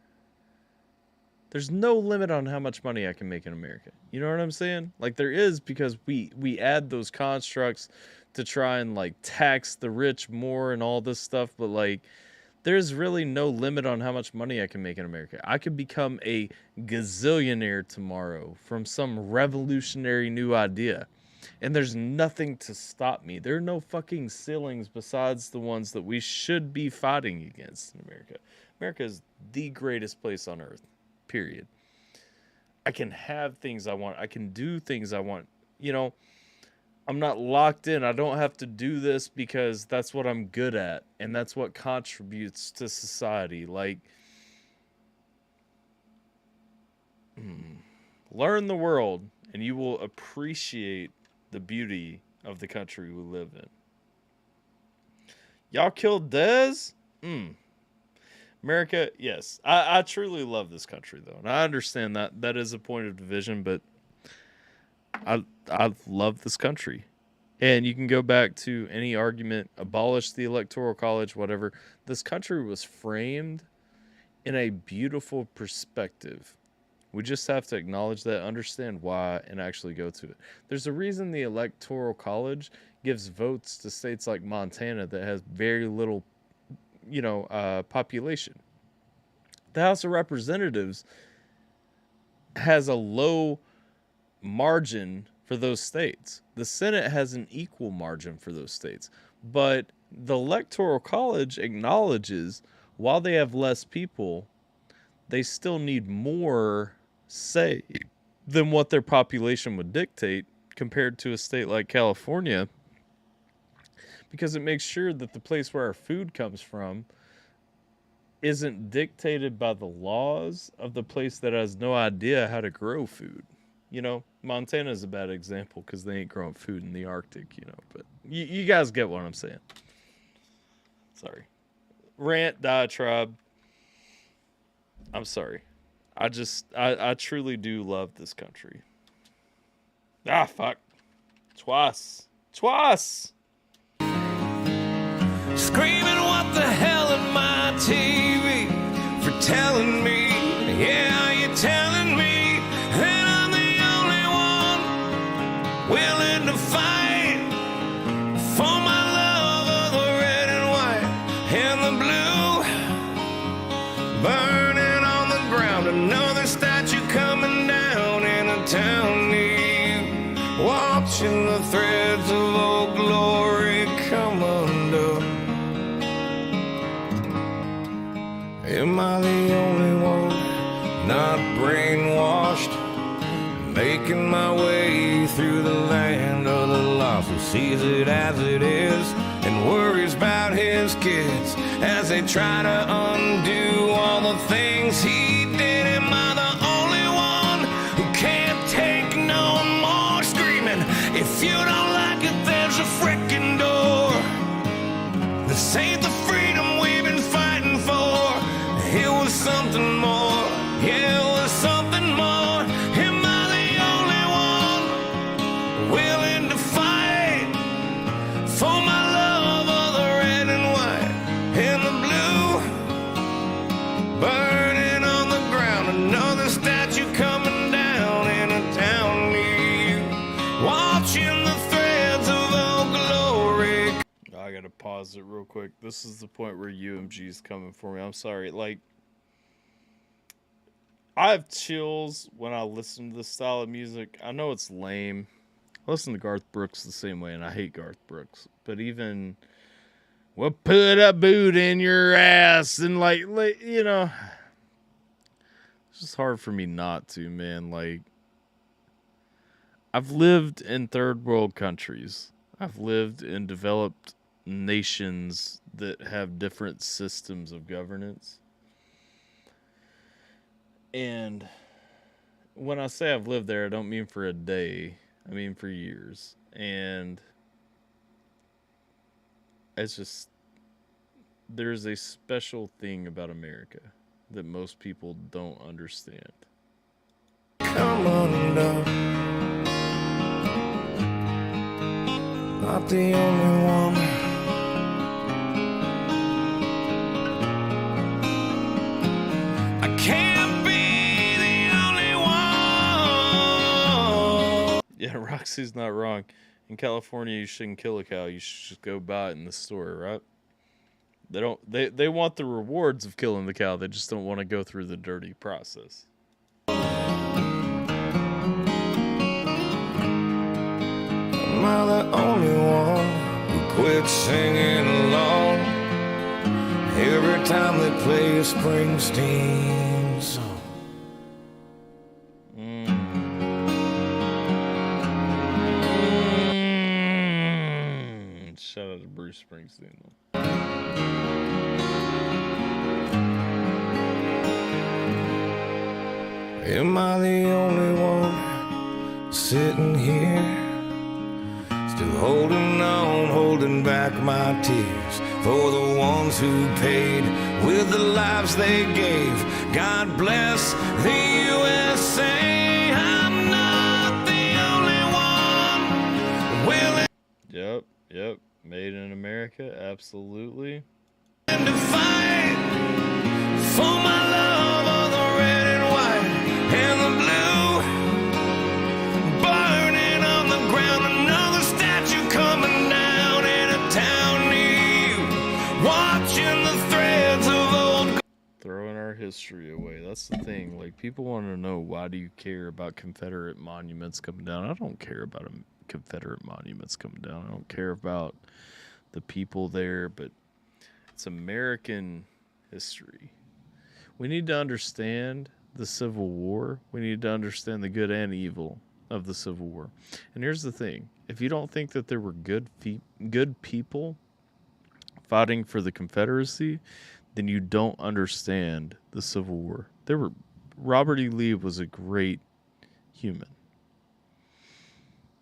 Speaker 2: there's no limit on how much money I can make in America. You know what I'm saying? Like, there is, because we add those constructs to try and, like, tax the rich more and all this stuff, but, like, there's really no limit on how much money I can make in America. I could become a gazillionaire tomorrow from some revolutionary new idea. And there's nothing to stop me. There are no fucking ceilings besides the ones that we should be fighting against in America. America is the greatest place on earth, period. I can have things I want. I can do things I want. You know, I'm not locked in. I don't have to do this because that's what I'm good at. And that's what contributes to society. Like, learn the world and you will appreciate the beauty of the country we live in. Y'all killed Dez? America, yes. I truly love this country, though. And I understand that that is a point of division, but I love this country. And you can go back to any argument, abolish the Electoral College, whatever. This country was framed in a beautiful perspective. We just have to acknowledge that, understand why, and actually go to it. There's a reason the Electoral College gives votes to states like Montana that has very little, population. The House of Representatives has a low margin for those states. The Senate has an equal margin for those states. But the Electoral College acknowledges while they have less people, they still need more say than what their population would dictate compared to a state like California, because it makes sure that the place where our food comes from isn't dictated by the laws of the place that has no idea how to grow food. Montana is a bad example because they ain't growing food in the Arctic, but you guys get what I'm saying. Sorry. Rant, diatribe. I'm sorry. I truly do love this country. Ah, fuck. Twice.
Speaker 5: Screaming, what the hell am I TV for telling me? Yeah, you're telling me that I'm the only one willing to fight for my love of the red and white and the blue. Burning on the ground, another statue coming down in a town near you. Watching the threads of old glory come undone. Am I the only one not brainwashed? Making my way through the land of the lost, who sees it as it is and worries about his kids as they try to undo all the things he did. Am I the only one who can't take no more screaming? If you don't like it, there's a frickin' door. This ain't the freedom we've been fighting for. It was something more, yeah, it was something more. Am I the only one willing to fight for my love of the red and white and the blue? Burning on the ground, another statue coming down in a town near you. Watching the threads of old glory.
Speaker 2: I gotta pause it real quick. This is the point where UMG is coming for me. I'm sorry. I have chills when I listen to this style of music. I know it's lame. I listen to Garth Brooks the same way, and I hate Garth Brooks. But even, we'll put a boot in your ass, and it's just hard for me not to, man. I've lived in third world countries. I've lived in developed nations that have different systems of governance. And when I say I've lived there, I don't mean for a day. I mean for years. And it's just, there's a special thing about America that most people don't understand.
Speaker 5: Come on down. Not the only one. I can't be the only one.
Speaker 2: Yeah, Roxy's not wrong. In California, you shouldn't kill a cow. You should just go buy it in the store, right? They want the rewards of killing the cow. They just don't want to go through the dirty process.
Speaker 5: Am I the only one who quit singing along every time they play a Springsteen song?
Speaker 2: Shout out to Bruce Springsteen.
Speaker 5: Am I the only one sitting here, still holding on, holding back my tears for the ones who paid with the lives they gave? God bless the USA. I'm not the only one willing.
Speaker 2: Yep. Made in America, absolutely.
Speaker 5: And to fight for my love of the red and white and the blue. Burning on the ground, another statue coming down in a town near you. Watching the thread
Speaker 2: history away. That's the thing. Like, people want to know, why do you care about Confederate monuments coming down? I don't care about Confederate monuments coming down. I don't care about the people there, but it's American history. We need to understand the Civil War. We need to understand the good and evil of the Civil War. And here's the thing. If you don't think that there were good people fighting for the Confederacy, then you don't understand the Civil War. Robert E. Lee was a great human.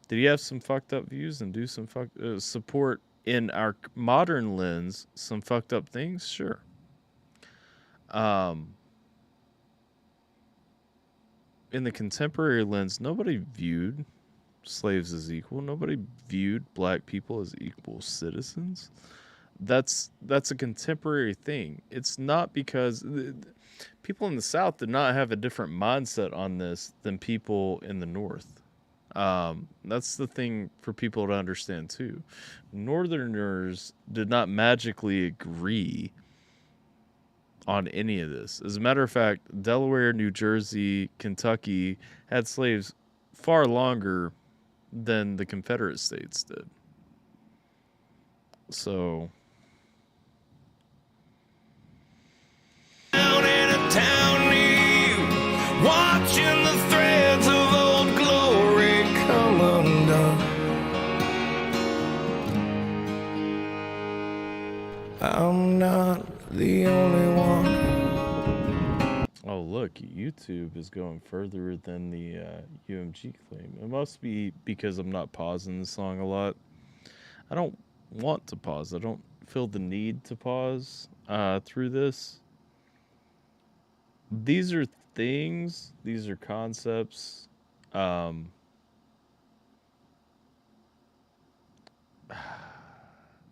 Speaker 2: Did he have some fucked up views and do some support in our modern lens, some fucked up things? Sure. In the contemporary lens, nobody viewed slaves as equal. Nobody viewed black people as equal citizens. That's a contemporary thing. It's not because people in the South did not have a different mindset on this than people in the North. That's the thing for people to understand too. Northerners did not magically agree on any of this. As a matter of fact, Delaware, New Jersey, Kentucky had slaves far longer than the Confederate states did. So,
Speaker 5: Down in a town near you, watching the threads of old glory come undone. I'm not the only one.
Speaker 2: oh look, YouTube is going further than the UMG claim. It must be because I'm not pausing the song a lot. I don't want to pause. I don't feel the need to pause through this. These are things. These are concepts.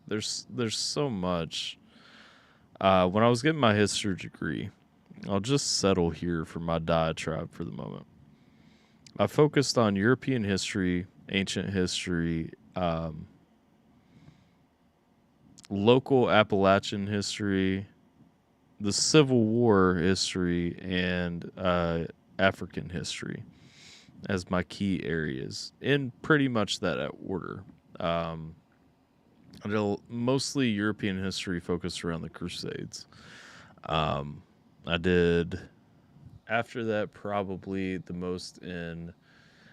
Speaker 2: There's so much. When I was getting my history degree, I'll just settle here for my diatribe for the moment. I focused on European history, ancient history, local Appalachian history, the Civil War history, and African history as my key areas, in pretty much that order. Mostly European history focused around the Crusades. I did, after that, probably the most in...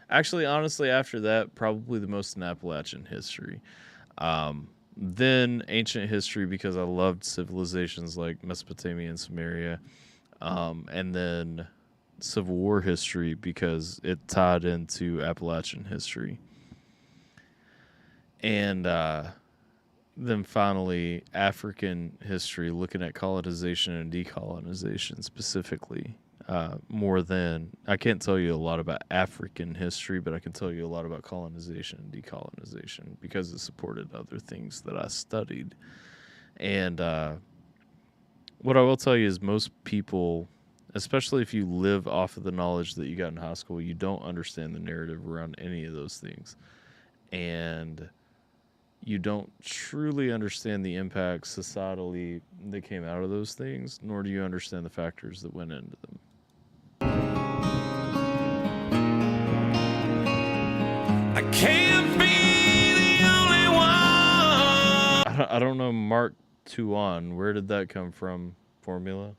Speaker 2: Actually, honestly, after that, probably the most in Appalachian history. Then ancient history, because I loved civilizations like Mesopotamia and Samaria. And then Civil War history, because it tied into Appalachian history. And then finally, African history, looking at colonization and decolonization specifically. More than, I can't tell you a lot about African history, but I can tell you a lot about colonization and decolonization because it supported other things that I studied. And what I will tell you is most people, especially if you live off of the knowledge that you got in high school, you don't understand the narrative around any of those things. And you don't truly understand the impacts societally that came out of those things, nor do you understand the factors that went into them.
Speaker 5: I can't be the only one.
Speaker 2: I don't know Mark Tuan. Where did that come from? Formula?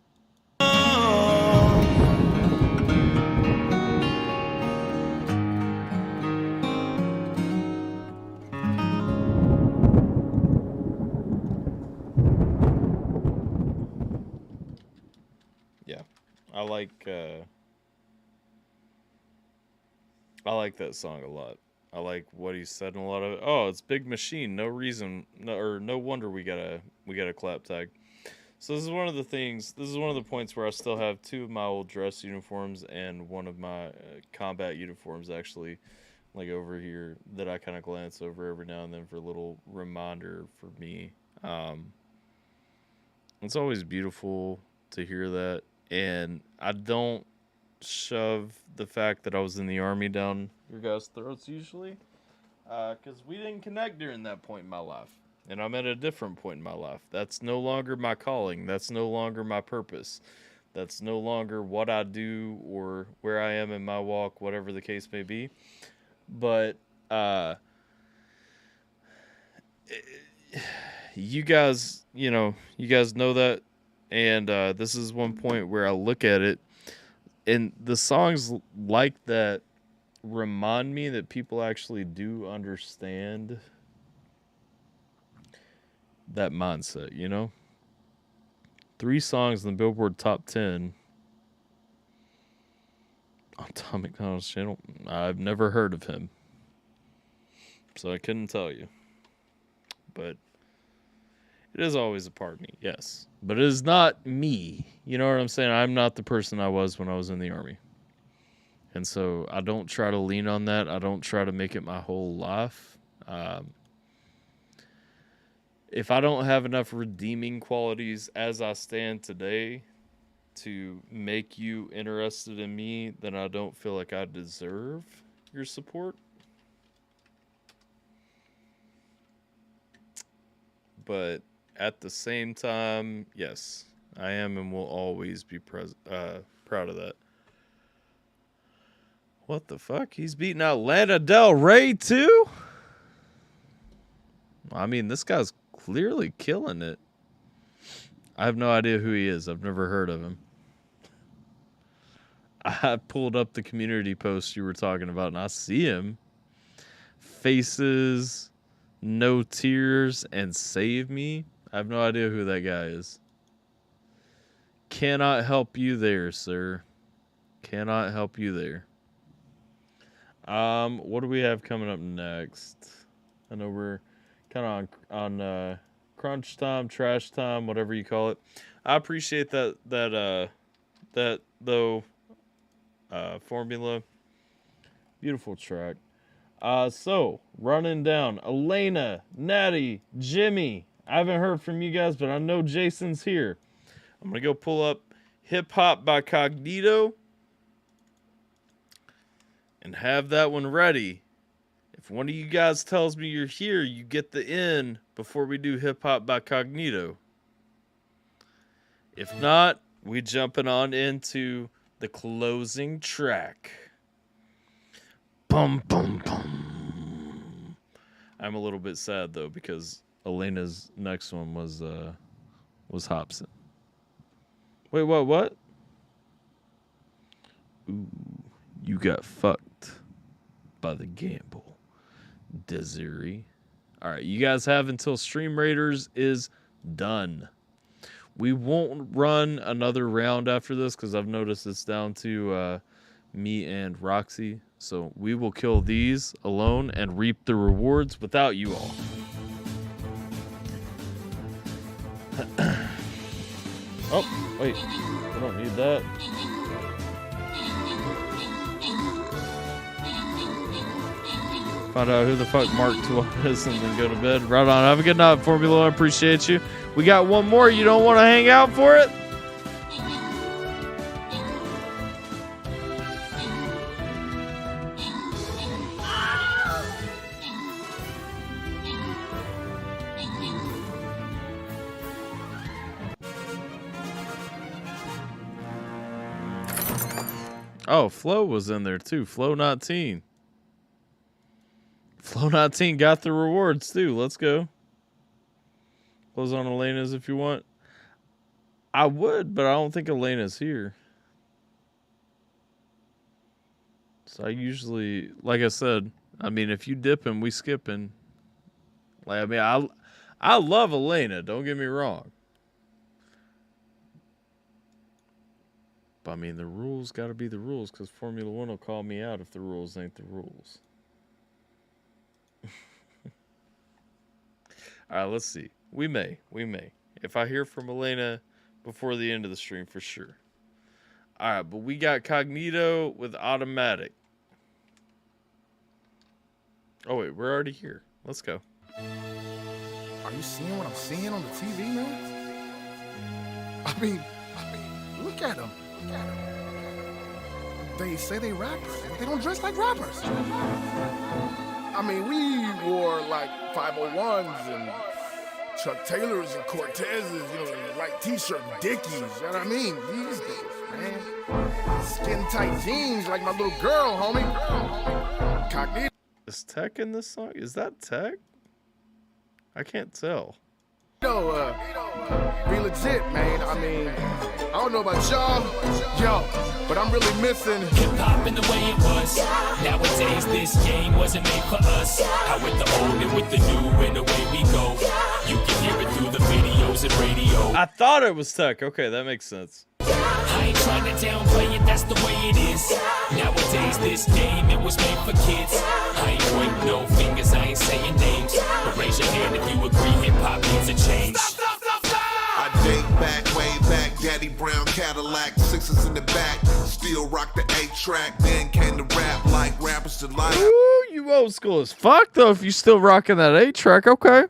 Speaker 2: Yeah, I like that song a lot. I like what he said in a lot of it. Oh, it's Big Machine. No reason, no wonder we got a clap tag. So this is one of the things. This is one of the points where I still have two of my old dress uniforms and one of my combat uniforms actually, like over here, that I kind of glance over every now and then for a little reminder for me. It's always beautiful to hear that, and I don't shove the fact that I was in the Army down your guys' throats usually, because we didn't connect during that point in my life, and I'm at a different point in my life. That's no longer my calling. That's no longer my purpose. That's no longer what I do or where I am in my walk, whatever the case may be. But you guys know that. And this is one point where I look at it, and the songs like that remind me that people actually do understand that mindset, 3 songs in the Billboard Top 10 on Tom McDonald's channel. I've never heard of him, so I couldn't tell you. But it is always a part of me, yes. But it is not me. You know what I'm saying? I'm not the person I was when I was in the Army. And so I don't try to lean on that. I don't try to make it my whole life. If I don't have enough redeeming qualities as I stand today to make you interested in me, then I don't feel like I deserve your support. But at the same time, yes, I am and will always be proud of that. What the fuck? He's beating out Lana Del Rey too? I mean, this guy's clearly killing it. I have no idea who he is. I've never heard of him. I pulled up the community post you were talking about, and I see him. Faces, No Tears, and Save Me. I have no idea who that guy is. Cannot help you there, sir. Cannot help you there. What do we have coming up next? I know we're kind of on crunch time, trash time, whatever you call it. I appreciate that though formula. Beautiful track. So running down Elena, Natty, Jimmy. I haven't heard from you guys, but I know Jason's here. I'm gonna go pull up Hip Hop by Cognito and have that one ready. If one of you guys tells me you're here, you get the in before we do Hip Hop by Cognito. If not, we jumping on into the closing track. Bum, bum, bum. I'm a little bit sad, though, because Elena's next one was Hobson. Wait, what? Ooh, you got fucked by the gamble, Desiree. All right, you guys have until Stream Raiders is done. We won't run another round after this because I've noticed it's down to me and Roxy. So we will kill these alone and reap the rewards without you all. Oh, wait. I don't need that. Find out who the fuck Mark 12 is and then go to bed. Right on. Have a good night, Formula. I appreciate you. We got one more. You don't want to hang out for it? Oh, Flo was in there too. Flo 19. Flo 19 got the rewards too. Let's go. Close on Elena's if you want. I would, but I don't think Elena's here. So I usually, like I said, I mean, if you dipping, we skipping. Like, I mean, I love Elena. Don't get me wrong. But I mean, the rules got to be the rules, because Formula One will call me out if the rules ain't the rules. All right, let's see. We may. If I hear from Elena before the end of the stream, for sure. All right, but we got Cognito with automatic. Oh, wait, we're already here. Let's go.
Speaker 9: Are you seeing what I'm seeing on the TV, man? I mean, look at them. They say they rappers, but they don't dress like rappers. I mean, we wore like 501s and Chuck Taylors and Cortezes, like t-shirt Dickies, you know what I mean? These days, man. Skin tight jeans like my little girl, homie. Cognito.
Speaker 2: Is Tech in this song? Is that Tech? I can't tell.
Speaker 9: Be legit, man. I mean, I don't know about y'all, but I'm really missing
Speaker 8: hip-hop in the way it was. Nowadays this game wasn't made for us. How with the old and with the new and away we go. You can hear it through the videos and radio.
Speaker 2: I thought it was Tech. Okay, that makes sense.
Speaker 8: I ain't trying to downplay it, that's the way it is. Nowadays this game, it was made for kids. I ain't pointing no fingers, I ain't saying names. But raise your hand if you agree hip-hop needs a change.
Speaker 4: I date back, way back, Daddy Brown Cadillac, sixes in the back, still rock the 8-track, then came to rap like rappers to life.
Speaker 2: Ooh, you old school as fuck though if you still rocking that 8-track, okay.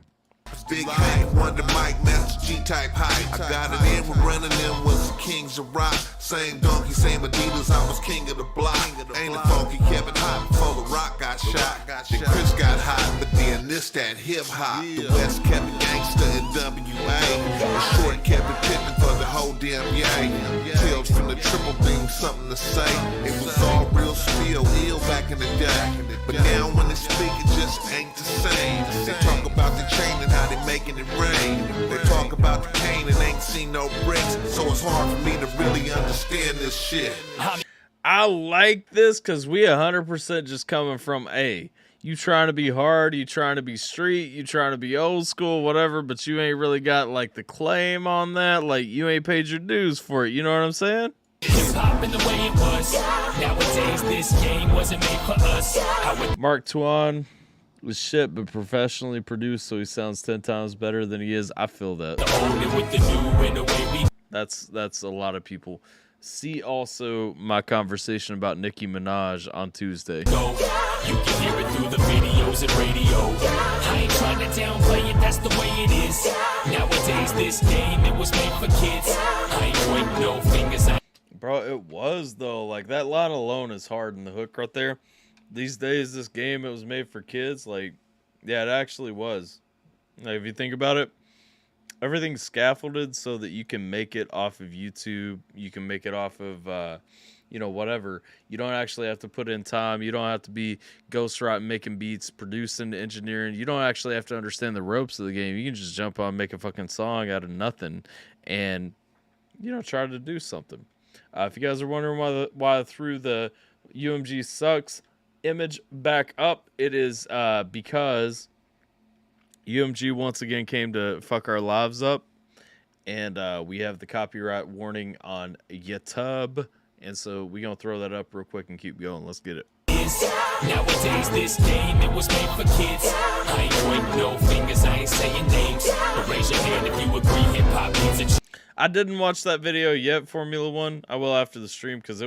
Speaker 4: Big hype, Wonder Mike, Master G-type hype. I got it in, we're running them was the kings of rock. Same donkey, same Adidas, I was king of the block. Ain't it funky, kept it hot before the rock got shot. Then Chris got hot, but then this that hip hop. The West kept it gangster in WA. The short kept it pimpin' for the whole damn yay. Tales from the triple beam, something to say. It was all real spill, ill back in the day. But now when they speak, it just ain't the same. They talk about the chain and how they making it rain. They talk about the cane and ain't seen no bricks. So it's hard for me to really understand this shit.
Speaker 2: I like this because we 100% just coming from you trying to be hard, you trying to be street, you trying to be old school, whatever, but you ain't really got like the claim on that. Like you ain't paid your dues for it. You know what I'm saying?
Speaker 8: Hip-hop in the way it was. Nowadays this game wasn't made for us.
Speaker 2: Mark Twain was shit, but professionally produced, so he sounds 10 times better than he is. I feel that. That's a lot of people. See also my conversation about Nicki Minaj on Tuesday.
Speaker 8: You can hear it through the videos and radio. I ain't trying to downplay it, that's the way it is. Nowadays this game, it was made for kids. I ain't pointing no fingers.
Speaker 2: Bro, it was though. Like that line alone is hard in the hook right there. These days, this game, it was made for kids. Like, yeah, it actually was. Like, if you think about it, everything's scaffolded so that you can make it off of YouTube. You can make it off of, whatever. You don't actually have to put in time. You don't have to be ghostwriting, making beats, producing, engineering. You don't actually have to understand the ropes of the game. You can just jump on, make a fucking song out of nothing, and, try to do something. If you guys are wondering why I threw the UMG sucks image back up, it is because UMG once again came to fuck our lives up, and we have the copyright warning on YouTube, and so we're gonna throw that up real quick and keep going. Let's get it.
Speaker 8: Nowadays this game, it was made for kids. I ain't pointing no fingers, I ain't saying names. But raise your hand if you agree hip-hop needs a
Speaker 2: I didn't watch that video yet, Formula One. I will after the stream, because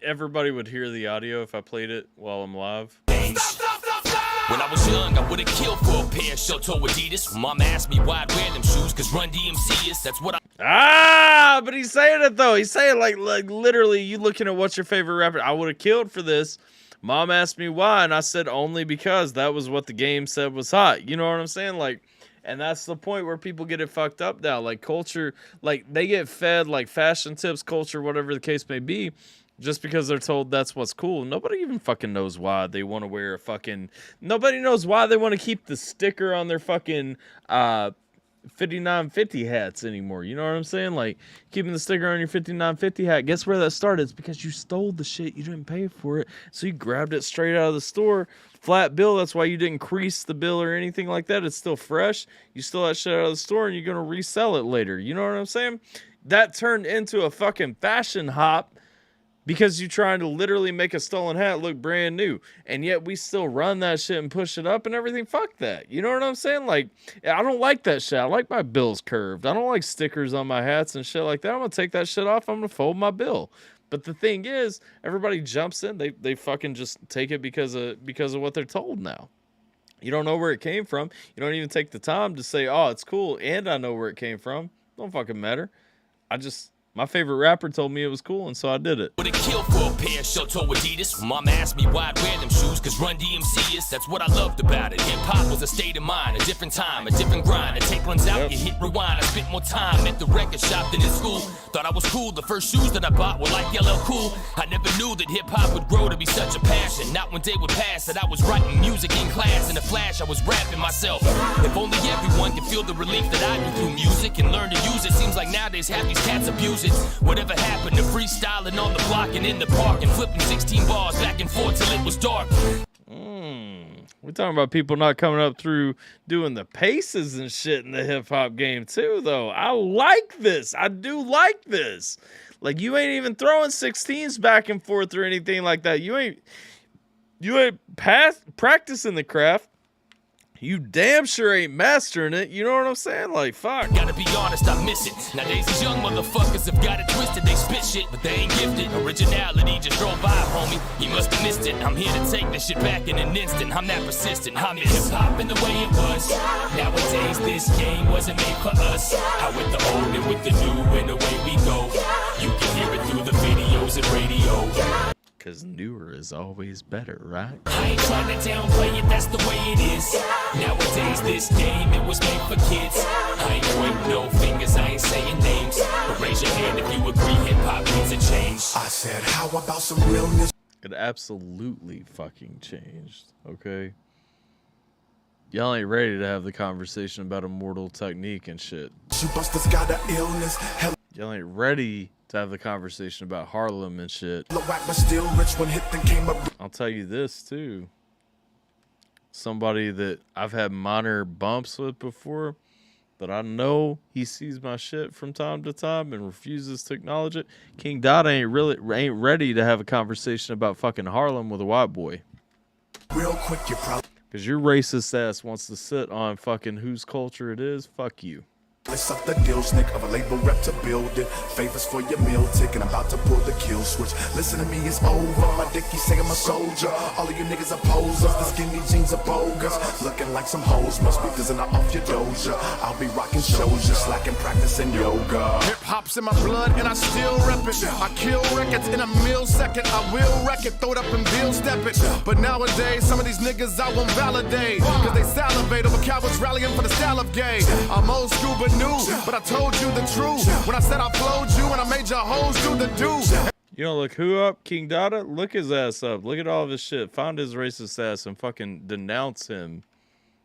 Speaker 2: everybody would hear the audio if I played it while I'm live.
Speaker 8: When I was young, I would have killed for a pair of Shoto Adidas. Mama asked me why I'd wear them shoes, cause Run DMC is, that's what I...
Speaker 2: But he's saying it though. He's saying like literally, you looking at what's your favorite rapper. I would have killed for this. Mom asked me why, and I said only because that was what the game said was hot. You know what I'm saying? Like, and that's the point where people get it fucked up now. Like culture, like they get fed like fashion tips, culture, whatever the case may be, just because they're told that's what's cool. Nobody even fucking knows why they want to wear a fucking... Nobody knows why they want to keep the sticker on their fucking 5950 hats anymore. You know what I'm saying? Like, keeping the sticker on your 5950 hat. Guess where that started? It's because you stole the shit. You didn't pay for it. So you grabbed it straight out of the store. Flat bill. That's why you didn't crease the bill or anything like that. It's still fresh. You stole that shit out of the store and you're going to resell it later. You know what I'm saying? That turned into a fucking fashion hop because you're trying to literally make a stolen hat look brand new. And yet we still run that shit and push it up and everything. Fuck that. You know what I'm saying? Like, I don't like that shit. I like my bills curved. I don't like stickers on my hats and shit like that. I'm going to take that shit off. I'm going to fold my bill. But the thing is, everybody jumps in. They fucking just take it because of what they're told now. You don't know where it came from. You don't even take the time to say, oh, it's cool, and I know where it came from. Don't fucking matter. My favorite rapper told me it was cool, and so I did it.
Speaker 11: Would it kill for a pair of Shoto Adidas? Mama asked me why I'd wear them shoes, cause Run DMC is, that's what I loved about it. Hip-hop was a state of mind, a different time, a different grind. A tape runs out, you hit rewind. I spent more time at the record shop than in school. Thought I was cool, the first shoes that I bought were like LL Cool. I never knew that hip-hop would grow to be such a passion. Not one day would pass that I was writing music in class. In a flash, I was rapping myself. If only everyone could feel the relief that I do through music and learn to use it. Seems like nowadays half these cats abuse it. Whatever happened to freestyling on the block and in the park and flipping 16 bars back and forth till it was dark.
Speaker 2: We're talking about people not coming up through doing the paces and shit in the hip-hop game too, though. I like this. I do like this. Like, you ain't even throwing 16s back and forth or anything like that. You ain't practicing the craft. You damn sure ain't mastering it. You know what I'm saying? Like, fuck.
Speaker 11: Gotta be honest, I miss it. Nowadays these young motherfuckers have got it twisted. They spit shit, but they ain't gifted. Originality just drove by, homie. You must have missed it. I'm here to take this shit back in an instant. I'm that persistent. I miss hip-hop in the way it was. Nowadays this game wasn't made for us. Out with the old and with the new and away we go. You can hear it through the videos and radio.
Speaker 2: Cause newer is always better, right?
Speaker 11: I ain't trying to downplay it, that's the way it is. Nowadays this game, it was made for kids. I ain't pointing no fingers, I ain't saying names. But raise your hand if you agree hip-hop needs a change.
Speaker 3: I said, how about some realness?
Speaker 2: It absolutely fucking changed, okay? Y'all ain't ready to have the conversation about Immortal Technique and shit.
Speaker 3: You busters got an illness.
Speaker 2: Y'all ain't ready to have the conversation about Harlem and shit. I'll tell you this too. Somebody that I've had minor bumps with before, but I know he sees my shit from time to time and refuses to acknowledge it. King Dada ain't ready to have a conversation about fucking Harlem with a white boy.
Speaker 3: Real quick, you probably.
Speaker 2: Cause your racist ass wants to sit on fucking whose culture it is. Fuck you.
Speaker 3: Let's up the deal, snake of a label rep to build it. Favors for your meal ticket, I'm about to pull the kill switch. Listen to me, it's over. My dicky say I'm a soldier. All of you niggas are posers. The skinny jeans are bogus. Looking like some hoes, must be fizzing out off your doja. I'll be rocking shows, just slacking, practicing yoga.
Speaker 9: Hip hop's in my blood and I still rep it. I kill records in a millisecond. I will wreck it, throw it up and bill step it. But nowadays, some of these niggas I won't validate. Cause they salivate over cowards rallying for the style of gay. I'm old school but new, but I told you the truth when I said I flowed you and I made your hoes do the do.
Speaker 2: You don't look who up? King Dada? Look his ass up. Look at all of his shit. Find his racist ass and fucking denounce him.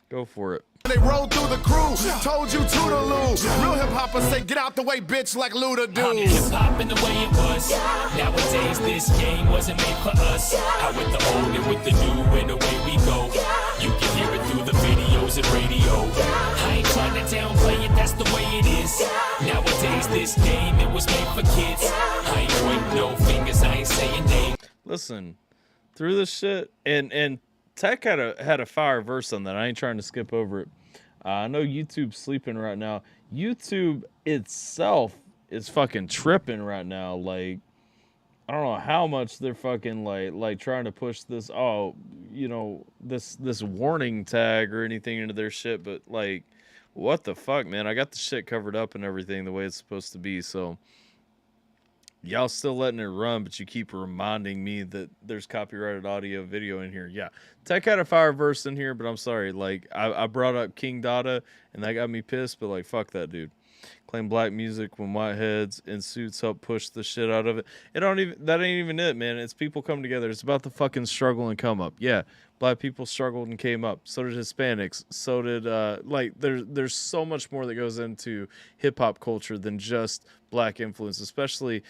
Speaker 2: Go for it.
Speaker 9: They rolled through the crew, told you toodaloo. Real hip hoppers say get out the way, bitch, like Luda do.
Speaker 11: Hip hop in the way it was. Nowadays this game wasn't made for us. Out with the old and with the new and away we go. You can hear it through the videos and radio. I ain't trying to downplay it, that's the way it is. Nowadays this game, it was made for kids. I ain't pointing no fingers, I ain't saying names.
Speaker 2: Listen, through this shit, and Tech had a fire verse on that. I ain't trying to skip over it. I know YouTube's sleeping right now. YouTube itself is fucking tripping right now. Like, I don't know how much they're fucking like trying to push this, this warning tag or anything into their shit, but like, what the fuck, man? I got the shit covered up and everything the way it's supposed to be, so y'all still letting it run, but you keep reminding me that there's copyrighted audio video in here. Yeah, Tech had a fire verse in here, but I'm sorry. Like, I brought up King Dada, and that got me pissed, but like, fuck that dude. Claim black music when white heads in suits help push the shit out of it. That ain't even it, man. It's people coming together. It's about the fucking struggle and come up. Yeah, black people struggled and came up. So did Hispanics. So did there's so much more that goes into hip hop culture than just black influence, especially.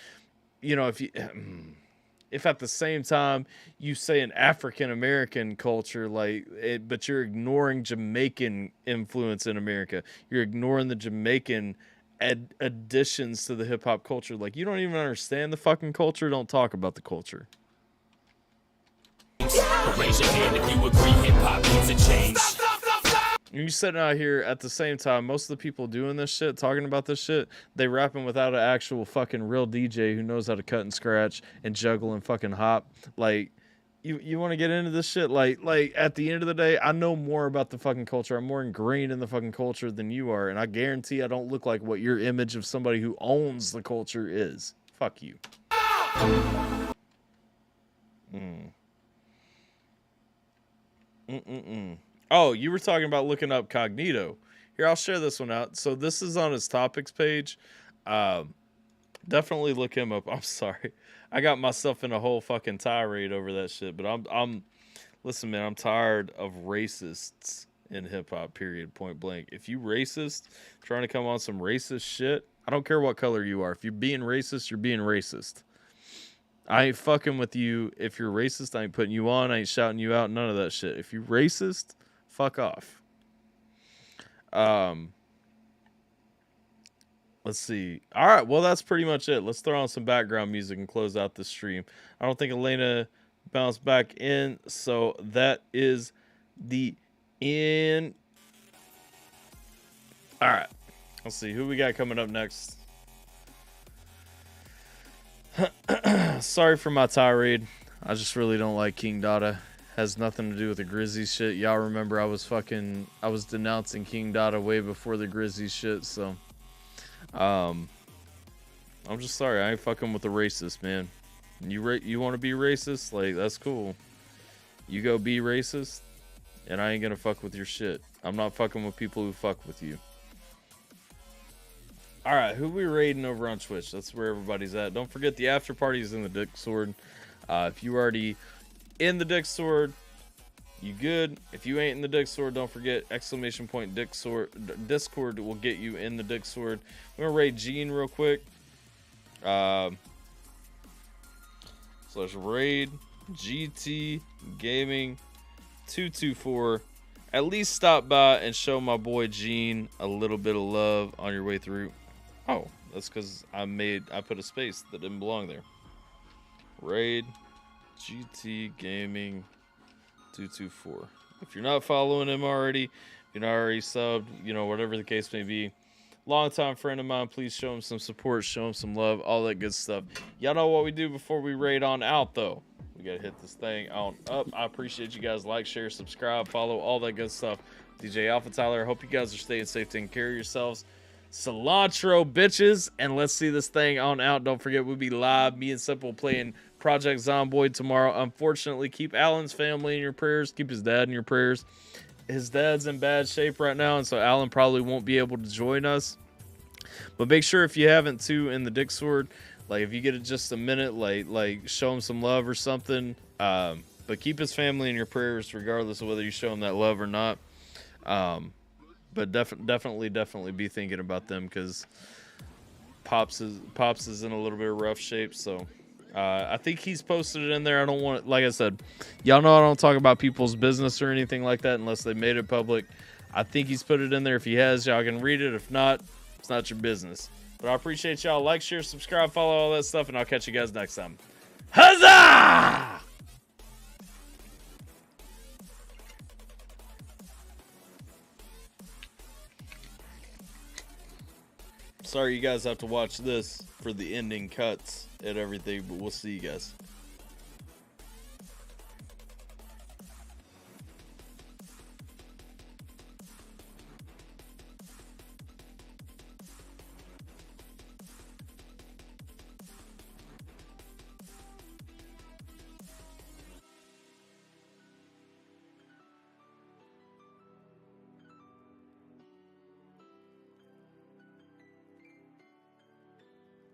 Speaker 2: If at the same time you say an African American culture, but you're ignoring Jamaican influence in America, you're ignoring the Jamaican additions to the hip hop culture. Like, you don't even understand the fucking culture. Don't talk about the culture.
Speaker 11: Raise your hand if you agree hip hop needs a change.
Speaker 2: You're sitting out here at the same time, most of the people doing this shit, talking about this shit, they rapping without an actual fucking real DJ who knows how to cut and scratch and juggle and fucking hop. Like, You want to get into this shit? Like at the end of the day, I know more about the fucking culture. I'm more ingrained in the fucking culture than you are, and I guarantee I don't look like what your image of somebody who owns the culture is. Fuck you. Oh, you were talking about looking up Cognito. Here, I'll share this one out. So this is on his topics page. Definitely look him up. I'm sorry. I got myself in a whole fucking tirade over that shit, but I'm listen, man, I'm tired of racists in hip hop, period, point blank. If you racist, trying to come on some racist shit, I don't care what color you are. If you're being racist, you're being racist. I ain't fucking with you. If you're racist, I ain't putting you on. I ain't shouting you out. None of that shit. If you're racist, fuck off. Let's see. All right. Well, that's pretty much it. Let's throw on some background music and close out the stream. I don't think Elena bounced back in. So that is the end. All right. Let's see who we got coming up next. Sorry for my tirade. I just really don't like King Dada. Has nothing to do with the Grizzlies shit. Y'all remember I was denouncing King Dada way before the Grizzlies shit, so I'm just sorry. I ain't fucking with the racist, man. You want to be racist? Like, that's cool. You go be racist, and I ain't gonna fuck with your shit. I'm not fucking with people who fuck with you. All right, who we raiding over on Twitch? That's where everybody's at. Don't forget the after party is in the Discord. If you already in the Discord, you good. If you ain't in the Discord, don't forget Discord will get you in the Discord. We're gonna raid Gene real quick. So let's raid GT Gaming 224. At least stop by and show my boy Gene a little bit of love on your way through. Oh, that's because I put a space that didn't belong there. Raid GT Gaming 224. If you're not following him already, if you're not already subbed, whatever the case may be, longtime friend of mine, please show him some support, show him some love, all that good stuff. Y'all know what we do before we raid on out, though. We gotta hit this thing on up. I appreciate you guys. Like, share, subscribe, follow, all that good stuff. DJ AlphaTyler. Hope you guys are staying safe, taking care of yourselves. Cilantro, bitches, and let's see this thing on out. Don't forget, we'll be live, me and Simple playing Project Zomboid tomorrow. Unfortunately, keep Alan's family in your prayers. Keep his dad in your prayers. His dad's in bad shape right now, and so Alan probably won't be able to join us. But make sure, if you haven't too, in the Discord, like if you get just a minute, like show him some love or something. But keep his family in your prayers, regardless of whether you show him that love or not. But definitely be thinking about them, because Pops is in a little bit of rough shape. So I think he's posted it in there. I don't want, like I said, y'all know I don't talk about people's business or anything like that unless they made it public. I think he's put it in there. If he has, y'all can read it. If not, it's not your business. But I appreciate y'all. Like, share, subscribe, follow, all that stuff, and I'll catch you guys next time. Huzzah! Sorry you guys have to watch this for the ending cuts and everything, but we'll see you guys.